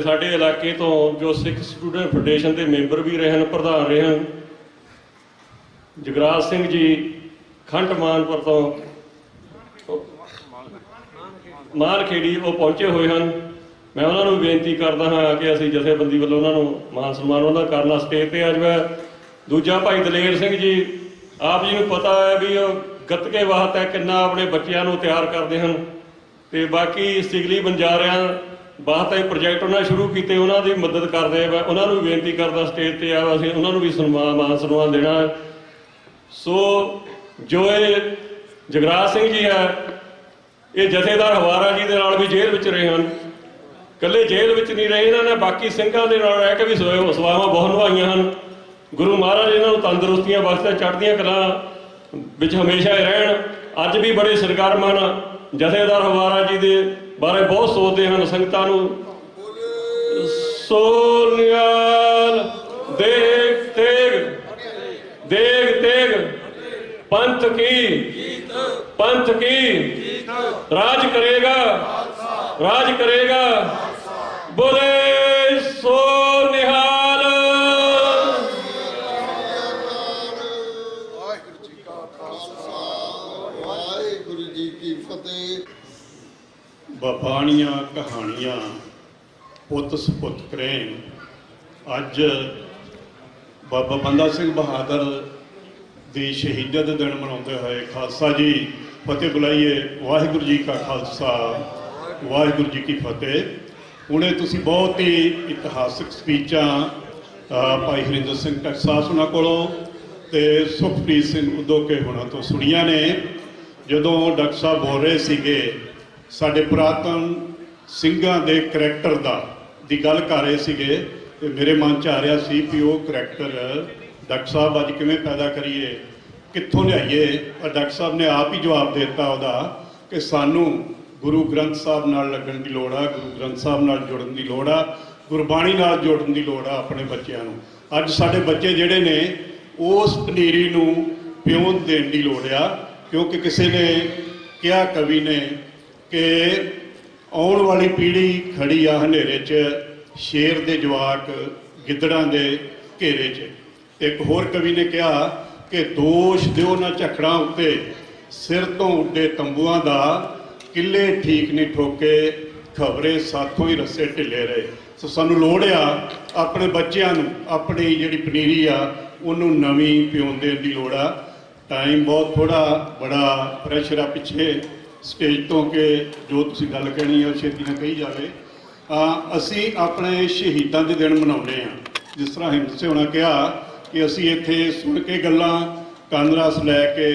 ਸਾਡੇ ਇਲਾਕੇ ਤੋਂ ਜੋ ਸਿੱਖ ਸਟੂਡੈਂਟ ਫੈਡਰੇਸ਼ਨ ਦੇ ਮੈਂਬਰ ਵੀ ਰਹੇ ਹਨ, ਪ੍ਰਧਾਨ ਰਹੇ ਹਨ, ਜਗਰਾਜ ਸਿੰਘ ਜੀ ਖੰਡ ਮਾਨਪੁਰ ਤੋਂ ਮਾਨਖੇੜੀ, ਉਹ ਪਹੁੰਚੇ ਹੋਏ ਹਨ। ਮੈਂ ਉਹਨਾਂ ਨੂੰ ਬੇਨਤੀ ਕਰਦਾ ਹਾਂ ਕਿ ਅਸੀਂ ਜਥੇਬੰਦੀ ਵੱਲੋਂ ਉਹਨਾਂ ਨੂੰ ਮਾਨ ਸਨਮਾਨ ਉਹਨਾਂ ਦਾ ਕਰਨਾ ਸਟੇਜ ਤੇ ਆ ਜਾਵੇ। ਦੂਜਾ ਭਾਈ ਦਲੇਰ ਸਿੰਘ ਜੀ, ਆਪ ਜੀ ਨੂੰ ਪਤਾ ਹੈ ਵੀ ਉਹ ਗੱਤਕੇ ਵਾਸਤੇ ਕਿੰਨਾ ਆਪਣੇ ਬੱਚਿਆਂ ਨੂੰ ਤਿਆਰ ਕਰਦੇ ਹਨ, ਤੇ ਬਾਕੀ ਸਿਗਲੀ ਬੰਜਾਰਿਆਂ ਵਾਸਤੇ ਪ੍ਰੋਜੈਕਟ ਉਹਨਾਂ ਸ਼ੁਰੂ ਕੀਤੇ, ਉਹਨਾਂ ਦੀ ਮਦਦ ਕਰਦੇ। ਮੈਂ ਉਹਨਾਂ ਨੂੰ ਬੇਨਤੀ ਕਰਦਾ ਸਟੇਜ ਤੇ ਆ, ਅਸੀਂ ਉਹਨਾਂ ਨੂੰ ਵੀ ਮਾਨ ਸਨਮਾਨ ਦੇਣਾ। ਸੋ ਜੋ ਇਹ ਜਗਰਾਜ ਸਿੰਘ ਜੀ ਹੈ, ਇਹ ਜਥੇਦਾਰ ਹਵਾਰਾ ਜੀ ਦੇ ਨਾਲ ਵੀ ਜੇਲ੍ਹ ਵਿੱਚ ਰਹੇ ਹਨ। ਇਕੱਲੇ ਜੇਲ੍ਹ ਵਿੱਚ ਨਹੀਂ ਰਹੇ, ਇਹਨਾਂ ਨੇ ਬਾਕੀ ਸਿੰਘਾਂ ਦੇ ਨਾਲ ਰਹਿ ਕੇ ਵੀ ਸੇਵਾਵਾਂ ਬਹੁਤ ਨਿਭਾਈਆਂ ਹਨ। ਗੁਰੂ ਮਹਾਰਾਜ ਇਹਨਾਂ ਨੂੰ ਤੰਦਰੁਸਤੀਆਂ ਵਾਸਤੇ, ਚੜ੍ਹਦੀਆਂ ਕਲਾਂ ਵਿੱਚ ਹਮੇਸ਼ਾ ਹੀ ਰਹਿਣ। ਅੱਜ ਵੀ ਬੜੇ ਸਰਗਰਮ ਹਨ, ਜਥੇਦਾਰ ਹਵਾਰਾ ਜੀ ਦੇ ਬਾਰੇ ਬਹੁਤ ਸੋਚਦੇ ਹਨ, ਸੰਗਤਾਂ ਨੂੰ ਸੋ ਨਿਹਾਲ ਦੇਗ ਤੇਗ, ਦੇਗ ਤੇਗ, ਪੰਥ ਕੀ, ਪੰਥ ਕੀ ਰਾਜ ਕਰੇਗਾ, ਰਾਜ ਕਰੇਗਾ। ਬੋਲੇ ਸੋ ਨਿਹਾਲ। ਵਾਹਿਗੁਰੂ ਜੀ ਕੀ ਫਤਿਹ। ਬਾਣੀਆਂ ਕਹਾਣੀਆਂ ਪੁੱਤ ਸਪੁੱਤ ਪ੍ਰੇਮ। ਅੱਜ ਬਾਬਾ ਬੰਦਾ ਸਿੰਘ ਬਹਾਦਰ ਦੀ ਸ਼ਹੀਦੀਆਂ ਦੇ ਦਿਨ ਮਨਾਉਂਦੇ ਹੋਏ ਖਾਲਸਾ ਜੀ ਫਤਿਹ ਬੁਲਾਈਏ। ਵਾਹਿਗੁਰੂ ਜੀ ਕਾ ਖਾਲਸਾ, ਵਾਹਿਗੁਰੂ ਜੀ ਕੀ ਫਤਿਹ। ਹੁਣੇ ਤੁਸੀਂ ਬਹੁਤ ਹੀ ਇਤਿਹਾਸਕ ਸਪੀਚਾਂ ਭਾਈ ਹਰਿੰਦਰ ਸਿੰਘ ਟਕਸਾਸ ਉਹਨਾਂ ਕੋਲੋਂ ਤੇ ਸੁਖਪ੍ਰੀਤ ਸਿੰਘ ਉਦੋਕੇ ਹੋਣਾ ਤੋਂ ਸੁਣੀਆਂ ਨੇ। ਜਦੋਂ ਡਾਕਟਰ ਸਾਹਿਬ ਬੋਲ ਰਹੇ ਸੀਗੇ ਸਾਡੇ ਪੁਰਾਤਨ ਸਿੰਘਾਂ ਦੇ ਕਰੈਕਟਰ ਦੀ ਗੱਲ ਕਰ ਰਹੇ ਸੀਗੇ, ਤੇ ਮੇਰੇ ਮਨ 'ਚ ਆ ਰਿਹਾ ਸੀ ਵੀ ਉਹ ਕਰੈਕਟਰ ਡਾਕਟਰ ਸਾਹਿਬ ਅੱਜ ਕਿਵੇਂ ਪੈਦਾ ਕਰੀਏ, ਕਿੱਥੋਂ ਲਿਆਈਏ। ਪਰ ਡਾਕਟਰ ਸਾਹਿਬ ਨੇ ਆਪ ਹੀ ਜਵਾਬ ਦੇ ਦਿੱਤਾ ਉਹਦਾ ਕਿ ਸਾਨੂੰ ਗੁਰੂ ਗ੍ਰੰਥ ਸਾਹਿਬ ਨਾਲ ਲੱਗਣ ਦੀ ਲੋੜ ਆ, ਗੁਰੂ ਗ੍ਰੰਥ ਸਾਹਿਬ ਨਾਲ ਜੁੜਨ ਦੀ ਲੋੜ ਆ, ਗੁਰਬਾਣੀ ਨਾਲ ਜੁੜਨ ਦੀ ਲੋੜ ਆ ਆਪਣੇ ਬੱਚਿਆਂ ਨੂੰ। ਅੱਜ ਸਾਡੇ ਬੱਚੇ ਜਿਹੜੇ ਨੇ ਉਸ ਪਨੀਰੀ ਨੂੰ ਪਿਓਨ ਦੇਣ ਦੀ ਲੋੜ ਆ, ਕਿਉਂਕਿ ਕਿਸੇ ਨੇ ਕਿਹਾ, ਕਵੀ ਨੇ, ਕਿ ਆਉਣ ਵਾਲੀ ਪੀੜ੍ਹੀ ਖੜੀ ਆ ਹਨੇਰੇ 'ਚ, ਸ਼ੇਰ ਦੇ ਜਵਾਕ ਗਿੱਦੜਾਂ ਦੇ ਘੇਰੇ 'ਚ। ਇੱਕ ਹੋਰ ਕਵੀ ਨੇ ਕਿਹਾ ਕਿ ਦੋਸ਼ ਦਿਓ ਨਾ ਝੱਖੜਾਂ ਉੱਤੇ, ਸਿਰ ਤੋਂ ਉੱਡੇ ਤੰਬੂਆਂ ਦਾ, किले ठीक नहीं ठोके खबरे साथों ही रस्से ढिले रहे। सो सानू लोड़ आ अपने बच्चों अपनी जिहड़ी पनीरी आ उन्होंने नवीं पिउन देण दी लोड़ आ। टाइम बहुत थोड़ा, बड़ा प्रैशर आ पिछे स्टेज तो कि जो तुसीं गल कहनी है छेती नाल कही जाए। असी अपने शहीदां दे दिन मनाउने आ। जिस तरह हिंद से होना कहा कि असी इत्थे सुन के गल्लां कंन रस लैके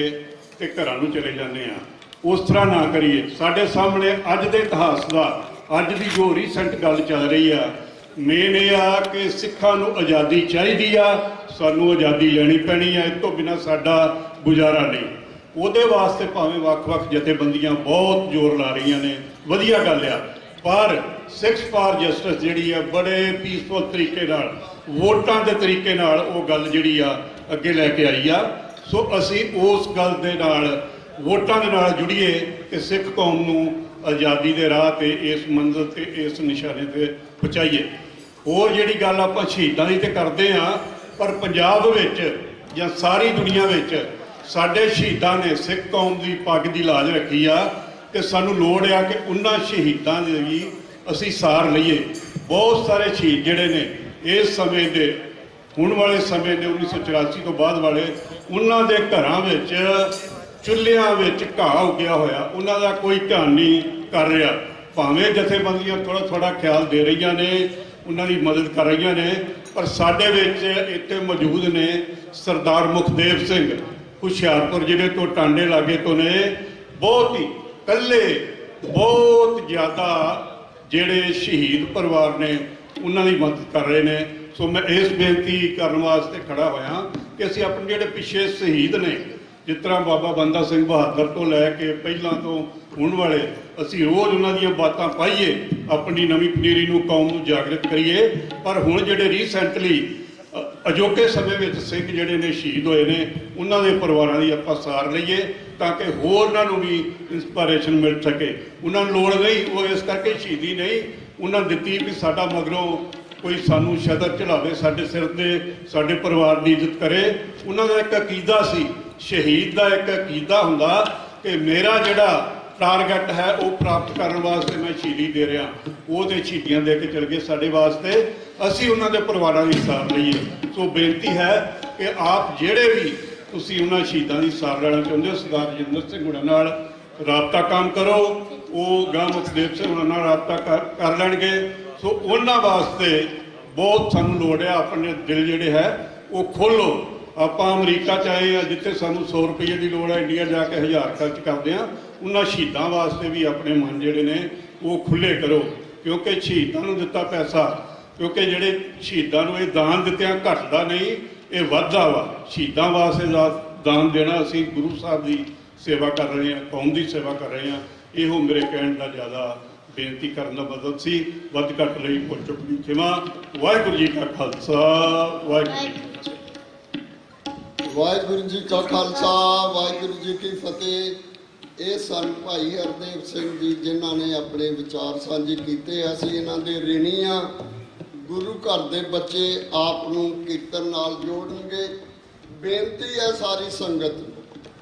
ते घरां नूं चले जाने आ, उस तरह ना करिए। साडे सामने अज दे इतिहास दा अज दी जो रीसेंट गल चल रही आ, मेन ये आ कि सिखां नूं आज़ादी चाहिदी आ, सानूं आज़ादी लैनी पैनी है, इस तो बिना साडा गुजारा नहीं। ਉਹਦੇ वास्ते भावें ਵੱਖ-ਵੱਖ जथेबंदियां बहुत जोर ला रही ने, वधिया गल आ, पर सिक्स फॉर जस्टिस जिहड़ी आ बड़े पीसफुल तरीके नाल वोटां दे तरीके नाल वो गल जिहड़ी आ अगे लैके आई आ। सो असी उस गल दे नाल वोटां दे नाल जुड़ीए कि सिख कौम नूं आज़ादी दे राह ते इस मंजिल ते इस निशाने ते पहुँचाइए। होर जिहड़ी गल आपां शहीदां दी ते करदे आ, पर पंजाब विच जां सारी दुनिया विच साडे शहीदां ने सिख कौम की पग की लाज रखी आ कि सानू लोड़ आ कि उन्हां शहीदां दी भी असी सार लईए। बहुत सारे शहीद जिहड़े ने इस समय दे हुण वाले समय दे 1984 तो बाद वाले उन्हां दे घरां विच चुल्हियां विच घाह उगया होया, उन्हां दा कोई ध्यान नहीं कर रहा। भावें जथेबंदियां थोड़ा थोड़ा ख्याल दे रही ने, उन्हां दी मदद कर रही ने, पर साडे विच इत्थे मौजूद ने सरदार मुखदेव सिंह हुशियारपुर जिले तो टांडे लागे तो ने, बहुत ही कल्ले बहुत ज़्यादा जिहड़े शहीद परिवार ने उन्हां दी मदद कर रहे ने। सो मैं इस बेनती करने वास्ते खड़ा होया कि असीं अपने जिहड़े पिछे शहीद ने, जिस तरह बाबा बंदा सिंह बहादुर तो लैके पहलां तो हुण वाले, असीं रोज़ उन्हां दीयां बातां पाईए, अपनी नवीं पनीरी नूं कौम नूं जागृत करिए। पर हुण जिहड़े रीसेंटली अजोके समय में सिख जिहड़े ने शहीद होए ने, उन्हां दे परिवारां दी आपां सार लईए ताकि होरनां नूं भी इंस्पायरेशन मिल सके। उन्हां नूं लोड़ नहीं, वो इस करके शहीदी नहीं उन्हां दित्ती भी साडा मगरों कोई सानू शदर चढ़ावे, साडे सिर ते साडे परिवार की इज्जत करे। उन्हां दा इक अकीदा सी, शहीद का एक अकीदा हुंदा कि मेरा जिहड़ा टारगेट है वो प्राप्त करने वास्ते मैं शहीदी दे रहा, वो तो शहीदियां दे के चल गए साडे वास्ते, असी उन्हां दे परिवारां दी सार लईए। सो बेनती है कि आप जिहड़े भी तुसीं उन्हां शहीदां दी सार लेना चाहुंदे हो, सरदार रजिंदर सिंह हुणां नाल राबता काम करो, वो गांव मुखदेव सिंह हुणां नाल राबता कर लैणगे। सो उन्हां वास्ते बहुत सानू लोड़ है, अपने दिल जिहड़े है वो खोलो। आप अमरीका च आए हैं जिथे सानू 100 रुपये की लोड़ है, इंडिया जाके 1000 खर्च करते हैं, उन्होंने शहीदों वास्ते भी अपने मन जिहड़े ने वो खुले करो, क्योंकि शहीदों नूं दिता पैसा, क्योंकि जिहड़े शहीदों नूं ये दान दित्तियां घटदा नहीं, ये वधदा वा। शहीदों वास्ते दान देना, असीं गुरु साहब की सेवा कर रहे हैं, कौम की सेवा कर रहे हैं। इहो मेरे कहण दा ज़्यादा बेनती करने का मदद सी, वध घट रही भुल चुक दी खिमा। वाहिगुरू जी का खालसा, वाहिगुरू जी का खालसा, वाहिगुरू जी की फतेह। ये सन भाई हरदेव सिंह जी जिन्हों ने अपने विचार साझे किए, असीं इन्हां दे ऋणी आ। गुरु घर के बच्चे आप नूं कीर्तन नाल जोड़नगे। बेनती है सारी संगत,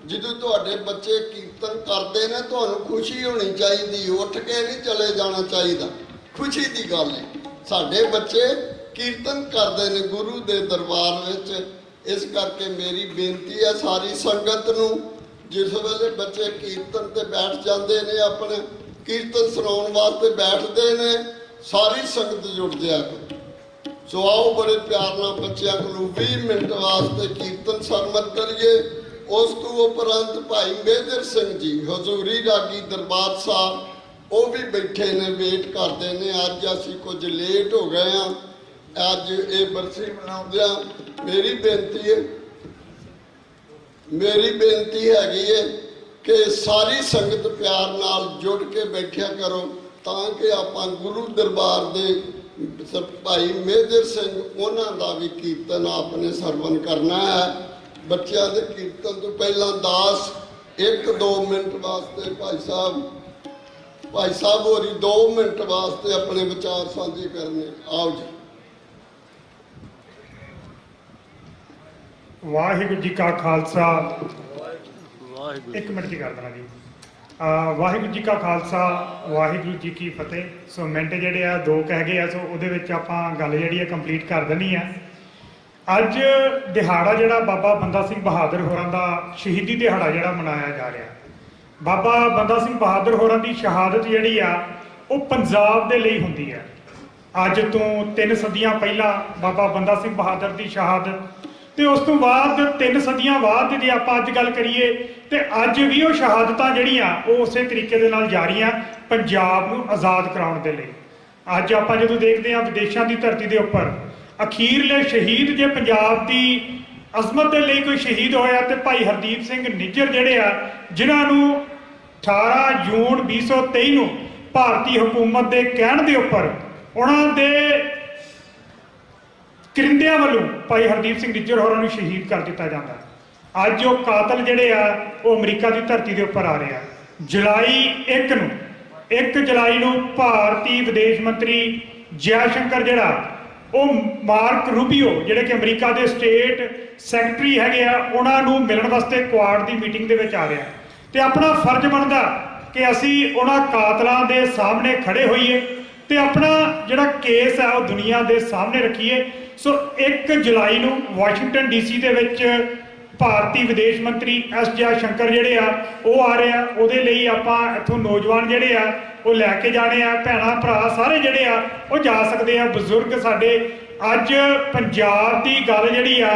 ਜਦੋਂ ਤੁਹਾਡੇ ਬੱਚੇ ਕੀਰਤਨ ਕਰਦੇ ਨੇ ਤੁਹਾਨੂੰ ਖੁਸ਼ੀ ਹੋਣੀ ਚਾਹੀਦੀ, ਉੱਠ ਕੇ ਨਹੀਂ ਚਲੇ ਜਾਣਾ ਚਾਹੀਦਾ, ਖੁਸ਼ੀ ਦੀ ਗੱਲ ਹੈ। ਸਾਡੇ ਬੱਚੇ ਕੀਰਤਨ ਕਰਦੇ ਨੇ ਗੁਰੂ ਦੇ ਦਰਬਾਰ ਵਿੱਚ, ਇਸ ਕਰਕੇ ਮੇਰੀ ਬੇਨਤੀ ਹੈ ਸਾਰੀ ਸੰਗਤ ਨੂੰ, ਜਿਸ ਵੇਲੇ ਬੱਚੇ ਕੀਰਤਨ ਤੇ ਬੈਠ ਜਾਂਦੇ ਨੇ, ਆਪਣੇ ਕੀਰਤਨ ਸੁਣਾਉਣ ਵਾਸਤੇ ਬੈਠਦੇ ਨੇ, ਸਾਰੀ ਸੰਗਤ ਜੁੜ ਜਾਇਆ ਕਰੋ। ਸੋ ਆਓ ਬੜੇ ਪਿਆਰ ਨਾਲ ਬੱਚਿਆਂ ਕੋਲੋਂ 20 ਮਿੰਟ ਵਾਸਤੇ ਕੀਰਤਨ ਸਰਵਣ ਕਰੀਏ। उस तो उपरंत भाई मेजर सिंह जी हजूरी रागी दरबार साहब, वो भी बैठे ने, वेट करते हैं। अज असी कुछ लेट हो गए हैं, अज ये बरसी मनाउंदे मेरी बेनती हैगी है कि सारी संगत प्यार नाल जुड़ के बैठा करो, ताकि आपां गुरु दरबार दे भाई मेजर सिंह उन्हां दा भी कीर्तन आपने सरवण करना है। बच्चों के कीर्तन तो पहला दास 1-2 मिनट वास्ते भाई साहब होरी 2 मिनट वास्ते अपने विचार साझे करने। आओ जी। वाहिगुरू जी का खालसा। 1 मिनट की कर देना जी। ਵਾਹਿਗੁਰੂ ਜੀ ਕਾ ਖਾਲਸਾ ਵਾਹਿਗੁਰੂ ਜੀ ਕੀ ਫਤਿਹ। ਸੋ ਮਿੰਟ ਜਿਹੜੇ ਆ 2 ਕਹਿ ਗਏ ਆ, ਸੋ ਉਹਦੇ ਵਿੱਚ ਆਪਾਂ ਗੱਲ ਜਿਹੜੀ ਆ ਕੰਪਲੀਟ ਕਰ ਦੇਣੀ ਆ। ਅੱਜ ਦਿਹਾੜਾ ਜਿਹੜਾ ਬਾਬਾ ਬੰਦਾ ਸਿੰਘ ਬਹਾਦਰ ਹੋਰਾਂ ਦਾ ਸ਼ਹੀਦੀ ਦਿਹਾੜਾ ਜਿਹੜਾ ਮਨਾਇਆ ਜਾ ਰਿਹਾ। ਬਾਬਾ ਬੰਦਾ ਸਿੰਘ ਬਹਾਦਰ ਹੋਰਾਂ ਦੀ ਸ਼ਹਾਦਤ ਜਿਹੜੀ ਆ ਉਹ ਪੰਜਾਬ ਦੇ ਲਈ ਹੁੰਦੀ ਹੈ। ਅੱਜ ਤੋਂ 3 ਸਦੀਆਂ ਪਹਿਲਾਂ ਬਾਬਾ ਬੰਦਾ ਸਿੰਘ ਬਹਾਦਰ ਦੀ ਸ਼ਹਾਦਤ, ਤੇ ਉਸ ਤੋਂ ਬਾਅਦ 3 ਸਦੀਆਂ ਬਾਅਦ ਜੇ ਆਪਾਂ ਅੱਜ ਗੱਲ ਕਰੀਏ ਤੇ ਅੱਜ ਵੀ ਉਹ ਸ਼ਹਾਦਤਾਂ ਜਿਹੜੀਆਂ ਉਹ ਉਸੇ ਤਰੀਕੇ ਦੇ ਨਾਲ ਜਾਰੀਆਂ ਪੰਜਾਬ ਨੂੰ ਆਜ਼ਾਦ ਕਰਾਉਣ ਦੇ ਲਈ। ਅੱਜ ਆਪਾਂ ਜਦੋਂ ਦੇਖਦੇ ਹਾਂ ਵਿਦੇਸ਼ਾਂ ਦੀ ਧਰਤੀ ਦੇ ਉੱਪਰ ਅਖੀਰਲੇ ਸ਼ਹੀਦ ਜੇ ਪੰਜਾਬ ਦੀ ਅਜ਼ਮਤ ਦੇ ਲਈ ਕੋਈ ਸ਼ਹੀਦ ਹੋਇਆ ਤੇ ਭਾਈ ਹਰਦੀਪ ਸਿੰਘ ਨਿੱਜਰ ਜਿਹੜੇ ਆ, ਜਿਨ੍ਹਾਂ ਨੂੰ 18 ਜੂਨ 2023 ਨੂੰ ਭਾਰਤੀ ਹਕੂਮਤ ਦੇ ਕਹਿਣ ਦੇ ਉੱਪਰ ਉਹਨਾਂ ਦੇ ਕਰਿੰਦਿਆਂ ਵੱਲੋਂ ਭਾਈ ਹਰਦੀਪ ਸਿੰਘ ਨਿੱਜਰ ਹੋਰਾਂ ਨੂੰ ਸ਼ਹੀਦ ਕਰ ਦਿੱਤਾ ਜਾਂਦਾ। ਅੱਜ ਉਹ ਕਾਤਲ ਜਿਹੜੇ ਆ ਉਹ ਅਮਰੀਕਾ ਦੀ ਧਰਤੀ ਦੇ ਉੱਪਰ ਆ ਰਹੇ ਆ। ਜੁਲਾਈ 1 ਜੁਲਾਈ ਨੂੰ ਭਾਰਤੀ ਵਿਦੇਸ਼ ਮੰਤਰੀ ਜੈ ਸ਼ੰਕਰ ਜਿਹੜਾ ਉਹ ਮਾਰਕ ਰੂਬੀਓ ਜਿਹੜੇ ਕਿ ਅਮਰੀਕਾ ਦੇ ਸਟੇਟ ਸੈਕਟਰੀ ਹੈਗੇ ਆ, ਉਹਨਾਂ ਨੂੰ ਮਿਲਣ ਵਾਸਤੇ ਕੁਆਡ ਦੀ ਮੀਟਿੰਗ ਦੇ ਵਿੱਚ ਆ ਰਿਹਾ। ਤੇ ਆਪਣਾ ਫਰਜ਼ ਬਣਦਾ ਕਿ ਅਸੀਂ ਉਹਨਾਂ ਕਾਤਲਾਂ ਦੇ ਸਾਹਮਣੇ ਖੜੇ ਹੋਈਏ ਤੇ ਆਪਣਾ ਜਿਹੜਾ ਕੇਸ ਹੈ ਉਹ ਦੁਨੀਆ ਦੇ ਸਾਹਮਣੇ ਰੱਖੀਏ। ਸੋ 1 ਜੁਲਾਈ ਨੂੰ ਵਾਸ਼ਿੰਗਟਨ DC ਦੇ ਵਿੱਚ ਭਾਰਤੀ ਵਿਦੇਸ਼ ਮੰਤਰੀ ਐਸ ਜੈ ਸ਼ੰਕਰ ਜਿਹੜੇ ਆ ਉਹ ਆ ਰਹੇ ਆ। ਉਹਦੇ ਲਈ ਆਪਾਂ ਇੱਥੋਂ ਨੌਜਵਾਨ ਜਿਹੜੇ ਆ ਉਹ ਲੈ ਕੇ ਜਾਣੇ ਆ, ਭੈਣਾਂ ਭਰਾ ਸਾਰੇ ਜਿਹੜੇ ਆ ਉਹ ਜਾ ਸਕਦੇ ਆ, ਬਜ਼ੁਰਗ ਸਾਡੇ। ਅੱਜ ਪੰਜਾਬ ਦੀ ਗੱਲ ਜਿਹੜੀ ਆ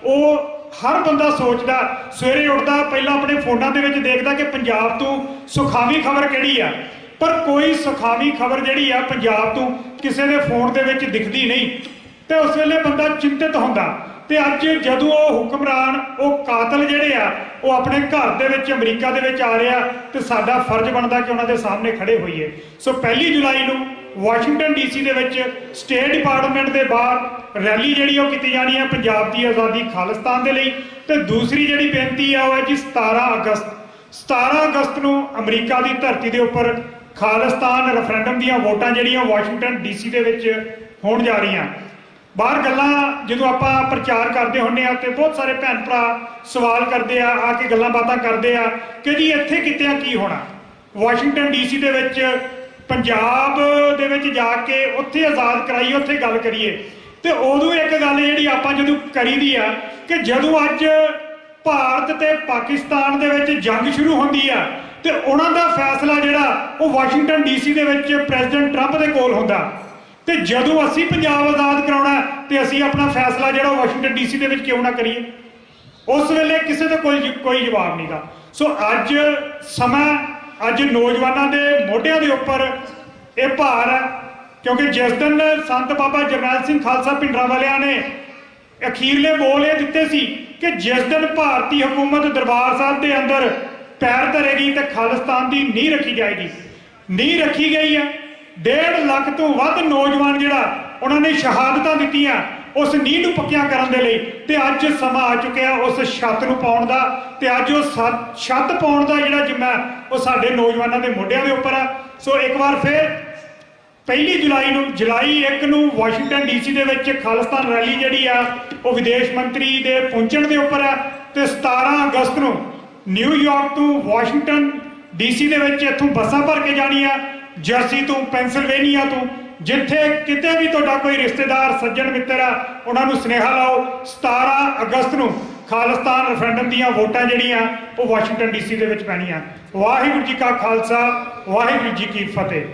ਉਹ ਹਰ ਬੰਦਾ ਸੋਚਦਾ, ਸਵੇਰੇ ਉੱਠਦਾ ਪਹਿਲਾਂ ਆਪਣੇ ਫੋਨਾਂ ਦੇ ਵਿੱਚ ਦੇਖਦਾ ਕਿ ਪੰਜਾਬ ਤੋਂ ਸੁਖਾਵੀਂ ਖਬਰ ਕਿਹੜੀ ਆ, ਪਰ ਕੋਈ ਸੁਖਾਵੀਂ ਖਬਰ ਜਿਹੜੀ ਆ ਪੰਜਾਬ ਤੋਂ ਕਿਸੇ ਦੇ ਫੋਨ ਦੇ ਵਿੱਚ ਦਿਖਦੀ ਨਹੀਂ। ਤੇ ਉਸ ਵੇਲੇ ਬੰਦਾ ਚਿੰਤਿਤ ਹੁੰਦਾ। ਤੇ ਅੱਜ ਜਦੋਂ ਉਹ ਹੁਕਮਰਾਨ, ਉਹ ਕਾਤਲ ਜਿਹੜੇ ਆ ਉਹ ਆਪਣੇ ਘਰ ਦੇ ਵਿੱਚ ਅਮਰੀਕਾ ਦੇ ਵਿੱਚ ਆ ਰਿਹਾ ਤੇ ਸਾਡਾ ਫਰਜ਼ ਬਣਦਾ ਕਿ ਉਹਨਾਂ ਦੇ ਸਾਹਮਣੇ ਖੜੇ ਹੋਈਏ। ਸੋ 1 ਜੁਲਾਈ ਨੂੰ ਵਾਸ਼ਿੰਗਟਨ DC ਦੇ ਵਿੱਚ ਸਟੇਟ ਡਿਪਾਰਟਮੈਂਟ ਦੇ ਬਾਹਰ ਰੈਲੀ ਜਿਹੜੀ ਉਹ ਕੀਤੀ ਜਾਣੀ ਹੈ ਪੰਜਾਬ ਦੀ ਆਜ਼ਾਦੀ ਖਾਲਿਸਤਾਨ ਦੇ ਲਈ। ਤੇ ਦੂਸਰੀ ਜਿਹੜੀ ਬੇਨਤੀ ਆ ਉਹ ਹੈ ਜੀ 17 ਅਗਸਤ ਨੂੰ ਅਮਰੀਕਾ ਦੀ ਧਰਤੀ ਦੇ ਉੱਪਰ ਖਾਲਿਸਤਾਨ ਰੈਫਰੈਂਡਮ ਦੀਆਂ ਵੋਟਾਂ ਜਿਹੜੀਆਂ ਵਾਸ਼ਿੰਗਟਨ DC ਦੇ ਵਿੱਚ ਹੋਣ ਜਾ ਰਹੀਆਂ। ਬਾਹਰ ਗੱਲਾਂ ਜਦੋਂ ਆਪਾਂ ਪ੍ਰਚਾਰ ਕਰਦੇ ਹੁੰਦੇ ਆ ਤੇ ਬਹੁਤ ਸਾਰੇ ਭੈਣ ਭਰਾ ਸਵਾਲ ਕਰਦੇ ਆ ਕੇ ਗੱਲਾਂ ਬਾਤਾਂ ਕਰਦੇ ਆ ਕਿ ਜੀ ਇੱਥੇ ਕਿਤੇ ਕੀ ਹੋਣਾ। ਵਾਸ਼ਿੰਗਟਨ DC ਦੇ ਵਿੱਚ ਪੰਜਾਬ ਦੇ ਵਿੱਚ ਜਾ ਕੇ ਉੱਥੇ ਆਜ਼ਾਦ ਕਰਾਈਏ, ਉੱਥੇ ਗੱਲ ਕਰੀਏ। ਤੇ ਉਦੋਂ ਇੱਕ ਗੱਲ ਜਿਹੜੀ ਆਪਾਂ ਜਦੋਂ ਕਰੀਦੀ ਆ ਕਿ ਜਦੋਂ ਅੱਜ ਭਾਰਤ ਤੇ ਪਾਕਿਸਤਾਨ ਦੇ ਵਿੱਚ ਜੰਗ ਸ਼ੁਰੂ ਹੁੰਦੀ ਆ ਤੇ ਉਹਨਾਂ ਦਾ ਫੈਸਲਾ ਜਿਹੜਾ ਉਹ ਵਾਸ਼ਿੰਗਟਨ DC ਦੇ ਵਿੱਚ ਪ੍ਰੈਜ਼ੀਡੈਂਟ ਟਰੰਪ ਦੇ ਕੋਲ ਹੁੰਦਾ। ਤੇ ਜਦੋਂ ਅਸੀਂ ਪੰਜਾਬ ਆਜ਼ਾਦ ਕਰਾਉਣਾ ਤੇ ਅਸੀਂ ਆਪਣਾ ਫੈਸਲਾ ਜਿਹੜਾ ਵਾਸ਼ਿੰਗਟਨ DC ਦੇ ਵਿੱਚ ਕਿਉਂ ਨਾ ਕਰੀਏ। ਉਸ ਵੇਲੇ ਕਿਸੇ ਦਾ ਕੋਈ ਜਵਾਬ ਨਹੀਂਗਾ। ਸੋ ਅੱਜ ਸਮਾਂ, ਅੱਜ ਨੌਜਵਾਨਾਂ ਦੇ ਮੋਢਿਆਂ ਦੇ ਉੱਪਰ ਇਹ ਭਾਰ ਹੈ, ਕਿਉਂਕਿ ਜਿਸ ਦਿਨ ਸੰਤ ਬਾਬਾ ਜਰਨੈਲ ਸਿੰਘ ਖਾਲਸਾ ਭਿੰਡਰਾਂਵਾਲਿਆਂ ਨੇ ਅਖੀਰਲੇ ਬੋਲ ਇਹ ਦਿੱਤੇ ਸੀ ਕਿ ਜਿਸ ਦਿਨ ਭਾਰਤੀ ਹਕੂਮਤ ਦਰਬਾਰ ਸਾਹਿਬ ਦੇ ਅੰਦਰ ਪੈਰ ਧਰੇਗੀ ਤੇ ਖਾਲਿਸਤਾਨ ਦੀ ਨੀਂਹ ਰੱਖੀ ਜਾਏਗੀ। ਨੀਂਹ ਰੱਖੀ ਗਈ ਹੈ। 1.5 ਲੱਖ ਤੋਂ ਵੱਧ ਨੌਜਵਾਨ ਜਿਹੜਾ ਉਹਨਾਂ ਨੇ ਸ਼ਹਾਦਤਾਂ ਦਿੱਤੀਆਂ ਉਸ ਨੀਂਹ ਨੂੰ ਪੱਕਿਆਂ ਕਰਨ ਦੇ ਲਈ। ਤੇ ਅੱਜ ਸਮਾਂ ਆ ਚੁੱਕਿਆ ਉਸ ਛੱਤ ਨੂੰ ਪਾਉਣ ਦਾ। ਤੇ ਅੱਜ ਉਹ ਛੱਤ ਪਾਉਣ ਦਾ ਜਿਹੜਾ ਜ਼ਿੰਮਾ ਉਹ ਸਾਡੇ ਨੌਜਵਾਨਾਂ ਦੇ ਮੋਢਿਆਂ ਦੇ ਉੱਪਰ ਆ। ਸੋ ਇੱਕ ਵਾਰ ਫਿਰ 1 ਜੁਲਾਈ 1 ਨੂੰ ਵਾਸ਼ਿੰਗਟਨ DC ਦੇ ਵਿੱਚ ਖਾਲਿਸਤਾਨ ਰੈਲੀ ਜਿਹੜੀ ਆ ਉਹ ਵਿਦੇਸ਼ ਮੰਤਰੀ ਦੇ ਪਹੁੰਚਣ ਦੇ ਉੱਪਰ ਆ। ਤੇ 17 ਅਗਸਤ ਨੂੰ ਨਿਊਯਾਰਕ ਤੋਂ ਵਾਸ਼ਿੰਗਟਨ DC ਦੇ ਵਿੱਚ ਇੱਥੋਂ ਬੱਸਾਂ ਭਰ ਕੇ ਜਾਣੀਆਂ, ਜਰਸੀ ਤੋਂ, ਪੈਨਸਿਲਵੇਨੀਆ ਤੋਂ, ਜਿੱਥੇ ਕਿਤੇ ਵੀ ਤੁਹਾਡਾ ਕੋਈ ਰਿਸ਼ਤੇਦਾਰ ਸੱਜਣ ਮਿੱਤਰ ਆ ਉਹਨਾਂ ਨੂੰ ਸੁਨੇਹਾ ਲਾਓ। 17 ਅਗਸਤ ਨੂੰ ਖਾਲਿਸਤਾਨ ਰੈਫਰੈਂਡਮ ਦੀਆਂ ਵੋਟਾਂ ਜਿਹੜੀਆਂ ਉਹ ਵਾਸ਼ਿੰਗਟਨ DC ਦੇ ਵਿੱਚ ਪੈਣੀਆਂ। ਵਾਹਿਗੁਰੂ ਜੀ ਕਾ ਖਾਲਸਾ, ਵਾਹਿਗੁਰੂ ਜੀ ਕੀ ਫਤਿਹ।